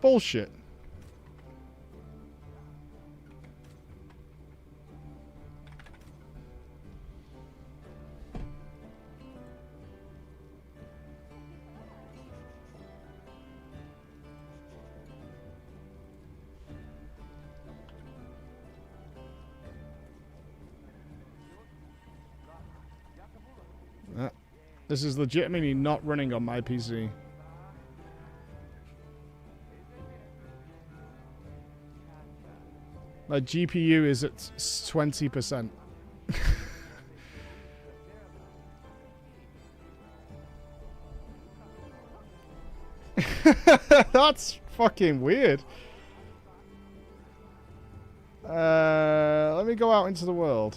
Speaker 2: Bullshit. This is legitimately not running on my PC. My GPU is at 20%. That's fucking weird. Let me go out into the world.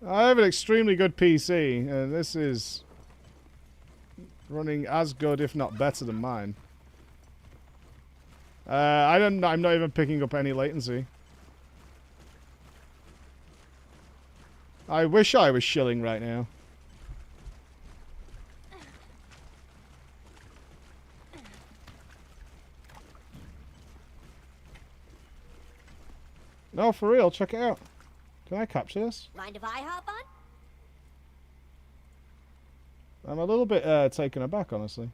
Speaker 2: I have an extremely good PC, and this is running as good, if not better, than mine. I'm not even picking up any latency. I wish I was shilling right now. No, for real, check it out. Can I capture this?
Speaker 11: Mind if I hop on?
Speaker 2: I'm a little bit taken aback, honestly.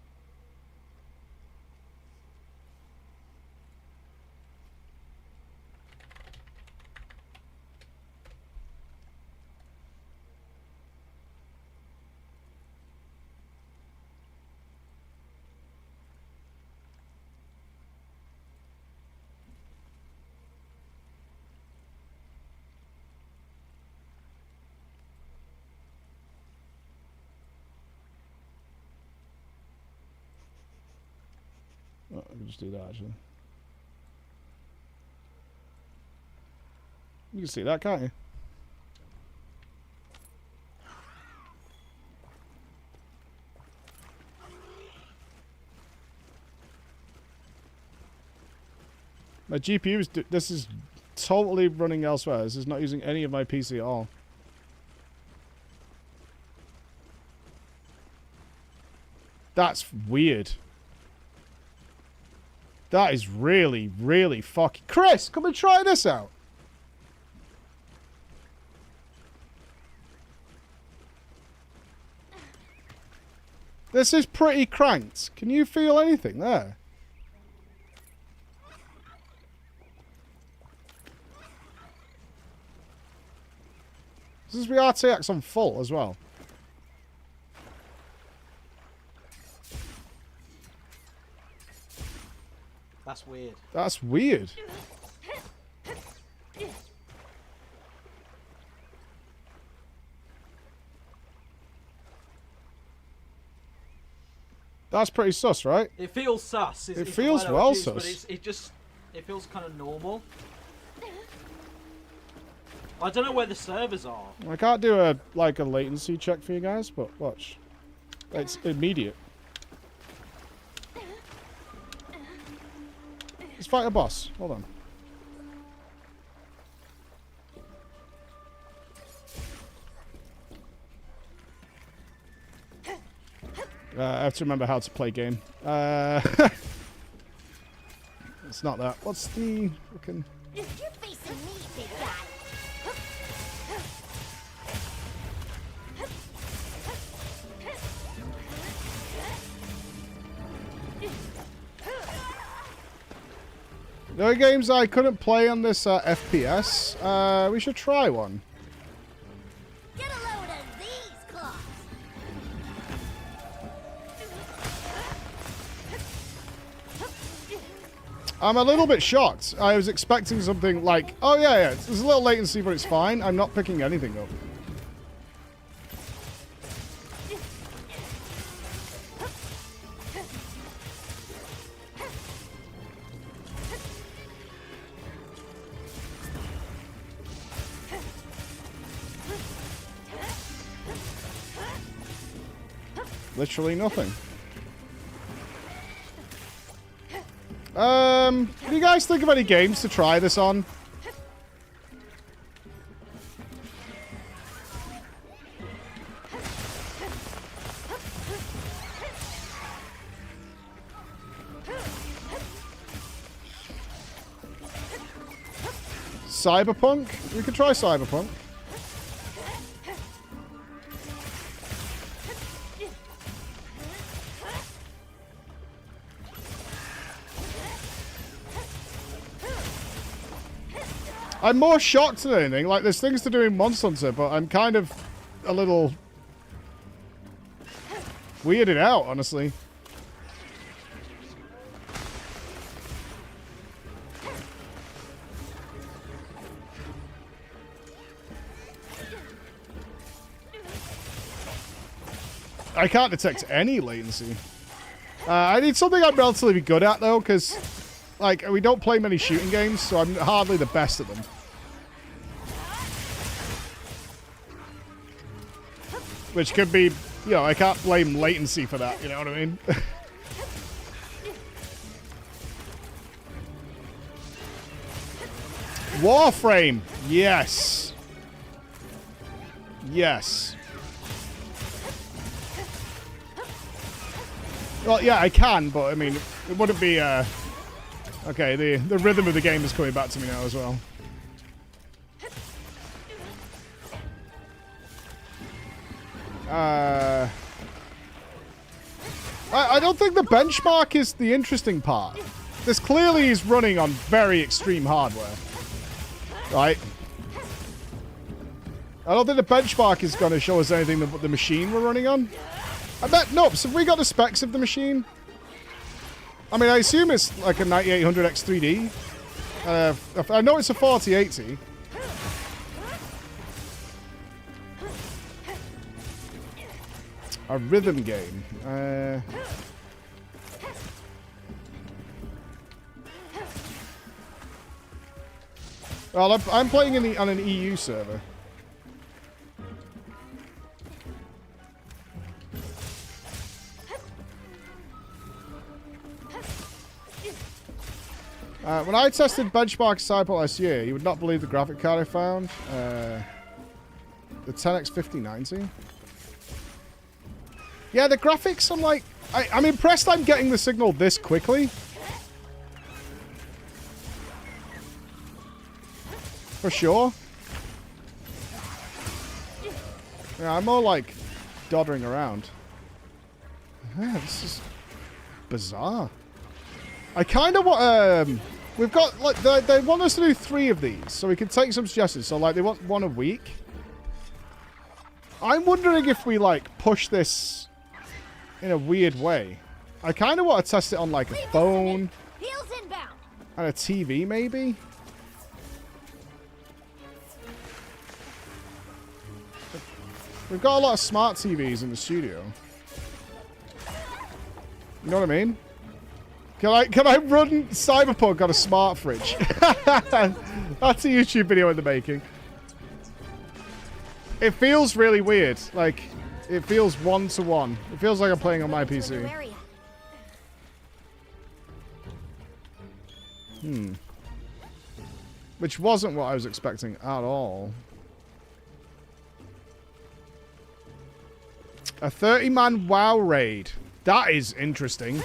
Speaker 2: Oh, I can just do that, actually. You can see that, can't you? My GPU is... This is totally running elsewhere. This is not using any of my PC at all. That's weird. That is really, really fucking... Chris, come and try this out. This is pretty cranked. Can you feel anything there? This is the RTX on full as well.
Speaker 13: That's weird.
Speaker 2: That's weird. That's pretty sus, right?
Speaker 13: It feels sus.
Speaker 2: It feels well sus.
Speaker 13: But it feels kind of normal. I don't know where the servers are.
Speaker 2: I can't do a latency check for you guys, but watch. It's immediate. Let's fight a boss. Hold on. I have to remember how to play game. It's not that. What's the fucking...
Speaker 11: You're facing me, big guy.
Speaker 2: There are games I couldn't play on this FPS. We should try one.
Speaker 11: Get a load of these claws.
Speaker 2: I'm a little bit shocked. I was expecting something like, oh yeah, there's a little latency, but it's fine. I'm not picking anything up. Literally nothing. Do you guys think of any games to try this on? Cyberpunk? We could try Cyberpunk. I'm more shocked than anything. Like, there's things to do in Monster Hunter, but I'm kind of a little weirded out, honestly. I can't detect any latency. I need something I'm relatively good at, though, because, like, we don't play many shooting games, so I'm hardly the best at them. Which could be, you know, I can't blame latency for that, you know what I mean? Warframe! Yes! Yes. Well, yeah, I can, but I mean, it wouldn't be, okay, the rhythm of the game is coming back to me now as well. I don't think the benchmark is the interesting part. This clearly is running on very extreme hardware. Right? I don't think the benchmark is going to show us anything that the machine we're running on. I bet, no, so have we got the specs of the machine? I mean, I assume it's like a 9800X 3D. I know it's a 4080. A rhythm game. Well, I'm playing on an EU server. When I tested benchmark Cyberpunk last year, you would not believe the graphic card I found. The 10X 5090. Yeah, the graphics, I'm like... I'm impressed I'm getting the signal this quickly. For sure. Yeah, I'm more like doddering around. Yeah, this is bizarre. I kind of want... we've got... like they want us to do 3 of these, so we can take some suggestions. So, like, they want 1 a week. I'm wondering if we, like, push this in a weird way. I kind of want to test it on, like, a phone and a TV, maybe. We've got a lot of smart TVs in the studio. You know what I mean? Can I run Cyberpunk on a smart fridge? That's a YouTube video in the making. It feels really weird. Like, it feels one-to-one. It feels like I'm playing on my PC. Which wasn't what I was expecting at all. A 30-man WoW raid. That is interesting.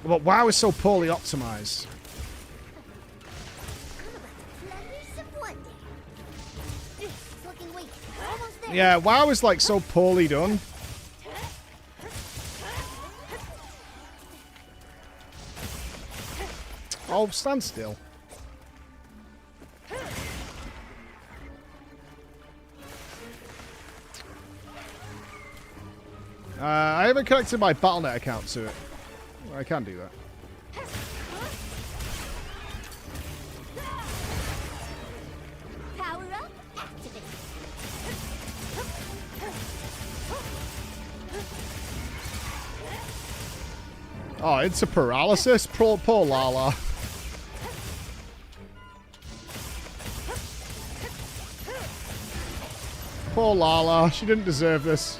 Speaker 2: But WoW is so poorly optimized. Yeah, WoW is like so poorly done. Oh, stand still. I haven't connected my Battle.net account to it. I can do that.
Speaker 11: Power up, activate.
Speaker 2: Oh, it's a paralysis? Poor Lala. Poor Lala. She didn't deserve this.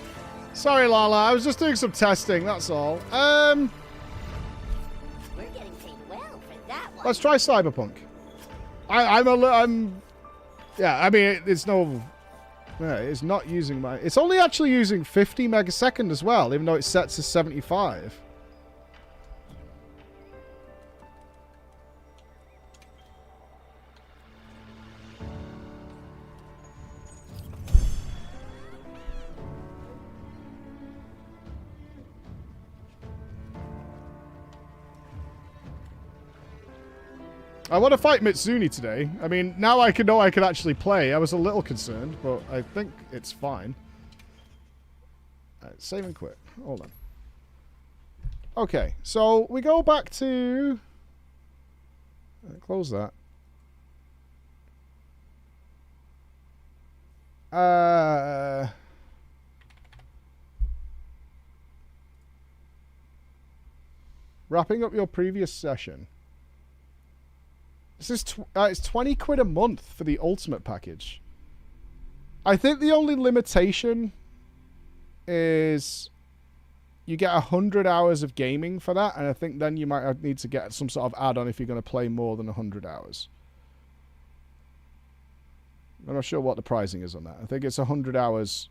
Speaker 2: Sorry, Lala. I was just doing some testing, that's all.
Speaker 11: We're getting paid well for that one.
Speaker 2: Let's try Cyberpunk. Yeah, I mean, it's no... Yeah, it's not using my... It's only actually using 50 megasecond as well, even though it's set to 75. I want to fight Mitsuni today. I mean, now I know I can actually play. I was a little concerned, but I think it's fine. Save and quit. Hold on. Okay, so we go back to... close that. Wrapping up your previous session. This is it's 20 quid a month for the ultimate package. I think the only limitation is you get 100 hours of gaming for that, and I think then you might need to get some sort of add-on if you're going to play more than 100 hours. I'm not sure what the pricing is on that. I think it's 100 hours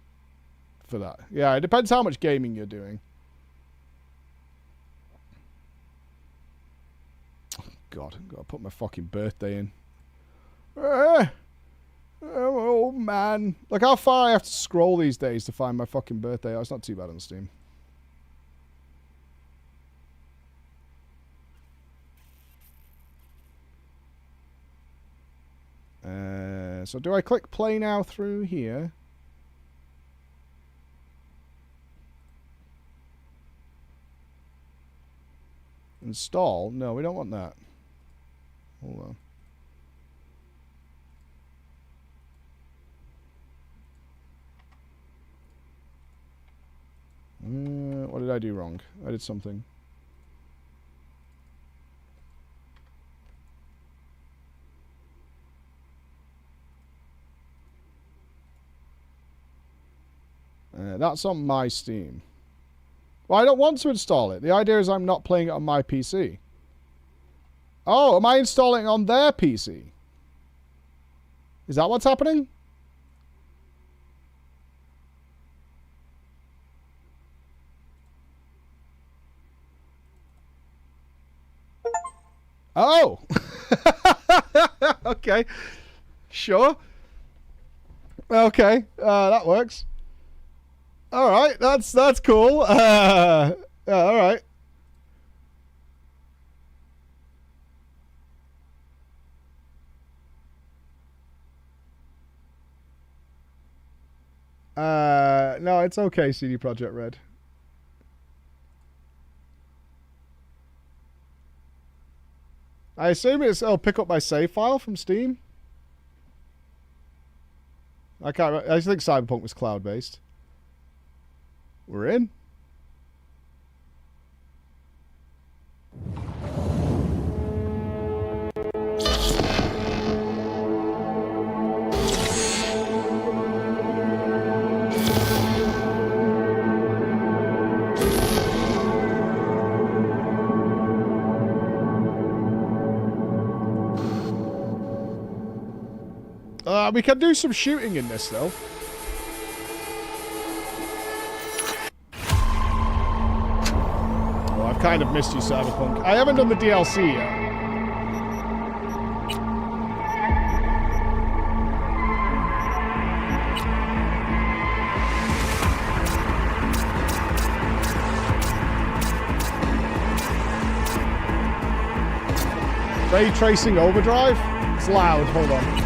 Speaker 2: for that. Yeah, it depends how much gaming you're doing. God, I've got to put my fucking birthday in. Oh, man. Look how far I have to scroll these days to find my fucking birthday. Oh, it's not too bad on Steam. So do I click play now through here? Install? No, we don't want that. Hold on. What did I do wrong? I did something. That's on my Steam. Well, I don't want to install it. The idea is I'm not playing it on my PC. Oh, am I installing it on their PC? Is that what's happening? Oh! Okay. Sure. Okay. That works. Alright, that's cool. Alright. No, it's okay, CD Projekt Red. I assume it'll pick up my save file from Steam. I think Cyberpunk was cloud-based. We're in. We can do some shooting in this, though. Oh, I've kind of missed you, Cyberpunk. I haven't done the DLC yet. Ray Tracing Overdrive? It's loud, hold on.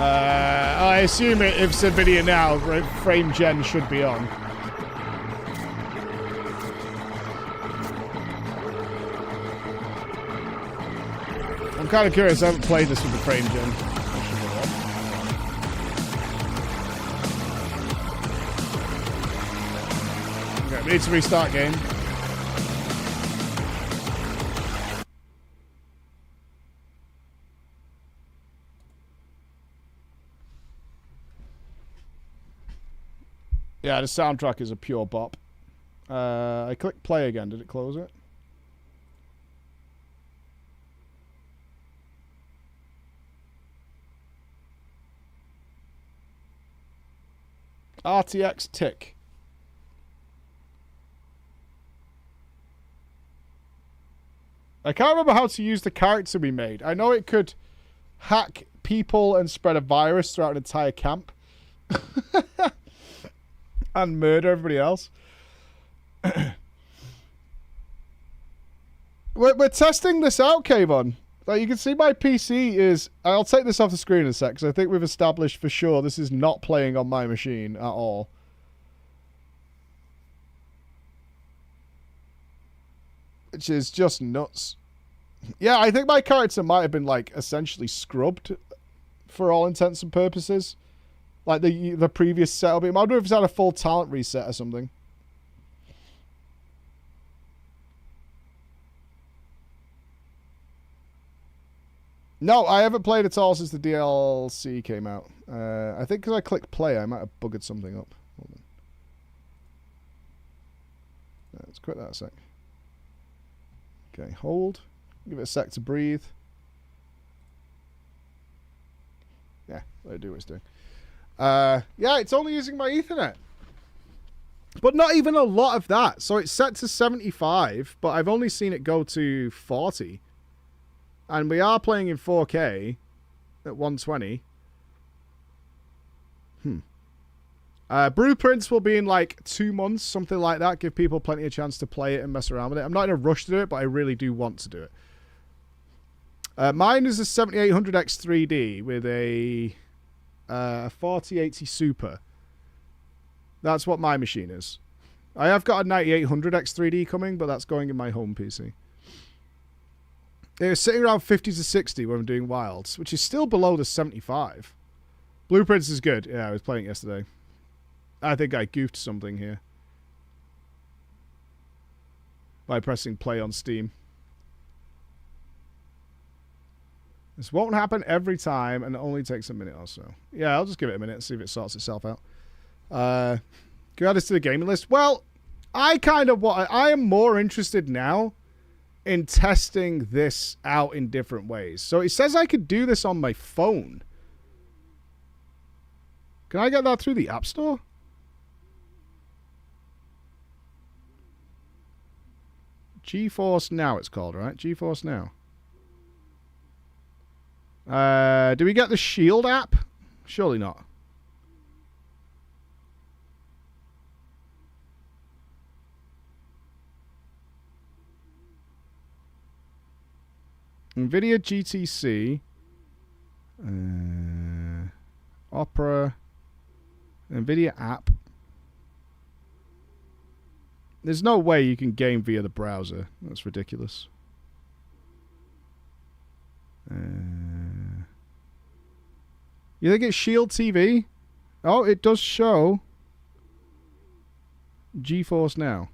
Speaker 2: I assume if it's a video now, frame gen should be on. I'm kind of curious. I haven't played this with the frame gen. Okay, we need to restart game. Yeah, the soundtrack is a pure bop. I clicked play again. Did it close it? RTX tick. I can't remember how to use the character we made. I know it could hack people and spread a virus throughout an entire camp. And murder everybody else. we're testing this out, Kayvon. Like, you can see my PC is... I'll take this off the screen in a sec, because I think we've established for sure this is not playing on my machine at all. Which is just nuts. Yeah, I think my character might have been, like, essentially scrubbed for all intents and purposes. Like the previous setup. I wonder if it's had a full talent reset or something. No, I haven't played at all since the DLC came out. I think because I clicked play, I might have buggered something up. Hold on. Let's quit that a sec. Okay, hold. Give it a sec to breathe. Yeah, let it do what it's doing. Yeah, it's only using my Ethernet. But not even a lot of that. So it's set to 75, but I've only seen it go to 40. And we are playing in 4K at 120. Blueprints will be in like 2 months, something like that. Give people plenty of chance to play it and mess around with it. I'm not in a rush to do it, but I really do want to do it. Mine is a 7800X3D with a 4080 Super. That's what my machine is. I have got a 9800X3D coming, but that's going in my home PC. It was sitting around 50 to 60 when I'm doing Wilds, which is still below the 75. Blueprints is good. Yeah, I was playing it yesterday. I think I goofed something here by pressing play on Steam. This won't happen every time, and it only takes a minute or so. Yeah, I'll just give it a minute and see if it sorts itself out. Can you add this to the gaming list? Well, I am more interested now in testing this out in different ways. So it says I could do this on my phone. Can I get that through the App Store? GeForce Now it's called, right? GeForce Now. Do we get the Shield app? Surely not. NVIDIA GTC. Opera. NVIDIA app. There's no way you can game via the browser. That's ridiculous. You think it's Shield TV? Oh, it does show GeForce Now.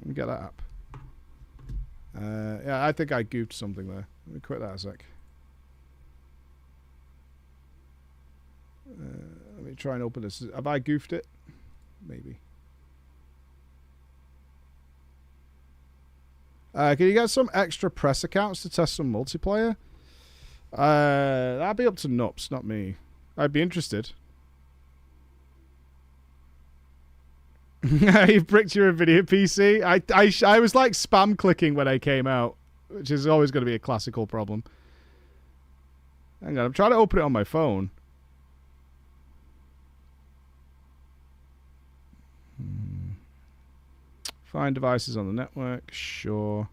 Speaker 2: We got that app. Yeah, I think I goofed something there. Let me quit that a sec. Let me try and open this. Have I goofed it? Maybe. Can you get some extra press accounts to test some multiplayer? That'd be up to Nups, not me. I'd be interested. You've bricked your NVIDIA PC. I was like spam clicking when I came out, which is always going to be a classical problem. Hang on, I'm trying to open it on my phone. Find devices on the network. Sure.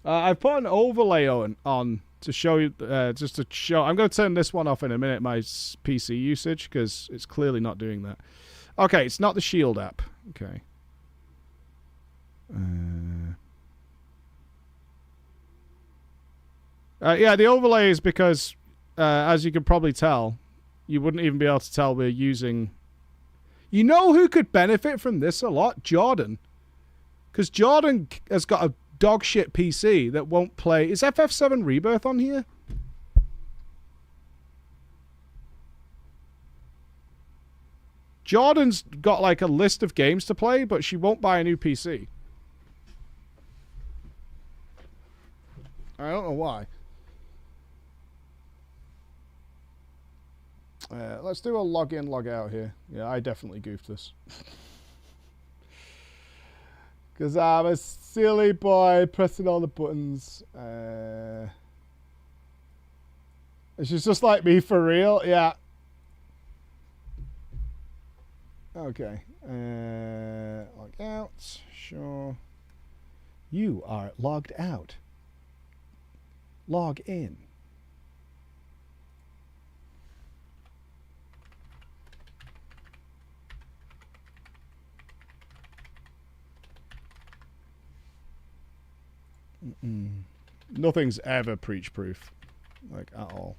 Speaker 2: I've put an overlay on to show you, just to show. I'm going to turn this one off in a minute, my PC usage, because it's clearly not doing that. Okay, it's not the Shield app. Okay. Yeah, the overlay is because, as you can probably tell, you wouldn't even be able to tell we're using... You know who could benefit from this a lot? Jordan. Because Jordan has got a dog shit PC that won't play... Is FF7 Rebirth on here? Jordan's got like a list of games to play, but she won't buy a new PC. I don't know why. Let's do a login, log out here. Yeah, I definitely goofed this. Because I'm a silly boy pressing all the buttons. She's just like me for real. Yeah. Okay. Log out. Sure. You are logged out. Log in. Nothing's ever preach-proof, like, at all.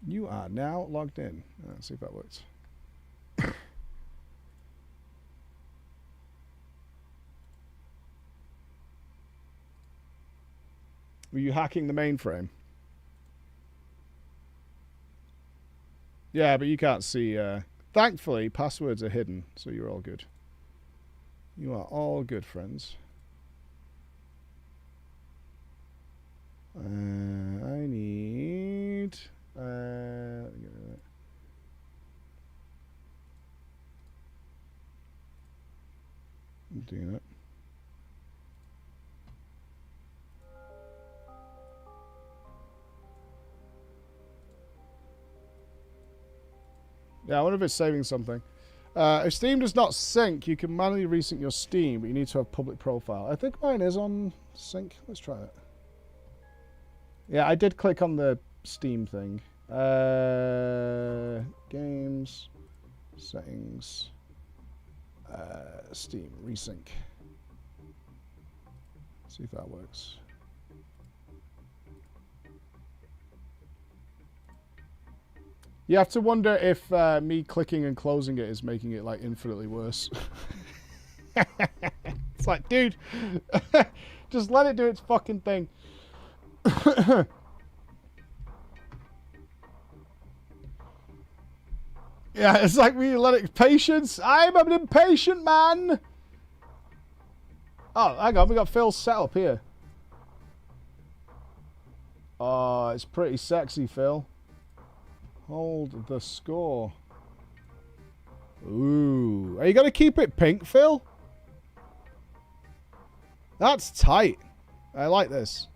Speaker 2: You are now logged in. Let's see if that works. Were you hacking the mainframe? Yeah, but you can't see. Thankfully, passwords are hidden, so you're all good. You are all good, friends. I need... I'm doing it. Yeah, I wonder if it's saving something. If Steam does not sync, you can manually resync your Steam, but you need to have public profile. I think mine is on sync. Let's try it. Yeah, I did click on the Steam thing. Games, settings, Steam, resync. See if that works. You have to wonder if me clicking and closing it is making it like infinitely worse. It's like, dude, just let it do its fucking thing. Yeah, it's like we let it patience. I'm an impatient man. Oh, hang on, we got Phil's setup here. Oh, it's pretty sexy, Phil. Hold the score. Ooh. Are you going to keep it pink, Phil? That's tight. I like this.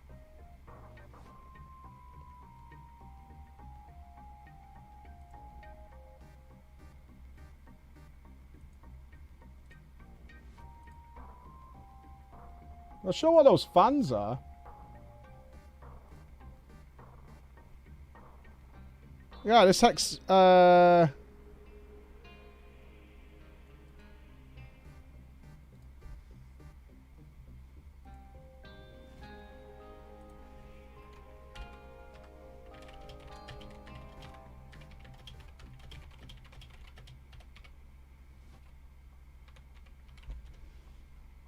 Speaker 2: I'll show what those fans are. Yeah, this hex, yeah,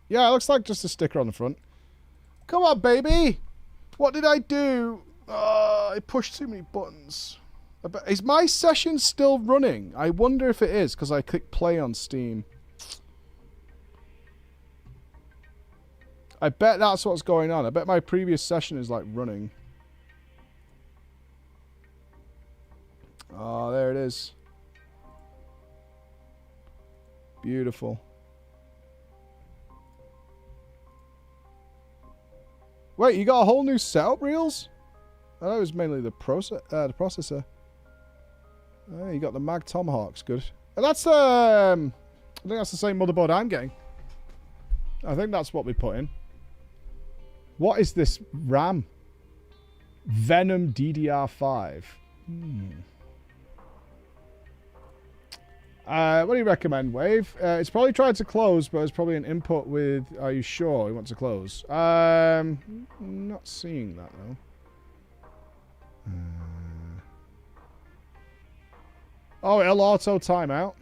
Speaker 2: it looks like just a sticker on the front. Come on, baby! What did I do? I pushed too many buttons. Is my session still running? I wonder if it is, because I clicked play on Steam. I bet that's what's going on. I bet my previous session is, like, running. Oh, there it is. Beautiful. Wait, you got a whole new setup, Reels? I thought it was mainly the processor. Oh, you got the Mag Tomahawks. Good. And that's I think that's the same motherboard I'm getting. I think that's what we put in. What is this RAM? Venom DDR5. What do you recommend, Wave? It's probably tried to close, but it's probably an input with... Are you sure you want to close? Not seeing that, though. Oh, it'll auto timeout.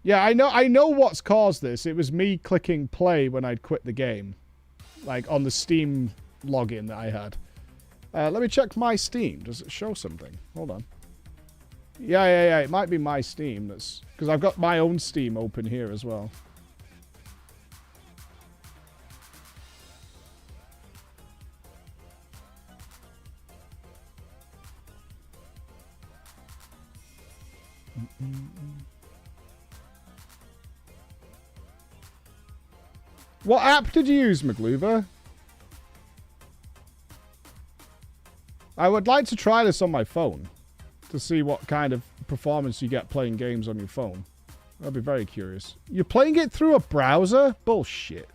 Speaker 2: Yeah, I know what's caused this. It was me clicking play when I'd quit the game. Like, on the Steam login that I had. Let me check my Steam. Does it show something? Hold on. Yeah. It might be my Steam. That's because I've got my own Steam open here as well. What app did you use, McLuver? I would like to try this on my phone to see what kind of performance you get playing games on your phone. I'd be very curious. You're playing it through a browser? Bullshit.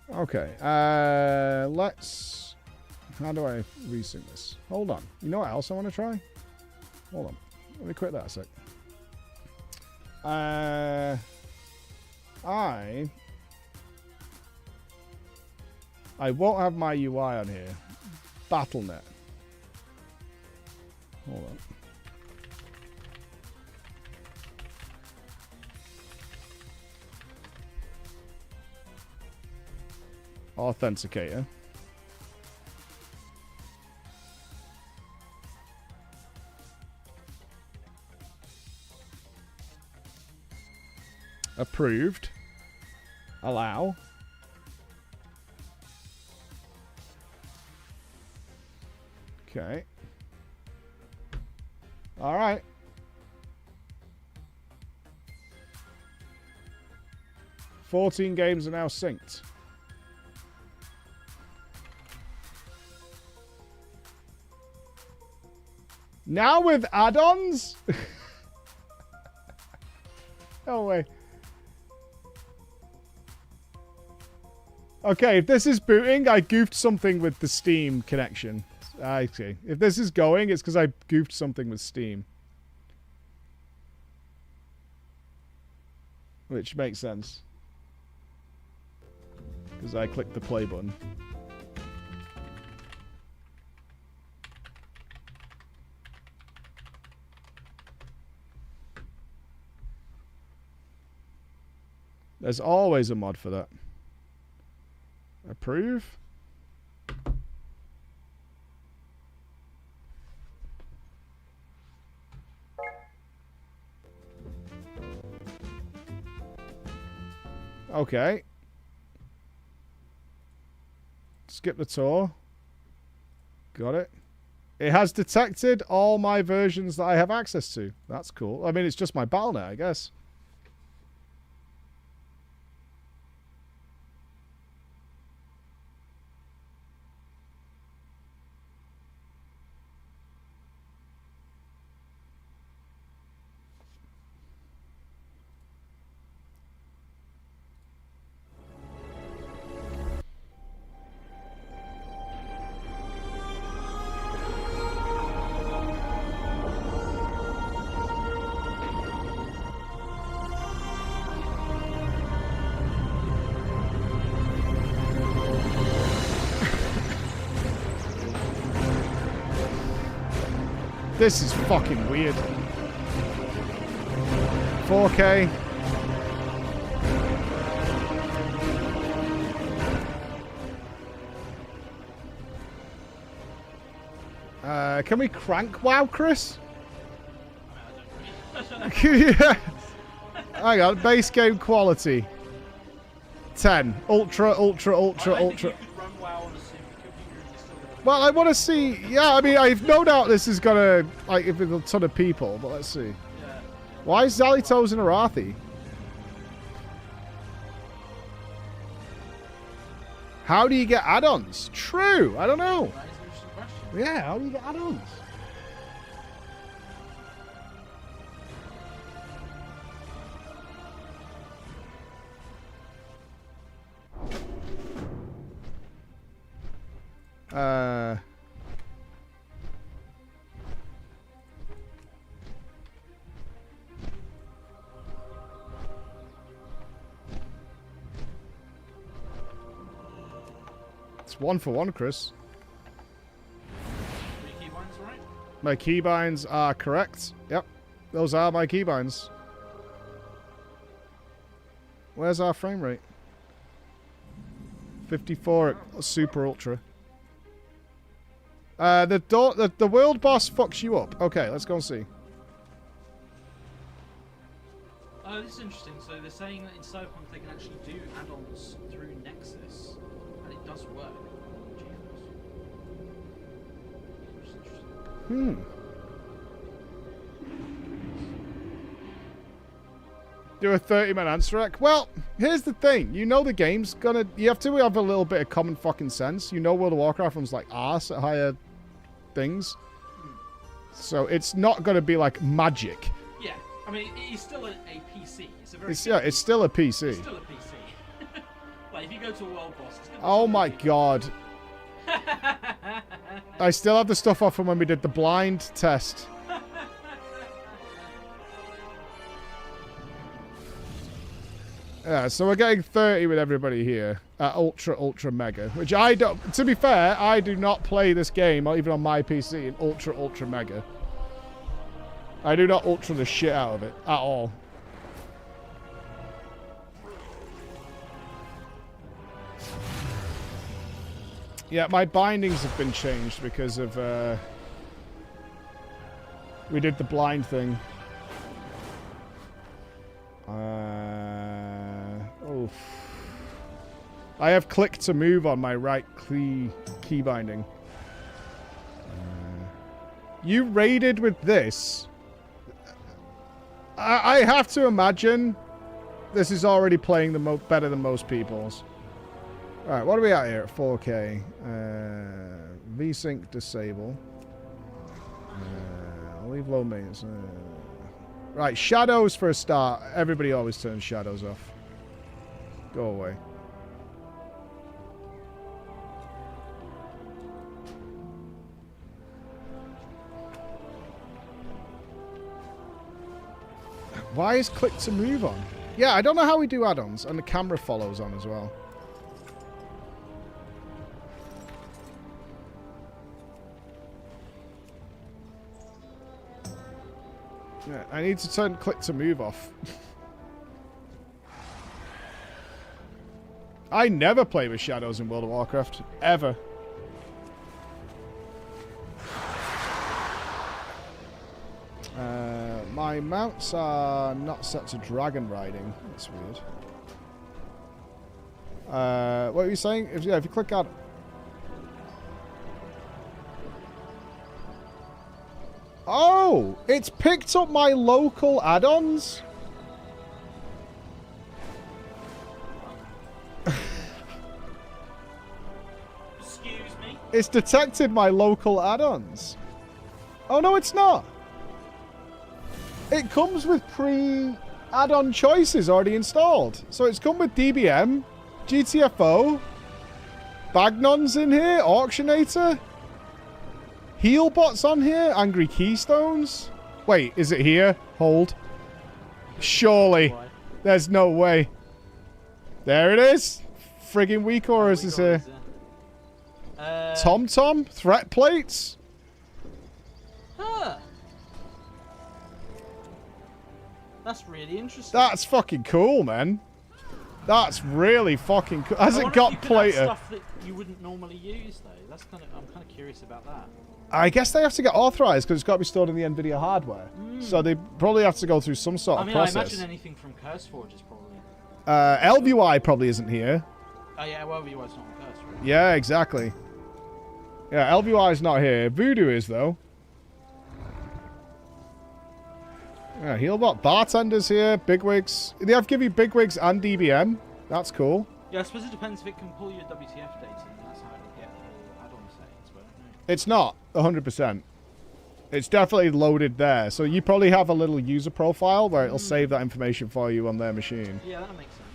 Speaker 2: Okay. Let's... How do I resync this? Hold on. You know what else I want to try? Hold on. Let me quit that a sec. I won't have my UI on here. Battle.net. Hold on. Authenticator. Approved. Allow. Okay. All right. $14 games are now synced. Now with add-ons? No way. Okay, if this is booting, I goofed something with the Steam connection. I see. If this is going, it's because I goofed something with Steam. Which makes sense. Because I clicked the play button. There's always a mod for that. Approve. Okay. Skip the tour. Got it. It has detected all my versions that I have access to. That's cool. I mean, it's just my Battle.net, I guess. This is fucking weird. 4K. Can we crank WoW, Chris? Yeah. Hang on, base game quality. 10. Ultra. Well, I want to see... Yeah, I mean, I've no doubt this is going to... Like, if with a ton of people, but let's see. Why is Xalitos and Arathi? How do you get add-ons? True. I don't know.
Speaker 13: That is an interesting question.
Speaker 2: Yeah, how do you get add-ons? It's 1 for 1, Chris.
Speaker 13: Your keybinds, right?
Speaker 2: My keybinds are correct. Yep. Those are my keybinds. Where's our frame rate? 54 at Super Ultra. The world boss fucks you up. Okay, let's go and see.
Speaker 13: Oh, this is interesting. So they're saying that in Cyberpunk they can actually do add-ons through Nexus, and it does work on GeForce. Which is interesting.
Speaker 2: Do a 30-man answer rack? Well, here's the thing. You know the game's gonna... You have to have a little bit of common fucking sense. You know World of Warcraft runs like arse at higher things. So it's not gonna be like magic.
Speaker 13: Yeah, I mean, it is still a PC. It's a very
Speaker 2: It's still a PC.
Speaker 13: It's still a PC. Like, if you go to a world boss, it's gonna be
Speaker 2: Oh my god. I still have the stuff off from when we did the blind test. Yeah, so we're getting 30 with everybody here at Ultra Mega, which I don't... To be fair, I do not play this game, or even on my PC, in Ultra Mega. I do not Ultra the shit out of it, at all. Yeah, my bindings have been changed because of... we did the blind thing. Oof. I have click to move on my right key binding. You raided with this. I have to imagine this is already playing better than most people's. Alright, what are we at here at 4K? VSync disable. I'll leave low maintenance. Right, shadows for a start. Everybody always turns shadows off. Go away. Why is click to move on? Yeah, I don't know how we do add-ons, and the camera follows on as well. Yeah, I need to turn click to move off. I never play with shadows in World of Warcraft. Ever. My mounts are not set to dragon riding. That's weird. What were you saying? If you click on... Oh! It's picked up my local add-ons?
Speaker 13: Excuse me?
Speaker 2: It's detected my local add-ons. Oh, no, it's not. It comes with pre-add-on choices already installed. So it's come with DBM, GTFO, Bagnon's in here, Auctionator, Healbot's on here, Angry Keystones. Wait, is it here? Hold. Surely. There's no way. There it is. Friggin' weak auras is here. TomTom, threat plates.
Speaker 13: Huh. That's really interesting.
Speaker 2: That's fucking cool, man. That's really fucking cool. Has it got plater?
Speaker 13: Stuff that you wouldn't normally use though. That's I'm kind of curious about that.
Speaker 2: I guess they have to get authorized because it's got to be stored in the NVIDIA hardware. So they probably have to go through some sort of process.
Speaker 13: I imagine anything from CurseForge is probably.
Speaker 2: LVY probably isn't here.
Speaker 13: Oh yeah, well, LVY is not on Curse, right?
Speaker 2: Yeah, exactly. Yeah, LVY is not here. Voodoo is though. Yeah, Healbot bartenders here, bigwigs. They have give you bigwigs and DBM. That's cool.
Speaker 13: Yeah, I suppose it depends if it can pull your WTF data, and that's how it'll get the add-on settings, but I don't know.
Speaker 2: It's not 100%. It's definitely loaded there. So you probably have a little user profile where it'll save that information for you on their machine.
Speaker 13: Yeah, that makes sense.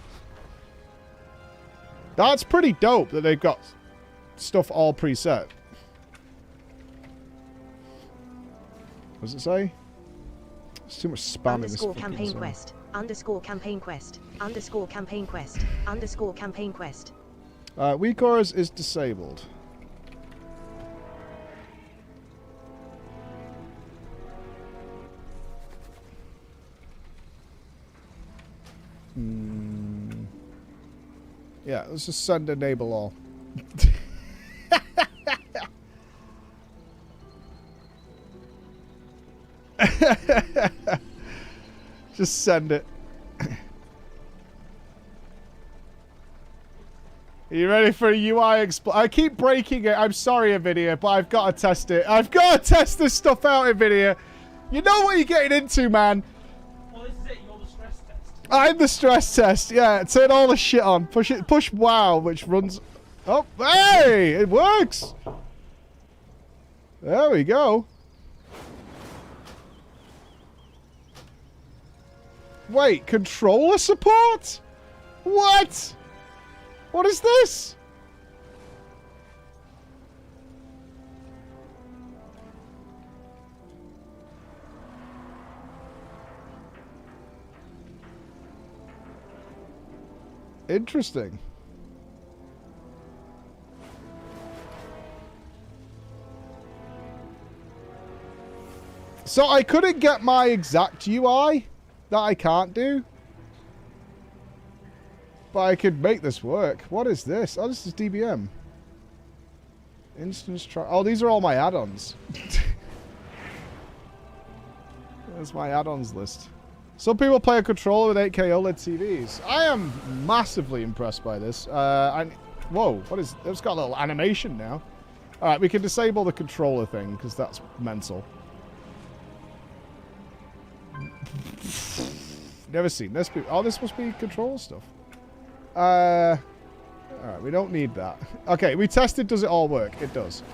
Speaker 2: That's pretty dope that they've got stuff all preset. What does it say? There's too much spam in this
Speaker 17: Underscore
Speaker 2: fucking
Speaker 17: campaign
Speaker 2: zone.
Speaker 17: quest. Underscore campaign quest. Underscore campaign quest. Underscore campaign quest.
Speaker 2: Weak auras is disabled. Yeah, let's just send enable all. Just send it. Are you ready for a UI I keep breaking it. I'm sorry, NVIDIA, but I've got to test it. I've got to test this stuff out, NVIDIA. You know what you're getting into, man.
Speaker 13: Well, this is it. You're the stress test.
Speaker 2: I'm the stress test. Yeah, turn all the shit on. Push it. Push WoW, which runs... Oh, hey! It works! There we go. Wait, controller support? What? What is this? Interesting. So I couldn't get my exact UI that I can't do. But I could make this work. What is this? Oh, this is DBM. Instance try. Oh, these are all my add-ons. There's my add-ons list. Some people play a controller with 8K OLED TVs. I am massively impressed by this. Whoa, what is... It's got a little animation now. Alright, we can disable the controller thing, because that's mental. Never seen this. Oh, this must be control stuff. Alright, we don't need that. Okay, we tested, does it all work? It does.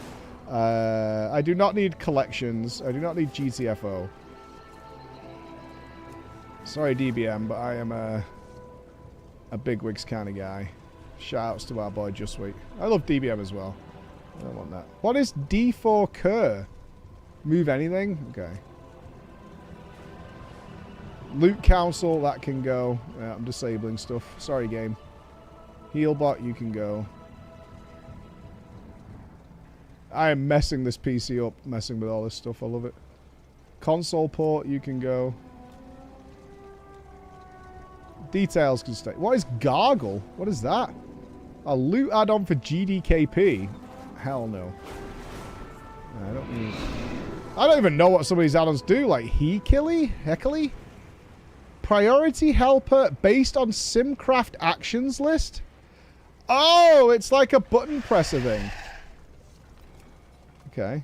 Speaker 2: I do not need collections. I do not need GTFO. Sorry, DBM, but I am a bigwigs kind of guy. Shoutouts to our boy Just Wait. I love DBM as well. I don't want that. What is D4 Cur? Move anything? Okay. Loot Council, that can go. Yeah, I'm disabling stuff. Sorry, game. Healbot, you can go. I am messing this PC up, messing with all this stuff. I love it. Console port, you can go. Details can stay. What is Gargle? What is that? A loot add-on for GDKP? Hell no. I don't even know what some of these add-ons do. Like Heckily? Priority helper based on Simcraft actions list? Oh, it's like a button presser thing. Okay.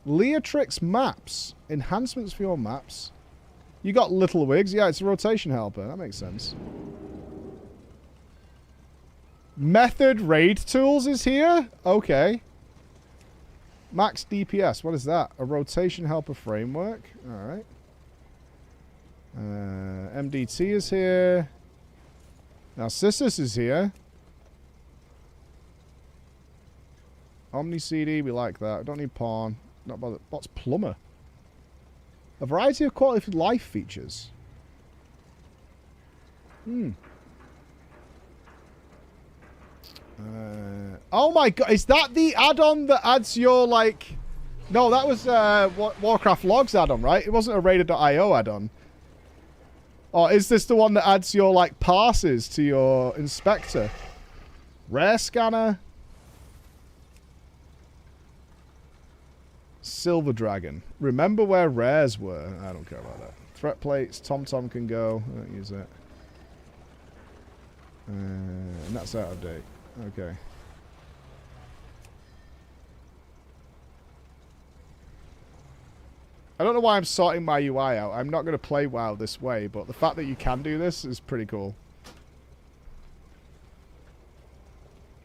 Speaker 2: Leatrix maps. Enhancements for your maps. You got Little Wigs. Yeah, it's a rotation helper. That makes sense. Method raid tools is here? Okay. Max DPS. What is that? A rotation helper framework. Alright. MDT is here. Narcissus is here. Omni CD, we like that. Don't need pawn. Not bothered. What's plumber? A variety of quality of life features. Oh my god, is that the add-on that adds your, like... No, that was Warcraft Logs add-on, right? It wasn't a Raider.io add-on. Or is this the one that adds your, like, passes to your inspector? Rare scanner. Silver Dragon. Remember where rares were. I don't care about that. Threat plates. TomTom can go. I don't use it. And that's out of date. Okay. I don't know why I'm sorting my UI out. I'm not going to play WoW this way, but the fact that you can do this is pretty cool.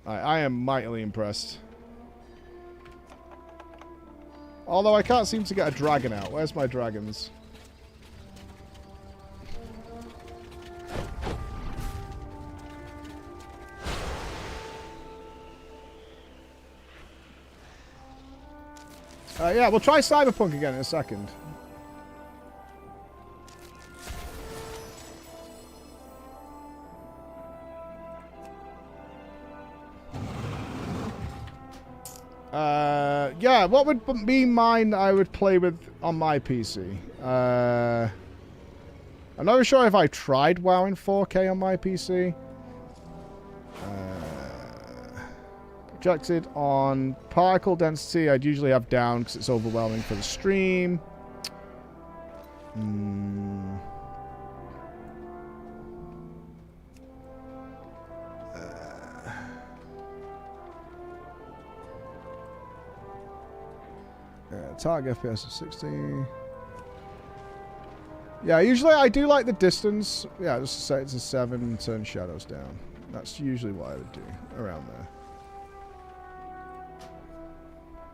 Speaker 2: I am mightily impressed. Although I can't seem to get a dragon out. Where's my dragons? Yeah, we'll try Cyberpunk again in a second. Yeah, what would be mine I would play with on my PC? I'm not sure if I tried WoW in 4K on my PC. Projected on particle density, I'd usually have down because it's overwhelming for the stream. Target FPS of 60. Yeah, usually I do like the distance. Yeah, just to say it's a 7 and turn shadows down. That's usually what I would do around there.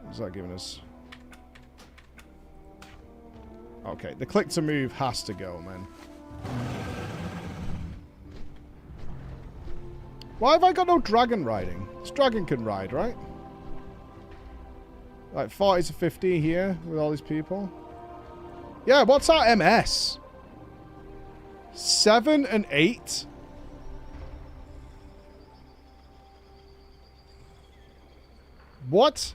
Speaker 2: What's that giving us? Okay, the click to move has to go, man. Why have I got no dragon riding? This dragon can ride, right? Like 40 to 50 here with all these people. Yeah, what's our MS? 7 and 8? What?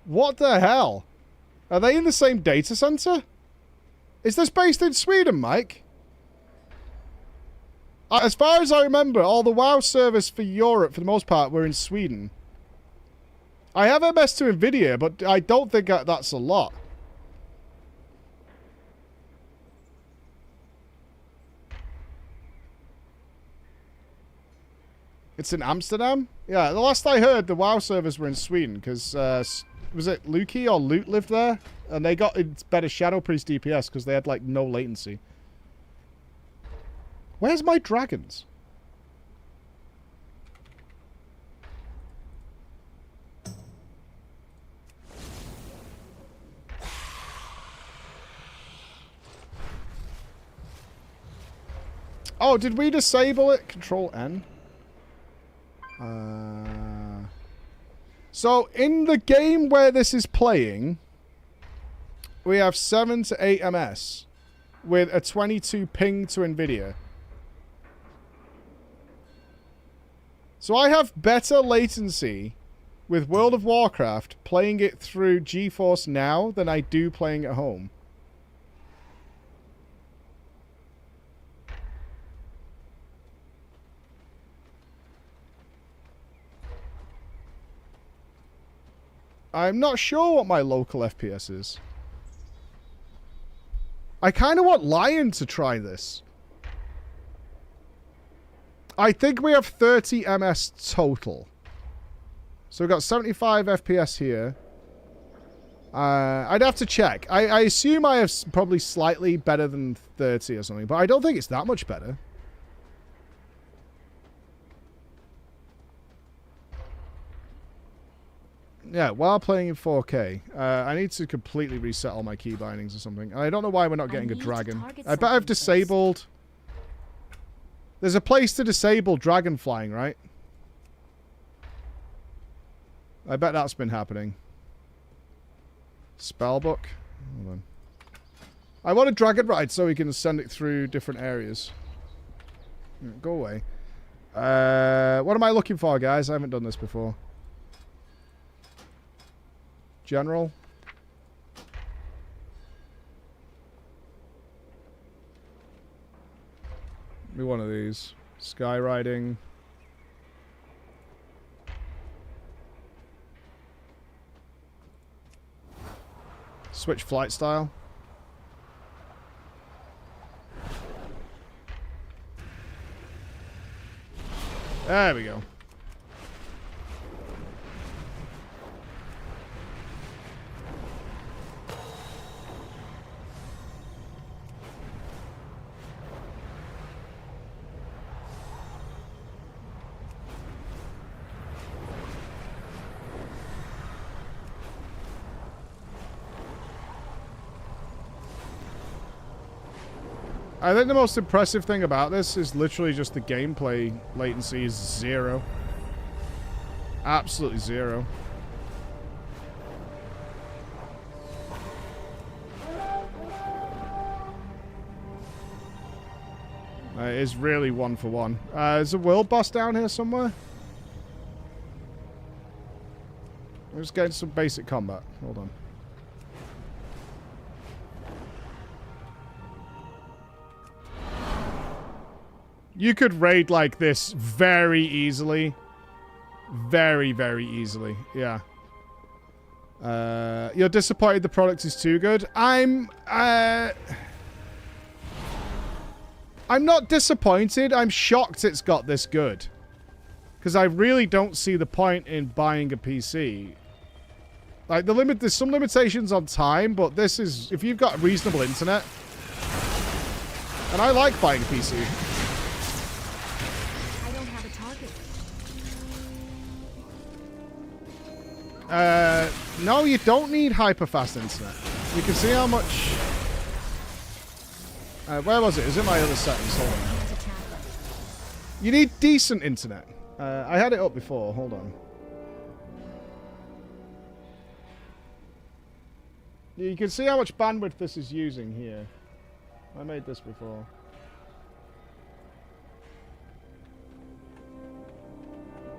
Speaker 2: What the hell? Are they in the same data center? Is this based in Sweden, Mike? As far as I remember, all the WoW servers for Europe, for the most part, were in Sweden. I have MS2 NVIDIA, but I don't think that's a lot. It's in Amsterdam? Yeah, the last I heard, the WoW servers were in Sweden, because, was it Lukey or Loot lived there? And they got better Shadow Priest DPS, because they had, like, no latency. Where's my dragons? Oh, did we disable it? Control N. So, in the game where this is playing, we have 7 to 8 MS with a 22 ping to NVIDIA. So I have better latency with World of Warcraft playing it through GeForce Now than I do playing at home. I'm not sure what my local FPS is. I kind of want Lion to try this. I think we have 30 MS total. So we've got 75 FPS here. I'd have to check. I assume I have probably slightly better than 30 or something, but I don't think it's that much better. Yeah, while playing in 4K, I need to completely reset all my key bindings or something. I don't know why we're not getting a dragon. I bet I've disabled... There's a place to disable dragon flying, right? I bet that's been happening. Spellbook. Hold on. I want a dragon ride so we can send it through different areas. Go away. What am I looking for, guys? I haven't done this before. General. Be one of these. Skyriding. Switch flight style. There we go. I think the most impressive thing about this is literally just the gameplay latency is 0. Absolutely 0. It is really 1 for 1. Is a world boss down here somewhere? I'm just getting some basic combat. Hold on. You could raid like this very easily. Very, very easily. Yeah. You're disappointed the product is too good? I'm not disappointed. I'm shocked it's got this good. Because I really don't see the point in buying a PC. Like, there's some limitations on time, but this is... If you've got reasonable internet... And I like buying a PC.
Speaker 7: I don't have a target.
Speaker 2: No, you don't need hyper-fast internet. You can see how much... where was it? It was in my other settings. Hold on. You need decent internet. I had it up before. Hold on. You can see how much bandwidth this is using here. I made this before.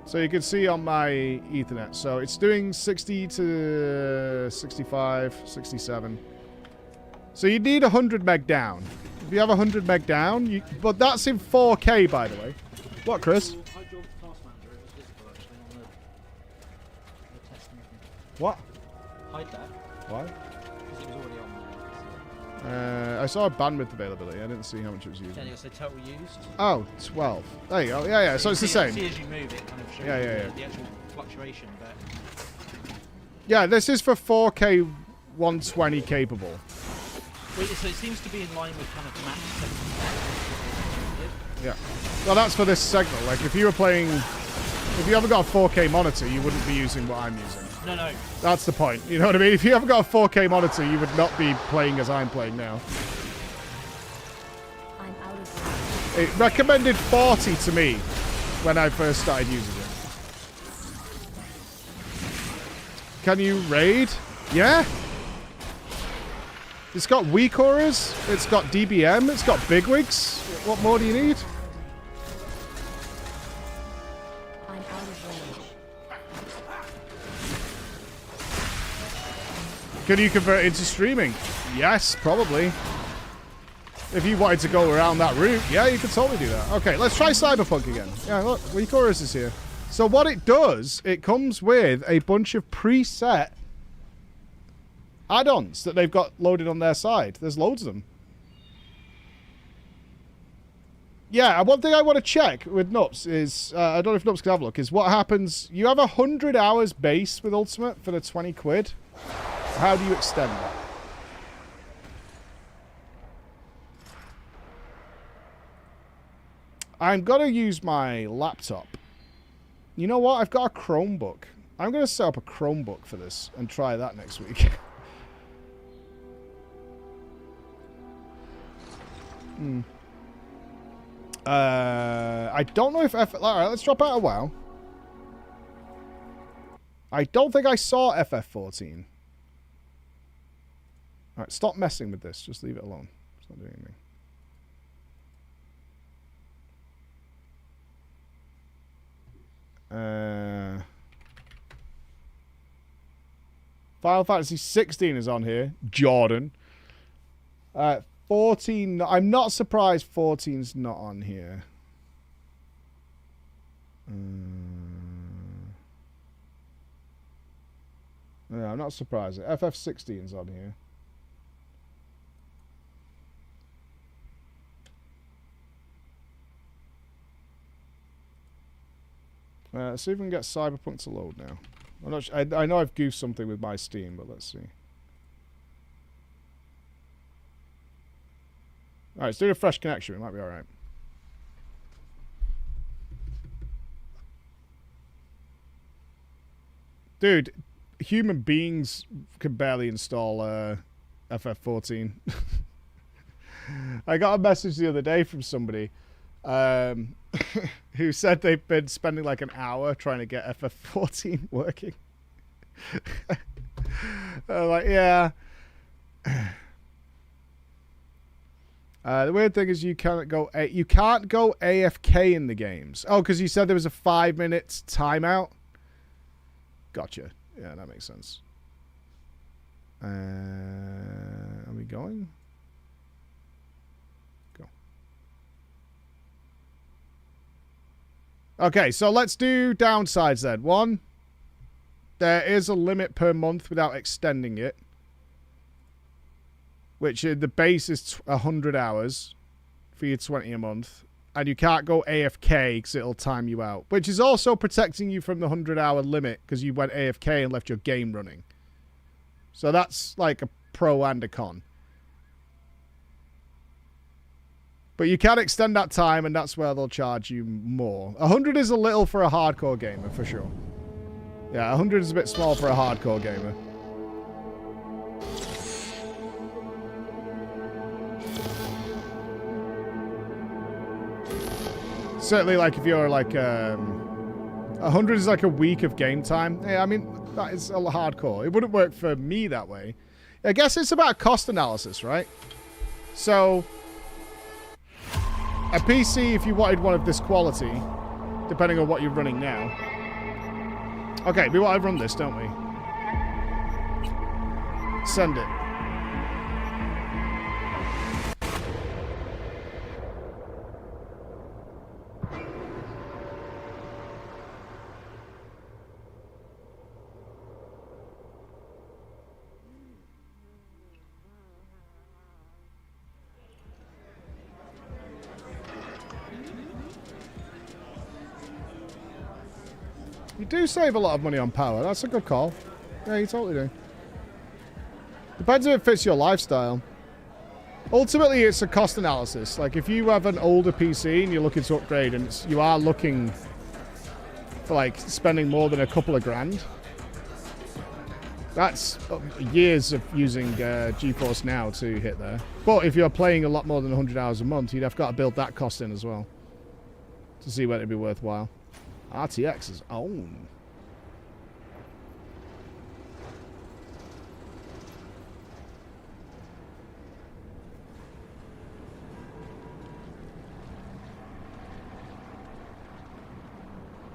Speaker 2: So you can see on my Ethernet. So it's doing 60 to 65, 67. So you need 100 meg down. If you have 100 meg down, but that's in 4K, by the way. What, Chris? What?
Speaker 13: Hide that.
Speaker 2: Why?
Speaker 13: Because it was already on there.
Speaker 2: I saw bandwidth availability. I didn't see how much it was using.
Speaker 13: Yeah, you say total used.
Speaker 2: Oh, 12. There you go. Yeah. So it's the same.
Speaker 13: See as you move it, kind of shows the actual fluctuation. But
Speaker 2: yeah, this is for 4K 120 capable.
Speaker 13: Wait, so it seems to be in line with kind of max.
Speaker 2: Yeah. Well, that's for this signal. Like, if you were playing... If you haven't got a 4K monitor, you wouldn't be using what I'm using.
Speaker 13: No.
Speaker 2: That's the point. You know what I mean? If you haven't got a 4K monitor, you would not be playing as I'm playing now.
Speaker 7: I'm out of
Speaker 2: It recommended 40 to me when I first started using it. Can you raid? Yeah. It's got weak auras. It's got DBM. It's got bigwigs. What more do you need?
Speaker 7: I'm out of range.
Speaker 2: Can you convert it into streaming? Yes, probably. If you wanted to go around that route, yeah, you could totally do that. Okay, let's try Cyberpunk again. Yeah, look, weak auras is here. So what it does, it comes with a bunch of preset add-ons that they've got loaded on their side. There's loads of them. Yeah, one thing I want to check with Nups is, I don't know if Nups can have a look, is what happens, you have 100 hours base with Ultimate for the 20 quid. How do you extend that? I'm going to use my laptop. You know what? I've got a Chromebook. I'm going to set up a Chromebook for this and try that next week. I don't know if alright, let's drop out a WoW. I don't think I saw FF14. Alright, stop messing with this. Just leave it alone. It's not doing anything. Final Fantasy 16 is on here. Jordan. 14. I'm not surprised 14's not on here. Yeah, I'm not surprised. FF16's on here. Let's see if we can get Cyberpunk to load now. I'm not I know I've goofed something with my Steam, but let's see. Alright, let's do a fresh connection. It might be alright. Dude, human beings can barely install FF14. I got a message the other day from somebody who said they've been spending like an hour trying to get FF14 working. Like, yeah. The weird thing is you can't go AFK in the games. Oh, because you said there was a 5-minute timeout. Gotcha. Yeah, that makes sense. Are we going? Go. Okay, so let's do downsides then. 1, there is a limit per month without extending it, which the base is 100 hours for your 20 a month, and you can't go AFK because it'll time you out, which is also protecting you from the 100-hour limit because you went AFK and left your game running. So that's like a pro and a con. But you can extend that time, and that's where they'll charge you more. 100 is a little for a hardcore gamer, for sure. Yeah, 100 is a bit small for a hardcore gamer. Certainly, like, if you're, like, 100 is like a week of game time. Yeah, I mean, that is a hardcore. It wouldn't work for me that way. I guess it's about cost analysis, right? So, a PC, if you wanted one of this quality, depending on what you're running now. Okay, we want to run this, don't we? Send it. You do save a lot of money on power. That's a good call. Yeah, you totally do. Depends if it fits your lifestyle. Ultimately, it's a cost analysis. Like, if you have an older PC and you're looking to upgrade, and you are looking for, like, spending more than a couple of grand, that's years of using GeForce Now to hit there. But if you're playing a lot more than 100 hours a month, you'd have got to build that cost in as well to see whether it'd be worthwhile. RTX's own.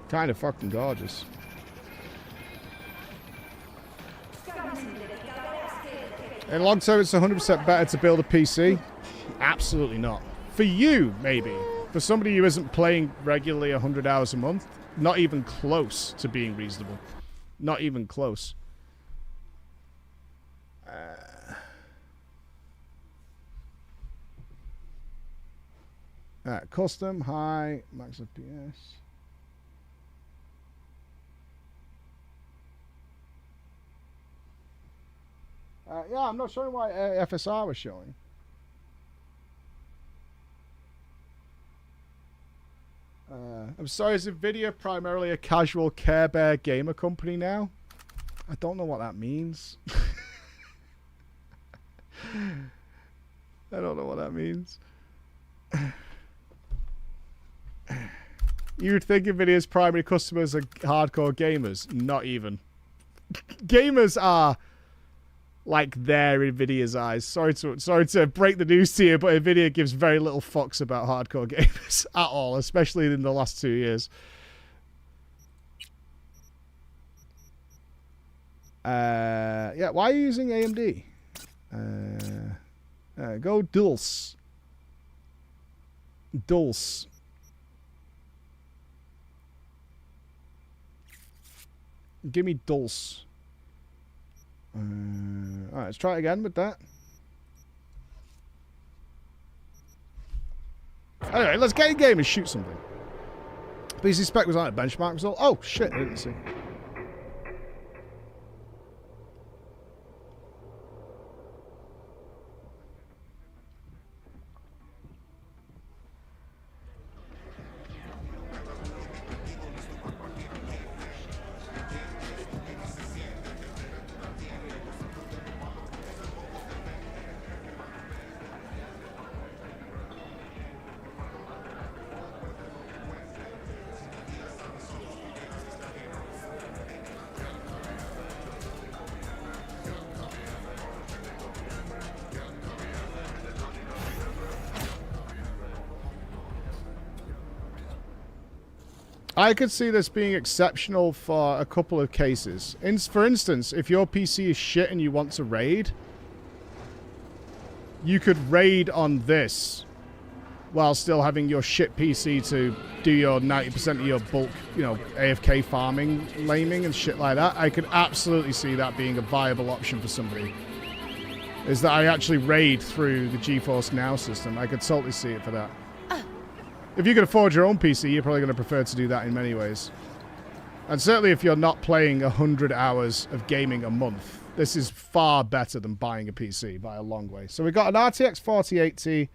Speaker 2: Kind of fucking gorgeous. In long term, it's 100% better to build a PC. Absolutely not. For you, maybe. For somebody who isn't playing regularly 100 hours a month, not even close to being reasonable. Not even close. Alright, custom, high, max FPS. Yeah, I'm not showing why FSR was showing. I'm sorry, is NVIDIA primarily a casual Care Bear gamer company now? I don't know what that means. I don't know what that means. You would think NVIDIA's primary customers are hardcore gamers. Not even. Gamers are like there in NVIDIA's eyes. Sorry to break the news to you, but NVIDIA gives very little fucks about hardcore gamers at all, especially in the last 2 years. Yeah, why are you using AMD? Go Dulce. Dulce. Give me Dulce. Alright, let's try it again with that. Anyway, let's get in game and shoot something. PC spec was on a benchmark result. Oh shit, I didn't see. I could see this being exceptional for a couple of cases. For instance, if your PC is shit and you want to raid, you could raid on this while still having your shit PC to do your 90% of your bulk, you know, AFK farming, laming and shit like that. I could absolutely see that being a viable option for somebody. Is that I actually raid through the GeForce Now system. I could totally see it for that. If you could afford your own PC, you're probably going to prefer to do that in many ways. And certainly if you're not playing 100 hours of gaming a month, this is far better than buying a PC by a long way. So we've got an RTX 4080.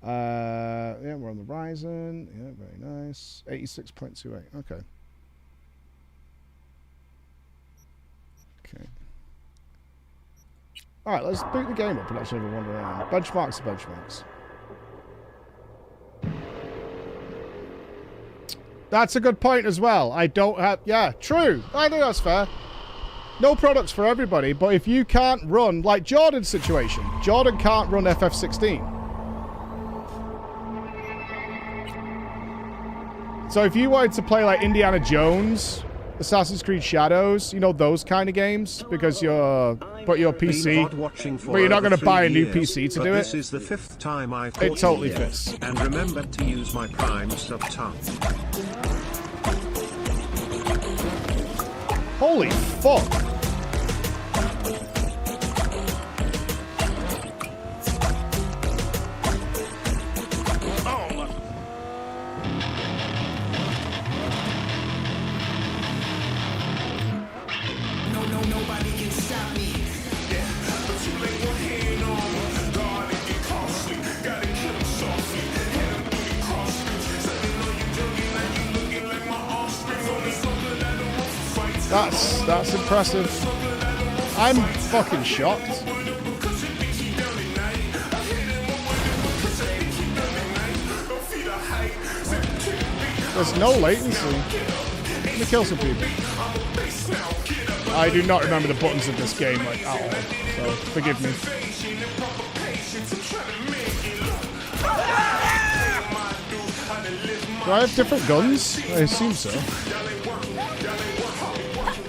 Speaker 2: Yeah, we're on the Ryzen. Yeah, very nice. 86.28. Okay. Okay. All right, let's boot the game up and actually have a wander around. Benchmarks are benchmarks. That's a good point as well. I don't have... Yeah, true. I think that's fair. No products for everybody, but if you can't run... Like Jordan's situation. Jordan can't run FF16. So if you wanted to play like Indiana Jones, Assassin's Creed Shadows, you know, those kind of games, because you're... But your PC... But you're not going to buy a new PC to do it.
Speaker 1: This is the 5th time I've
Speaker 2: it totally fits.
Speaker 1: And remember to use my Prime sub tongue.
Speaker 2: Holy fuck.
Speaker 5: Nobody can stop me. Yeah, but you lay your hand on me. God, it get costly. Gotta kill him softly. Hit him through the cross streets. So you know you joking like you looking like my offspring. Only something that don't want to fight.
Speaker 2: That's impressive. I'm fucking shocked. There's no latency. Let me kill some people. I do not remember the buttons of this game like at all, so forgive me. Do I have different guns? I assume so.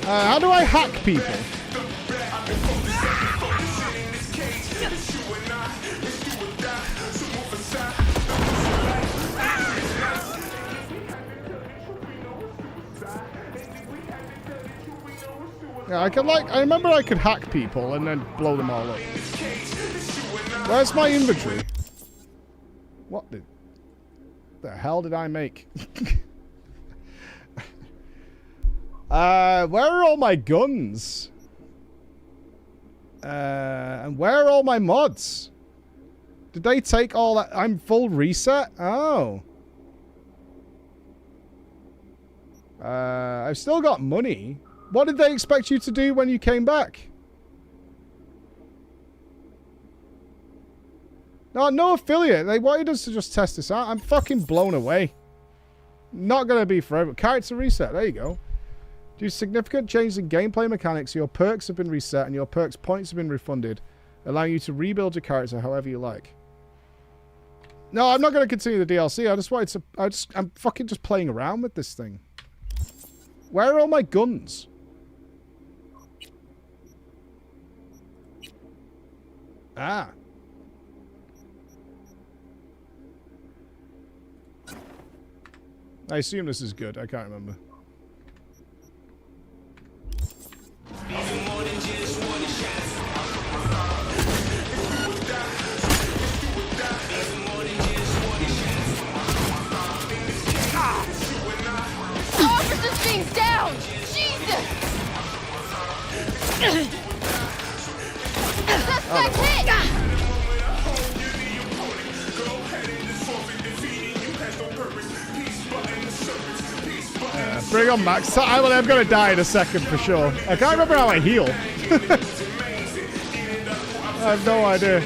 Speaker 2: How do I hack people? Yeah, I can I remember I could hack people and then blow them all up. Where's my inventory? What the hell did I make? Where are all my guns? And where are all my mods? Did they take all that? I'm full reset? Oh. I've still got money. What did they expect you to do when you came back? No affiliate. They wanted us to just test this out. I'm fucking blown away. Not going to be forever. Character reset. There you go. Due to significant changes in gameplay mechanics, your perks have been reset and your perks points have been refunded, allowing you to rebuild your character however you like. No, I'm not going to continue the DLC. I just wanted to... I'm fucking just playing around with this thing. Where are all my guns? Ah. I assume this is good. I can't remember.
Speaker 6: Officer thing's down! Jesus! Suspect hit!
Speaker 2: Bring on Max. I'm going to die in a second for sure. I can't remember how I heal. I have no idea.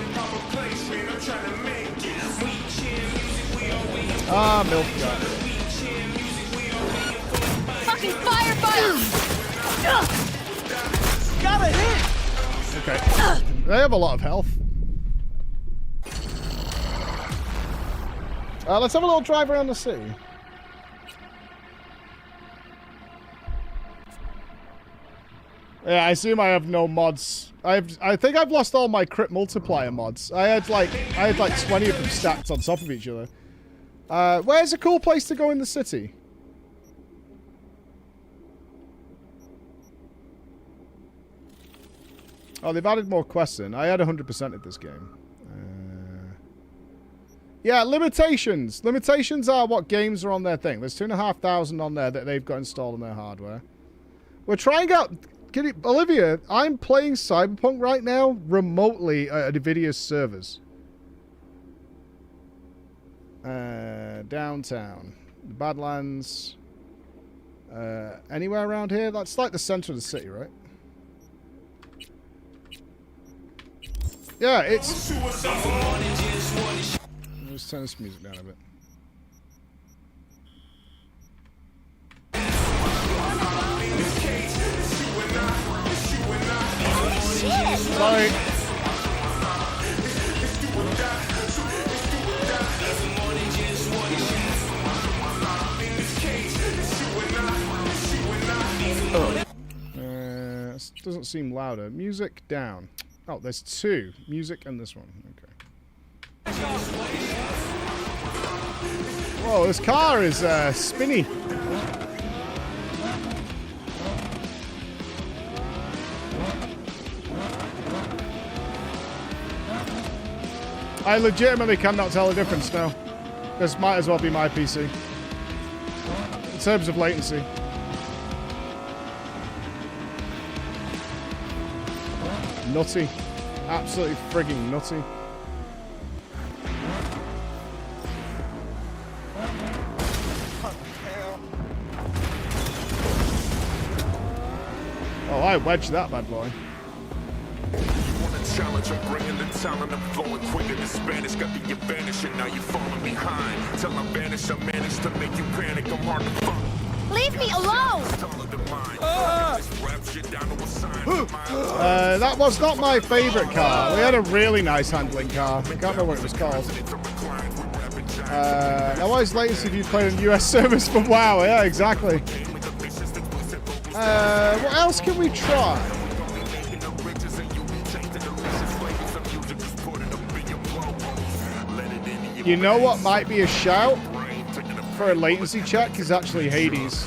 Speaker 2: Ah, milk guy.
Speaker 6: Fucking fireball!
Speaker 3: Got a hit!
Speaker 2: Okay. They have a lot of health. Let's have a little drive around the city. Yeah, I assume I have no mods. I think I've lost all my crit multiplier mods. I had like 20 of them stacked on top of each other. Where's a cool place to go in the city? Oh, they've added more quests in. I had 100% of this game. Yeah, limitations. Limitations are what games are on their thing. There's 2,500 on there that they've got installed on their hardware. We're trying out... Olivia, I'm playing Cyberpunk right now remotely at NVIDIA's servers. Downtown. The Badlands. Anywhere around here? That's like the center of the city, right? Yeah, it's... Let's turn this music down a bit. Sorry. This doesn't seem louder. Music down. Oh, there's two. Music and this one. Okay. Whoa, this car is spinny. I legitimately cannot tell the difference now. This might as well be my PC. In terms of latency. Nutty. Absolutely frigging nutty. Oh, I wedged that bad boy.
Speaker 15: Challenge, I'm bringing the talent, I'm flowing quicker than Spanish. Got the advantage and now you're falling behind. Till I vanish, I manage to make you panic. I'm hard to find.
Speaker 6: Leave me alone!
Speaker 2: That was not my favorite car. We had a really nice handling car. I can't remember what it was called. Now why is latency if you played on US servers for WoW? Yeah, exactly. What else can we try? You know what might be a shout for a latency check is actually Hades.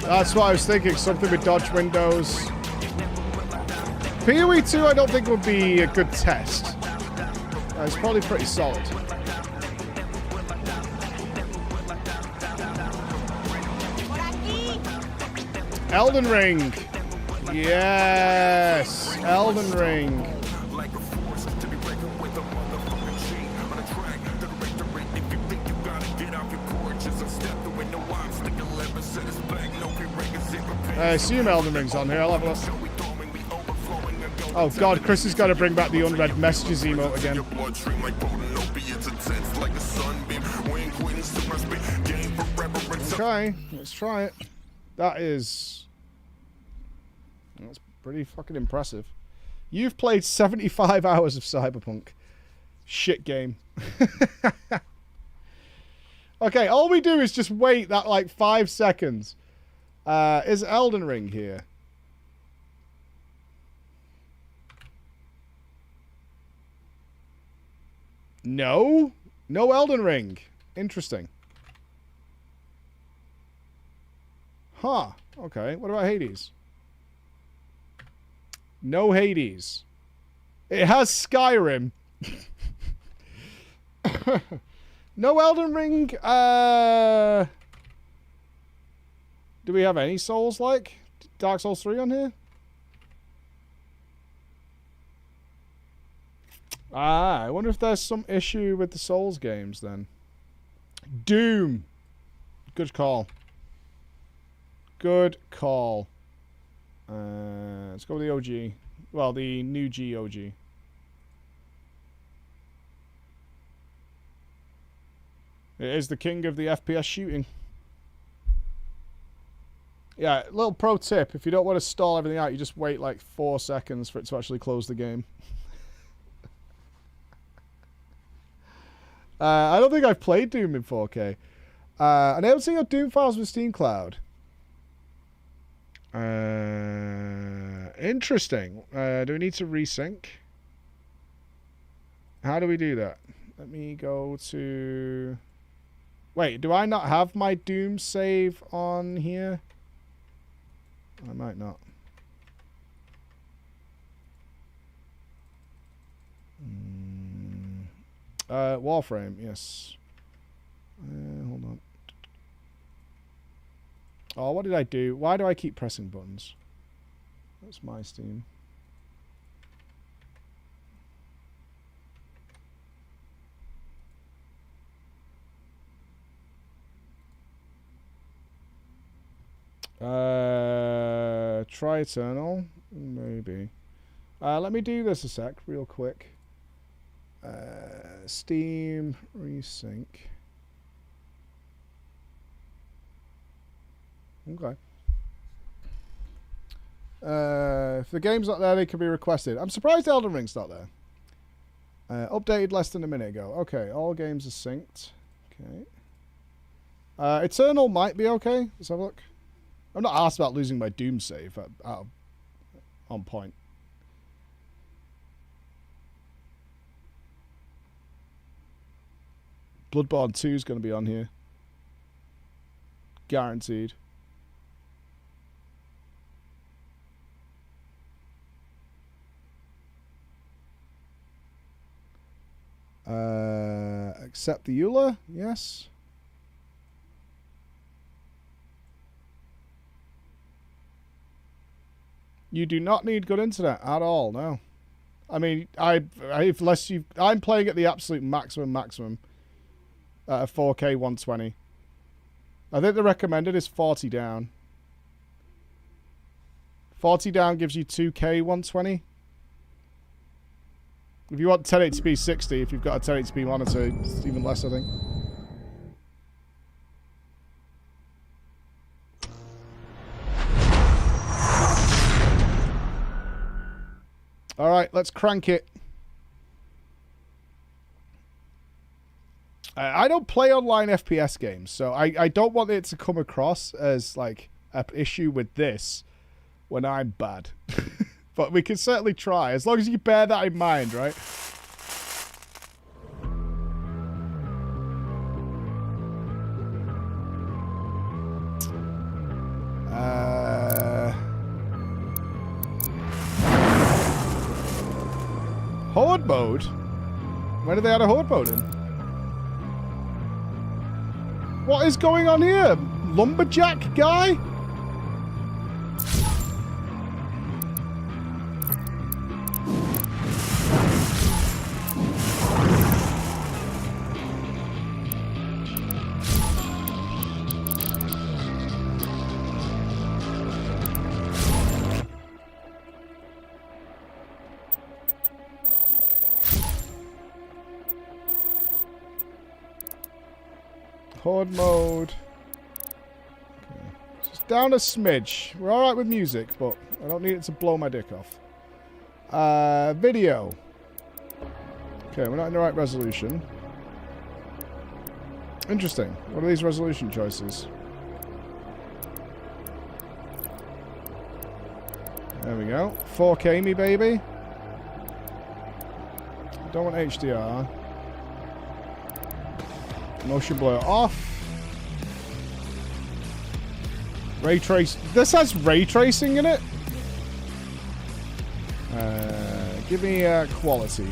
Speaker 2: That's what I was thinking, something with dodge windows. PoE 2 I don't think would be a good test. It's probably pretty solid. Elden Ring. Yes, Elden Ring. I assume Elden Ring's on here. I'll have a look. Oh god, Chris has got to bring back the unread messages emote again. Okay, let's try it. That's pretty fucking impressive. You've played 75 hours of Cyberpunk. Shit game. Okay, all we do is just wait that like 5 seconds. Is Elden Ring here? No? No Elden Ring. Interesting. Huh. Okay, what about Hades? No Hades. It has Skyrim. No Elden Ring. Do we have any Souls like Dark Souls 3 on here? I wonder if there's some issue with the Souls games then. Doom. Good call. Good call. Let's go with the OG. Well, the new GOG. It is the king of the FPS shooting. Yeah, little pro tip. If you don't want to stall everything out, you just wait like 4 seconds for it to actually close the game. I don't think I've played Doom in 4K. Unable to see your Doom files with Steam Cloud. Interesting. Do we need to resync? How do we do that? Let me go to... Wait, do I not have my Doom save on here? I might not. Warframe, yes. Hold on. Oh, what did I do? Why do I keep pressing buttons? That's my Steam. Try Eternal? Maybe. Let me do this a sec, real quick. Steam resync. Okay. If the game's not there, they can be requested. I'm surprised Elden Ring's not there. Updated less than a minute ago. Okay, all games are synced. Okay. Eternal might be okay. Let's have a look. I'm not asked about losing my Doom save. On point. Bloodborne 2 is going to be on here. Guaranteed. Accept the EULA? Yes. You do not need good internet at all, no. I mean, I'm playing at the absolute maximum at a 4K 120. I think the recommended is 40 down. 40 down gives you 2K 120. If you want 1080p 60, if you've got a 1080p monitor, it's even less, I think. All right, let's crank it. I don't play online FPS games, so I don't want it to come across as like an issue with this when I'm bad. But we can certainly try, as long as you bear that in mind, right? Horde mode? When did they add a horde mode in? What is going on here? Lumberjack guy? Horde mode. Okay. Just down a smidge. We're alright with music, but I don't need it to blow my dick off. Video. Okay, we're not in the right resolution. Interesting. What are these resolution choices? There we go. 4K me, baby. Don't want HDR. Motion blur off. Ray trace. This has ray tracing in it. Give me quality.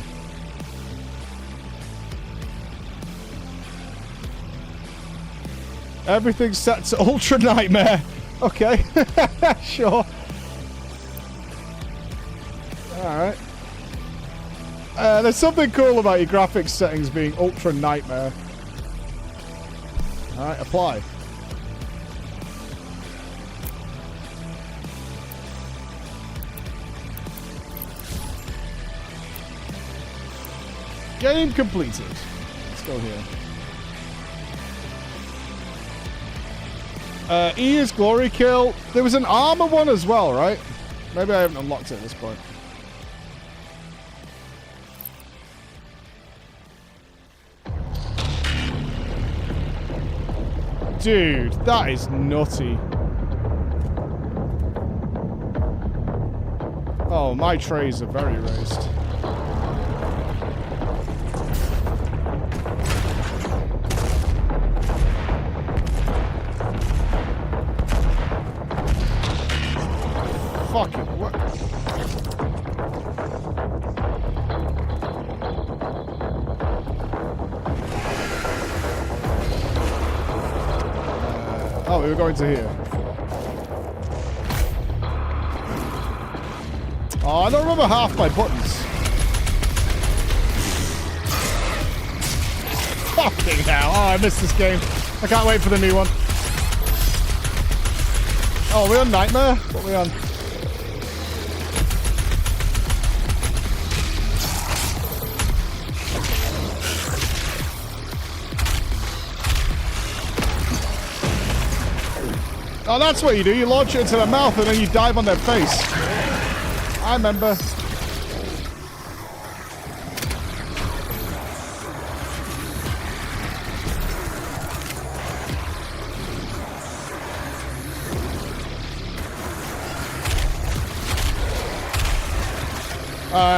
Speaker 2: Everything's set to Ultra Nightmare. Okay, sure. All right. There's something cool about your graphics settings being Ultra Nightmare. Alright, apply. Game completed. Let's go here. E is glory kill. There was an armor one as well, right? Maybe I haven't unlocked it at this point. Dude, that is nutty. Oh, my trays are very raised. Fuck it. What? Oh, we were going to here. Oh, I don't remember half my buttons. Fucking hell. Oh, I missed this game. I can't wait for the new one. Oh, are we on Nightmare? What are we on? Oh, that's what you do. You launch it into their mouth and then you dive on their face. I remember.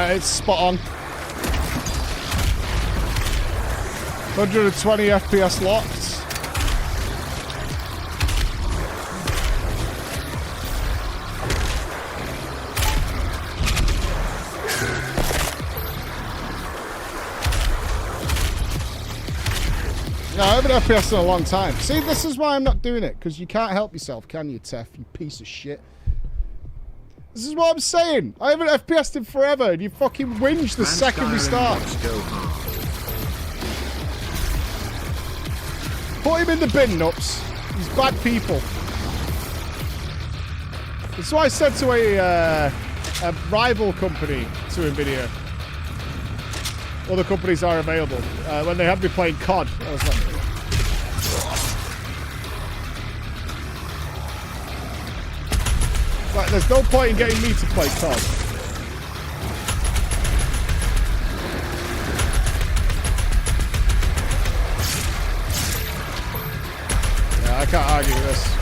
Speaker 2: It's spot on. 120 FPS locked. Yeah, I haven't FPS in a long time. See, this is why I'm not doing it, because you can't help yourself, can you, Tef, you piece of shit? This is what I'm saying. I haven't FPS'd in forever, and you fucking whinge the second we start. Put him in the bin, Nups. He's bad people. That's why I said to a rival company to NVIDIA. Other companies are available. When they had me playing COD, I was like... Like, there's no point in getting me to play COD. Yeah, I can't argue with this.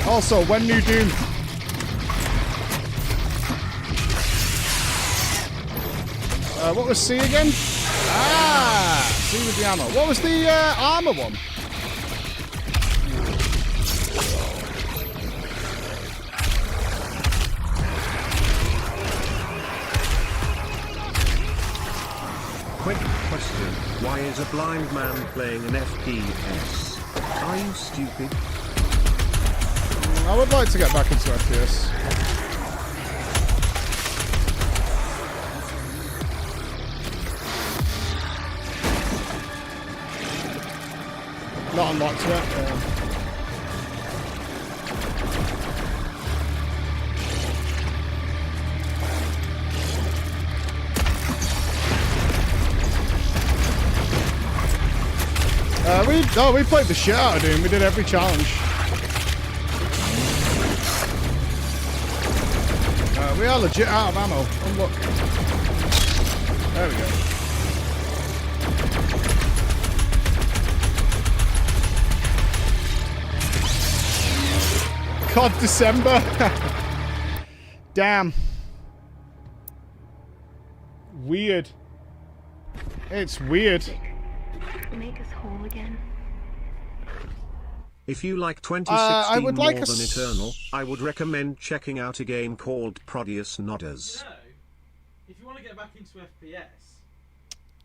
Speaker 2: Also, when new Doom? What was C again? Ah, C with the ammo. What was the armor one?
Speaker 1: Quick question. Why is a blind man playing an FPS? Are you stupid?
Speaker 2: I would like to get back into FPS. Not unlocked yet. We played the shit out of Doom. We did every challenge. We are legit out of ammo. Oh, look. There we go. COD December. Damn. Weird. It's weird.
Speaker 4: Make us whole again.
Speaker 1: If you like 2016
Speaker 2: I would like
Speaker 1: more than Eternal, I would recommend checking out a game called Proteus Nodders.
Speaker 13: You know, if you want to get back into FPS,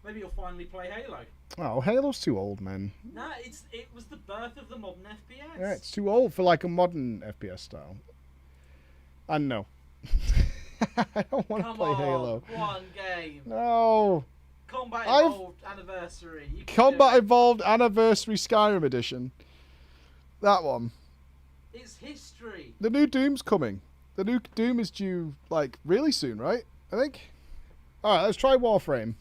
Speaker 13: maybe you'll finally play Halo.
Speaker 2: Oh, Halo's too old, man.
Speaker 13: Nah, it was the birth of the modern FPS.
Speaker 2: Yeah, it's too old for like a modern FPS style. And no. I don't want to play Halo.
Speaker 13: One game.
Speaker 2: No.
Speaker 13: Combat Evolved Anniversary.
Speaker 2: Combat Evolved Anniversary Skyrim Edition. That one.
Speaker 13: It's history.
Speaker 2: The new Doom's coming. The new Doom is due, like, really soon, right? I think. Alright, let's try Warframe.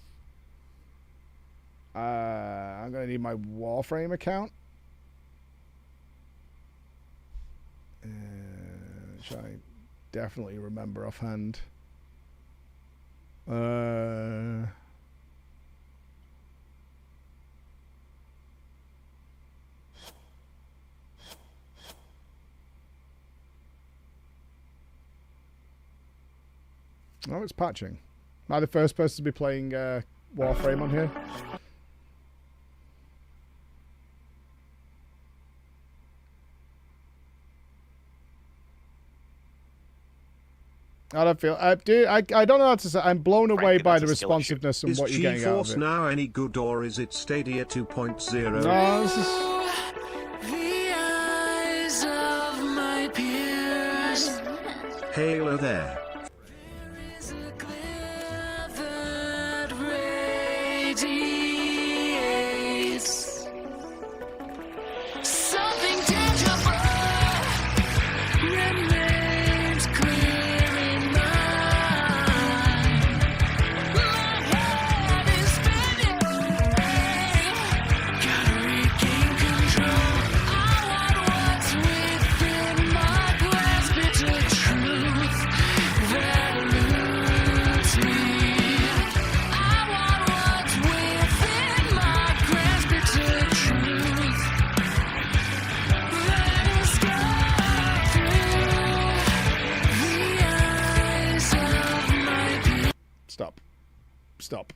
Speaker 2: I'm going to need my Warframe account. Which I definitely remember offhand. Oh, it's patching. Am I the first person to be playing Warframe on here? I don't feel... dude, I don't know how to say... I'm blown away by the responsiveness and what you're getting out of it.
Speaker 1: Is GeForce Now any good, or is it Stadia 2.0?
Speaker 2: No, this is...
Speaker 1: Hello there.
Speaker 2: Stop.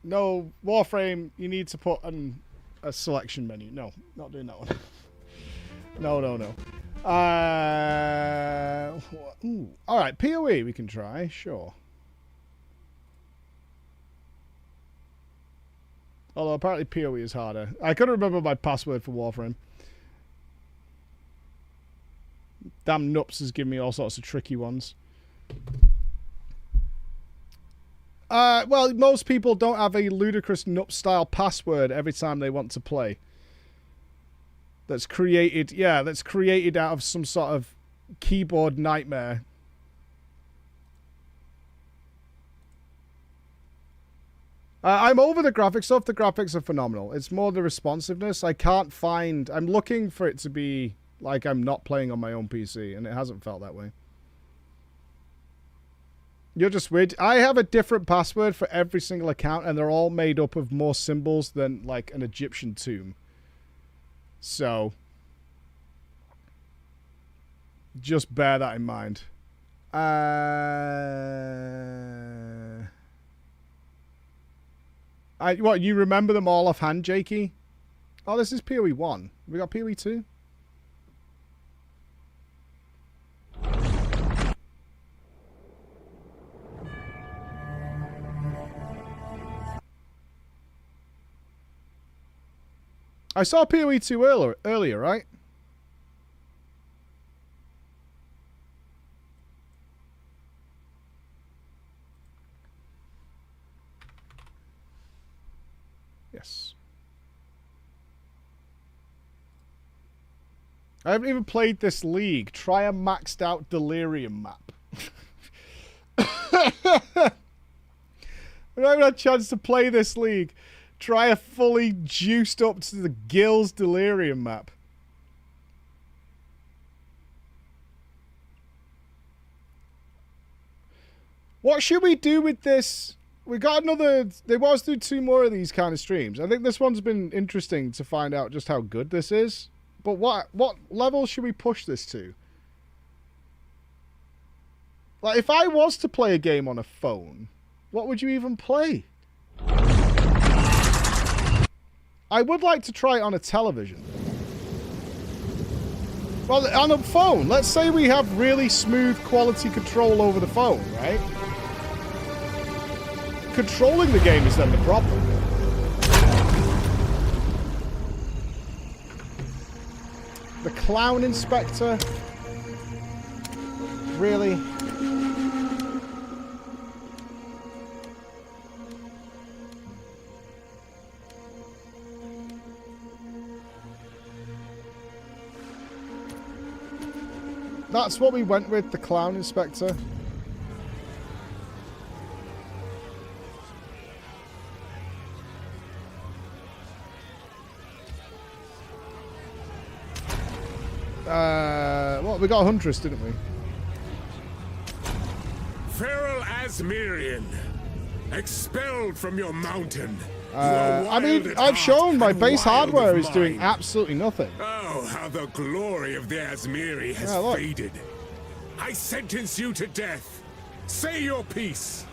Speaker 2: No, Warframe, you need to put on a selection menu. No, not doing that one. No. Ooh. Alright, PoE we can try, sure. Although apparently PoE is harder. I couldn't remember my password for Warframe. Damn Nups has given me all sorts of tricky ones. Well, most people don't have a ludicrous Nup-style password every time they want to play. That's created, yeah, that's created out of some sort of keyboard nightmare. I'm over the graphics stuff. The graphics are phenomenal. It's more the responsiveness. I can't find... I'm looking for it to be like I'm not playing on my own PC, and it hasn't felt that way. You're just weird. I have a different password for every single account, and they're all made up of more symbols than, like, an Egyptian tomb. So, just bear that in mind. What, you remember them all offhand, Jakey? Oh, this is PoE 1. We got PoE 2? I saw PoE 2 earlier, right? Yes. I haven't even played this league. Try a maxed out Delirium map. I haven't had a chance to play this league. Try a fully juiced up to the gills Delirium map. What should we do with this? We got another... They want us to do 2 more of these kind of streams. I think this one's been interesting to find out just how good this is. But what level should we push this to? Like, if I was to play a game on a phone, what would you even play? I would like to try it on a television. Well, on a phone. Let's say we have really smooth quality control over the phone, right? Controlling the game is then the problem. The Clown Inspector? Really? That's what we went with, the Clown Inspector. Well, we got a Huntress, didn't we?
Speaker 15: Feral Asmirian, expelled from your mountain.
Speaker 2: I mean, I've shown my base hardware is doing absolutely nothing.
Speaker 15: Oh, how the glory of the Asmiri has faded. I sentence you to death. Say your piece.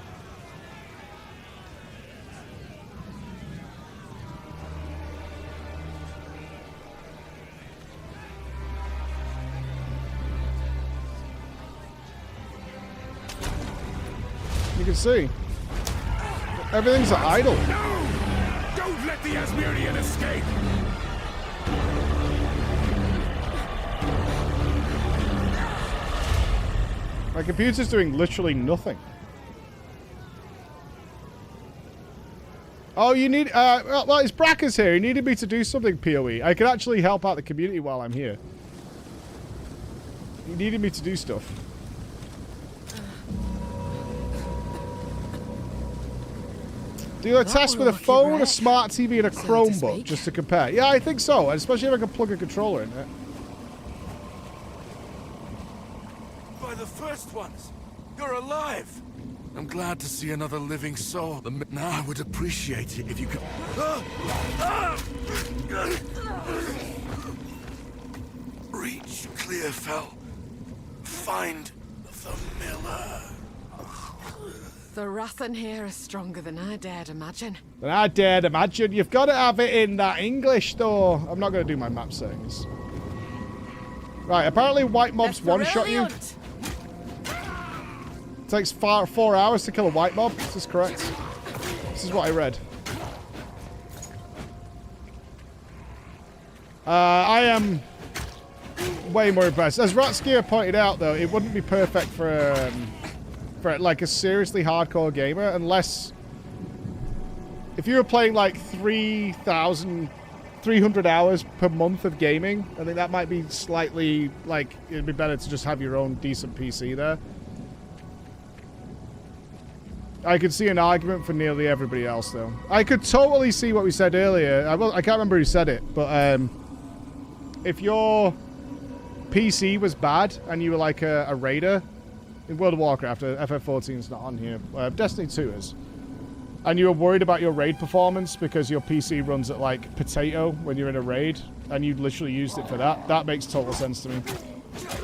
Speaker 2: You can see. Everything's idle.
Speaker 15: No! Don't let the Asmirian escape!
Speaker 2: My computer's doing literally nothing. Oh, you need... well, it's Bracker's here. He needed me to do something, PoE. I could actually help out the community while I'm here. He needed me to do stuff. Do a test with a phone, a smart TV, and a Chromebook, just to compare. Yeah, I think so, especially if I can plug a controller in it.
Speaker 19: By the first ones, you're alive. I'm glad to see another living soul. Now I would appreciate it if you could... Reach Clearfell. Find the miller.
Speaker 14: The Rathan here is stronger than I dared imagine.
Speaker 2: Than I dared imagine. You've got to have it in that English, though. I'm not going to do my map settings. Right, apparently white mobs one-shot you. It takes 4 hours to kill a white mob. This is correct. This is what I read. I am way more impressed. As Ratskier pointed out, though, it wouldn't be perfect for like a seriously hardcore gamer unless if you were playing like 3,300 hours per month of gaming. I think that might be slightly like it'd be better to just have your own decent PC there. I could see an argument for nearly everybody else, though. I could totally see what we said earlier. I can't remember who said it, but if your PC was bad and you were like a raider in World of Warcraft, FF14 is not on here. Destiny 2 is. And you were worried about your raid performance because your PC runs at like potato when you're in a raid, and you literally used it for that. That makes total sense to me.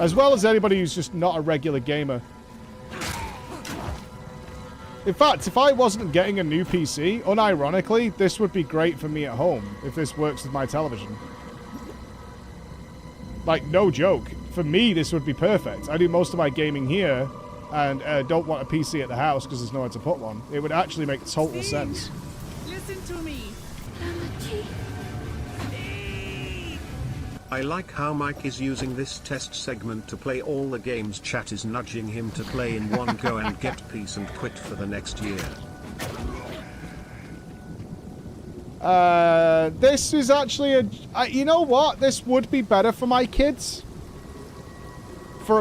Speaker 2: As well as anybody who's just not a regular gamer. In fact, if I wasn't getting a new PC, unironically, this would be great for me at home if this works with my television. Like, no joke. For me, this would be perfect. I do most of my gaming here, and don't want a PC at the house because there's nowhere to put one. It would actually make total sense.
Speaker 14: Listen to me.
Speaker 1: I like how Mike is using this test segment to play all the games chat is nudging him to play in one go and get peace and quit for the next year.
Speaker 2: This is actually you know what? This would be better for my kids.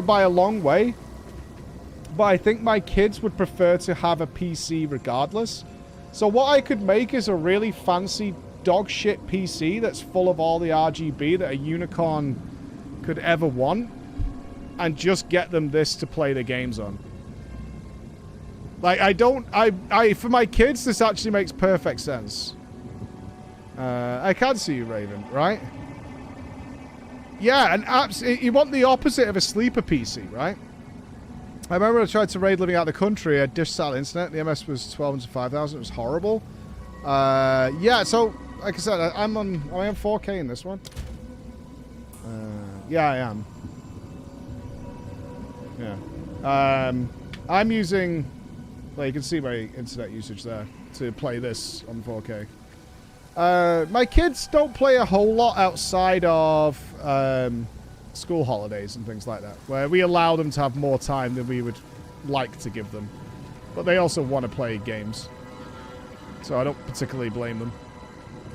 Speaker 2: By a long way. But I think my kids would prefer to have a PC regardless. So what I could make is a really fancy dog shit PC that's full of all the RGB that a unicorn could ever want. And just get them this to play the games on. Like, for my kids, this actually makes perfect sense. I can see you, Raven, right? Yeah, and you want the opposite of a sleeper PC, right? I remember I tried to raid living out of the country. I had dish satellite internet. The MS was 12 to 5,000. It was horrible. Yeah, so like I said, am I on 4K in this one? Yeah, I am. Yeah. I'm using... Well, you can see my internet usage there to play this on 4K. My kids don't play a whole lot outside of school holidays and things like that, where we allow them to have more time than we would like to give them. But they also want to play games. So I don't particularly blame them.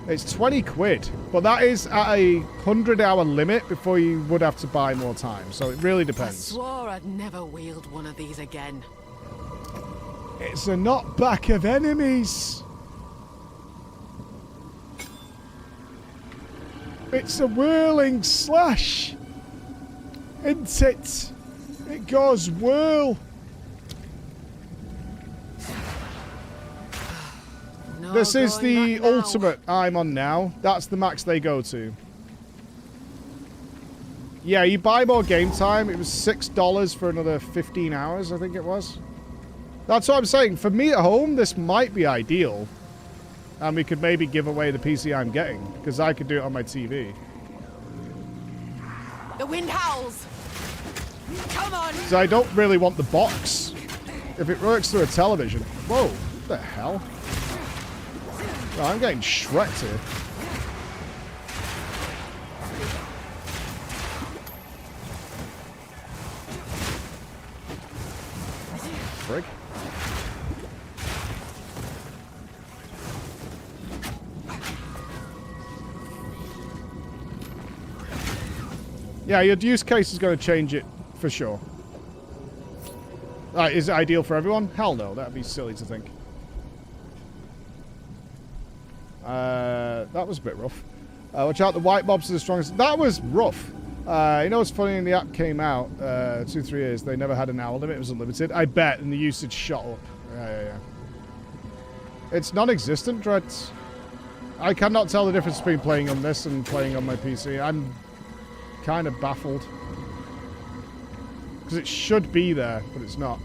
Speaker 2: It's 20 quid, but that is at a 100-hour limit before you would have to buy more time. So it really depends.
Speaker 14: I swore I'd never wield one of these again.
Speaker 2: It's a knockback of enemies. It's a whirling slash. Isn't it? It goes well.
Speaker 14: No
Speaker 2: This is
Speaker 14: going
Speaker 2: the
Speaker 14: back now.
Speaker 2: ultimate I'm on now. That's the max they go to. Yeah, you buy more game time. It was $6 for another 15 hours, I think it was. That's what I'm saying. For me at home, this might be ideal. And we could maybe give away the PC I'm getting, because I could do it on my TV.
Speaker 14: The wind howls. Come on.
Speaker 2: So I don't really want the box. If it works through a television. Whoa, what the hell? Oh, I'm getting shreked here. Frig. Yeah, your use case is going to change it for sure. Is it ideal for everyone? Hell no, that'd be silly to think. That was a bit rough. Watch out, the white mobs are the strongest. That was rough. You know what's funny? When the app came out 2-3 years, they never had an hour limit. It was unlimited. I bet, and the usage shot up. Yeah. It's non-existent, Dreads. I cannot tell the difference between playing on this and playing on my PC. I'm kind of baffled. Because it should be there, but it's not.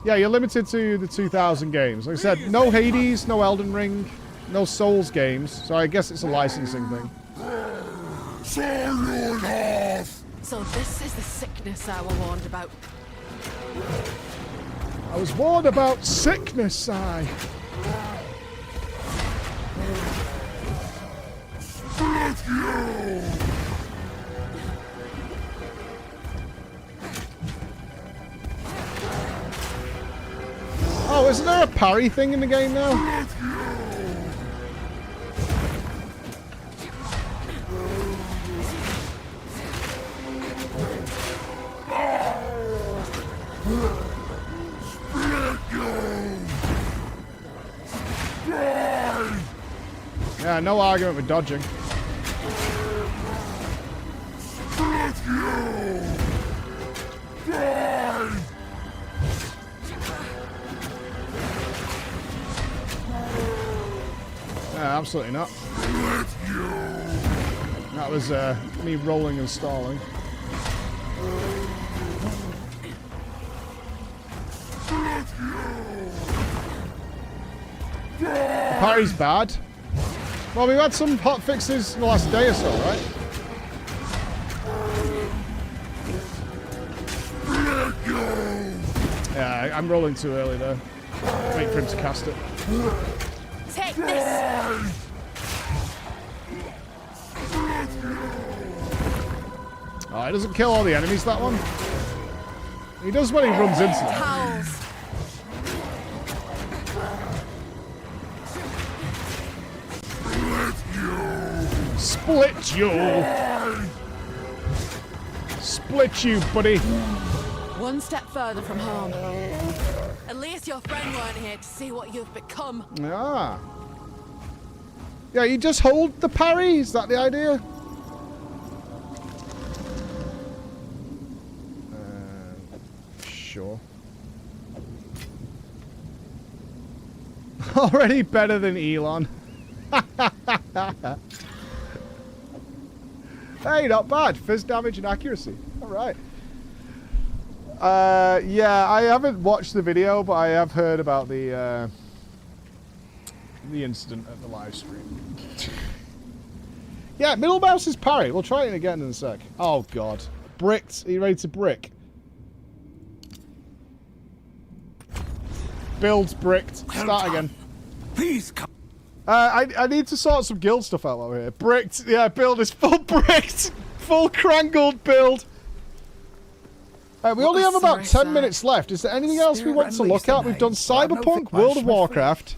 Speaker 2: Yeah, you're limited to the 2,000 games. Like I said, no Hades, no Elden Ring, no Souls games. So I guess it's a licensing thing.
Speaker 14: So this is the sickness I was warned about.
Speaker 2: I was warned about sickness, I. Oh, isn't there a parry thing in the game now? Yeah, no argument with dodging. Absolutely not. That was me rolling and stalling. The parry's bad. Well, we've had some hot fixes in the last day or so, right? Yeah, I'm rolling too early there. Wait for him to cast it.
Speaker 14: Take this!
Speaker 2: Oh, it doesn't kill all the enemies, that one. He does when he runs into them.
Speaker 14: Towels.
Speaker 2: Split you! Split you, buddy!
Speaker 14: One step further from home. At least your friend weren't here to see what you've become.
Speaker 2: Ah. Yeah, you just hold the parry? Is that the idea? Sure. Already better than Elon. Hey, not bad. Fizz damage and accuracy. Alright. Yeah, I haven't watched the video, but I have heard about the incident at the live stream. Yeah, middle mouse is parry. We'll try it again in a sec. Oh, God. Bricked. Are you ready to brick? Build's bricked. Start again.
Speaker 19: Please come.
Speaker 2: I need to sort some guild stuff out over here. Bricked. Yeah, build is full bricked. Full crangled build. We only have about 10 minutes left. Is there anything else we want to look at? We've done Cyberpunk, World of Warcraft.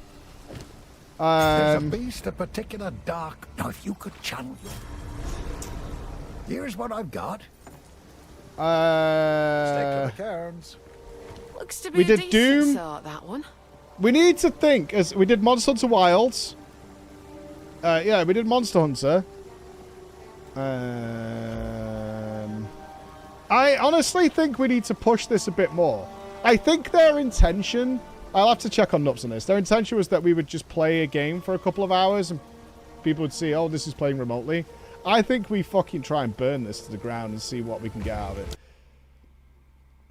Speaker 20: There's a beast, a particular dark. Now, if you could channel. Here's what I've got. Stick to the cairns.
Speaker 14: Looks to be
Speaker 2: We
Speaker 14: a
Speaker 2: did
Speaker 14: decent
Speaker 2: Doom.
Speaker 14: sort, that one.
Speaker 2: We need to think, as we did Monster Hunter Wilds. Yeah, we did Monster Hunter. I honestly think we need to push this a bit more. I think their intention... I'll have to check on Nups on this. Their intention was that we would just play a game for a couple of hours and people would see, oh, this is playing remotely. I think we fucking try and burn this to the ground and see what we can get out of it.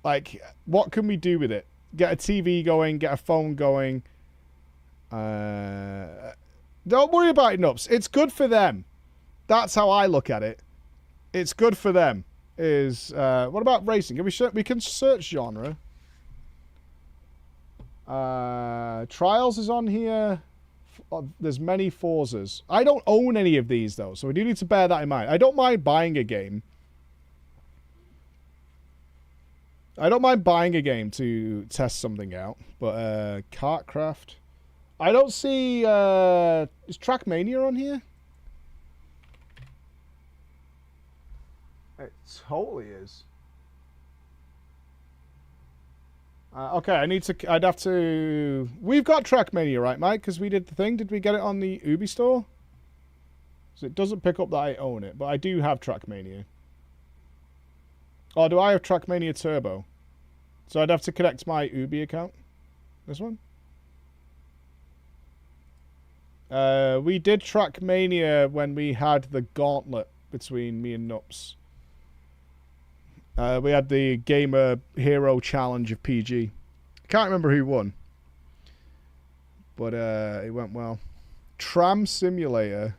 Speaker 2: Like, what can we do with it? Get a TV going, get a phone going. Don't worry about it, Nups. It's good for them. That's how I look at it. It's good for them. What about racing? We can search genre. Trials is on here. There's many Forzas. I don't own any of these, though, so we do need to bear that in mind. I don't mind buying a game. I don't mind buying a game to test something out, but Kartcraft. I don't see... is Trackmania on here? It totally is. Okay, I'd have to... We've got Trackmania, right, Mike? Because we did the thing. Did we get it on the Ubi store? So it doesn't pick up that I own it, but I do have Trackmania. Or do I have Trackmania Turbo? So I'd have to connect my Ubi account. This one? We did Trackmania when we had the gauntlet between me and Nups. We had the Gamer Hero Challenge of PG. I can't remember who won. But it went well. Tram Simulator.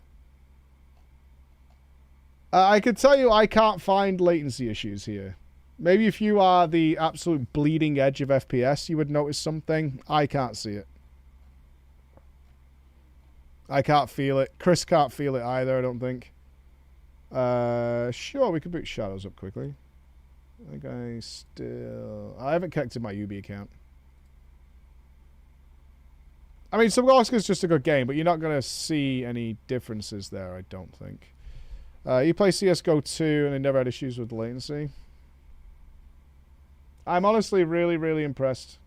Speaker 2: I can tell you I can't find latency issues here. Maybe if you are the absolute bleeding edge of FPS, you would notice something. I can't see it. I can't feel it. Chris can't feel it either, I don't think. Sure, we could boot Shadows up quickly. I think I haven't connected my Ubi account. I mean, Subnautica is just a good game, but you're not going to see any differences there, I don't think. You play CSGO 2 and they never had issues with latency. I'm honestly really, really impressed.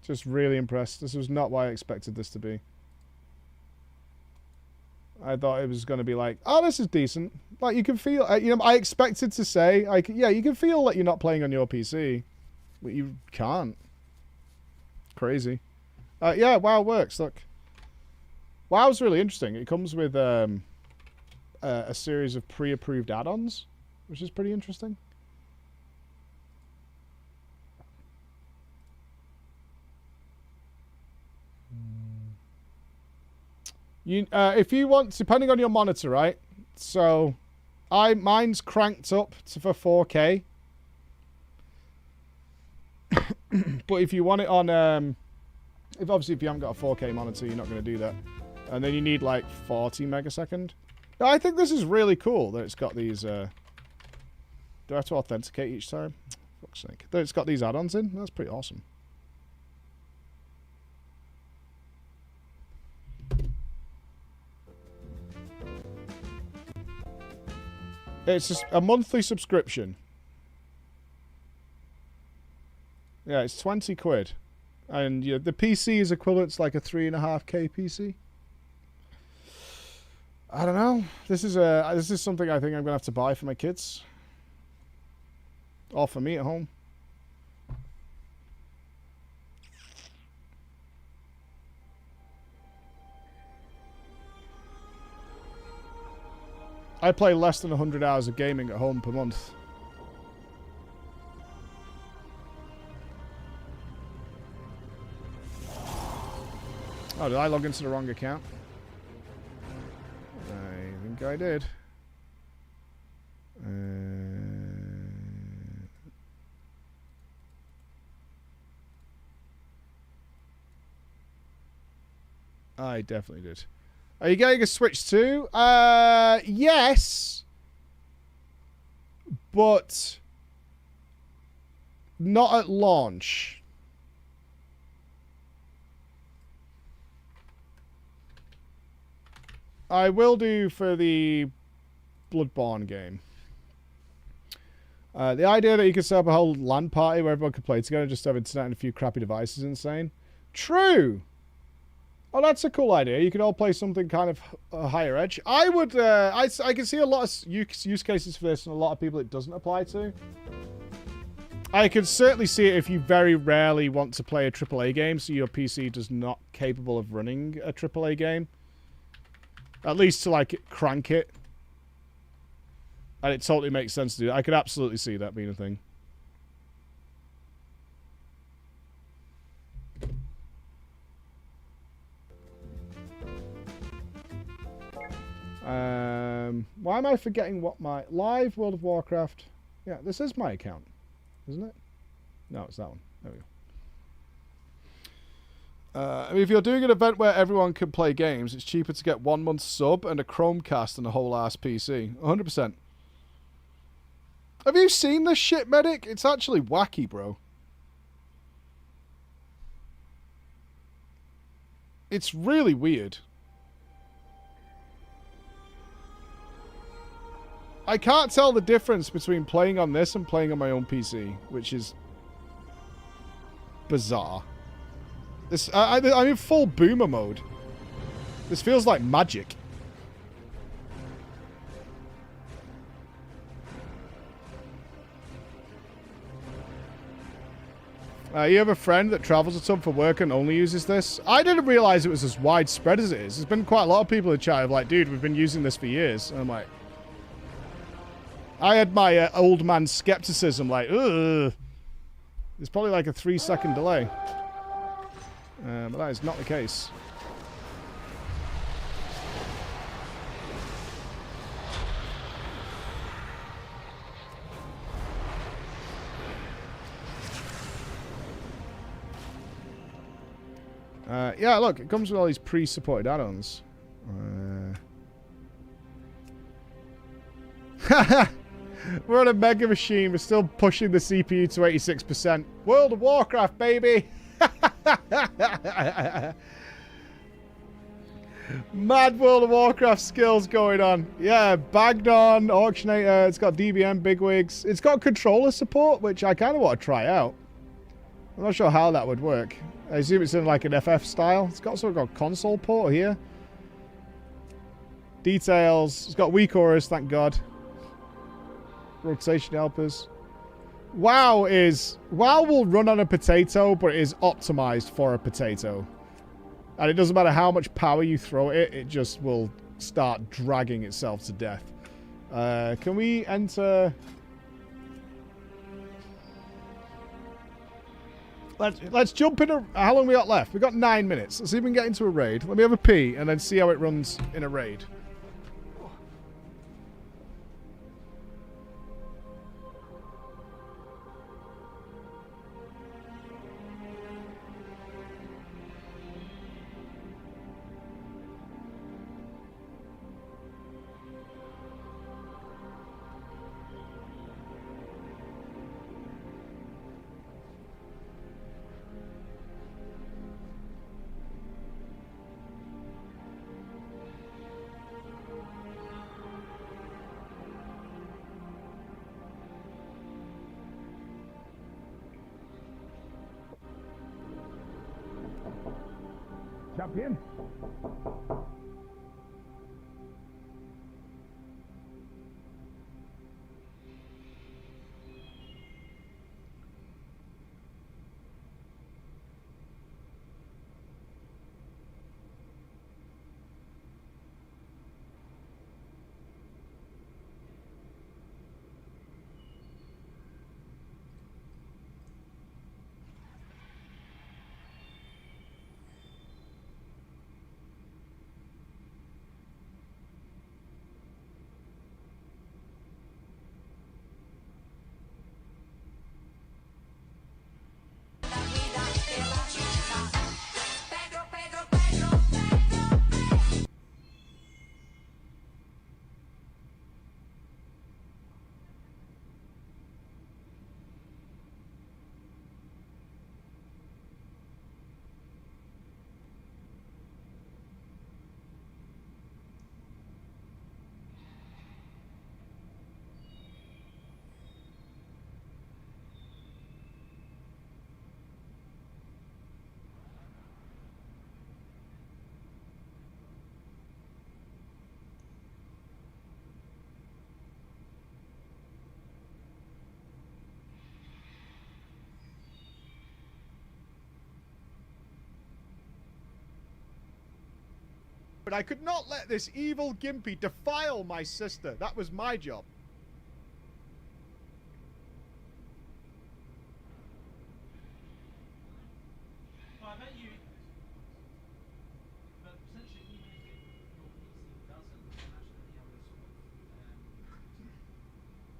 Speaker 2: Just really impressed. This was not what I expected this to be. I thought it was going to be like, oh, this is decent. Like, you can feel... you know, I expected to say, yeah, you can feel that you're not playing on your PC. But you can't. Crazy. Yeah, WoW works, look. WoW's really interesting. It comes with a series of pre-approved add-ons, which is pretty interesting. If you want, depending on your monitor, right? So, mine's cranked up for 4K. But if you want it on, obviously if you haven't got a 4K monitor, you're not going to do that. And then you need like 40 megasecond. I think this is really cool that it's got these. Do I have to authenticate each time? For fuck's sake! That it's got these add-ons in. That's pretty awesome. It's just a monthly subscription. Yeah, it's 20 quid. And yeah, the PC is equivalent to like a 3.5K PC. I don't know. This is something I think I'm going to have to buy for my kids. Or for me at home. I play less than 100 hours of gaming at home per month. Oh, did I log into the wrong account? I think I did. I definitely did. Are you getting a Switch too? Yes. But not at launch. I will do for the Bloodborne game. The idea that you could set up a whole LAN party where everyone could play together and just have internet and a few crappy devices is insane. True. Oh, that's a cool idea. You could all play something kind of higher edge. I would, I can see a lot of use cases for this and a lot of people it doesn't apply to. I can certainly see it if you very rarely want to play a AAA game, so your PC does not capable of running a AAA game. At least to, like, crank it. And it totally makes sense to do that. I could absolutely see that being a thing. Why am I forgetting what my... Live World of Warcraft... Yeah, this is my account. Isn't it? No, it's that one. There we go. I mean, if you're doing an event where everyone can play games, it's cheaper to get 1 month's sub and a Chromecast than a whole ass PC. 100%. Have you seen this shit, Medic? It's actually wacky, bro. It's really weird. I can't tell the difference between playing on this and playing on my own PC, which is bizarre. This I'm in full boomer mode. This feels like magic. You have a friend that travels a ton for work and only uses this? I didn't realize it was as widespread as it is. There's been quite a lot of people in chat of like, dude, we've been using this for years. And I'm like... I had my old man skepticism, like, ugh. There's probably like a 3-second delay. But that is not the case. Yeah, look, it comes with all these pre-supported add-ons. We're on a mega machine. We're still pushing the CPU to 86%. World of Warcraft, baby! Mad World of Warcraft skills going on. Yeah, Bagdon, Auctionator. It's got DBM bigwigs. It's got controller support, which I kind of want to try out. I'm not sure how that would work. I assume it's in like an FF style. It's got sort of got console port here. Details. It's got weak auras, thank God. Rotation helpers. WoW will run on a potato, but it is optimized for a potato. And it doesn't matter how much power you throw at it, it just will start dragging itself to death. Can we enter... Let's jump in a... How long we got left? We got 9 minutes. Let's see if we can get into a raid. Let me have a pee and then see how it runs in a raid. Champion. But I could not let this evil Gimpy defile my sister. That was my job.
Speaker 13: Well, I bet you... But potentially, even if your PC doesn't, imagine any other sort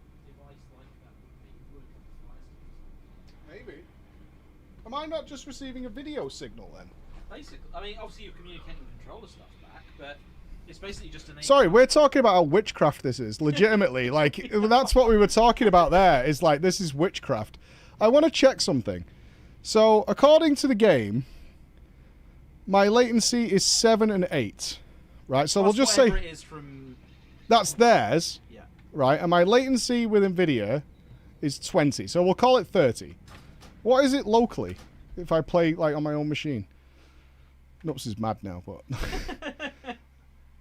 Speaker 13: of device like that would fire stick.
Speaker 2: Maybe. Am I not just receiving a video signal then?
Speaker 13: Basically, I mean, obviously you're communicating controller stuff back, but it's basically just an...
Speaker 2: Sorry, we're talking about how witchcraft this is. Legitimately. Like, that's what we were talking about there. Is like, this is witchcraft. I want to check something. So, according to the game, my latency is 7 and 8. Right? So, we'll just say...
Speaker 13: It is from...
Speaker 2: That's theirs.
Speaker 13: Yeah.
Speaker 2: Right? And my latency with NVIDIA is 20. So, we'll call it 30. What is it locally? If I play, like, on my own machine? Nups is mad now, but...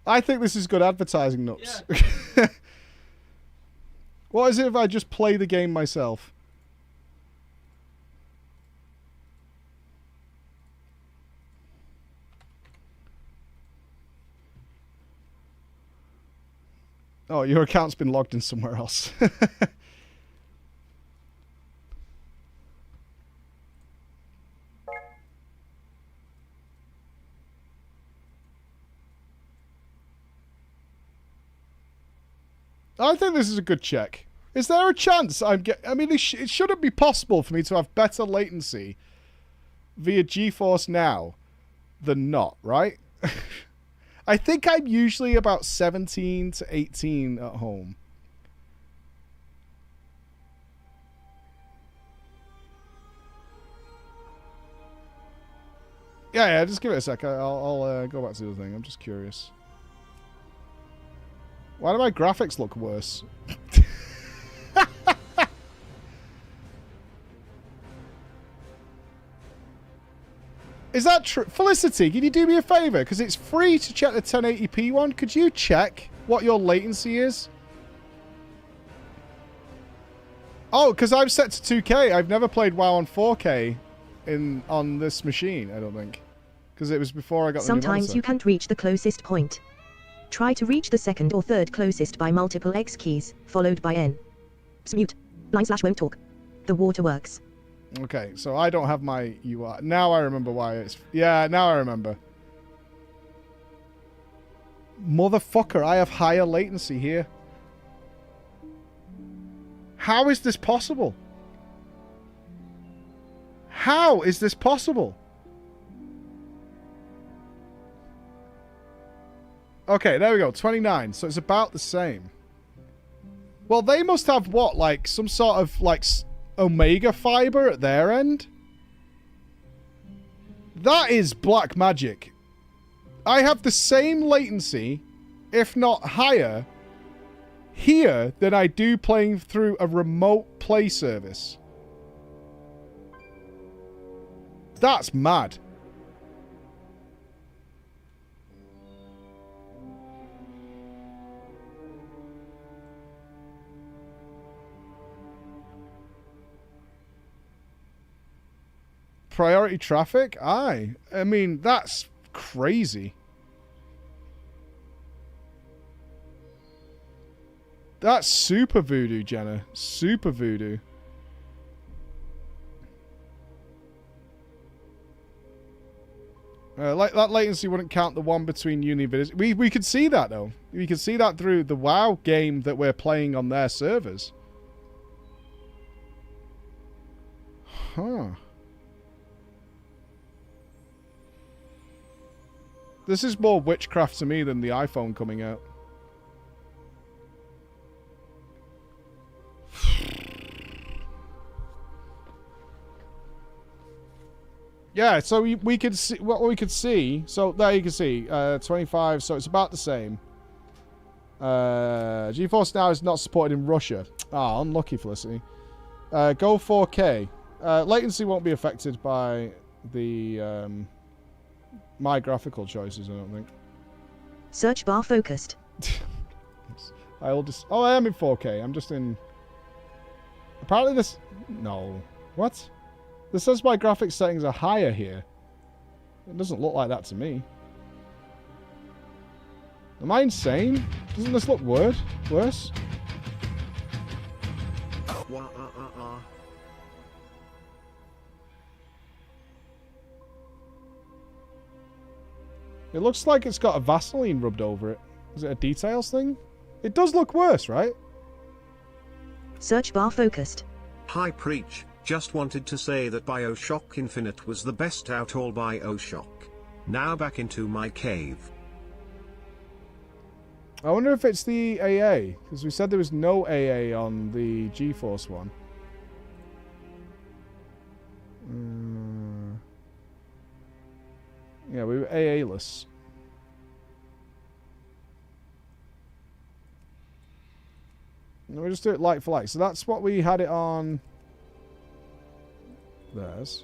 Speaker 2: I think this is good advertising, Nups. Yeah. What is it if I just play the game myself? Oh, your account's been logged in somewhere else. I think this is a good check. Is there a chance I mean, it shouldn't be possible for me to have better latency via GeForce Now than not, right? I think I'm usually about 17 to 18 at home. Yeah, just give it a sec. I'll go back to the other thing. I'm just curious. Why do my graphics look worse? Is that true? Felicity, can you do me a favor? Because it's free to check the 1080p one. Could you check what your latency is? Oh, because I've set to 2K. I've never played WoW on 4K on this machine, I don't think. Because it was before I got the new monitor.
Speaker 17: Sometimes you can't reach the closest point. Try to reach the second or third closest by multiple X keys, followed by N. Mute. /won't talk. The waterworks.
Speaker 2: Okay, so I don't have my UI. Now I remember why it's... Yeah, now I remember. Motherfucker, I have higher latency here. How is this possible? How is this possible? Okay, there we go. 29. So it's about the same. Well, they must have what? Like some sort of like Omega fiber at their end? That is black magic. I have the same latency, if not higher, here than I do playing through a remote play service. That's mad. Priority traffic? Aye. I mean, that's crazy. That's super voodoo, Jenna. Super voodoo. Like that latency wouldn't count the one between uni videos. We could see that though. We could see that through the WoW game that we're playing on their servers. Huh. This is more witchcraft to me than the iPhone coming out. Yeah, so we could see what we could see. So there you can see 25. So it's about the same. GeForce Now is not supported in Russia. Ah, unlucky, Felicity. Go 4K. Latency won't be affected by the my graphical choices, I don't think.
Speaker 17: Search bar focused.
Speaker 2: I'll just... Oh, I am in 4K. I'm just in... Apparently this... No. What? This says my graphics settings are higher here. It doesn't look like that to me. Am I insane? Doesn't this look worse? It looks like it's got a Vaseline rubbed over it. Is it a details thing? It does look worse, right?
Speaker 17: Search bar focused.
Speaker 1: Hi Preach, just wanted to say that BioShock Infinite was the best out all BioShock. Now back into my cave.
Speaker 2: I wonder if it's the AA, because we said there was no AA on the GeForce one. Yeah, we were AA-less. We'll just do it like for like. So that's what we had it on. There's.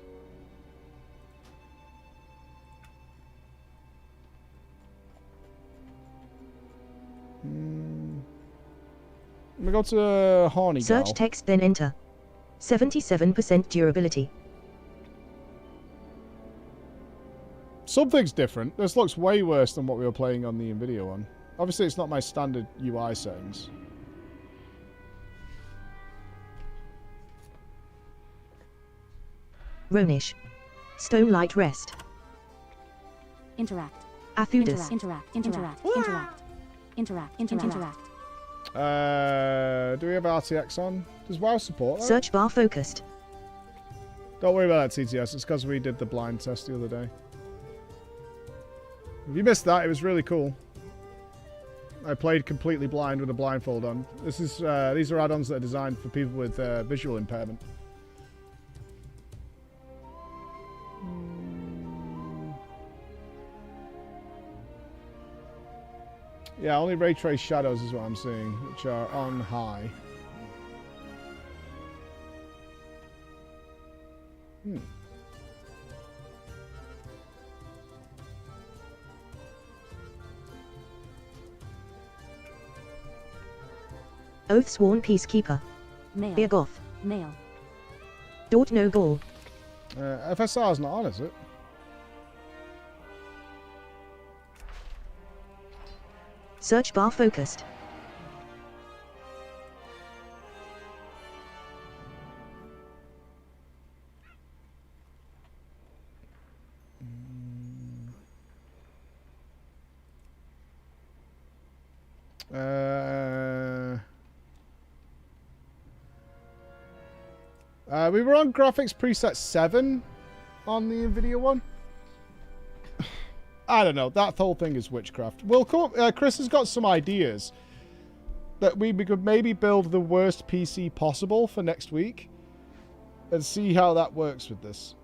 Speaker 2: Let me go to Horny
Speaker 17: Search
Speaker 2: Gal.
Speaker 17: text, then enter. 77% durability.
Speaker 2: Something's different. This looks way worse than what we were playing on the NVIDIA one. Obviously, it's not my standard UI settings.
Speaker 17: Ronish. Stone light rest.
Speaker 8: Interact.
Speaker 17: Athudus.
Speaker 8: Interact.
Speaker 2: Do we have RTX on? Does WoW support that?
Speaker 17: Search bar focused.
Speaker 2: Don't worry about that, TTS. It's because we did the blind test the other day. If you missed that, it was really cool. I played completely blind with a blindfold on. This is these are add-ons that are designed for people with visual impairment. Yeah, only ray trace shadows is what I'm seeing, which are on high.
Speaker 17: Oath sworn peacekeeper.
Speaker 8: Male.
Speaker 17: Beergoth.
Speaker 8: Male.
Speaker 17: Dort no gall.
Speaker 2: FSR's not on, is it?
Speaker 17: Search bar focused.
Speaker 2: We were on graphics preset 7 on the NVIDIA one. I don't know. That whole thing is witchcraft. Well, Chris has got some ideas that we could maybe build the worst PC possible for next week and see how that works with this.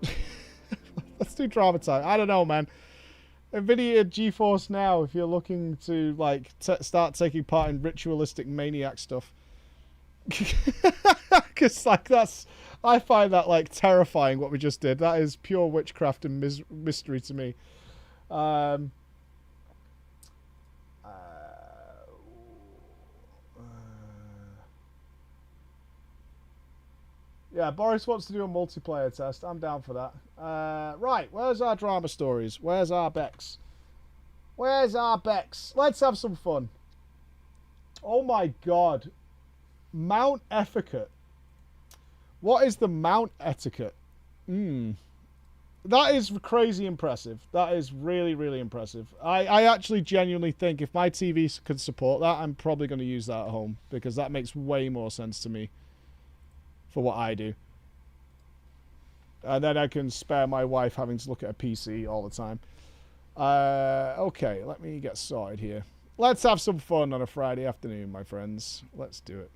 Speaker 2: Let's do drama time. I don't know, man. NVIDIA GeForce Now, if you're looking to like start taking part in ritualistic maniac stuff. Because like I find that like terrifying what we just did. That is pure witchcraft and mystery to me. Yeah, Boris wants to do a multiplayer test. I'm down for that. Right, where's our drama stories? Where's our Bex? Where's our Bex? Let's have some fun. Oh my god. Mount Etiquette. What is the Mount Etiquette? That is crazy impressive. That is really, really impressive. I actually genuinely think if my TV could support that, I'm probably going to use that at home because that makes way more sense to me for what I do. And then I can spare my wife having to look at a PC all the time. Okay, let me get started here. Let's have some fun on a Friday afternoon, my friends. Let's do it.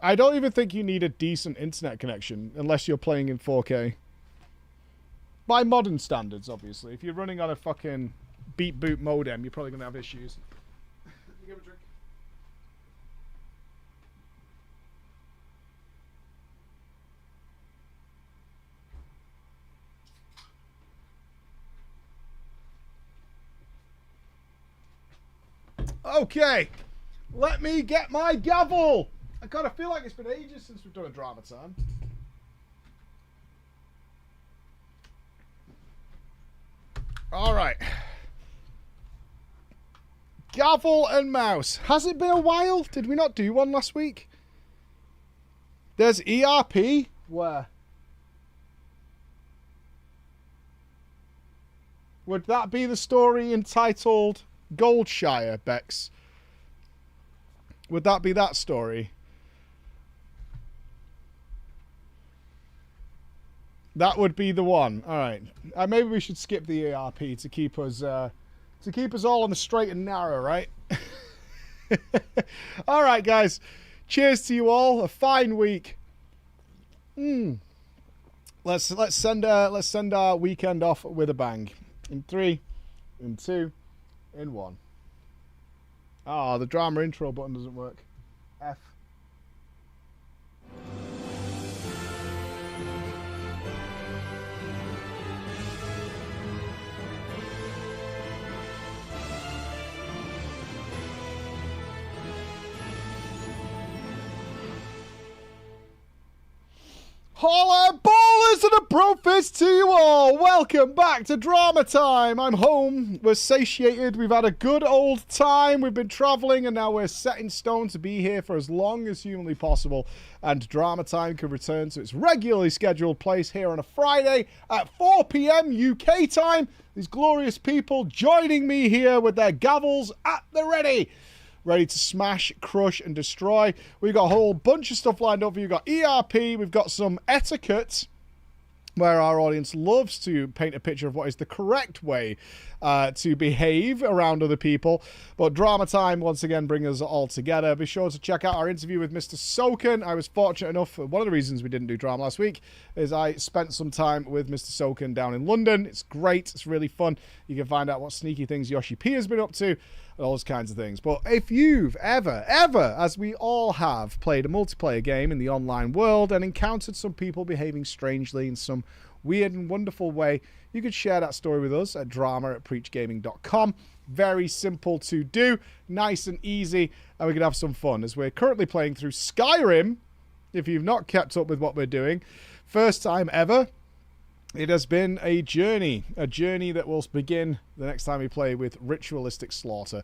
Speaker 2: I don't even think you need a decent internet connection unless you're playing in 4K. By modern standards, obviously. If you're running on a fucking beat boot modem, you're probably going to have issues. Give a drink. Okay, let me get my gavel. I kind of feel like it's been ages since we've done a drama time. All right. Gavel and mouse. Has it been a while? Did we not do one last week? There's ERP. Where? Would that be the story entitled Goldshire, Bex? Would that be that story? That would be the one. All right. Maybe we should skip the ERP to keep us all on the straight and narrow, right? All right, guys. Cheers to you all. A fine week. Let's send our weekend off with a bang. In 3, in 2, in 1. Oh, the drama intro button doesn't work. F. Holla ballers and a brofist to you all. Welcome back to Drama Time. I'm home. We're satiated. We've had a good old time. We've been traveling and now we're set in stone to be here for as long as humanly possible. And Drama Time can return to its regularly scheduled place here on a Friday at 4 p.m. UK time. These glorious people joining me here with their gavels at the ready to smash, crush, and destroy. We've got a whole bunch of stuff lined up for you. We've got ERP, we've got some etiquette, where our audience loves to paint a picture of what is the correct way to behave around other people. But Drama Time, once again, bring us all together. Be sure to check out our interview with Mr. Soken. I was fortunate enough, one of the reasons we didn't do drama last week is I spent some time with Mr. Soken down in London. It's great. It's really fun. You can find out what sneaky things Yoshi P has been up to, and all those kinds of things. But if you've ever, as we all have, played a multiplayer game in the online world and encountered some people behaving strangely in some weird and wonderful way, you could share that story with us at drama@preachgaming.com. Very simple to do, nice and easy, and we can have some fun as we're currently playing through Skyrim. If you've not kept up with what we're doing, first time ever. It has been a journey that will begin the next time we play with ritualistic slaughter.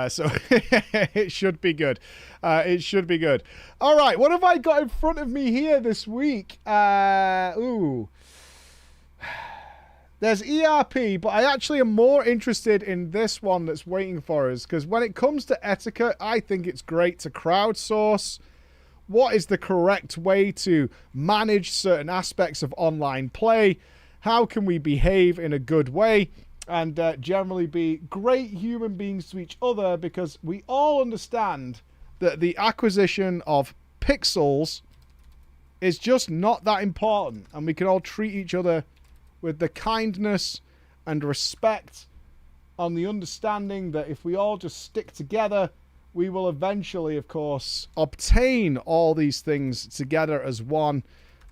Speaker 2: So it should be good. It should be good. All right, what have I got in front of me here this week? There's ERP, but I actually am more interested in this one that's waiting for us, because when it comes to etiquette, I think it's great to crowdsource. What is the correct way to manage certain aspects of online play? How can we behave in a good way and generally be great human beings to each other? Because we all understand that the acquisition of pixels is just not that important, and we can all treat each other with the kindness and respect on the understanding that if we all just stick together, we will eventually, of course, obtain all these things together as one,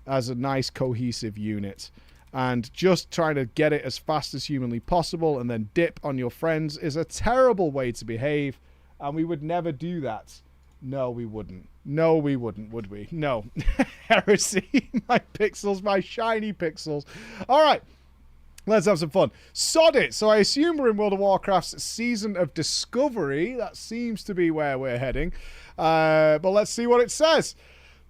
Speaker 2: as a nice cohesive unit. And just trying to get it as fast as humanly possible and then dip on your friends is a terrible way to behave, and we would never do that. No, we wouldn't. No, we wouldn't, would we? No. Heresy. My pixels, my shiny pixels. All right. Let's have some fun. Sod it. So I assume we're in World of Warcraft's Season of Discovery. That seems to be where we're heading. But let's see what it says.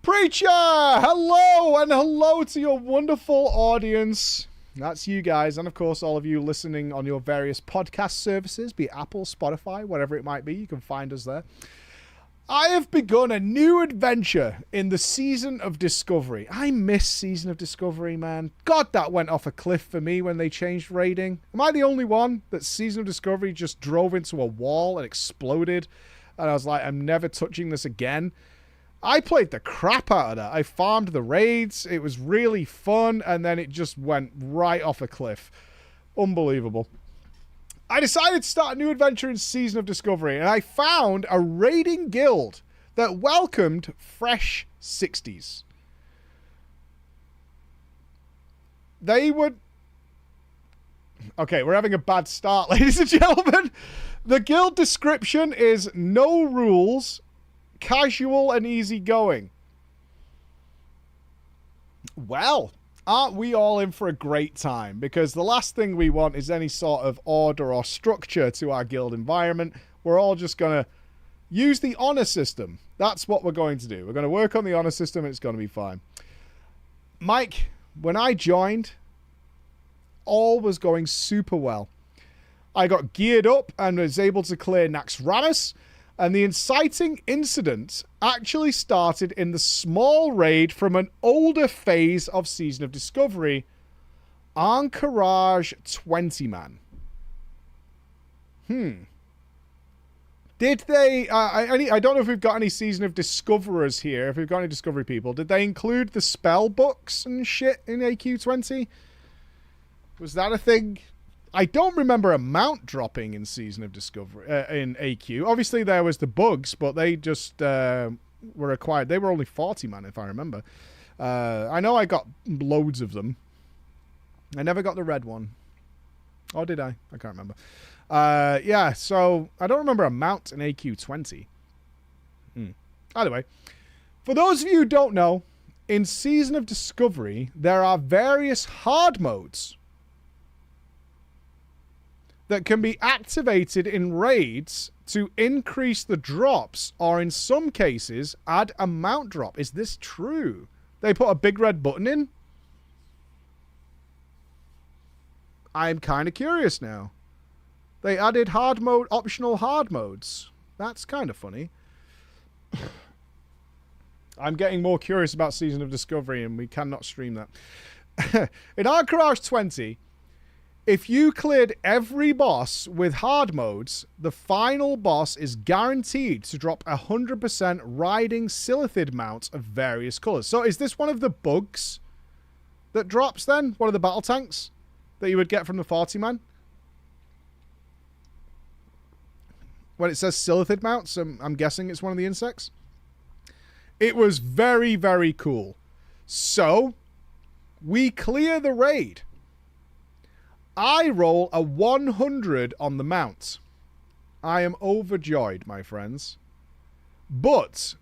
Speaker 2: Preacher! Hello! And hello to your wonderful audience. That's you guys. And of course, all of you listening on your various podcast services, be it Apple, Spotify, whatever it might be. You can find us there. I have begun a new adventure in the Season of Discovery. I miss Season of Discovery, man. God, that went off a cliff for me when they changed raiding. Am I the only one that Season of Discovery just drove into a wall and exploded? And I was like, I'm never touching this again. I played the crap out of that. I farmed the raids. It was really fun. And then it just went right off a cliff. Unbelievable. I decided to start a new adventure in Season of Discovery, and I found a raiding guild that welcomed fresh 60s. They would... Okay, we're having a bad start, ladies and gentlemen. The guild description is no rules, casual and easygoing. Well, aren't we all in for a great time? Because the last thing we want is any sort of order or structure to our guild environment. We're all just going to use the honor system. That's what we're going to do. We're going to work on the honor system and it's going to be fine. Mike, when I joined, all was going super well. I got geared up and was able to clear Naxxramas, and the inciting incident actually started in the small raid from an older phase of Season of Discovery, Encourage 20 man. Did they... I don't know if we've got any Season of Discoverers here, if we've got any Discovery people. Did they include the spell books and shit in AQ20? Was that a thing? I don't remember a mount dropping in Season of Discovery, in AQ. Obviously, there was the bugs, but they just were acquired. They were only 40 man, if I remember. I know I got loads of them. I never got the red one. Or did I? I can't remember. Yeah, so I don't remember a mount in AQ20. Anyway, for those of you who don't know, in Season of Discovery, there are various hard modes that can be activated in raids to increase the drops, or in some cases, add a mount drop. Is this true? They put a big red button in? I'm kind of curious now. They added hard mode, optional hard modes. That's kind of funny. I'm getting more curious about Season of Discovery, and we cannot stream that. In Encourage 20, if you cleared every boss with hard modes, the final boss is guaranteed to drop 100% riding Silithid mounts of various colours. So is this one of the bugs that drops then? One of the battle tanks that you would get from the 40 man? When it says Silithid mounts, I'm guessing it's one of the insects. It was very, very cool. So, we clear the raid. I roll a 100 on the mount. I am overjoyed, my friends. But,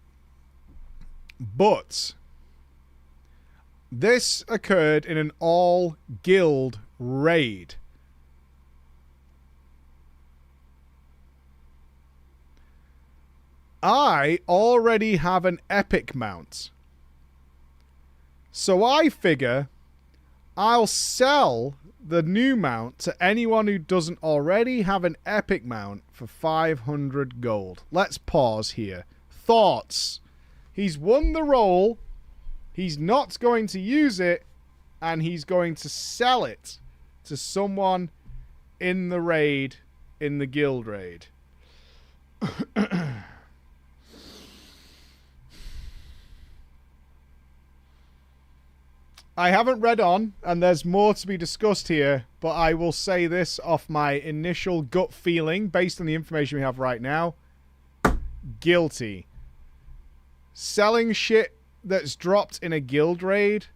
Speaker 2: this occurred in an all-guild raid. I already have an epic mount. So I figure I'll sell the new mount to anyone who doesn't already have an epic mount for 500 gold. Let's pause here. Thoughts? He's won the role. He's not going to use it. And he's going to sell it to someone in the raid, in the guild raid. I haven't read on, and there's more to be discussed here, but I will say this off my initial gut feeling, based on the information we have right now. Guilty. Selling shit that's dropped in a guild raid.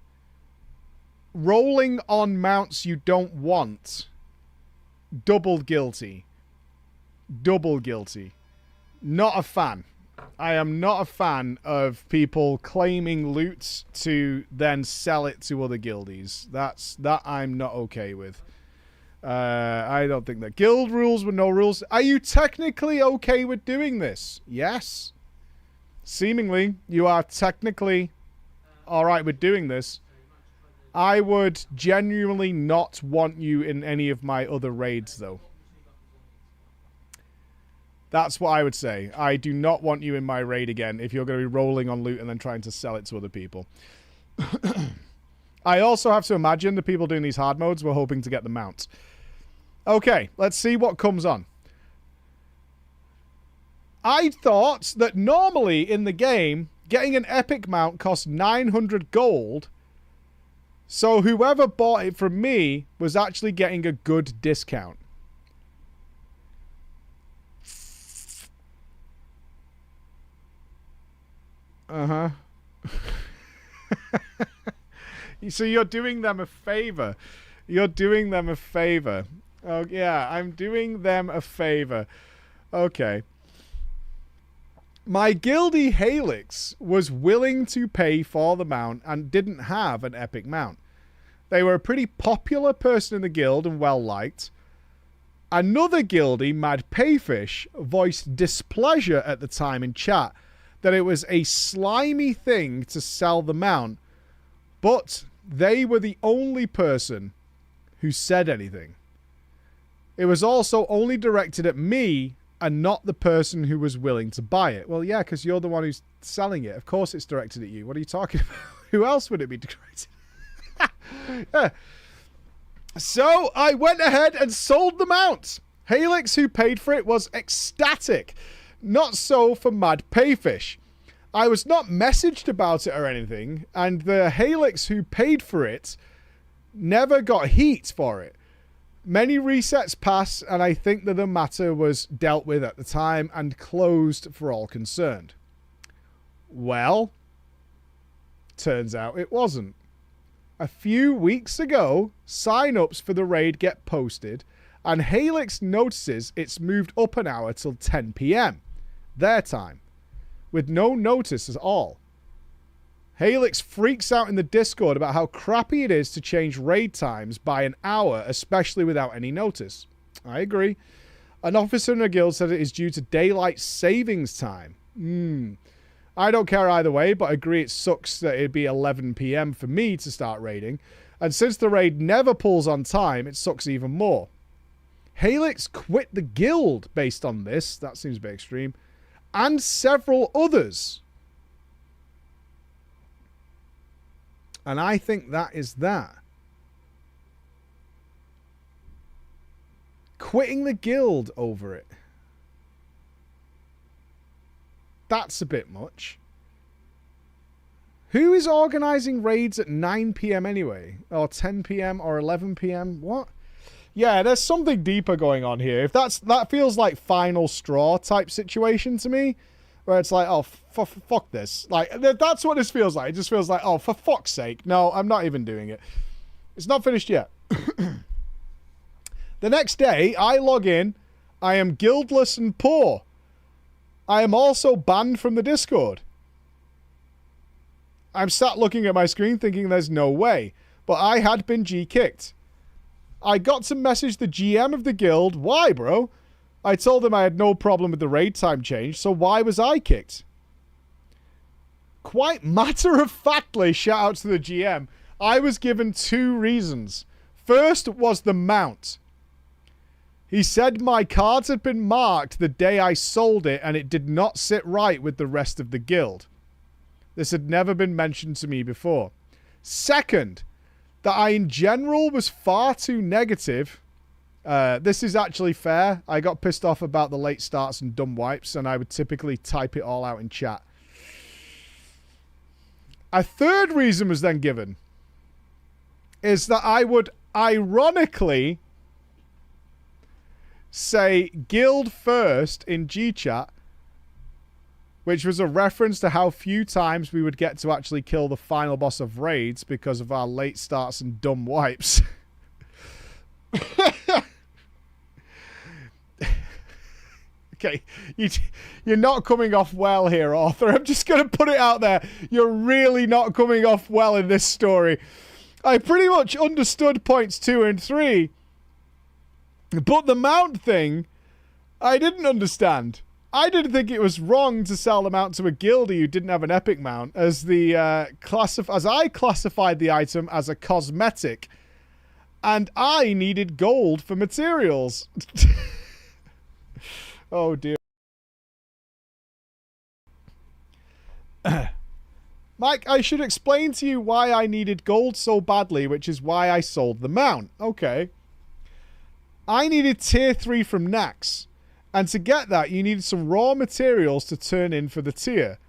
Speaker 2: Rolling on mounts you don't want. Double guilty. Double guilty. Not a fan. I am not a fan of people claiming loot to then sell it to other guildies. That I'm not okay with. I don't think that. Guild rules with no rules. Are you technically okay with doing this? Yes. Seemingly, you are technically alright with doing this. I would genuinely not want you in any of my other raids, though. That's what I would say. I do not want you in my raid again if you're going to be rolling on loot and then trying to sell it to other people. I also have to imagine the people doing these hard modes were hoping to get the mount. Okay, let's see what comes on. I thought that normally in the game, getting an epic mount costs 900 gold. So whoever bought it from me was actually getting a good discount. Uh-huh. So you're doing them a favor. You're doing them a favor. Oh, yeah, I'm doing them a favor. Okay. My guildie Halix was willing to pay for the mount and didn't have an epic mount. They were a pretty popular person in the guild and well-liked. Another guildie, Mad Payfish, voiced displeasure at the time in chat that it was a slimy thing to sell the mount, but they were the only person who said anything. It was also only directed at me and not the person who was willing to buy it. Well, yeah, because you're the one who's selling it. Of course it's directed at you. What are you talking about? Who else would it be directed? Yeah. So I went ahead and sold the mount. Halix, who paid for it, was ecstatic. Not so for Mad Payfish. I was not messaged about it or anything, and the Halix who paid for it never got heat for it. Many resets passed, and I think that the matter was dealt with at the time and closed for all concerned. Well, turns out it wasn't. A few weeks ago, sign-ups for the raid get posted, and Halix notices it's moved up an hour till 10 PM, their time, with no notice at all. Halix freaks out in the Discord about how crappy it is to change raid times by an hour, especially without any notice. I agree. An officer in a guild said it is due to daylight savings time. I don't care either way, but I agree it sucks that it'd be 11 PM for me to start raiding. And since the raid never pulls on time, it sucks even more. Halix quit the guild based on this. That seems a bit extreme. And several others. And I think that is that. Quitting the guild over it. That's a bit much. Who is organising raids at 9 PM anyway? Or 10 PM or 11 PM? What? Yeah, there's something deeper going on here. If that feels like final straw type situation to me, where it's like, oh, fuck this. Like, that's what this feels like. It just feels like, oh, for fuck's sake. No, I'm not even doing it. It's not finished yet. The next day, I log in. I am guildless and poor. I am also banned from the Discord. I'm sat looking at my screen thinking there's no way. But I had been G-kicked. I got to message the GM of the guild. Why, bro? I told him I had no problem with the raid time change, so why was I kicked? Quite matter-of-factly, shout out to the GM, I was given 2 reasons. First was the mount. He said my cards had been marked the day I sold it and it did not sit right with the rest of the guild. This had never been mentioned to me before. Second, that I in general was far too negative. This is actually fair. I got pissed off about the late starts and dumb wipes, and I would typically type it all out in chat. A third reason was then given, is that I would ironically say guild first in G-chat, which was a reference to how few times we would get to actually kill the final boss of raids because of our late starts and dumb wipes. Okay, you're not coming off well here, Arthur. I'm just going to put it out there. You're really not coming off well in this story. I pretty much understood points 2 and 3. But the mount thing, I didn't understand. I didn't think it was wrong to sell the mount to a guildie who didn't have an epic mount, as I classified the item as a cosmetic, and I needed gold for materials. Oh dear. Mike, I should explain to you why I needed gold so badly, which is why I sold the mount. Okay. I needed tier 3 from Nax. And to get that, you needed some raw materials to turn in for the tier.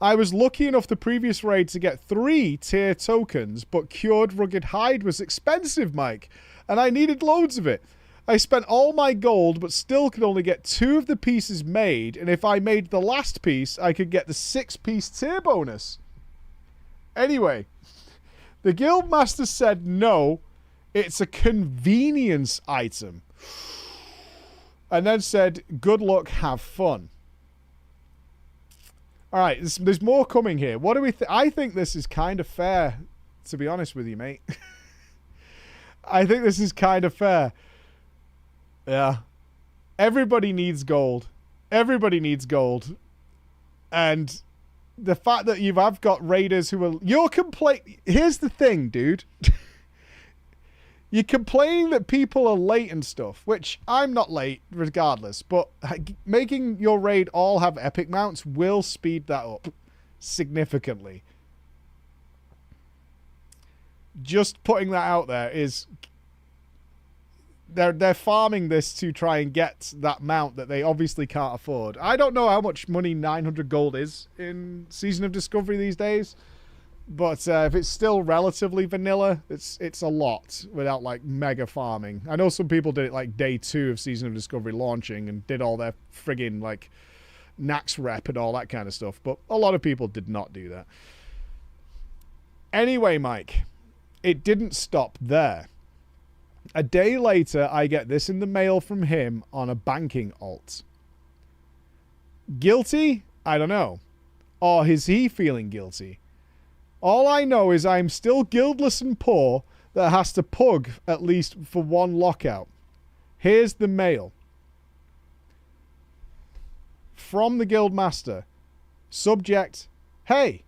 Speaker 2: I was lucky enough the previous raid to get 3 tier tokens, but cured rugged hide was expensive, Mike. And I needed loads of it. I spent all my gold, but still could only get 2 of the pieces made. And if I made the last piece, I could get the 6-piece tier bonus. Anyway, the guildmaster said no, it's a convenience item. And then said, good luck, have fun. Alright, there's more coming here. What do we I think this is kind of fair, to be honest with you, mate. I think this is kind of fair. Yeah. Everybody needs gold. Everybody needs gold. And the fact that I've got raiders who are... You're complaining... Here's the thing, dude. You're complaining that people are late and stuff, which I'm not late regardless, but making your raid all have epic mounts will speed that up significantly. Just putting that out there is... They're farming this to try and get that mount that they obviously can't afford. I don't know how much money 900 gold is in Season of Discovery these days. But if it's still relatively vanilla, it's a lot without like mega farming. I know some people did it like day 2 of Season of Discovery launching and did all their friggin' like Nax rep and all that kind of stuff. But a lot of people did not do that. Anyway, Mike, it didn't stop there. A day later, I get this in the mail from him on a banking alt. Guilty? I don't know. Or is he feeling guilty? All I know is I'm still guildless and poor that has to pug at least for one lockout. Here's the mail. From the Guildmaster. Subject, hey.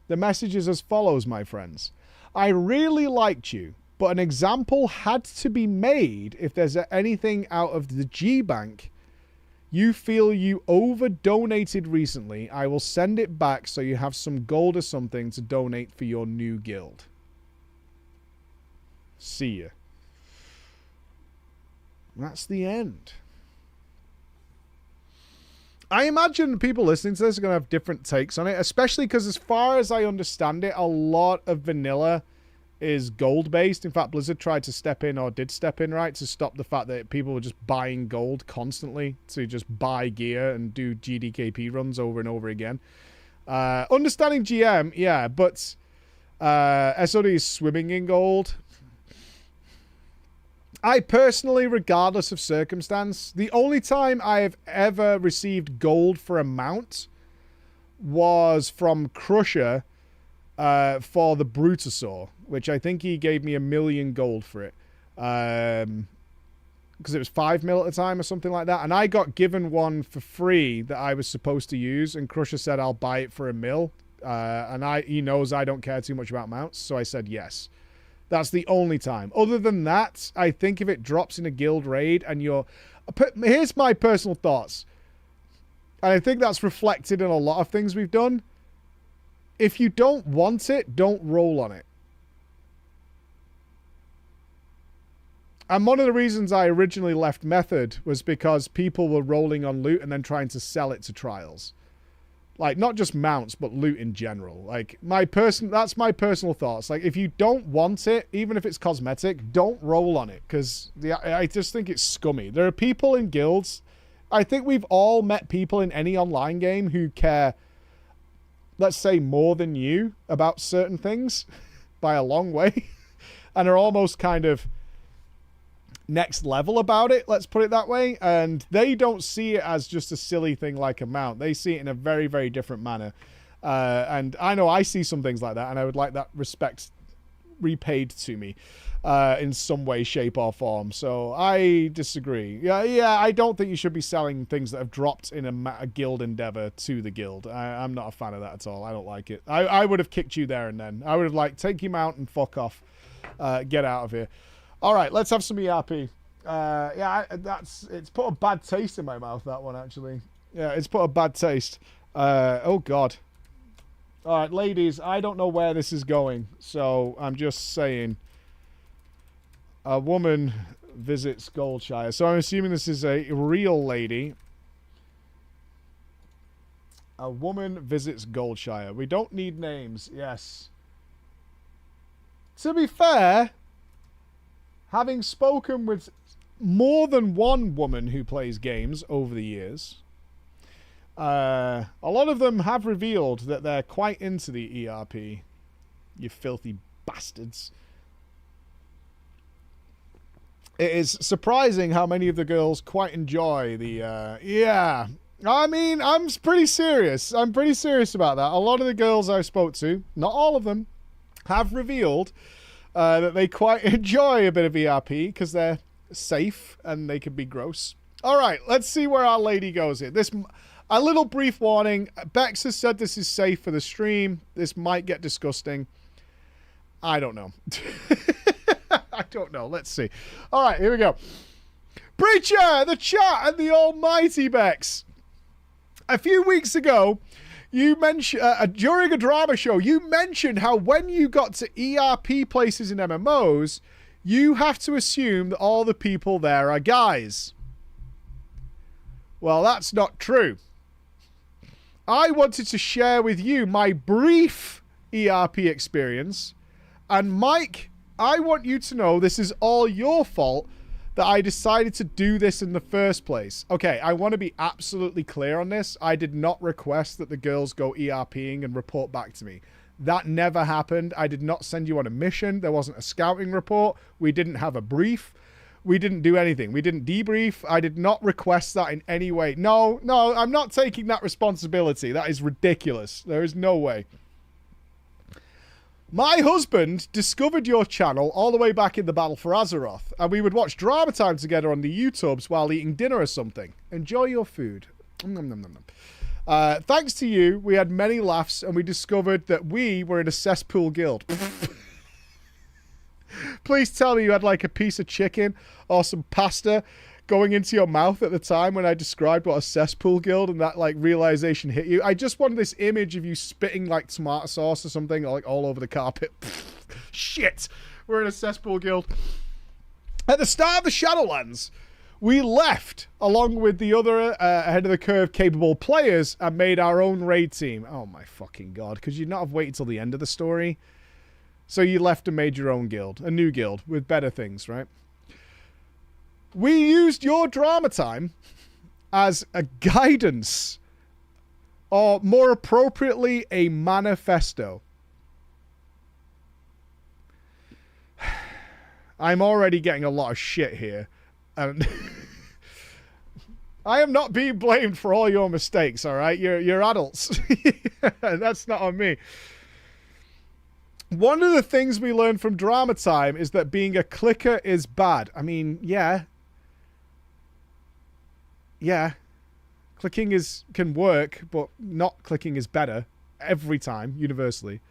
Speaker 2: The message is as follows, my friends. I really liked you, but an example had to be made if there's anything out of the G-Bank you feel you over-donated recently. I will send it back so you have some gold or something to donate for your new guild. See ya. That's the end. I imagine people listening to this are going to have different takes on it, especially because as far as I understand it, a lot of vanilla is gold-based. In fact, Blizzard tried to step in, or did step in, right, to stop the fact that people were just buying gold constantly to just buy gear and do GDKP runs over and over again. Understanding GM, yeah, but SOD is swimming in gold. I personally, regardless of circumstance, the only time I have ever received gold for a mount was from Crusher for the Brutasaur, which I think he gave me 1 million gold for it. Because it was 5 mil at the time or something like that. And I got given one for free that I was supposed to use. And Crusher said, I'll buy it for 1 mil. And he knows I don't care too much about mounts. So I said yes. That's the only time. Other than that, I think if it drops in a guild raid and you're... Here's my personal thoughts. And I think that's reflected in a lot of things we've done. If you don't want it, don't roll on it. And one of the reasons I originally left Method was because people were rolling on loot and then trying to sell it to trials. Like, not just mounts, but loot in general. Like, that's my personal thoughts. Like, if you don't want it, even if it's cosmetic, don't roll on it. Because I just think it's scummy. There are people in guilds. I think we've all met people in any online game who care, let's say, more than you about certain things by a long way. And are almost kind of next level about it, let's put it that way. And they don't see it as just a silly thing like a mount. They see it in a very, very different manner. And I know I see some things like that, and I would like that respect repaid to me in some way, shape, or form. So I disagree. Yeah, I don't think you should be selling things that have dropped in a guild endeavor to the guild. I'm not a fan of that at all. I don't like it. I would have kicked you there and then. I would have like, take your mount and fuck off. Get out of here. All right, let's have some ERP. It's put a bad taste in my mouth, that one, actually. Yeah, it's put a bad taste. Oh, God. All right, ladies, I don't know where this is going, so I'm just saying. A woman visits Goldshire. So I'm assuming this is a real lady. A woman visits Goldshire. We don't need names, yes. To be fair, having spoken with more than one woman who plays games over the years, a lot of them have revealed that they're quite into the ERP. You filthy bastards. It is surprising how many of the girls quite enjoy the, yeah. I mean, I'm pretty serious. I'm pretty serious about that. A lot of the girls I spoke to, not all of them, have revealed that they quite enjoy a bit of ERP because they're safe and they can be gross. All right, let's see where our lady goes here. A little brief warning. Bex has said this is safe for the stream. This might get disgusting. I don't know. I don't know. Let's see. All right, here we go. Preacher, the chat, and the almighty Bex. A few weeks ago, you mentioned during a drama show, you mentioned how when you got to ERP places in MMOs, you have to assume that all the people there are guys. Well, that's not true. I wanted to share with you my brief ERP experience, and Mike, I want you to know this is all your fault that I decided to do this in the first place. Okay, I want to be absolutely clear on this. I did not request that the girls go ERPing and report back to me. That never happened. I did not send you on a mission. There wasn't a scouting report. We didn't have a brief. We didn't do anything. We didn't debrief. I did not request that in any way. No, I'm not taking that responsibility. That is ridiculous. There is no way. My husband discovered your channel all the way back in the Battle for Azeroth, and we would watch Drama Time together on the YouTubes while eating dinner or something. Enjoy your food. Nom, nom, nom, nom. Thanks to you, we had many laughs, and we discovered that we were in a cesspool guild. Please tell me you had like a piece of chicken or some pasta going into your mouth at the time when I described what a cesspool guild and that like realization hit you. I just wanted this image of you spitting like tomato sauce or something like all over the carpet. Shit, we're in a cesspool guild. At the start of the Shadowlands, we left along with the other ahead of the curve capable players and made our own raid team. Oh my fucking god, could you not have waited till the end of the story? So you left and made your own guild, a new guild with better things, right? We used your Drama Time as a guidance, or more appropriately, a manifesto. I'm already getting a lot of shit here. And I am not being blamed for all your mistakes, all right? You're adults. That's not on me. One of the things we learned from Drama Time is that being a clicker is bad. I mean, yeah. Yeah. Clicking can work, but not clicking is better. Every time, universally.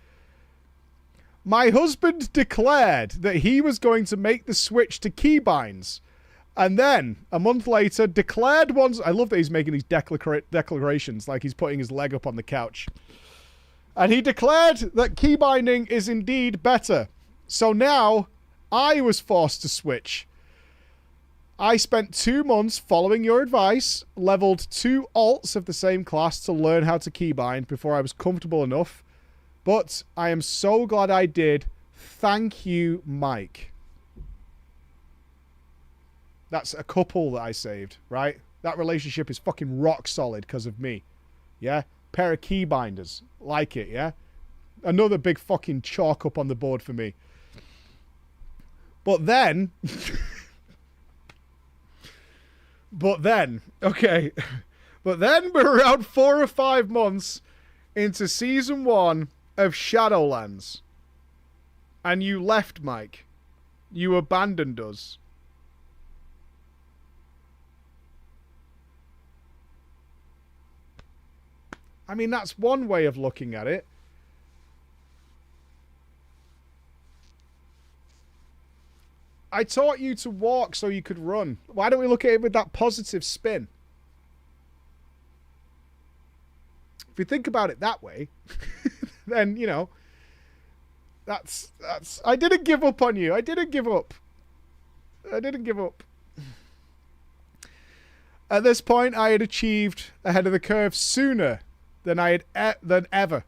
Speaker 2: My husband declared that he was going to make the switch to keybinds. And then, a month later, declared once... I love that he's making these declarations, like he's putting his leg up on the couch. And he declared that keybinding is indeed better. So now, I was forced to switch. I spent 2 months following your advice, leveled 2 alts of the same class to learn how to keybind before I was comfortable enough. But I am so glad I did. Thank you, Mike. That's a couple that I saved, right? That relationship is fucking rock solid because of me. Yeah? Pair of keybinders. Like it, yeah? Another big fucking chalk up on the board for me. But then... okay. But then we're around 4 or 5 months into Season 1 of Shadowlands. And you left, Mike. You abandoned us. I mean, that's one way of looking at it. I taught you to walk so you could run. Why don't we look at it with that positive spin? If you think about it that way, then, you know, that's... I didn't give up on you. I didn't give up. I didn't give up. At this point, I had achieved ahead of the curve sooner than ever.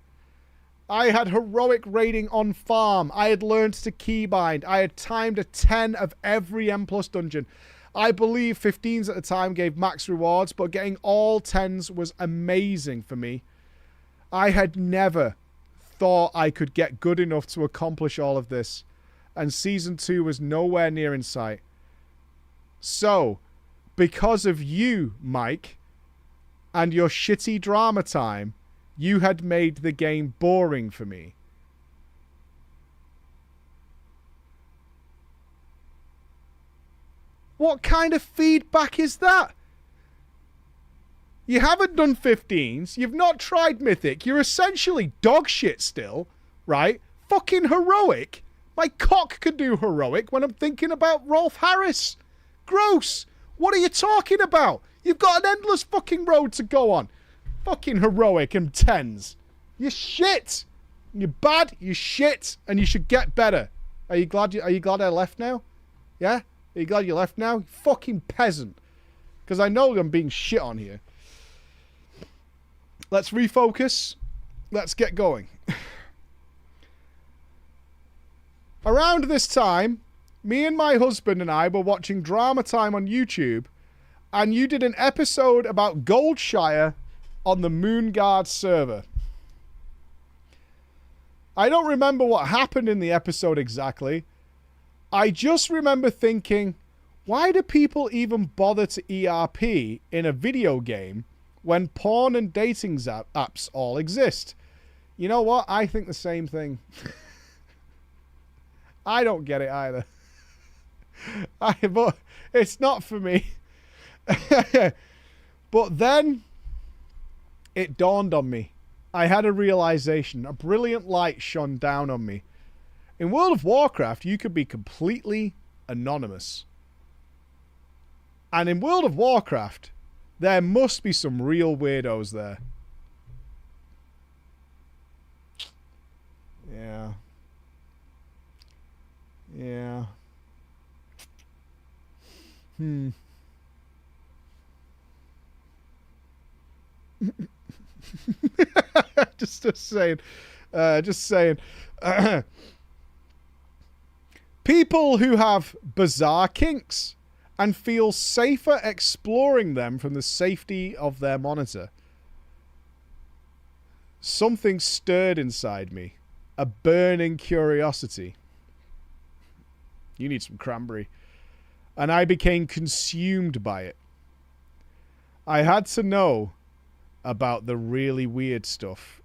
Speaker 2: I had heroic raiding on farm. I had learned to keybind. I had timed a 10 of every M+ dungeon. I believe 15s at the time gave max rewards, but getting all 10s was amazing for me. I had never thought I could get good enough to accomplish all of this, and Season 2 was nowhere near in sight. So, because of you, Mike, and your shitty Drama Time, you had made the game boring for me. What kind of feedback is that? You haven't done 15s. You've not tried Mythic. You're essentially dog shit still, right? Fucking heroic. My cock could do heroic when I'm thinking about Rolf Harris. Gross. What are you talking about? You've got an endless fucking road to go on. Fucking heroic and 10s. You're shit. You're bad, you're shit, and you should get better. Are you glad I left now? Yeah? Are you glad you left now? Fucking peasant. Because I know I'm being shit on here. Let's refocus. Let's get going. Around this time, me and my husband and I were watching Drama Time on YouTube, and you did an episode about Goldshire on the Moonguard server. I don't remember what happened in the episode exactly. I just remember thinking, why do people even bother to ERP in a video game when porn and dating apps all exist? You know what? I think the same thing. I don't get it either. But it's not for me. But then it dawned on me. I had a realization. A brilliant light shone down on me. In World of Warcraft, you could be completely anonymous. And in World of Warcraft, there must be some real weirdos there. Yeah. Yeah. Just saying. People who have bizarre kinks and feel safer exploring them from the safety of their monitor. Something stirred inside me. A burning curiosity. You need some cranberry. And I became consumed by it. I had to know about the really weird stuff.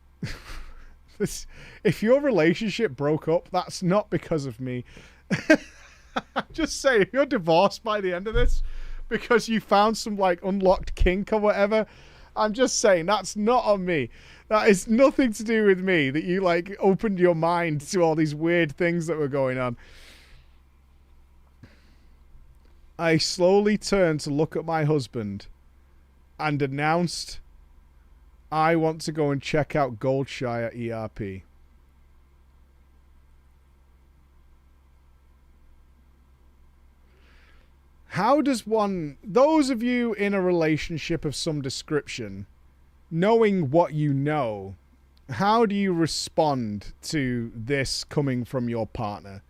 Speaker 2: If your relationship broke up, that's not because of me. I'm just saying, if you're divorced by the end of this because you found some like unlocked kink or whatever, I'm just saying that's not on me. That is nothing to do with me, that you like opened your mind to all these weird things that were going on. I slowly turned to look at my husband and announced, I want to go and check out Goldshire ERP. How does one, those of you in a relationship of some description, knowing what you know, how do you respond to this coming from your partner?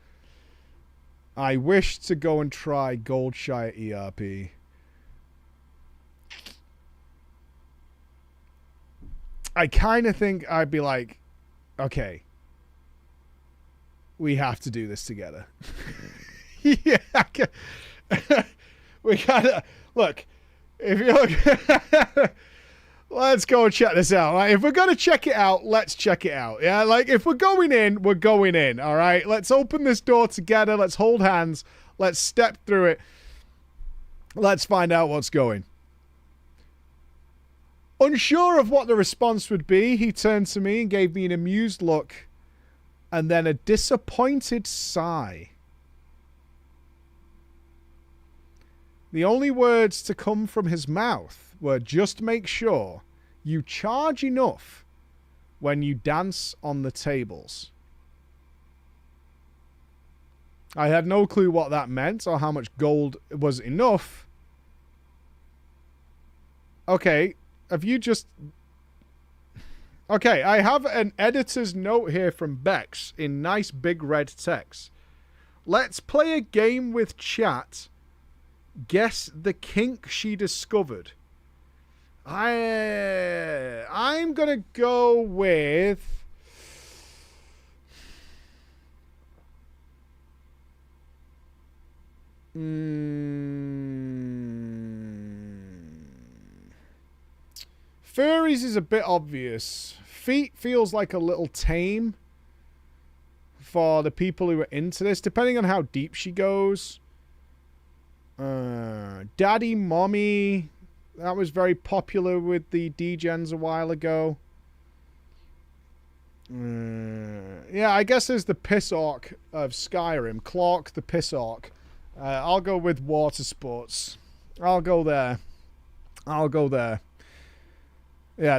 Speaker 2: I wish to go and try Goldshire ERP. I kind of think I'd be like, okay, we have to do this together. Yeah, we gotta look. If you let's go and check this out. Right? If we're gonna check it out, let's check it out. Yeah, like if we're going in, we're going in. All right, let's open this door together. Let's hold hands. Let's step through it. Let's find out what's going. Unsure of what the response would be, he turned to me and gave me an amused look, and then a disappointed sigh. The only words to come from his mouth were, just make sure you charge enough when you dance on the tables. I had no clue what that meant or how much gold was enough. Okay, have you just... Okay, I have an editor's note here from Bex in nice big red text. Let's play a game with chat. Guess the kink she discovered. I'm gonna go with... Furries is a bit obvious. Feet feels like a little tame for the people who are into this, depending on how deep she goes. Daddy, Mommy. That was very popular with the degens a while ago. Yeah, I guess there's the Piss Orc of Skyrim. Clark the Piss Orc. I'll go with water sports. I'll go there. Yeah,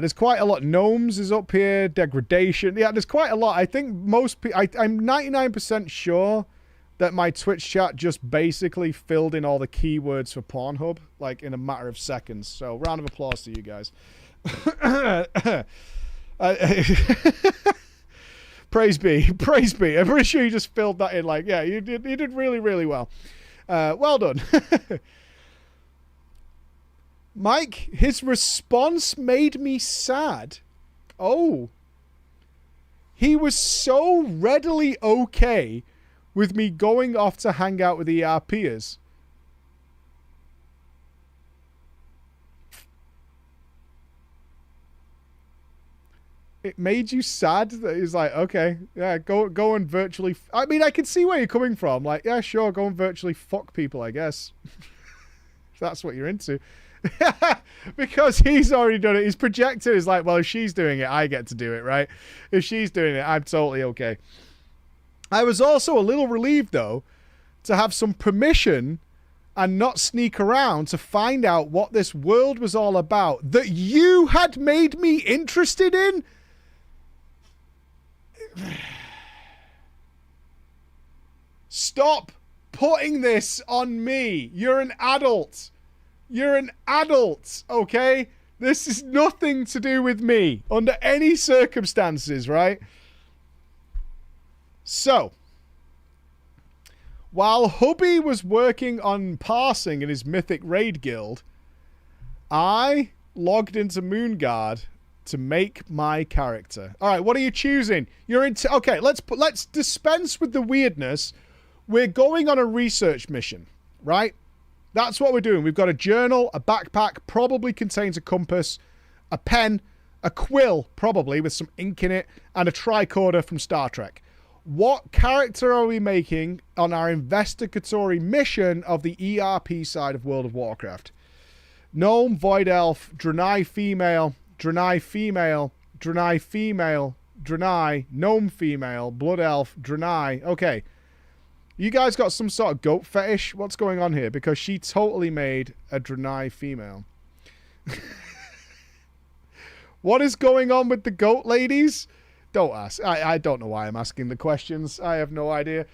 Speaker 2: there's quite a lot. Gnomes is up here. Degradation. Yeah, there's quite a lot. I think most people... I'm 99% sure that my Twitch chat just basically filled in all the keywords for Pornhub, like, in a matter of seconds. So, round of applause to you guys. Praise be. Praise be. I'm pretty sure you just filled that in. Like, yeah, you did really, really well. Well done. Mike, his response made me sad. Oh. He was so readily okay with me going off to hang out with ERPers. It made you sad that he's like, okay, yeah, go and virtually... I mean, I can see where you're coming from. Like, yeah, sure, go and virtually fuck people, I guess. If that's what you're into. Because he's already done it. He's projected. He's like, well, if she's doing it, I get to do it, right? If she's doing it, I'm totally okay. I was also a little relieved, though, to have some permission and not sneak around to find out what this world was all about that you had made me interested in. Stop putting this on me. You're an adult. You're an adult, okay? This is nothing to do with me under any circumstances, right? So, while Hubby was working on parsing in his Mythic Raid Guild, I logged into Moonguard to make my character. All right, what are you choosing? You're into... Okay, let's dispense with the weirdness. We're going on a research mission, right? That's what we're doing. We've got a journal, a backpack, probably contains a compass, a pen, a quill, probably, with some ink in it, and a tricorder from Star Trek. What character are we making on our investigatory mission of the ERP side of World of Warcraft? Gnome, Void Elf, Draenei female, Draenei female, Draenei female, Draenei, Gnome female, Blood Elf, Draenei. Okay. You guys got some sort of goat fetish? What's going on here? Because she totally made a Draenei female. What is going on with the goat ladies? Don't ask. I don't know why I'm asking the questions. I have no idea.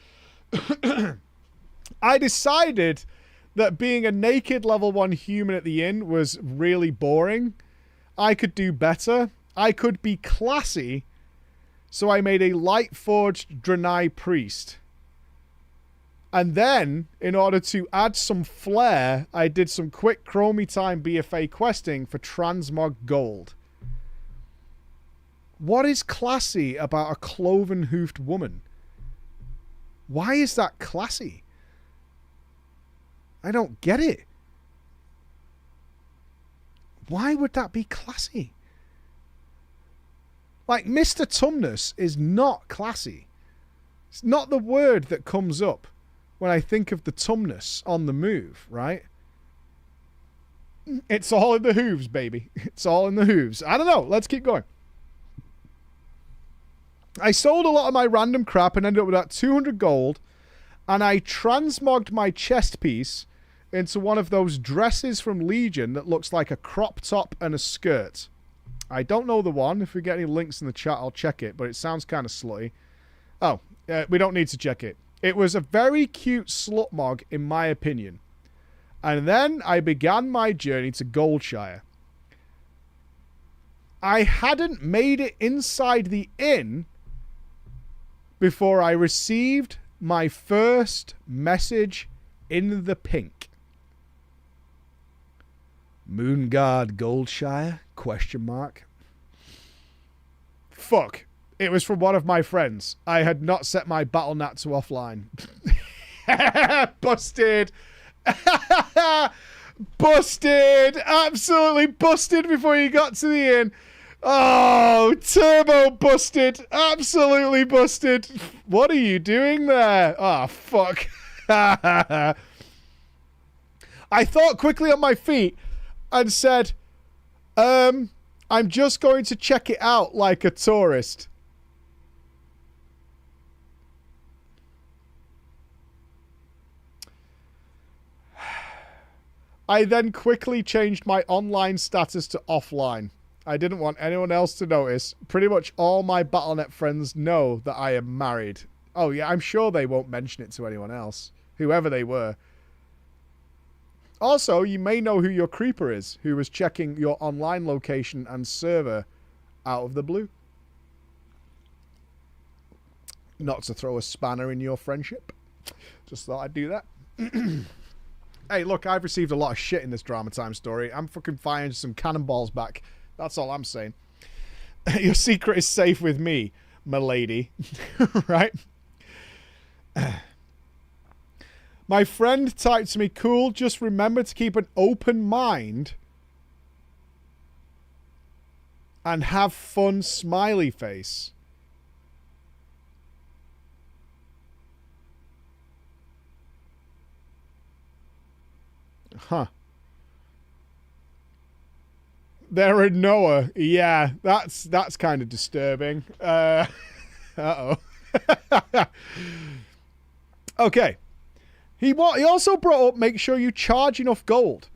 Speaker 2: I decided that being a naked level 1 human at the inn was really boring. I could do better. I could be classy. So I made a light forged Draenei priest. And then, in order to add some flair, I did some quick Chromie Time BFA questing for Transmog Gold. What is classy about a cloven-hoofed woman? Why is that classy? I don't get it. Why would that be classy? Like, Mr. Tumnus is not classy. It's not the word that comes up when I think of the tumnus on the move, right? It's all in the hooves, baby. It's all in the hooves. I don't know. Let's keep going. I sold a lot of my random crap and ended up with about 200 gold, and I transmogged my chest piece into one of those dresses from Legion that looks like a crop top and a skirt. I don't know the one. If we get any links in the chat, I'll check it, but it sounds kind of slutty. Oh, we don't need to check it. It was a very cute slutmog, in my opinion. And then I began my journey to Goldshire. I hadn't made it inside the inn before I received my first message in the pink. Moonguard Goldshire? Question mark. Fuck. It was from one of my friends. I had not set my battle nat to offline. Busted. Busted. Absolutely busted before you got to the inn. Oh, turbo busted. Absolutely busted. What are you doing there? Oh, fuck. I thought quickly on my feet and said, I'm just going to check it out like a tourist. I then quickly changed my online status to offline. I didn't want anyone else to notice. Pretty much all my Battle.net friends know that I am married. Oh yeah, I'm sure they won't mention it to anyone else, whoever they were. Also, you may know who your creeper is, who was checking your online location and server out of the blue. Not to throw a spanner in your friendship. Just thought I'd do that. Hey, look, I've received a lot of shit in this Drama Time story. I'm fucking firing some cannonballs back. That's all I'm saying. Your secret is safe with me, m'lady. Right? My friend typed to me, cool, just remember to keep an open mind and have fun, smiley face. Huh. There in Noah. Yeah, that's kind of disturbing. Uh-oh. Okay. He also brought up, make sure you charge enough gold.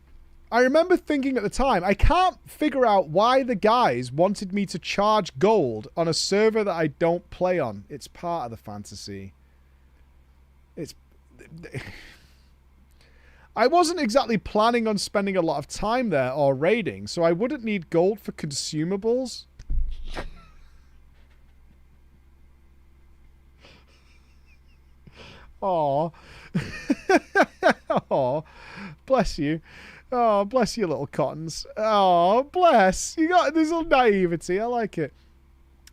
Speaker 2: I remember thinking at the time, I can't figure out why the guys wanted me to charge gold on a server that I don't play on. It's part of the fantasy. I wasn't exactly planning on spending a lot of time there or raiding, so I wouldn't need gold for consumables. Aw. Oh, bless you. Oh, bless you, little cottons. Oh, bless. You got this little naivety. I like it.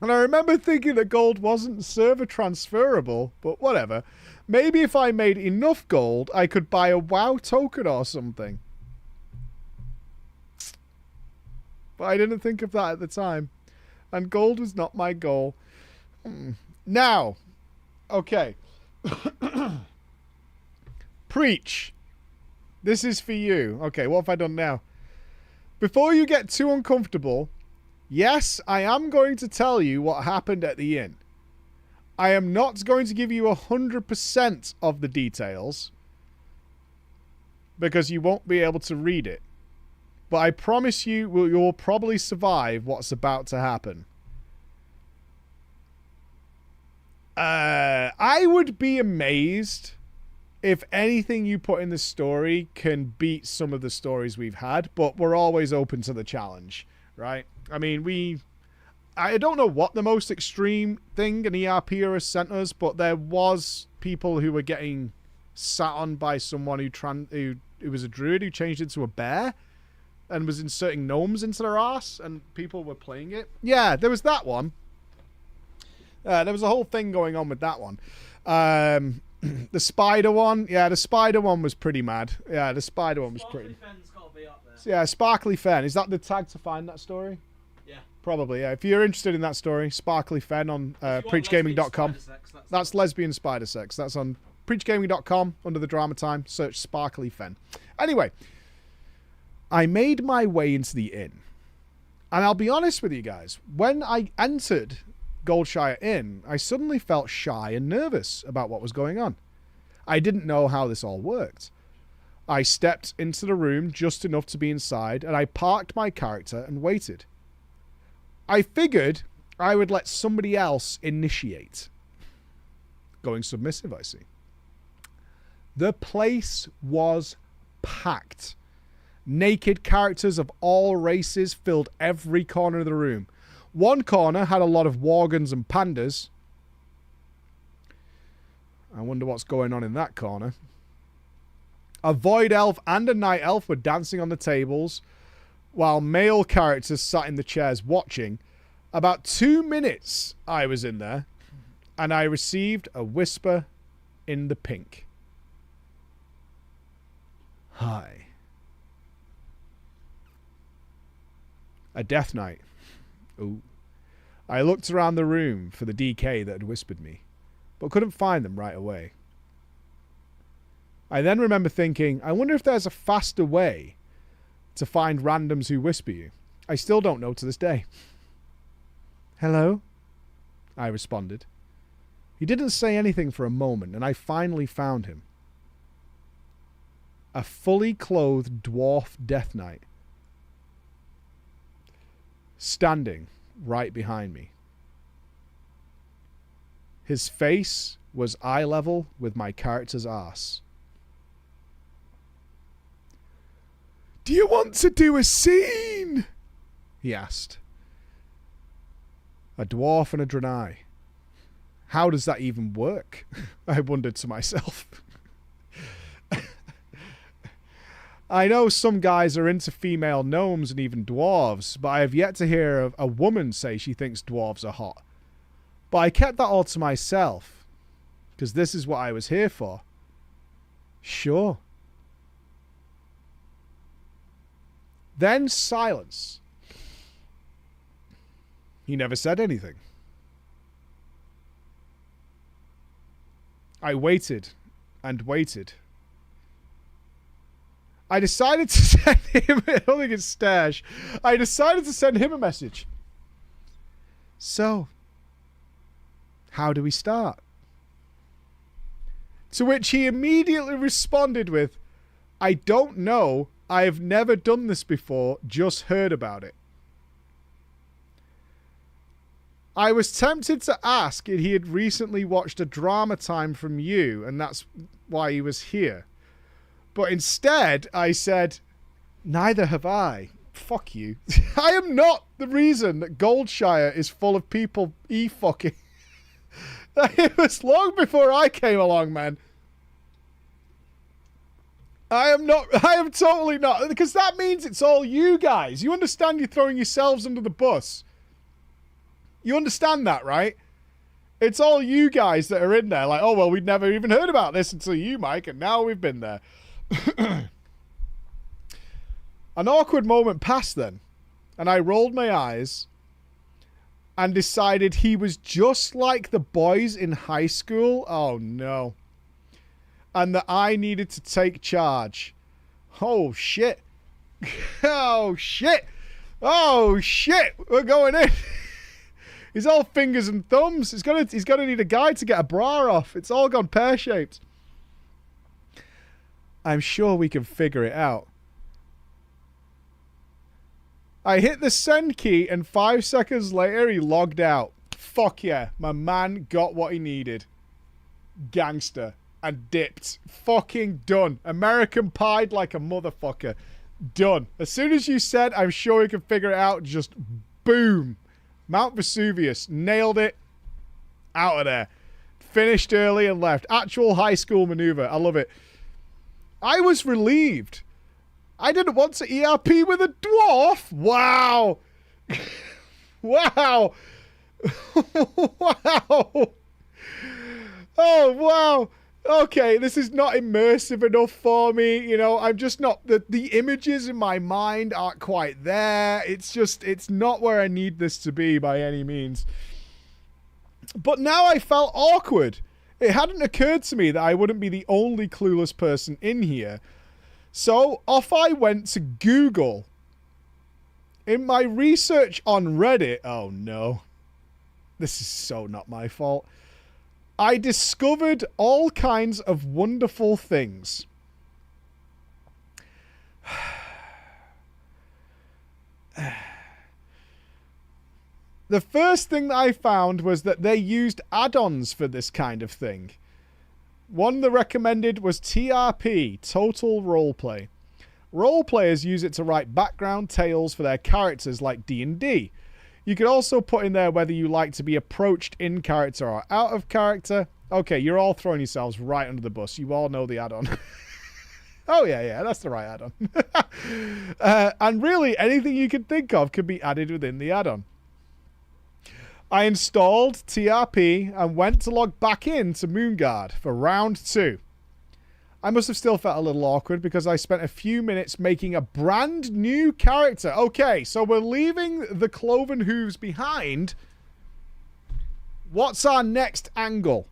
Speaker 2: And I remember thinking that gold wasn't server transferable, but whatever. Maybe if I made enough gold, I could buy a WoW token or something. But I didn't think of that at the time. And gold was not my goal. Now, okay. Preach. This is for you. Okay, what have I done now? Before you get too uncomfortable, yes, I am going to tell you what happened at the inn. I am not going to give you 100% of the details because you won't be able to read it. But I promise you will probably survive what's about to happen. I would be amazed if anything you put in the story can beat some of the stories we've had, but we're always open to the challenge, right? I mean, I don't know what the most extreme thing an ERP has sent us, but there was people who were getting sat on by someone who was a druid who changed into a bear and was inserting gnomes into their ass, and people were playing it. Yeah, there was that one. There was a whole thing going on with that one. The spider one, yeah, the spider one was pretty mad. Yeah, the spider one was pretty. Fen's gotta be up there. Yeah, Sparkly Fen. Is that the tag to find that story? Yeah. Probably, yeah. If you're interested in that story, Sparkly Fen on preachgaming.com. That's lesbian spider sex. That's on preachgaming.com under the Drama Time. Search Sparkly Fen. Anyway, I made my way into the inn. And I'll be honest with you guys, when I entered Goldshire Inn, I suddenly felt shy and nervous about what was going on. I didn't know how this all worked. I stepped into the room just enough to be inside, and I parked my character and waited. I figured I would let somebody else initiate. Going submissive, I see. The place was packed. Naked characters of all races filled every corner of the room. One corner had a lot of Worgans and pandas. I wonder what's going on in that corner. A void elf and a night elf were dancing on the tables, while male characters sat in the chairs watching. About 2 minutes I was in there, and I received a whisper in the pink. Hi. A death knight. Ooh. I looked around the room for the DK that had whispered me, but couldn't find them right away. I then remember thinking, I wonder if there's a faster way to find randoms who whisper you. I still don't know to this day. Hello? I responded. He didn't say anything for a moment, and I finally found him. A fully clothed dwarf Death Knight. Standing right behind me. His face was eye level with my character's arse. Do you want to do a scene? He asked. A dwarf and a Draenei. How does that even work? I wondered to myself. I know some guys are into female gnomes and even dwarves, but I have yet to hear of a woman say she thinks dwarves are hot. But I kept that all to myself, because this is what I was here for. Sure. Then silence. He never said anything. I waited and waited. I decided to send him, I don't think it's stash. I decided to send him a message. So, how do we start? To which he immediately responded with, I don't know. I have never done this before, just heard about it. I was tempted to ask if he had recently watched a drama time from you, and that's why he was here. But instead, I said, neither have I. Fuck you. I am not the reason that Goldshire is full of people e-fucking. It was long before I came along, man. I am totally not. Because that means it's all you guys. You understand you're throwing yourselves under the bus. You understand that, right? It's all you guys that are in there. Like, oh, well, we'd never even heard about this until you, Mike, and now we've been there. An awkward moment passed then, and I rolled my eyes and decided he was just like the boys in high school. Oh, no. And that I needed to take charge. Oh, shit. Oh, shit. Oh, shit. We're going in. He's all fingers and thumbs. He's gonna need a guy to get a bra off. It's all gone pear-shaped. I'm sure we can figure it out. I hit the send key, and 5 seconds later, he logged out. Fuck yeah. My man got what he needed. Gangster. And dipped. Fucking done. American pied like a motherfucker. Done. As soon as you said, I'm sure we can figure it out, just boom. Mount Vesuvius. Nailed it. Out of there. Finished early and left. Actual high school maneuver. I love it. I was relieved. I didn't want to ERP with a dwarf. Wow. Wow. Wow. Oh, wow. Okay, this is not immersive enough for me. You know, I'm just not... The images in my mind aren't quite there. It's just... It's not where I need this to be by any means. But now I felt awkward. It hadn't occurred to me that I wouldn't be the only clueless person in here. So, off I went to Google. In my research on Reddit... Oh, no. This is so not my fault. I discovered all kinds of wonderful things. The first thing that I found was that they used add-ons for this kind of thing. One that recommended was TRP, Total Roleplay. Roleplayers use it to write background tales for their characters like D&D. You can also put in there whether you like to be approached in character or out of character. Okay, you're all throwing yourselves right under the bus. You all know the add-on. Oh, yeah, that's the right add-on. And really, anything you can think of could be added within the add-on. I installed TRP and went to log back in to Moonguard for round 2. I must have still felt a little awkward because I spent a few minutes making a brand new character. Okay, so we're leaving the cloven hooves behind. What's our next angle?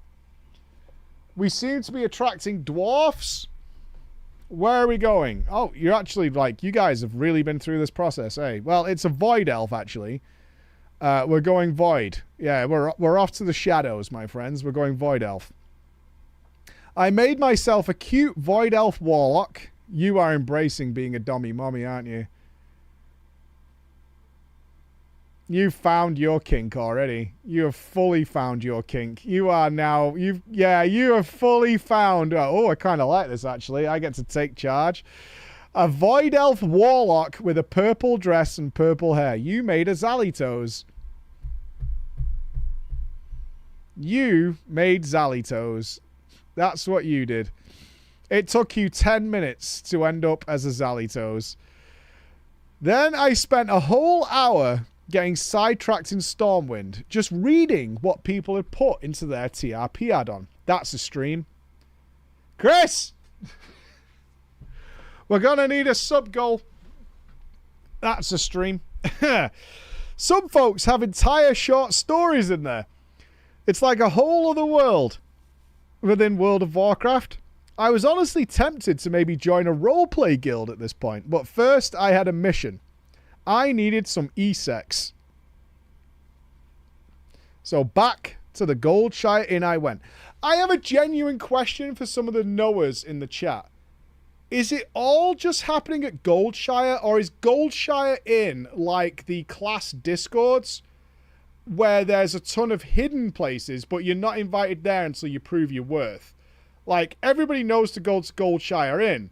Speaker 2: We seem to be attracting dwarfs. Where are we going? Oh, you're actually, like, you guys have really been through this process, eh? Well, it's a void elf, actually. We're going void. Yeah, we're off to the shadows, my friends. We're going void elf. I made myself a cute void elf warlock. You are embracing being a dummy mommy, aren't you? You found your kink already. You have fully found your kink. You are now, you have fully found, oh, I kind of like this actually. I get to take charge. A void elf warlock with a purple dress and purple hair. You made a Zalitos. You made Zalitos. That's what you did. It took you 10 minutes to end up as a Zalitos. Then I spent a whole hour getting sidetracked in Stormwind, just reading what people had put into their TRP add-on. That's a stream. Chris! We're gonna need a sub goal. That's a stream. Some folks have entire short stories in there. It's like a whole other world within World of Warcraft. I was honestly tempted to maybe join a roleplay guild at this point, but first I had a mission. I needed some e-sex. So back to the Goldshire Inn I went. I have a genuine question for some of the knowers in the chat. Is it all just happening at Goldshire, or is Goldshire Inn like the class discords where there's a ton of hidden places, but you're not invited there until you prove your worth? Like, everybody knows to go to Goldshire Inn.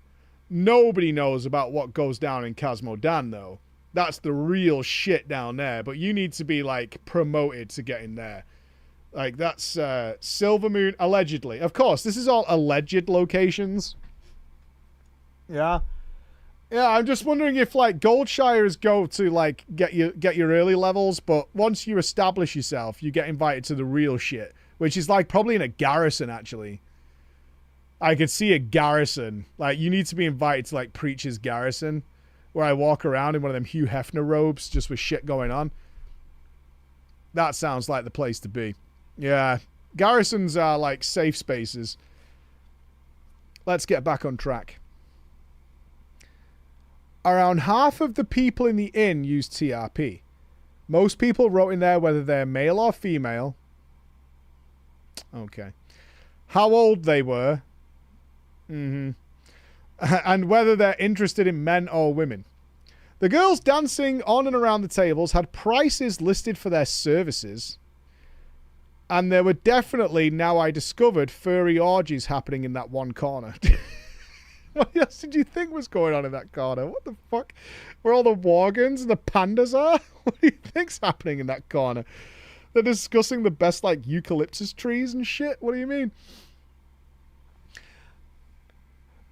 Speaker 2: Nobody knows about what goes down in Casmodan, though. That's the real shit down there. But you need to be, like, promoted to get in there. Like, that's Silvermoon, allegedly. Of course, this is all alleged locations. Yeah. Yeah, I'm just wondering if, like, Goldshires go to, like, get your early levels, but once you establish yourself, you get invited to the real shit. Which is, like, probably in a garrison, actually. I could see a garrison. Like, you need to be invited to, like, Preacher's Garrison, where I walk around in one of them Hugh Hefner robes just with shit going on. That sounds like the place to be. Yeah. Garrisons are, like, safe spaces. Let's get back on track. Around half of the people in the inn use TRP. Most people wrote in there whether they're male or female. Okay. How old they were. And whether they're interested in men or women. The girls dancing on and around the tables had prices listed for their services. And there were definitely, now I discovered, furry orgies happening in that one corner. What else did you think was going on in that corner? What the fuck? Where all the Worgans and the pandas are? What do you think's happening in that corner? They're discussing the best, like, eucalyptus trees and shit? What do you mean?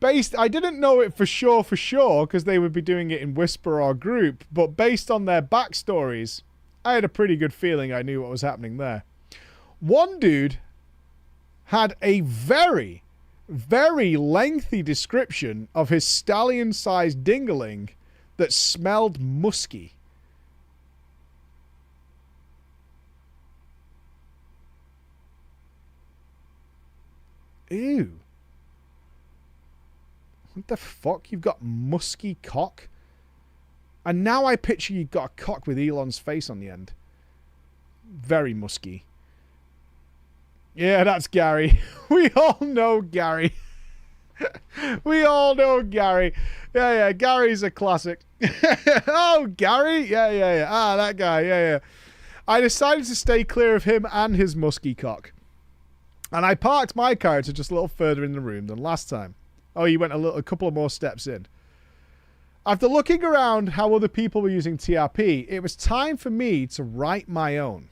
Speaker 2: I didn't know it for sure, because they would be doing it in Whisper or Group, but based on their backstories, I had a pretty good feeling I knew what was happening there. One dude had a very, very lengthy description of his stallion-sized dingaling that smelled musky. Ew. What the fuck? You've got musky cock? And now I picture you've got a cock with Elon's face on the end. Very musky. Yeah, that's Gary. We all know Gary. We all know Gary. Yeah, Gary's a classic. Oh, Gary? Yeah. Ah, that guy. Yeah. I decided to stay clear of him and his musky cock. And I parked my character just a little further in the room than last time. Oh, you went a couple of more steps in. After looking around how other people were using TRP, it was time for me to write my own.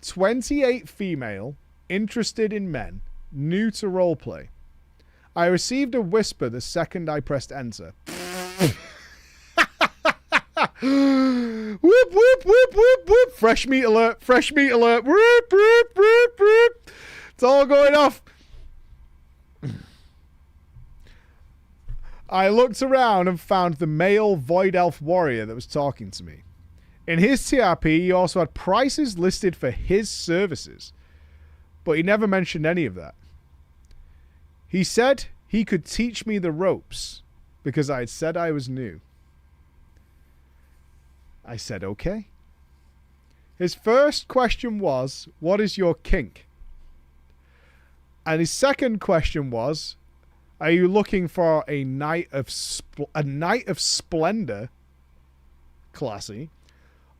Speaker 2: 28 female, interested in men, new to roleplay. I received a whisper the second I pressed enter. Whoop, whoop, whoop, whoop, whoop. Fresh meat alert, fresh meat alert. Whoop, whoop, whoop, whoop. It's all going off. I looked around and found the male Void Elf warrior that was talking to me. In his TRP, he also had prices listed for his services, but he never mentioned any of that. He said he could teach me the ropes because I had said I was new. I said, okay. His first question was, what is your kink? And his second question was, are you looking for a night of splendor, classy,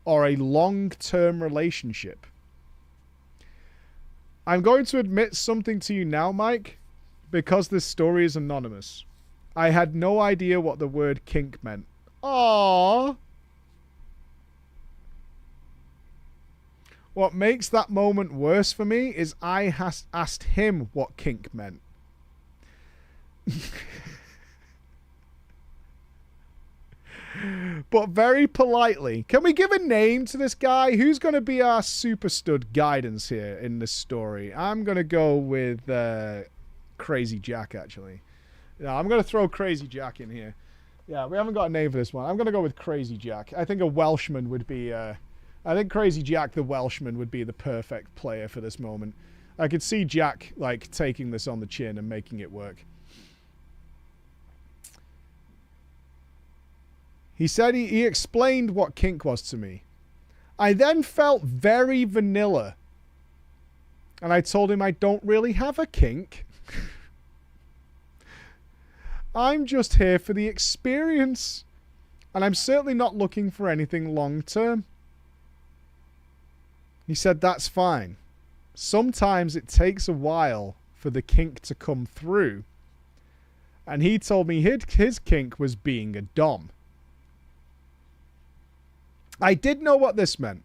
Speaker 2: or a long-term relationship? I'm going to admit something to you now, Mike, because this story is anonymous. I had no idea what the word kink meant. Aww. What makes that moment worse for me is I asked him what kink meant. But very politely. Can we give a name to this guy? Who's going to be our super stud guidance here in this story? I'm going to go with Crazy Jack, actually. Yeah, I'm going to throw Crazy Jack in here. Yeah, we haven't got a name for this one. I'm going to go with Crazy Jack. I think a Welshman would be... I think Crazy Jack the Welshman would be the perfect player for this moment. I could see Jack, like, taking this on the chin and making it work. He said he explained what kink was to me. I then felt very vanilla. And I told him I don't really have a kink. I'm just here for the experience. And I'm certainly not looking for anything long term. He said that's fine. Sometimes it takes a while for the kink to come through. And he told me his kink was being a dom. I did know what this meant,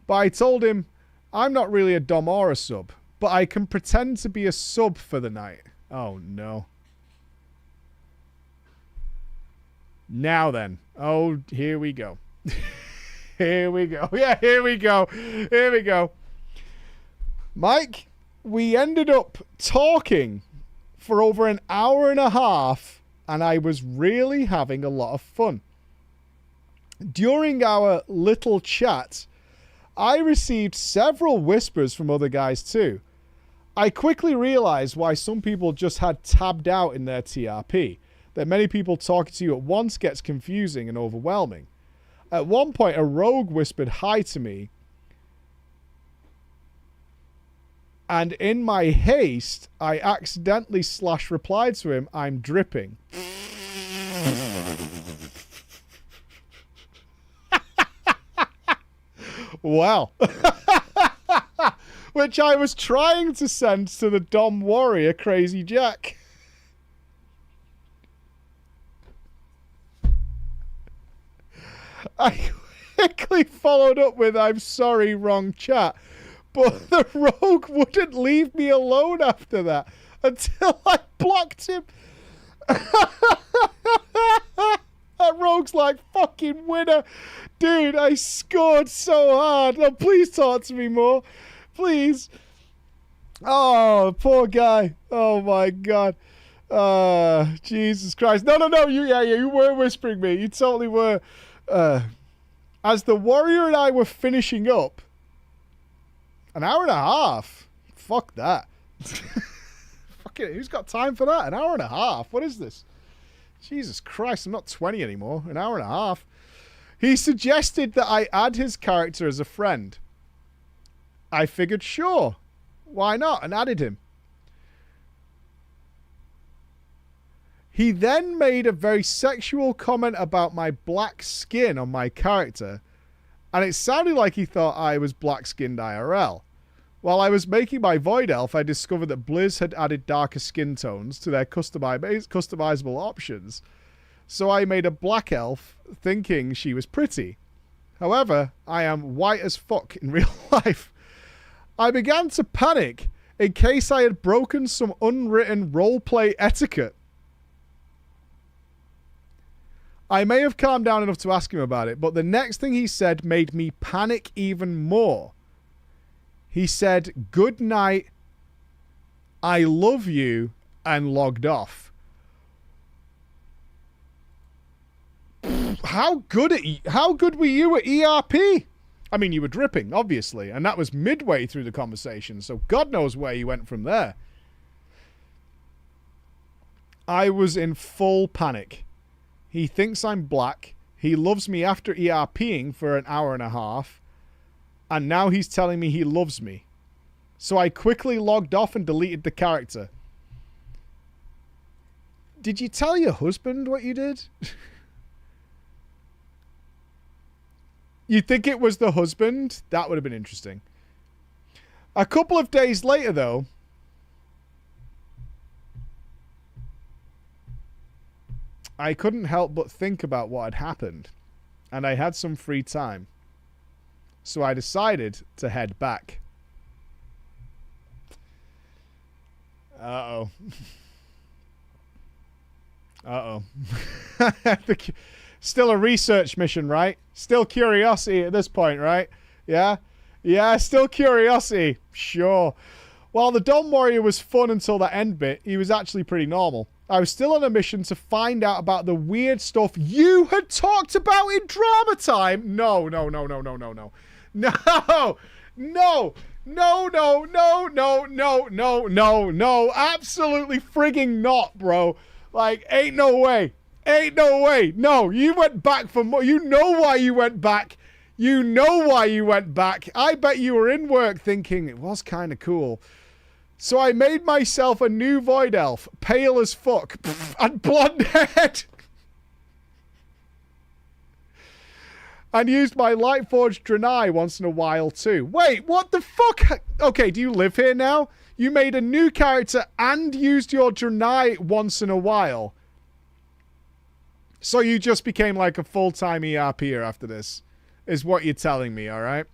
Speaker 2: but I told him I'm not really a dom or a sub, but I can pretend to be a sub for the night. Oh no. Now then. Oh, here we go. Here we go. Yeah, here we go. Here we go. Mike, we ended up talking for over an hour and a half, and I was really having a lot of fun. During our little chat, I received several whispers from other guys too. I quickly realized why some people just had tabbed out in their TRP, that many people talking to you at once gets confusing and overwhelming. At one point, a rogue whispered hi to me, and in my haste, I accidentally /replied to him, I'm dripping. Well. Which I was trying to send to the Dom Warrior, Crazy Jack. I quickly followed up with, I'm sorry, wrong chat. But the rogue wouldn't leave me alone after that until I blocked him. That rogue's like, fucking winner. Dude, I scored so hard. Oh, please talk to me more. Please. Oh, poor guy. Oh, my God. Jesus Christ. No. You were whispering me. You totally were. As the warrior and I were finishing up, an hour and a half. Fuck that. Fuck it. Who's got time for that? An hour and a half. What is this? Jesus Christ. I'm not 20 anymore. An hour and a half. He suggested that I add his character as a friend. I figured, sure. Why not? And added him. He then made a very sexual comment about my black skin on my character, and it sounded like he thought I was black-skinned IRL. While I was making my Void Elf, I discovered that Blizz had added darker skin tones to their customizable options, so I made a black elf thinking she was pretty. However, I am white as fuck in real life. I began to panic in case I had broken some unwritten roleplay etiquette. I may have calmed down enough to ask him about it, but the next thing he said made me panic even more. He said, good night, I love you, and logged off. How good were you at ERP? I mean, you were dripping, obviously, and that was midway through the conversation, so God knows where you went from there. I was in full panic. He thinks I'm black. He loves me after ERPing for an hour and a half. And now he's telling me he loves me. So I quickly logged off and deleted the character. Did you tell your husband what you did? You think it was the husband? That would have been interesting. A couple of days later, though, I couldn't help but think about what had happened, and I had some free time. So I decided to head back. Uh-oh. Uh-oh. Still a research mission, right? Still curiosity at this point, right? Yeah? Yeah, still curiosity. Sure. While the Dawn Warrior was fun until that end bit, he was actually pretty normal. I was still on a mission to find out about the weird stuff you had talked about in Drama Time. No. No. Absolutely frigging not, bro. Like, ain't no way. No, you went back for more. You know why you went back. I bet you were in work thinking it was kind of cool. So I made myself a new Void Elf, pale as fuck, and blonde head. And used my Lightforged Draenei once in a while too. Wait, what the fuck? Okay, do you live here now? You made a new character and used your Draenei once in a while. So you just became like a full-time ERPer after this, is what you're telling me, alright?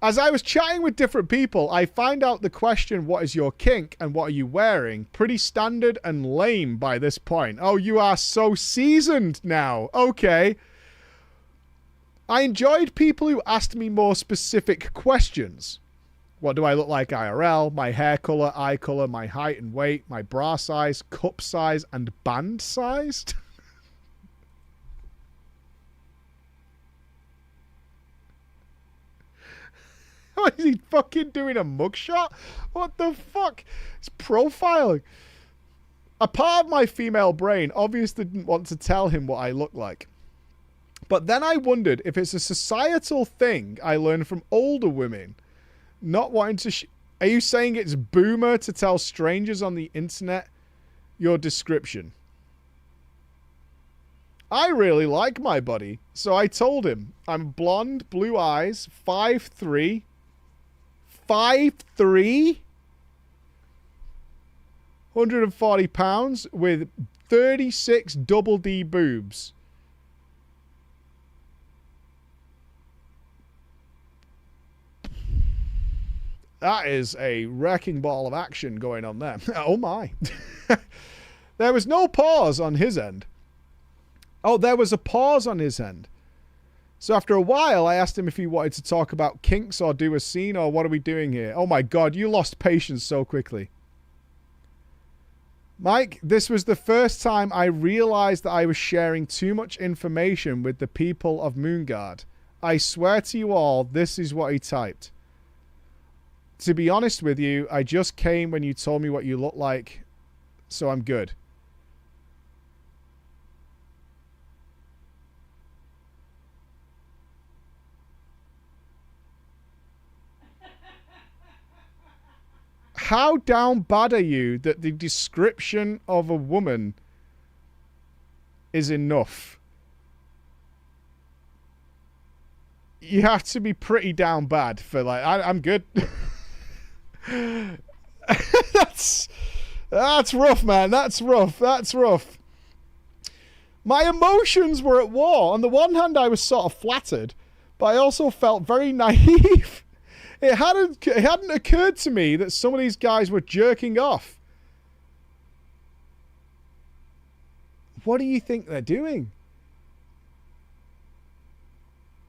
Speaker 2: As I was chatting with different people, I find out the question, what is your kink and what are you wearing? Pretty standard and lame by this point. Oh, you are so seasoned now. Okay. I enjoyed people who asked me more specific questions. What do I look like IRL? My hair color, eye color, my height and weight, my bra size, cup size, and band size? What is he fucking doing, a mugshot? What the fuck? It's profiling. A part of my female brain obviously didn't want to tell him what I look like. But then I wondered if it's a societal thing I learned from older women. Not wanting to... Are you saying it's boomer to tell strangers on the internet your description? I really like my buddy, so I told him I'm blonde, blue eyes, 5'3", 140 pounds with 36 double D boobs. That is a wrecking ball of action going on there. Oh my. There was no pause on his end. Oh, there was a pause on his end. So after a while, I asked him if he wanted to talk about kinks or do a scene or what are we doing here? Oh my god, you lost patience so quickly. Mike, this was the first time I realized that I was sharing too much information with the people of Moonguard. I swear to you all, this is what he typed. To be honest with you, I just came when you told me what you look like, so I'm good. How down bad are you that the description of a woman is enough? You have to be pretty down bad for like, I'm good. That's rough, man. That's rough. My emotions were at war. On the one hand, I was sort of flattered, but I also felt very naive. It hadn't occurred to me that some of these guys were jerking off. What do you think they're doing?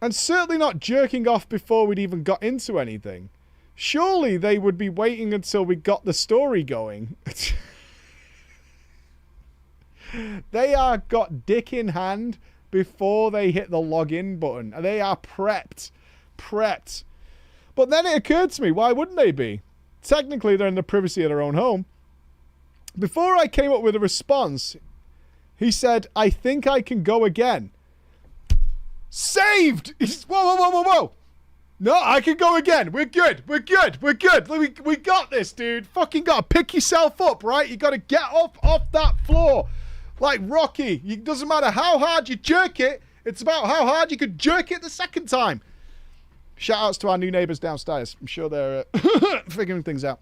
Speaker 2: And certainly not jerking off before we'd even got into anything. Surely they would be waiting until we got the story going. They are got dick in hand before they hit the login button. They are prepped. But then it occurred to me, why wouldn't they be? Technically, they're in the privacy of their own home. Before I came up with a response, he said, I think I can go again. Saved! Whoa. No, I can go again. We're good. We got this, dude. Fucking got to pick yourself up, right? You got to get off that floor. Like Rocky. It doesn't matter how hard you jerk it. It's about how hard you could jerk it the second time. Shout outs to our new neighbors downstairs. I'm sure they're figuring things out.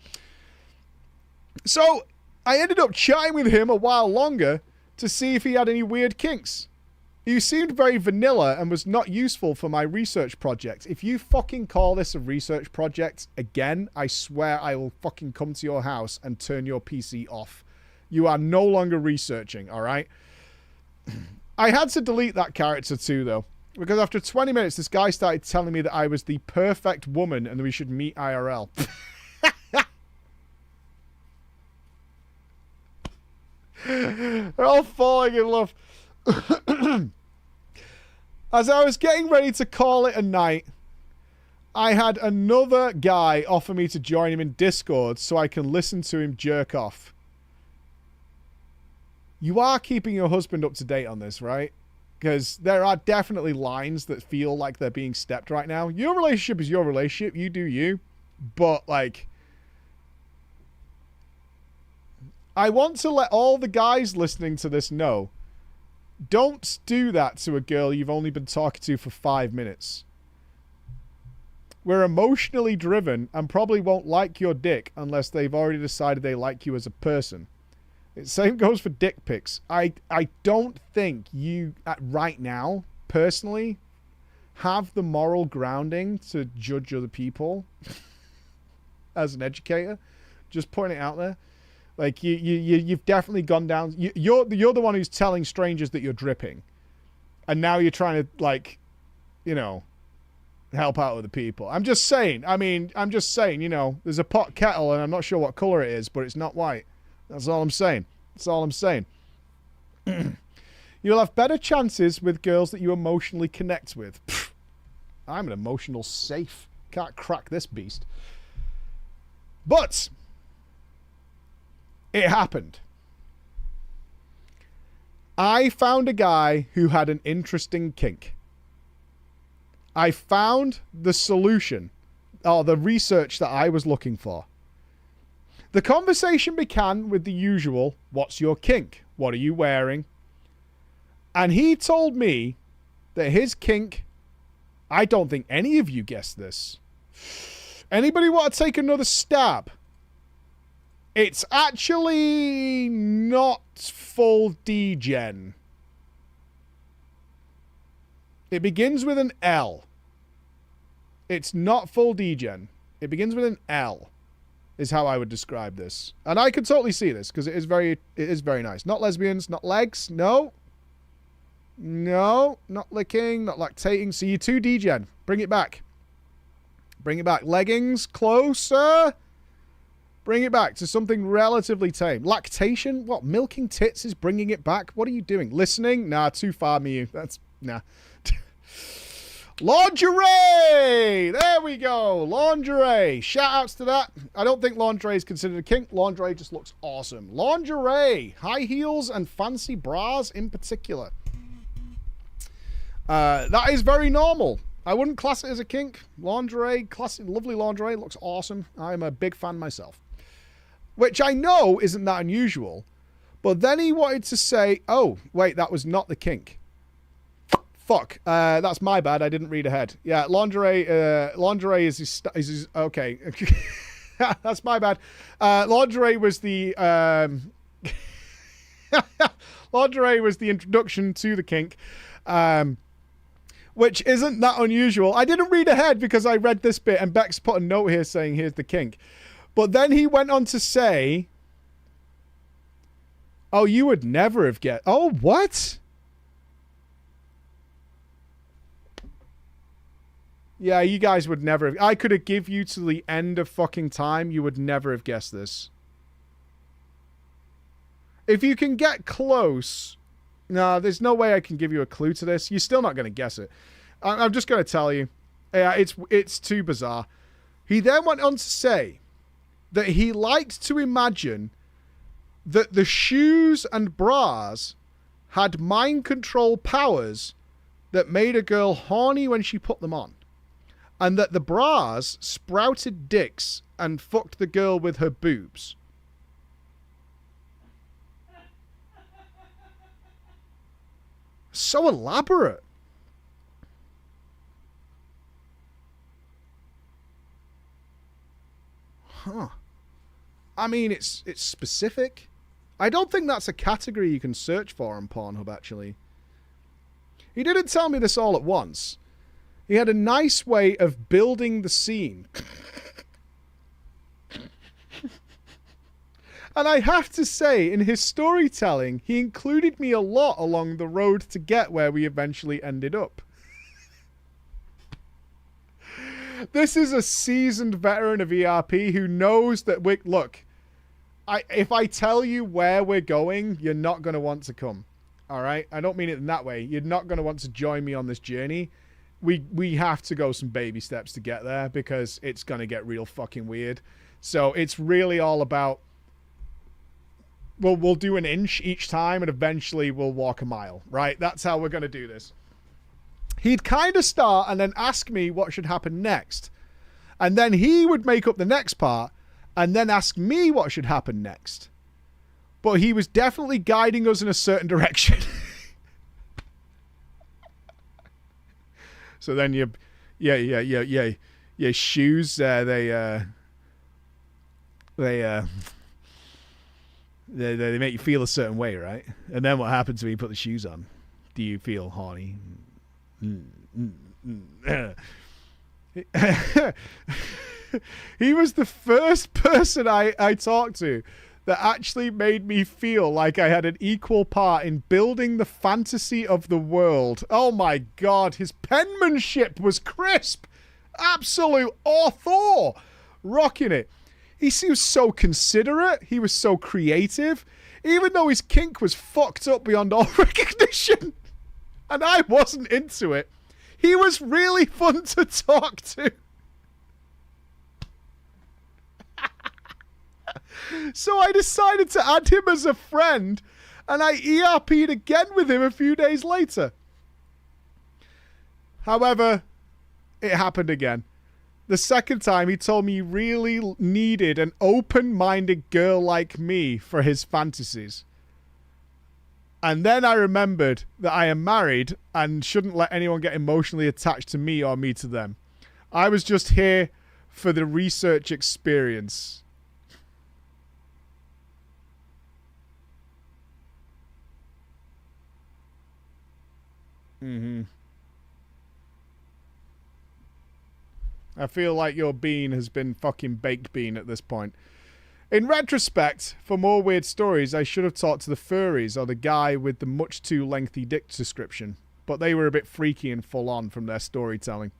Speaker 2: So I ended up chatting with him a while longer to see if he had any weird kinks. He seemed very vanilla and was not useful for my research project. If you fucking call this a research project again, I swear I will fucking come to your house and turn your PC off. You are no longer researching, alright? I had to delete that character too, though. Because after 20 minutes, this guy started telling me that I was the perfect woman and that we should meet IRL. They're all falling in love. As I was getting ready to call it a night, I had another guy offer me to join him in Discord so I can listen to him jerk off. You are keeping your husband up to date on this, right? Because there are definitely lines that feel like they're being stepped right now. Your relationship is your relationship. You do you. But, like, I want to let all the guys listening to this know, don't do that to a girl you've only been talking to for 5 minutes. We're emotionally driven and probably won't like your dick unless they've already decided they like you as a person. The same goes for dick pics. I don't think you, right now, personally, have the moral grounding to judge other people as an educator. Just putting it out there. Like, you've definitely gone down. You're the one who's telling strangers that you're dripping. And now you're trying to, like, you know, help out other people. I'm just saying, you know, there's a pot kettle and I'm not sure what color it is, but it's not white. That's all I'm saying. You'll have better chances with girls that you emotionally connect with. Pfft, I'm an emotional safe. Can't crack this beast. But it happened. I found a guy who had an interesting kink. I found the solution, or the research that I was looking for. The conversation began with the usual, what's your kink? What are you wearing? And he told me that his kink, I don't think any of you guessed this. Anybody want to take another stab? It's actually not full degen. It begins with an L. It's not full degen. It begins with an L. Is how I would describe this. And I can totally see this because it is very nice. Not lesbians, not legs, no. No, not licking, not lactating. See, you too degen. Bring it back. Bring it back. Leggings, closer. Bring it back to something relatively tame. Lactation? What? Milking tits is bringing it back? What are you doing? Listening? Nah, too far, me. That's, nah. Lingerie! There we go. Lingerie. Shout outs to that. I don't think lingerie is considered a kink. Lingerie just looks awesome. Lingerie. High heels and fancy bras in particular. That is very normal. I wouldn't class it as a kink. Lingerie, classic, lovely lingerie. Looks awesome. I'm a big fan myself. Which I know isn't that unusual. But then he wanted to say, oh, wait, that was not the kink. Fuck. That's my bad. I didn't read ahead. Yeah, lingerie. Lingerie is his okay. That's my bad. Lingerie was the lingerie was the introduction to the kink, which isn't that unusual. I didn't read ahead because I read this bit, and Bex put a note here saying, "Here's the kink," but then he went on to say, "Oh, you would never have guessed." Oh, what? Yeah, you guys would never have... I could have give you to the end of fucking time. You would never have guessed this. If you can get close... No, there's no way I can give you a clue to this. You're still not going to guess it. I'm just going to tell you. Yeah, it's too bizarre. He then went on to say that he liked to imagine that the shoes and bras had mind control powers that made a girl horny when she put them on. And that the bras sprouted dicks and fucked the girl with her boobs. So elaborate. Huh. I mean, it's specific. I don't think that's a category you can search for on Pornhub, actually. He didn't tell me this all at once. He had a nice way of building the scene. And I have to say, in his storytelling, he included me a lot along the road to get where we eventually ended up. This is a seasoned veteran of ERP who knows that look, if I tell you where we're going, you're not going to want to come. All right? I don't mean it in that way. You're not going to want to join me on this journey. We have to go some baby steps to get there because it's going to get real fucking weird. So it's really all about, we'll do an inch each time and eventually we'll walk a mile, right? That's how we're going to do this. He'd kind of start and then ask me what should happen next. And then he would make up the next part and then ask me what should happen next. But he was definitely guiding us in a certain direction. So then your shoes, they make you feel a certain way, right? And then what happens when you put the shoes on? Do you feel horny? He was the first person I talked to that actually made me feel like I had an equal part in building the fantasy of the world. Oh my God, his penmanship was crisp. Absolute author. Rocking it. He was so considerate. He was so creative. Even though his kink was fucked up beyond all recognition. And I wasn't into it. He was really fun to talk to. So I decided to add him as a friend, and I ERP'd again with him a few days later. However, it happened again. The second time, he told me he really needed an open-minded girl like me for his fantasies. And then I remembered that I am married and shouldn't let anyone get emotionally attached to me or me to them. I was just here for the research experience. I feel like your bean has been fucking baked bean at this point. In retrospect, for more weird stories, I should have talked to the furries or the guy with the much too lengthy dick description, but they were a bit freaky and full on from their storytelling.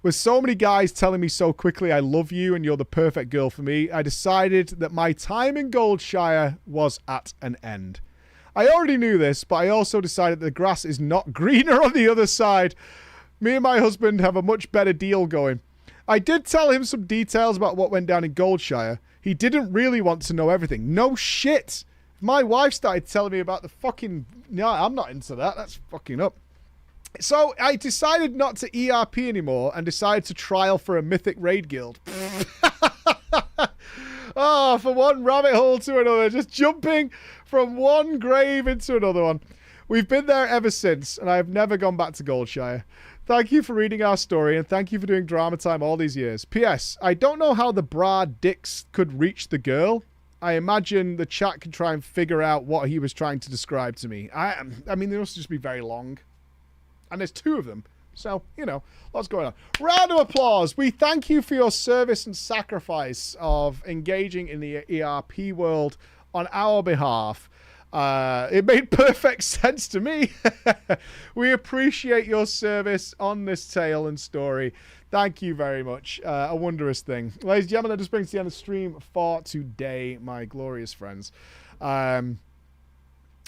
Speaker 2: With so many guys telling me so quickly I love you and you're the perfect girl for me, I decided that my time in Goldshire was at an end. I already knew this, but I also decided that the grass is not greener on the other side. Me and my husband have a much better deal going. I did tell him some details about what went down in Goldshire. He didn't really want to know everything. No shit. My wife started telling me about the fucking... No, I'm not into that. That's fucking up. So I decided not to ERP anymore and decided to trial for a mythic raid guild. Oh, from one rabbit hole to another. Just jumping from one grave into another one. We've been there ever since, and I have never gone back to Goldshire. Thank you for reading our story, and thank you for doing Drama Time all these years. P.S. I don't know how the bra dicks could reach the girl. I imagine the chat can try and figure out what he was trying to describe to me. I mean, they must just be very long. And there's two of them. So, you know, lots going on. Round of applause. We thank you for your service and sacrifice of engaging in the ERP world on our behalf. It made perfect sense to me. We appreciate your service on this tale and story. Thank you very much. A wondrous thing. Ladies and gentlemen, that just brings to the end of the stream for today, my glorious friends.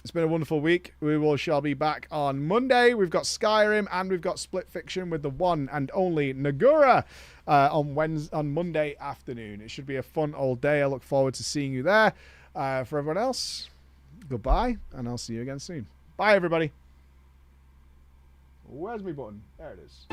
Speaker 2: It's been a wonderful week. We shall be back on Monday. We've got Skyrim and we've got Split Fiction with the one and only Nagura on Monday afternoon. It should be a fun old day. I look forward to seeing you there. For everyone else, goodbye, and I'll see you again soon. Bye, everybody. Where's my button? There it is.